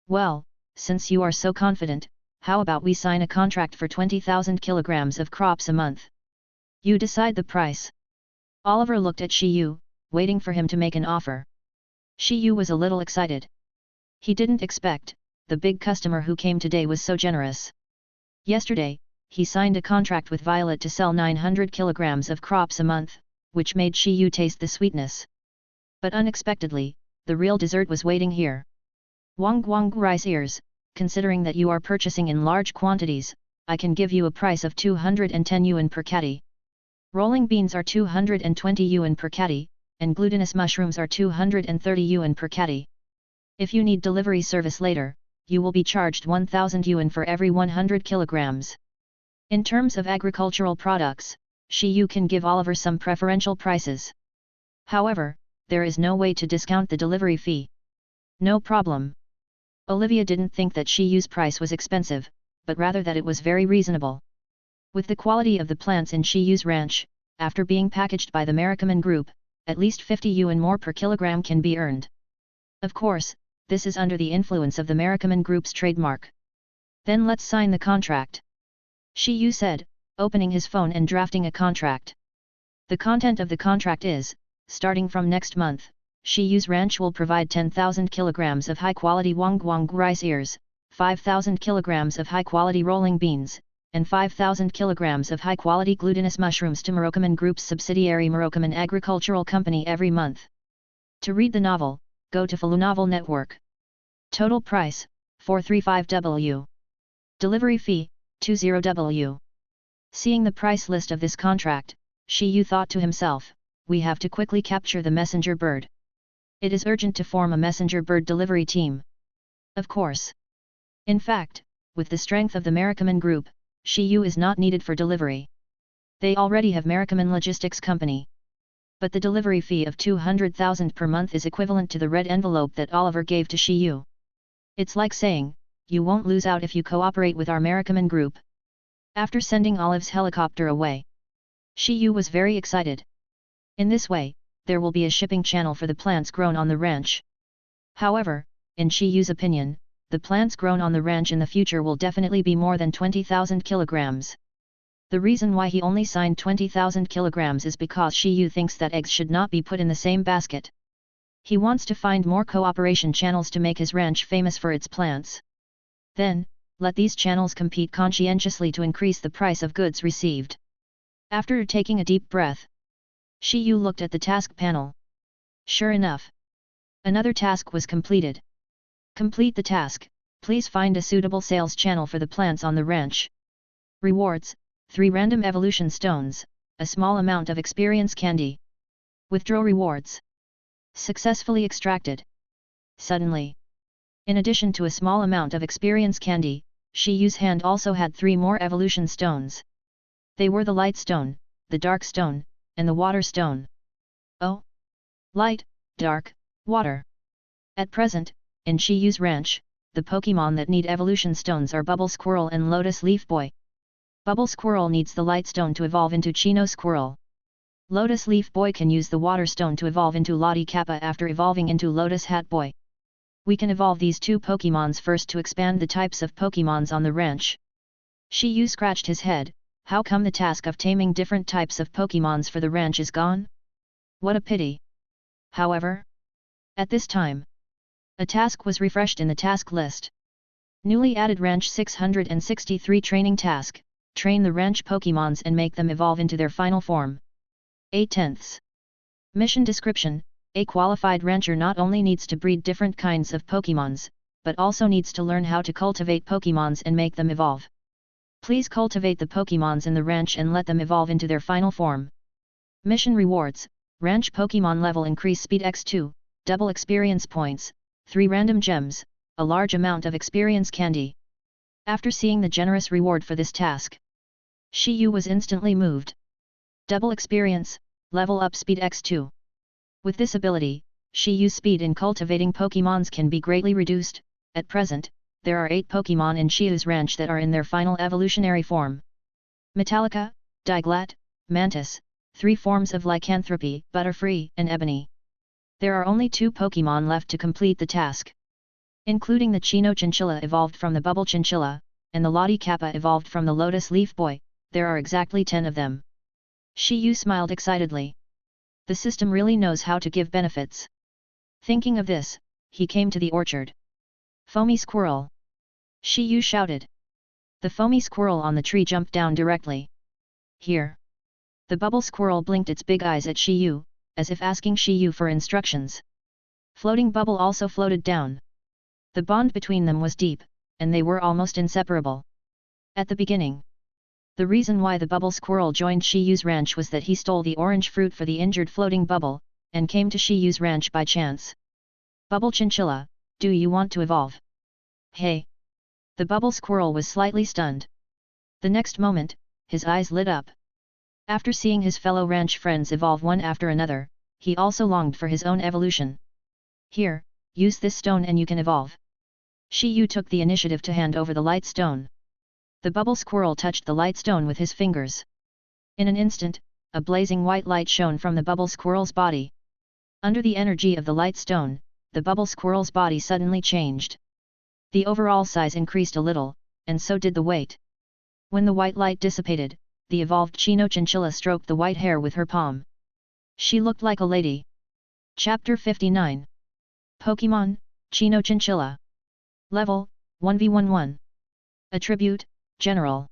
Well, since you are so confident, how about we sign a contract for 20,000 kilograms of crops a month? You decide the price. Oliver looked at Shi Yu, waiting for him to make an offer. Shi Yu was a little excited. He didn't expect the big customer who came today was so generous. Yesterday, he signed a contract with Violet to sell 900 kilograms of crops a month, which made Shi Yu taste the sweetness. But unexpectedly, the real dessert was waiting here. Wang rice ears, considering that you are purchasing in large quantities, I can give you a price of 210 yuan per catty. Rolling beans are 220 yuan per catty, and glutinous mushrooms are 230 yuan per catty. If you need delivery service later, you will be charged 1,000 yuan for every 100 kilograms. In terms of agricultural products, Shi Yu can give Oliver some preferential prices. However, there is no way to discount the delivery fee. No problem. Olivia didn't think that Shi Yu's price was expensive, but rather that it was very reasonable. With the quality of the plants in Shi Yu's ranch, after being packaged by the Merrickman Group, at least 50 yuan more per kilogram can be earned. Of course, this is under the influence of the Merrickman Group's trademark. Then let's sign the contract. Shi Yu said, opening his phone and drafting a contract. The content of the contract is, starting from next month, Shi Yu's ranch will provide 10,000 kilograms of high-quality Wang rice ears, 5,000 kilograms of high-quality rolling beans, and 5,000 kilograms of high-quality glutinous mushrooms to Merrickman Group's subsidiary Merrickman Agricultural Company every month. To read the novel, go to Novel Network. Total price, 435W. Delivery fee, 20W. Seeing the price list of this contract, Shi Yu thought to himself, we have to quickly capture the messenger bird. It is urgent to form a messenger bird delivery team. Of course. In fact, with the strength of the Merrickman Group, Shi Yu is not needed for delivery. They already have Merrickman Logistics Company. But the delivery fee of 200,000 per month is equivalent to the red envelope that Oliver gave to Shi Yu. It's like saying, you won't lose out if you cooperate with our Merrickman Group. After sending Olive's helicopter away, Shi Yu was very excited. In this way, there will be a shipping channel for the plants grown on the ranch. However, in Shi Yu's opinion, the plants grown on the ranch in the future will definitely be more than 20,000 kilograms. The reason why he only signed 20,000 kilograms is because Shi Yu thinks that eggs should not be put in the same basket. He wants to find more cooperation channels to make his ranch famous for its plants. Then, let these channels compete conscientiously to increase the price of goods received. After taking a deep breath, Shi Yu looked at the task panel. Sure enough, another task was completed. Complete the task, please find a suitable sales channel for the plants on the ranch. Rewards, 3 random evolution stones, a small amount of experience candy. Withdraw rewards. Successfully extracted. Suddenly, in addition to a small amount of experience candy, Shi Yu's hand also had 3 more evolution stones. They were the light stone, the dark stone, and the water stone. Oh! Light, dark, water. At present, in Shi Yu's ranch, the Pokémon that need evolution stones are Bubble Squirrel and Lotus Leaf Boy. Bubble Squirrel needs the light stone to evolve into Chino Squirrel. Lotus Leaf Boy can use the water stone to evolve into Lottie Kappa after evolving into Lotus Hat Boy. We can evolve these 2 Pokémons first to expand the types of Pokémons on the ranch. Shi Yu scratched his head. How come the task of taming different types of Pokémons for the ranch is gone? What a pity. However, at this time, a task was refreshed in the task list. Newly added Ranch 663 Training Task, train the ranch Pokémons and make them evolve into their final form. 8/10. Mission description: a qualified rancher not only needs to breed different kinds of Pokémons, but also needs to learn how to cultivate Pokémons and make them evolve. Please cultivate the Pokémons in the ranch and let them evolve into their final form. Mission rewards: ranch Pokémon level increase speed x2, double experience points, 3 random gems, a large amount of experience candy. After seeing the generous reward for this task, Shi Yu was instantly moved. Double experience, level up speed x2. With this ability, Shi Yu's speed in cultivating Pokémons can be greatly reduced. At present, there are 8 Pokémon in Shi Yu's ranch that are in their final evolutionary form. Metallica, Diglett, Mantis, 3 forms of Lycanthropy, Butterfree, and Ebony. There are only 2 Pokémon left to complete the task. Including the Chino Chinchilla evolved from the Bubble Chinchilla, and the Lottie Kappa evolved from the Lotus Leaf Boy, there are exactly 10 of them. Shi Yu smiled excitedly. The system really knows how to give benefits. Thinking of this, he came to the orchard. Foamy Squirrel! Shi Yu shouted. The foamy squirrel on the tree jumped down directly. Here! The bubble squirrel blinked its big eyes at Shi Yu, as if asking Shi Yu for instructions. Floating Bubble also floated down. The bond between them was deep, and they were almost inseparable. At the beginning, the reason why the bubble squirrel joined Shi Yu's ranch was that he stole the orange fruit for the injured floating bubble, and came to Shi Yu's ranch by chance. Bubble Chinchilla, do you want to evolve? Hey! The bubble squirrel was slightly stunned. The next moment, his eyes lit up. After seeing his fellow ranch friends evolve one after another, he also longed for his own evolution. Here, use this stone and you can evolve. Shi Yu took the initiative to hand over the light stone. The bubble squirrel touched the light stone with his fingers. In an instant, a blazing white light shone from the bubble squirrel's body. Under the energy of the light stone, the bubble squirrel's body suddenly changed. The overall size increased a little, and so did the weight. When the white light dissipated, the evolved Chino Chinchilla stroked the white hair with her palm. She looked like a lady. Chapter 59. Pokémon, Chino Chinchilla. Level, 1v11. Attribute, General.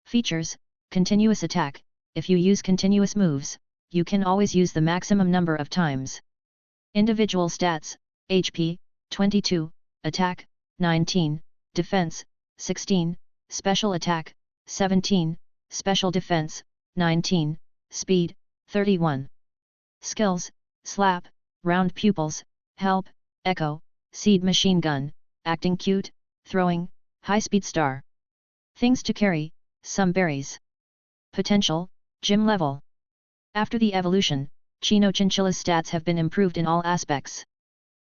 Features, Continuous Attack. If you use continuous moves, you can always use the maximum number of times. Individual stats, HP, 22, Attack, 19, Defense, 16, Special Attack, 17, Special Defense, 19, Speed, 31. Skills, Slap, Round Pupils, Help, Echo, Seed Machine Gun, Acting Cute, Throwing, High Speed Star. Things to carry, some berries. Potential, Gym Level. After the evolution, Chino Chinchilla's stats have been improved in all aspects.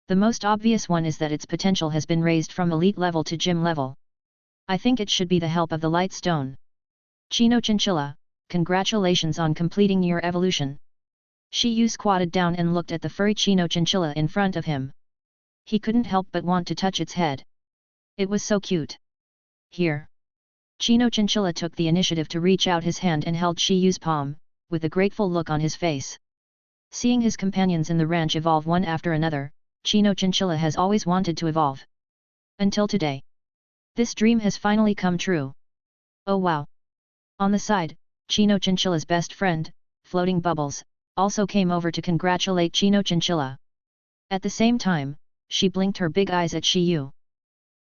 The most obvious one is that its potential has been raised from elite level to gym level. I think it should be the help of the light stone. Chino Chinchilla, congratulations on completing your evolution. Shi Yu squatted down and looked at the furry Chino Chinchilla in front of him. He couldn't help but want to touch its head. It was so cute. Here. Chino Chinchilla took the initiative to reach out his hand and held Shi Yu's palm, with a grateful look on his face. Seeing his companions in the ranch evolve one after another, Chino Chinchilla has always wanted to evolve. Until today. This dream has finally come true. Oh wow! On the side, Chino Chinchilla's best friend, Floating Bubbles, also came over to congratulate Chino Chinchilla. At the same time, she blinked her big eyes at Shi Yu.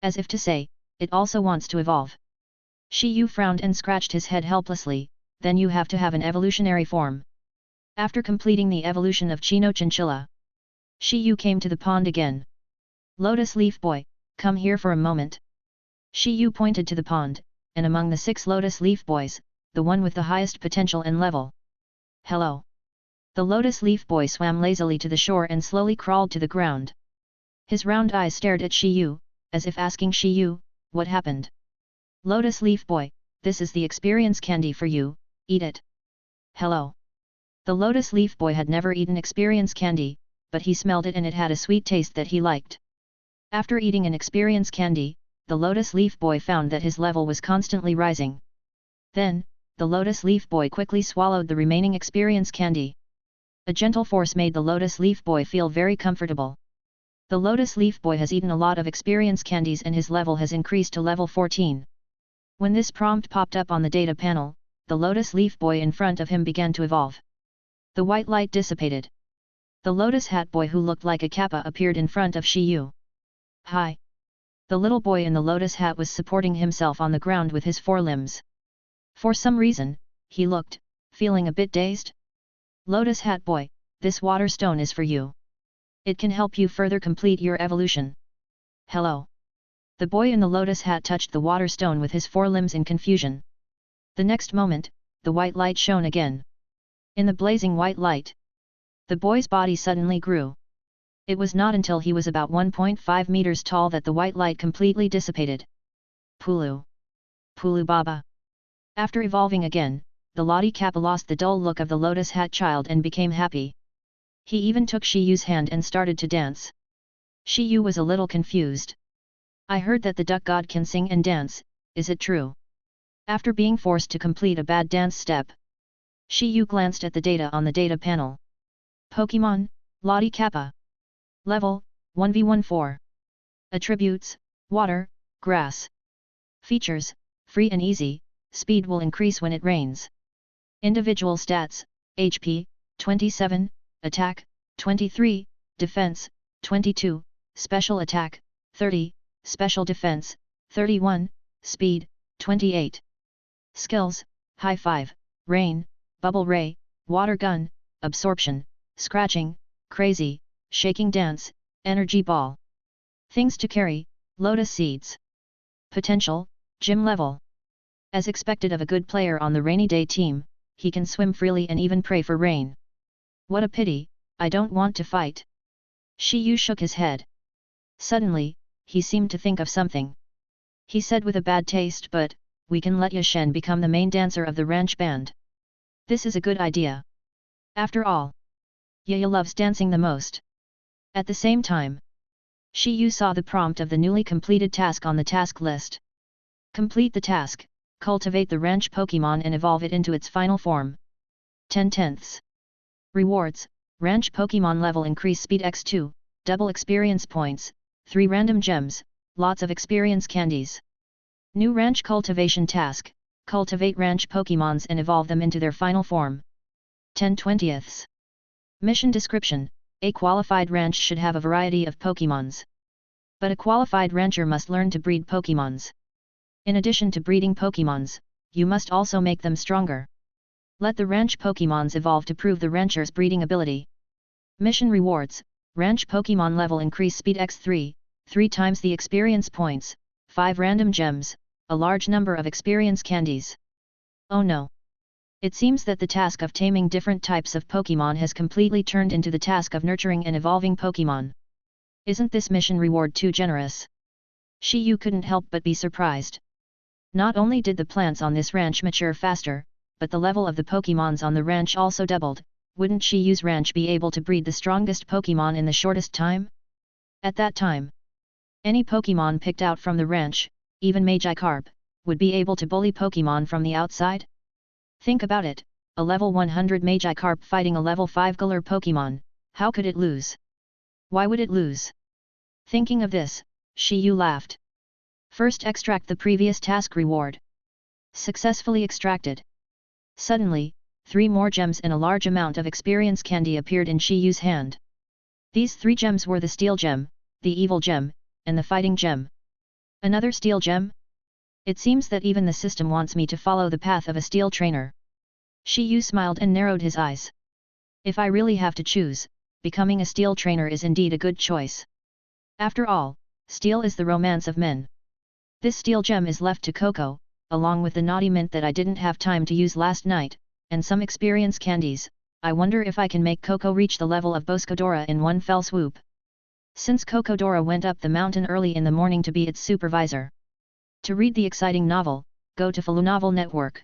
As if to say, it also wants to evolve. Shi Yu frowned and scratched his head helplessly. Then you have to have an evolutionary form. After completing the evolution of Chino Chinchilla, Shi Yu came to the pond again. Lotus Leaf Boy, come here for a moment. Shi Yu pointed to the pond, and among the 6 Lotus Leaf Boys, the one with the highest potential and level. Hello. The Lotus Leaf Boy swam lazily to the shore and slowly crawled to the ground. His round eyes stared at Shi Yu, as if asking Shi Yu, what happened? Lotus Leaf Boy, this is the experience candy for you, eat it. Hello. The Lotus Leaf Boy had never eaten experience candy, but he smelled it and it had a sweet taste that he liked. After eating an experience candy, the Lotus Leaf Boy found that his level was constantly rising. Then, the Lotus Leaf Boy quickly swallowed the remaining experience candy. A gentle force made the Lotus Leaf Boy feel very comfortable. The Lotus Leaf Boy has eaten a lot of experience candies and his level has increased to level 14. When this prompt popped up on the data panel, the Lotus Leaf Boy in front of him began to evolve. The white light dissipated. The lotus hat boy who looked like a kappa appeared in front of Shi Yu. Hi! The little boy in the lotus hat was supporting himself on the ground with his forelimbs. For some reason, he looked, feeling a bit dazed. Lotus hat boy, this water stone is for you. It can help you further complete your evolution. Hello. The boy in the lotus hat touched the water stone with his forelimbs in confusion. The next moment, the white light shone again. In the blazing white light, the boy's body suddenly grew. It was not until he was about 1.5 meters tall that the white light completely dissipated. Pulu. Pulu Baba. After evolving again, the Lottie Kappa lost the dull look of the lotus hat child and became happy. He even took Shi Yu's hand and started to dance. Shi Yu was a little confused. I heard that the duck god can sing and dance, is it true? After being forced to complete a bad dance step, Shi Yu glanced at the data on the data panel. Pokémon, Lottie Kappa. Level, 1v14. Attributes, water, grass. Features, free and easy, speed will increase when it rains. Individual stats, HP, 27, attack, 23, defense, 22, special attack, 30, special defense, 31, speed, 28. Skills, high 5, rain, bubble ray, water gun, absorption, scratching, crazy, shaking dance, energy ball. Things to carry, lotus seeds. Potential, gym level. As expected of a good player on the rainy day team, he can swim freely and even pray for rain. What a pity, I don't want to fight. Shi Yu shook his head. Suddenly, he seemed to think of something. He said with a bad taste, but, we can let Yashen become the main dancer of the ranch band. This is a good idea. After all, Yaya loves dancing the most. At the same time, Shi Yu saw the prompt of the newly completed task on the task list. Complete the task, cultivate the ranch Pokémon and evolve it into its final form. 10/10. Rewards, ranch Pokémon level increase speed x2, double experience points, 3 random gems, lots of experience candies. New ranch cultivation task, cultivate ranch Pokémons and evolve them into their final form. 10/20. Mission description, a qualified ranch should have a variety of Pokémons. But a qualified rancher must learn to breed Pokémons. In addition to breeding Pokémons, you must also make them stronger. Let the ranch Pokémons evolve to prove the rancher's breeding ability. Mission rewards, ranch Pokémon level increase speed x3, 3 times the experience points, 5 random gems, a large number of experience candies. Oh no! It seems that the task of taming different types of Pokémon has completely turned into the task of nurturing and evolving Pokémon. Isn't this mission reward too generous? Shi Yu couldn't help but be surprised. Not only did the plants on this ranch mature faster, but the level of the Pokémons on the ranch also doubled. Wouldn't Shi Yu's ranch be able to breed the strongest Pokémon in the shortest time? At that time, any Pokémon picked out from the ranch, even Magikarp, would be able to bully Pokémon from the outside? Think about it, a level 100 Magikarp fighting a level 5 Galar Pokémon, how could it lose? Why would it lose? Thinking of this, Shi Yu laughed. First extract the previous task reward. Successfully extracted. Suddenly, 3 more gems and a large amount of experience candy appeared in Shi Yu's hand. These 3 gems were the steel gem, the evil gem, and the fighting gem. Another steel gem? It seems that even the system wants me to follow the path of a steel trainer. Shi Yu smiled and narrowed his eyes. If I really have to choose, becoming a steel trainer is indeed a good choice. After all, steel is the romance of men. This steel gem is left to Coco, along with the naughty mint that I didn't have time to use last night, and some experience candies. I wonder if I can make Coco reach the level of Boscodora in one fell swoop. Since Cocodora went up the mountain early in the morning to be its supervisor. To read the exciting novel, go to Novel Network.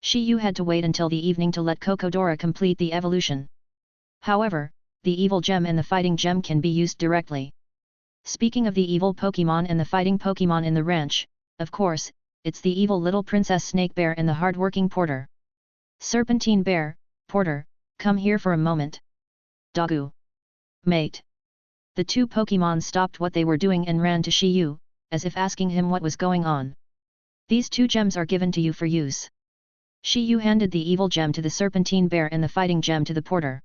Shi Yu had to wait until the evening to let Cocodora complete the evolution. However, the evil gem and the fighting gem can be used directly. Speaking of the evil Pokémon and the fighting Pokémon in the ranch, of course, it's the evil little Princess Snake Bear and the hard-working Porter. Serpentine Bear, Porter, come here for a moment. Doggo. Mate. The 2 Pokémon stopped what they were doing and ran to Shi Yu, as if asking him what was going on. These 2 gems are given to you for use. Shi Yu handed the evil gem to the serpentine bear and the fighting gem to the porter.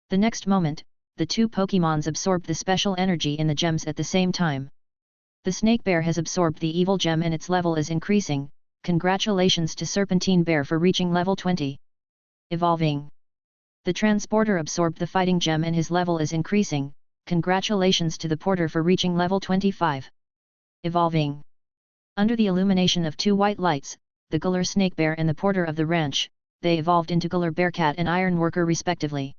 The next moment, the two Pokémons absorbed the special energy in the gems at the same time. The snake bear has absorbed the evil gem and its level is increasing. Congratulations to Serpentine Bear for reaching level 20. Evolving. The transporter absorbed the fighting gem and his level is increasing. Congratulations to the porter for reaching level 25. Evolving. Under the illumination of two white lights, the Galar snake bear and the porter of the ranch, they evolved into Galar Bearcat and Iron Worker respectively.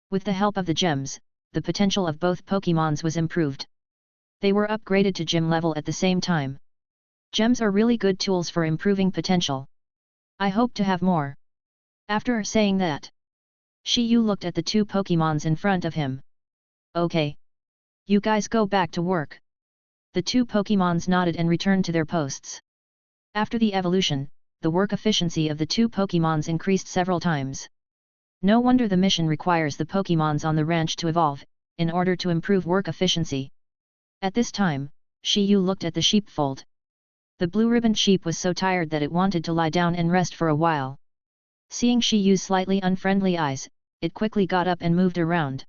With the help of the gems, the potential of both Pokémons was improved. They were upgraded to gym level at the same time. Gems are really good tools for improving potential. I hope to have more. After saying that, Shi Yu looked at the two Pokémons in front of him. Okay. You guys go back to work. The two Pokémons nodded and returned to their posts. After the evolution, the work efficiency of the two Pokémons increased several times. No wonder the mission requires the Pokémons on the ranch to evolve, in order to improve work efficiency. At this time, Shi Yu looked at the sheepfold. The blue-ribboned sheep was so tired that it wanted to lie down and rest for a while. Seeing Shi Yu's slightly unfriendly eyes, it quickly got up and moved around.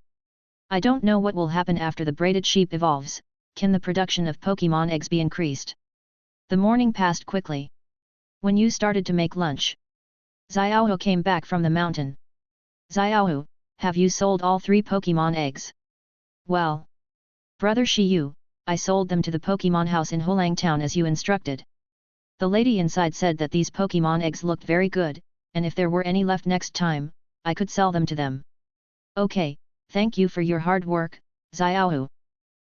I don't know what will happen after the braided sheep evolves. Can the production of Pokémon eggs be increased? The morning passed quickly. When you started to make lunch, Xiaohu came back from the mountain. Xiaohu, have you sold all 3 Pokémon eggs? Well, brother Shi Yu, I sold them to the Pokémon house in Hulang Town as you instructed. The lady inside said that these Pokémon eggs looked very good, and if there were any left next time, I could sell them to them. Okay, thank you for your hard work, Xiaohu.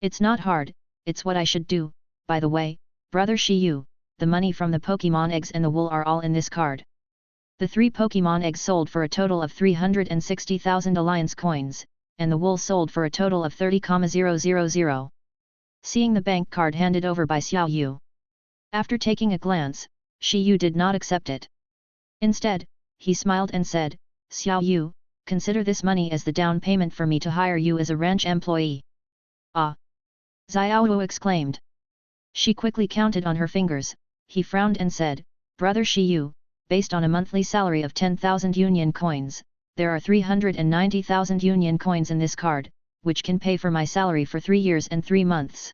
It's not hard, it's what I should do. By the way, brother Shi Yu, the money from the Pokémon eggs and the wool are all in this card. The 3 Pokémon eggs sold for a total of 360,000 alliance coins, and the wool sold for a total of 30,000. Seeing the bank card handed over by Xiao Yu. After taking a glance, Shi Yu did not accept it. Instead, he smiled and said, Xiao Yu, consider this money as the down payment for me to hire you as a ranch employee. Ah! Xiaohu exclaimed. She quickly counted on her fingers. He frowned and said, Brother Shi Yu, based on a monthly salary of 10,000 union coins, there are 390,000 union coins in this card, which can pay for my salary for 3 years and 3 months.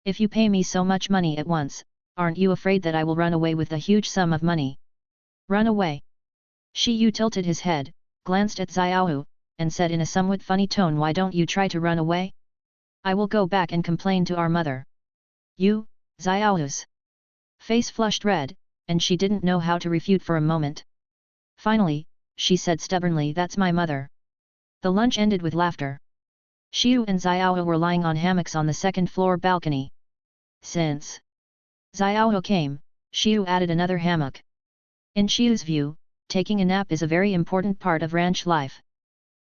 If you pay me so much money at once, aren't you afraid that I will run away with a huge sum of money? Run away? Shi Yu tilted his head, glanced at Xiaohu, and said in a somewhat funny tone, why don't you try to run away? I will go back and complain to our mother. You, Xiaohu's face flushed red, and she didn't know how to refute for a moment. Finally, she said stubbornly, that's my mother. The lunch ended with laughter. Shi Yu and Xiaohu were lying on hammocks on the second-floor balcony. Since Xiaohu came, Shi Yu added another hammock. In Shi Yu's view, taking a nap is a very important part of ranch life.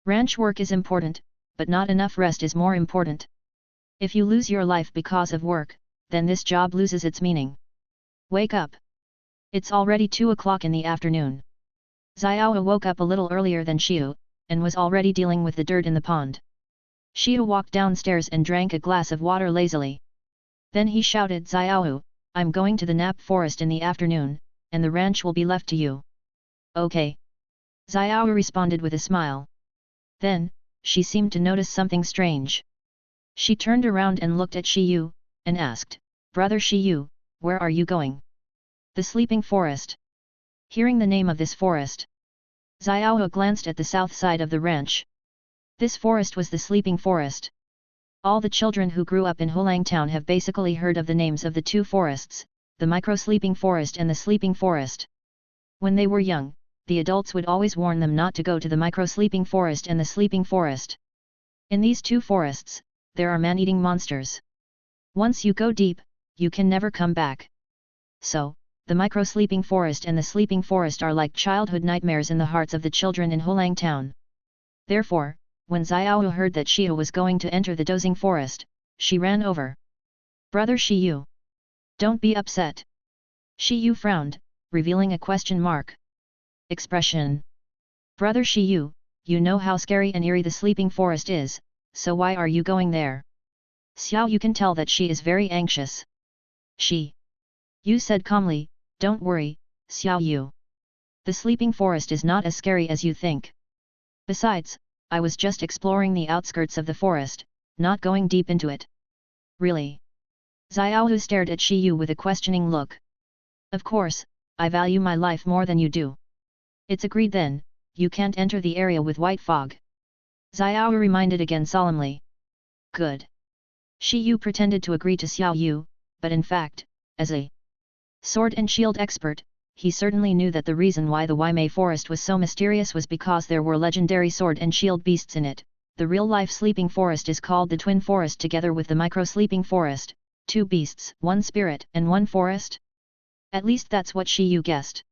Ranch work is important, but not enough rest is more important. If you lose your life because of work, then this job loses its meaning. Wake up! It's already 2 o'clock in the afternoon. Xiaohu woke up a little earlier than Shi Yu, and was already dealing with the dirt in the pond. Shi Yu walked downstairs and drank a glass of water lazily. Then he shouted, Xiaohu, I'm going to the nap forest in the afternoon, and the ranch will be left to you. Okay. Xiaohu responded with a smile. Then, she seemed to notice something strange. She turned around and looked at Shi Yu, and asked, Brother Shi Yu, where are you going? The sleeping forest. Hearing the name of this forest, Xiaohu glanced at the south side of the ranch. This forest was the sleeping forest. All the children who grew up in Hulang Town have basically heard of the names of the 2 forests, the micro-sleeping forest and the sleeping forest. When they were young, the adults would always warn them not to go to the micro-sleeping forest and the sleeping forest. In these 2 forests, there are man-eating monsters. Once you go deep, you can never come back. So, the micro-sleeping forest and the sleeping forest are like childhood nightmares in the hearts of the children in Hulang Town. Therefore, when Xiaohu heard that Shi Yu was going to enter the dozing forest, she ran over. Brother Shi Yu, don't be upset. Shi Yu frowned, revealing a question mark expression. Brother Shi Yu, you know how scary and eerie the sleeping forest is, so why are you going there? Xiao Yu can tell that she is very anxious. Shi Yu said calmly, don't worry, Xiao Yu. The sleeping forest is not as scary as you think. Besides, I was just exploring the outskirts of the forest, not going deep into it. Really? Xiaohu stared at Shi Yu with a questioning look. Of course, I value my life more than you do. It's agreed then, you can't enter the area with white fog. Xiaohu reminded again solemnly. Good. Shi Yu pretended to agree to Xiao Yu, but in fact, as a sword and shield expert, he certainly knew that the reason why the Waimei forest was so mysterious was because there were legendary sword and shield beasts in it. The real-life sleeping forest is called the Twin Forest together with the micro-sleeping forest, 2 beasts, 1 spirit and 1 forest? At least that's what Shi Yu guessed.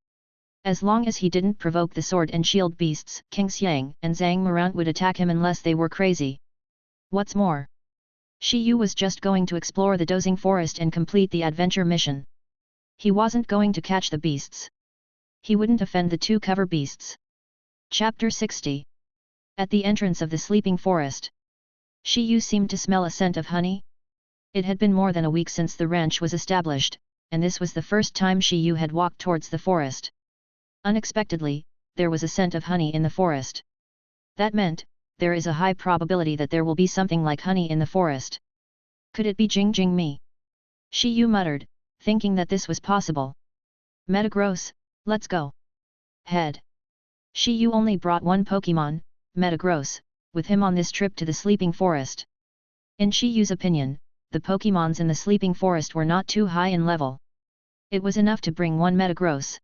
As long as he didn't provoke the sword and shield beasts, King Xiang and Zhang Morant would attack him unless they were crazy. What's more, Shi Yu was just going to explore the dozing forest and complete the adventure mission. He wasn't going to catch the beasts. He wouldn't offend the 2 cover beasts. Chapter 60. At the entrance of the sleeping forest, Shi Yu seemed to smell a scent of honey. It had been more than a week since the ranch was established, and this was the first time Shi Yu had walked towards the forest. Unexpectedly, there was a scent of honey in the forest. That meant, there is a high probability that there will be something like honey in the forest. Could it be Jing Jing Me? Shi Yu muttered, thinking that this was possible. Metagross, let's go. Head. Shi Yu only brought 1 Pokémon, Metagross, with him on this trip to the sleeping forest. In Shi Yu's opinion, the Pokémons in the sleeping forest were not too high in level. It was enough to bring 1 Metagross.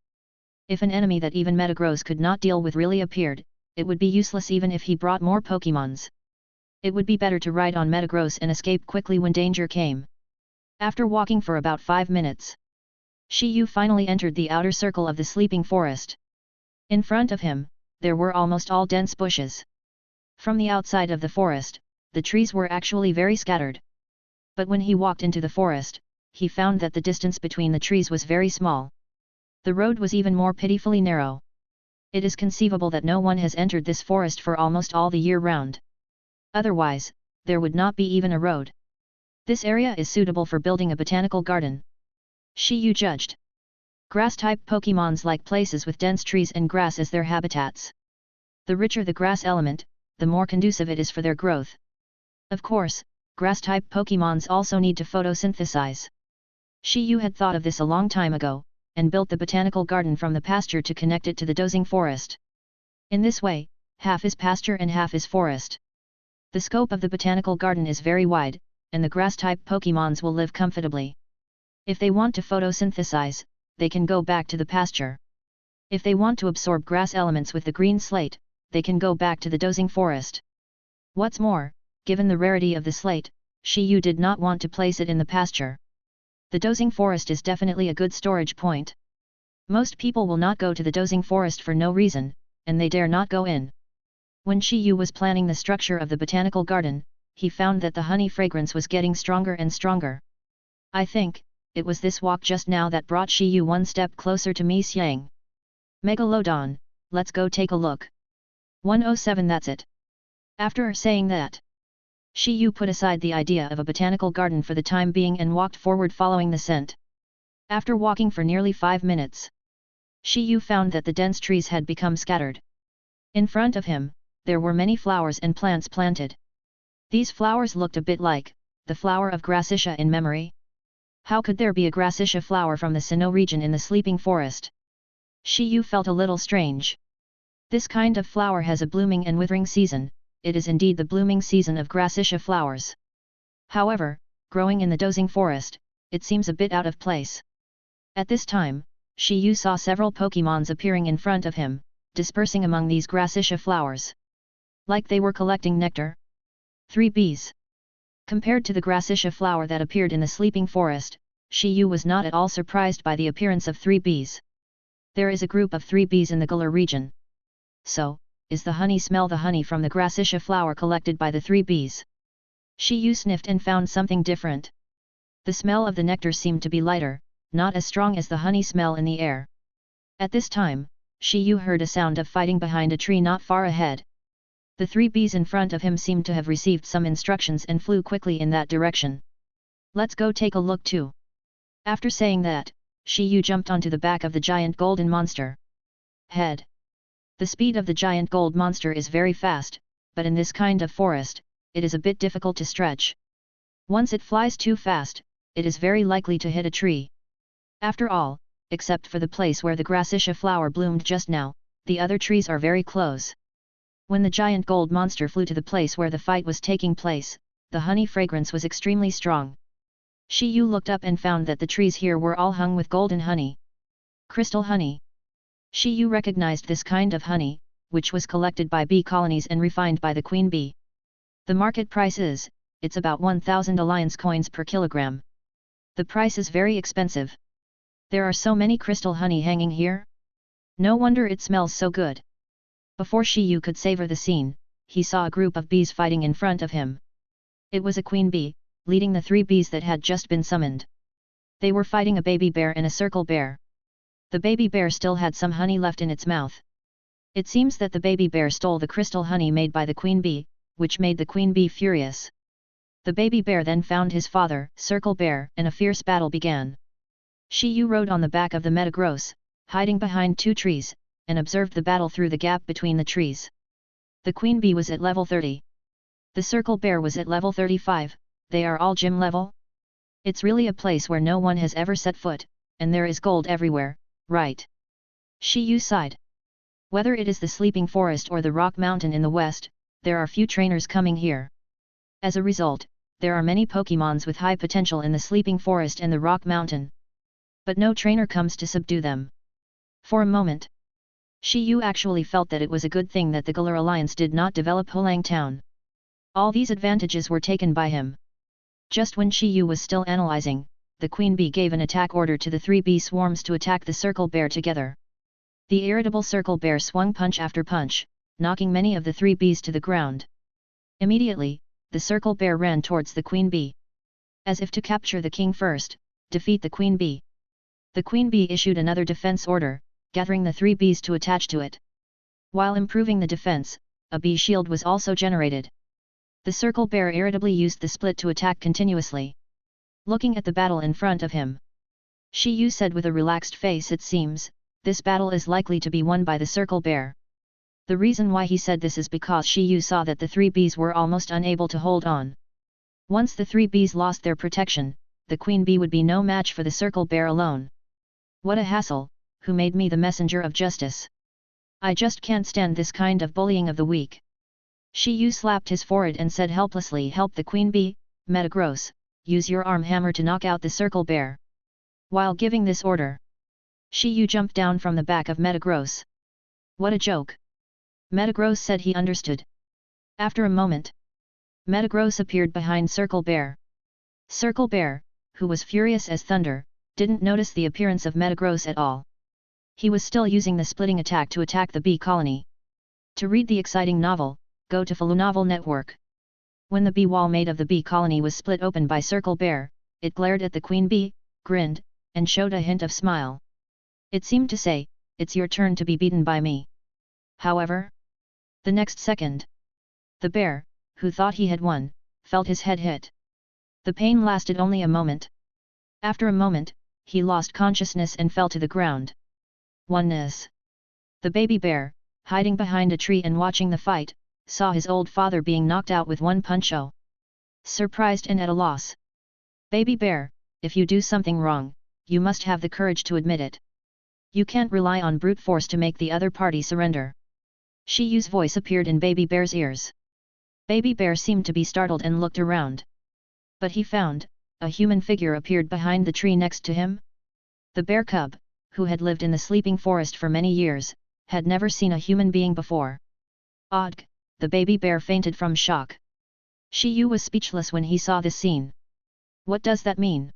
If an enemy that even Metagross could not deal with really appeared, it would be useless even if he brought more Pokémons. It would be better to ride on Metagross and escape quickly when danger came. After walking for about 5 minutes, Shi Yu finally entered the outer circle of the sleeping forest. In front of him, there were almost all dense bushes. From the outside of the forest, the trees were actually very scattered. But when he walked into the forest, he found that the distance between the trees was very small. The road was even more pitifully narrow. It is conceivable that no one has entered this forest for almost all the year round. Otherwise, there would not be even a road. This area is suitable for building a botanical garden. Shi Yu judged. Grass-type Pokémons like places with dense trees and grass as their habitats. The richer the grass element, the more conducive it is for their growth. Of course, grass-type Pokémons also need to photosynthesize. Shi Yu had thought of this a long time ago, and built the botanical garden from the pasture to connect it to the dozing forest. In this way, half is pasture and half is forest. The scope of the botanical garden is very wide, and the grass-type Pokémons will live comfortably. If they want to photosynthesize, they can go back to the pasture. If they want to absorb grass elements with the green slate, they can go back to the dozing forest. What's more, given the rarity of the slate, Shi Yu did not want to place it in the pasture. The dozing forest is definitely a good storage point. Most people will not go to the dozing forest for no reason, and they dare not go in. When Shi Yu was planning the structure of the botanical garden, he found that the honey fragrance was getting stronger and stronger. I think, it was this walk just now that brought Shi Yu 1 step closer to Mi Xiang. Megalodon, let's go take a look. 107 That's it. After saying that, Shi Yu put aside the idea of a botanical garden for the time being and walked forward following the scent. After walking for nearly 5 minutes, Shi Yu found that the dense trees had become scattered. In front of him, there were many flowers and plants planted. These flowers looked a bit like the flower of Gracitia in memory. How could there be a Gracitia flower from the Sinnoh region in the sleeping forest? Shi Yu felt a little strange. This kind of flower has a blooming and withering season. It is indeed the blooming season of Gracitia flowers. However, growing in the dozing forest, it seems a bit out of place. At this time, Shi Yu saw several Pokémons appearing in front of him, dispersing among these Gracitia flowers. Like they were collecting nectar. 3 bees. Compared to the Gracitia flower that appeared in the sleeping forest, Shi Yu was not at all surprised by the appearance of 3 bees. There is a group of 3 bees in the Galar region. So, is the honey smell the honey from the Gracitia flower collected by the 3 bees? Shi Yu sniffed and found something different. The smell of the nectar seemed to be lighter, not as strong as the honey smell in the air. At this time, Shi Yu heard a sound of fighting behind a tree not far ahead. The 3 bees in front of him seemed to have received some instructions and flew quickly in that direction. Let's go take a look too. After saying that, Shi Yu jumped onto the back of the giant golden monster. Head. The speed of the giant gold monster is very fast, but in this kind of forest, it is a bit difficult to stretch. Once it flies too fast, it is very likely to hit a tree. After all, except for the place where the gracitia flower bloomed just now, the other trees are very close. When the giant gold monster flew to the place where the fight was taking place, the honey fragrance was extremely strong. Shi Yu looked up and found that the trees here were all hung with golden honey. Crystal honey. Shi Yu recognized this kind of honey, which was collected by bee colonies and refined by the queen bee. The market price is, it's about 1,000 alliance coins per kilogram. The price is very expensive. There are so many crystal honey hanging here. No wonder it smells so good. Before Shi Yu could savor the scene, he saw a group of bees fighting in front of him. It was a queen bee, leading the 3 bees that had just been summoned. They were fighting a baby bear and a circle bear. The baby bear still had some honey left in its mouth. It seems that the baby bear stole the crystal honey made by the queen bee, which made the queen bee furious. The baby bear then found his father, Circle Bear, and a fierce battle began. Shi Yu rode on the back of the Metagross, hiding behind 2 trees, and observed the battle through the gap between the trees. The queen bee was at level 30. The Circle Bear was at level 35, they are all gym level? It's really a place where no one has ever set foot, and there is gold everywhere, right? Shi Yu sighed. Whether it is the sleeping forest or the rock mountain in the west, there are few trainers coming here. As a result, there are many Pokémons with high potential in the sleeping forest and the rock mountain. But no trainer comes to subdue them. For a moment, Shi Yu actually felt that it was a good thing that the Galar Alliance did not develop Hulang Town. All these advantages were taken by him. Just when Shi Yu was still analyzing, the queen bee gave an attack order to the 3 bee swarms to attack the circle bear together. The irritable circle bear swung punch after punch, knocking many of the 3 bees to the ground. Immediately, the circle bear ran towards the queen bee. As if to capture the king first, defeat the queen bee. The queen bee issued another defense order, gathering the 3 bees to attach to it. While improving the defense, a bee shield was also generated. The circle bear irritably used the split to attack continuously. Looking at the battle in front of him, Shi Yu said with a relaxed face, it seems, this battle is likely to be won by the circle bear. The reason why he said this is because Shi Yu saw that the 3 bees were almost unable to hold on. Once the 3 bees lost their protection, the queen bee would be no match for the circle bear alone. What a hassle, who made me the messenger of justice? I just can't stand this kind of bullying of the weak. Shi Yu slapped his forehead and said helplessly, help the queen bee, Metagross, use your arm hammer to knock out the circle bear. While giving this order, Shi Yu jumped down from the back of Metagross. What a joke! Metagross said he understood. After a moment, Metagross appeared behind Circle Bear. Circle Bear, who was furious as thunder, didn't notice the appearance of Metagross at all. He was still using the splitting attack to attack the bee colony. To read the exciting novel, go to Unova Network. When the bee wall made of the bee colony was split open by Circle Bear, it glared at the queen bee, grinned, and showed a hint of smile. It seemed to say, it's your turn to be beaten by me. However, the next second, the bear, who thought he had won, felt his head hit. The pain lasted only a moment. After a moment, he lost consciousness and fell to the ground. Oneness. The baby bear, hiding behind a tree and watching the fight, saw his old father being knocked out with one punch. Oh! Surprised and at a loss. Baby bear, if you do something wrong, you must have the courage to admit it. You can't rely on brute force to make the other party surrender. Shi Yu's voice appeared in Baby Bear's ears. Baby Bear seemed to be startled and looked around. But he found, a human figure appeared behind the tree next to him. The bear cub, who had lived in the sleeping forest for many years, had never seen a human being before. Odd, the baby bear fainted from shock. Shi Yu was speechless when he saw this scene. What does that mean?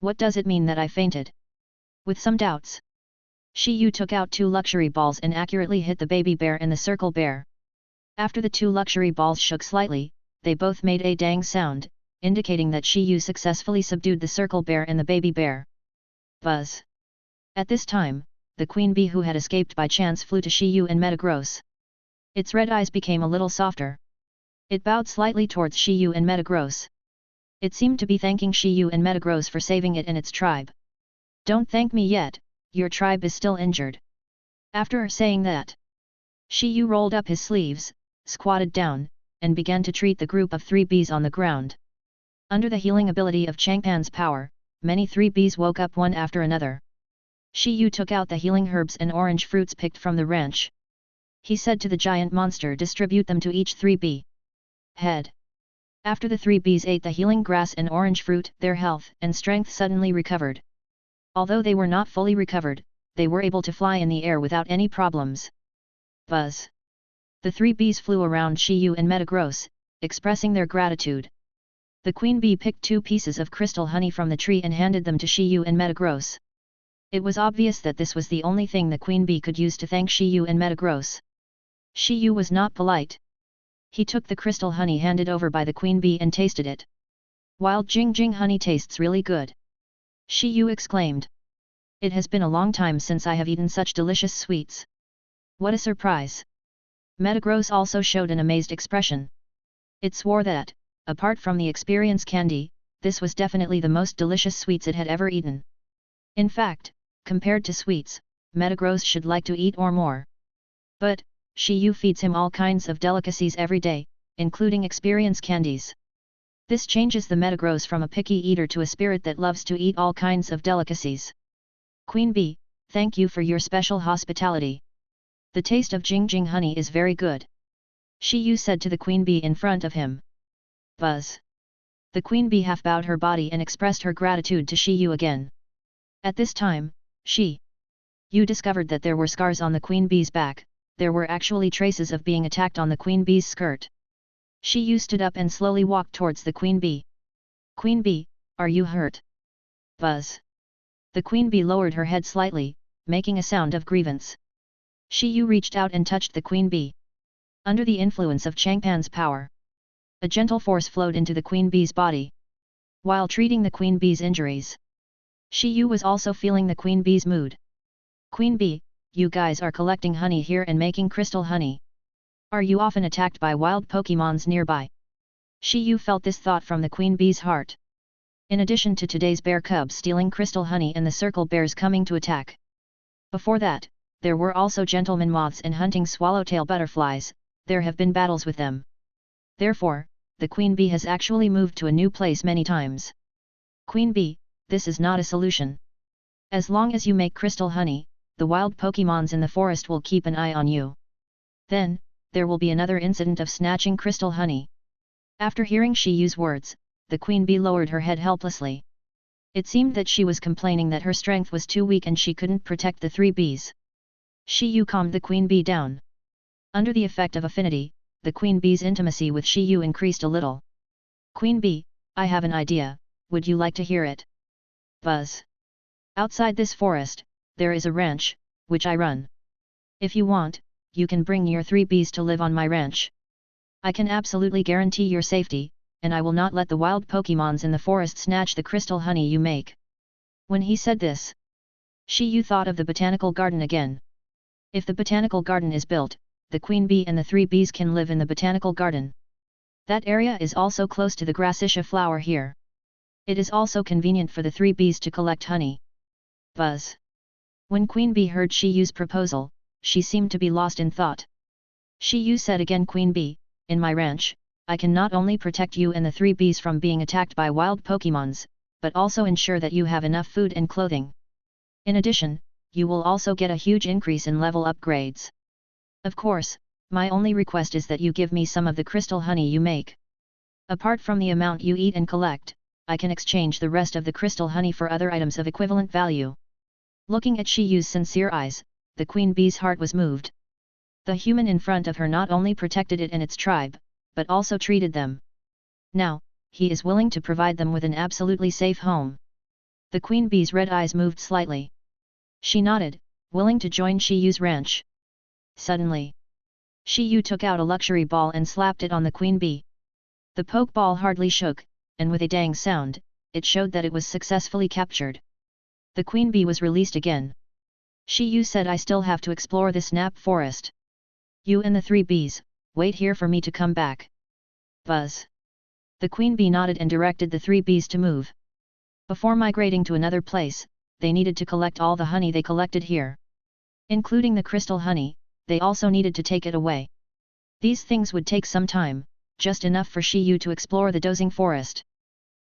What does it mean that I fainted? With some doubts, Shi Yu took out 2 luxury balls and accurately hit the baby bear and the circle bear. After the 2 luxury balls shook slightly, they both made a dang sound, indicating that Shi Yu successfully subdued the circle bear and the baby bear. Buzz! At this time, the queen bee who had escaped by chance flew to Shi Yu and Metagross. Its red eyes became a little softer. It bowed slightly towards Shi Yu and Metagross. It seemed to be thanking Shi Yu and Metagross for saving it and its tribe. Don't thank me yet, your tribe is still injured. After saying that, Shi Yu rolled up his sleeves, squatted down, and began to treat the group of 3 bees on the ground. Under the healing ability of Changpan's power, many 3 bees woke up one after another. Shi Yu took out the healing herbs and orange fruits picked from the ranch. He said to the giant monster, distribute them to each 3 bee head. After the 3 bees ate the healing grass and orange fruit, their health and strength suddenly recovered. Although they were not fully recovered, they were able to fly in the air without any problems. Buzz! The 3 bees flew around Shi Yu and Metagross, expressing their gratitude. The queen bee picked 2 pieces of crystal honey from the tree and handed them to Shi Yu and Metagross. It was obvious that this was the only thing the queen bee could use to thank Shi Yu and Metagross. Shi Yu was not polite. He took the crystal honey handed over by the queen bee and tasted it. Wild Jing honey tastes really good. Shi Yu exclaimed. It has been a long time since I have eaten such delicious sweets. What a surprise! Metagross also showed an amazed expression. It swore that, apart from the experience candy, this was definitely the most delicious sweets it had ever eaten. In fact, compared to sweets, Metagross should like to eat or more. But, Shi Yu feeds him all kinds of delicacies every day, including experience candies. This changes the Metagross from a picky eater to a spirit that loves to eat all kinds of delicacies. Queen bee, thank you for your special hospitality. The taste of Jing honey is very good. Shi Yu said to the queen bee in front of him. Buzz! The queen bee half bowed her body and expressed her gratitude to Shi Yu again. At this time, Shi Yu discovered that there were scars on the queen bee's back. There were actually traces of being attacked on the queen bee's skirt. Shi Yu stood up and slowly walked towards the queen bee. Queen bee, are you hurt? Buzz! The queen bee lowered her head slightly, making a sound of grievance. Shi Yu reached out and touched the queen bee. Under the influence of Changpan's power, a gentle force flowed into the queen bee's body. While treating the queen bee's injuries, Shi Yu was also feeling the queen bee's mood. Queen bee, you guys are collecting honey here and making crystal honey. Are you often attacked by wild Pokémons nearby? Shi Yu felt this thought from the queen bee's heart. In addition to today's bear cubs stealing crystal honey and the circle bears coming to attack. Before that, there were also gentleman moths and hunting swallowtail butterflies. There have been battles with them. Therefore, the queen bee has actually moved to a new place many times. Queen bee, this is not a solution. As long as you make crystal honey, the wild Pokémons in the forest will keep an eye on you. Then, there will be another incident of snatching crystal honey. After hearing Shi Yu's words, the queen bee lowered her head helplessly. It seemed that she was complaining that her strength was too weak and she couldn't protect the 3 bees. Shi Yu calmed the queen bee down. Under the effect of affinity, the queen bee's intimacy with Shi Yu increased a little. Queen bee, I have an idea, would you like to hear it? Buzz! Outside this forest, there is a ranch, which I run. If you want, you can bring your 3 bees to live on my ranch. I can absolutely guarantee your safety, and I will not let the wild Pokémons in the forest snatch the crystal honey you make. When he said this, Shi Yu thought of the botanical garden again. If the botanical garden is built, the queen bee and the 3 bees can live in the botanical garden. That area is also close to the gracitia flower here. It is also convenient for the 3 bees to collect honey. Buzz! When Queen Bee heard Shi Yu's proposal, she seemed to be lost in thought. Shi Yu said again, Queen Bee, in my ranch, I can not only protect you and the 3 bees from being attacked by wild Pokémons, but also ensure that you have enough food and clothing. In addition, you will also get a huge increase in level upgrades. Of course, my only request is that you give me some of the crystal honey you make. Apart from the amount you eat and collect, I can exchange the rest of the crystal honey for other items of equivalent value. Looking at Shi Yu's sincere eyes, the queen bee's heart was moved. The human in front of her not only protected it and its tribe, but also treated them. Now, he is willing to provide them with an absolutely safe home. The queen bee's red eyes moved slightly. She nodded, willing to join Shi Yu's ranch. Suddenly, Shi Yu took out a luxury ball and slapped it on the queen bee. The poke ball hardly shook, and with a dang sound, it showed that it was successfully captured. The queen bee was released again. Shi Yu said, I still have to explore this nap forest. You and the 3 bees, wait here for me to come back. Buzz! The queen bee nodded and directed the 3 bees to move. Before migrating to another place, they needed to collect all the honey they collected here. Including the crystal honey, they also needed to take it away. These things would take some time, just enough for Shi Yu to explore the dozing forest.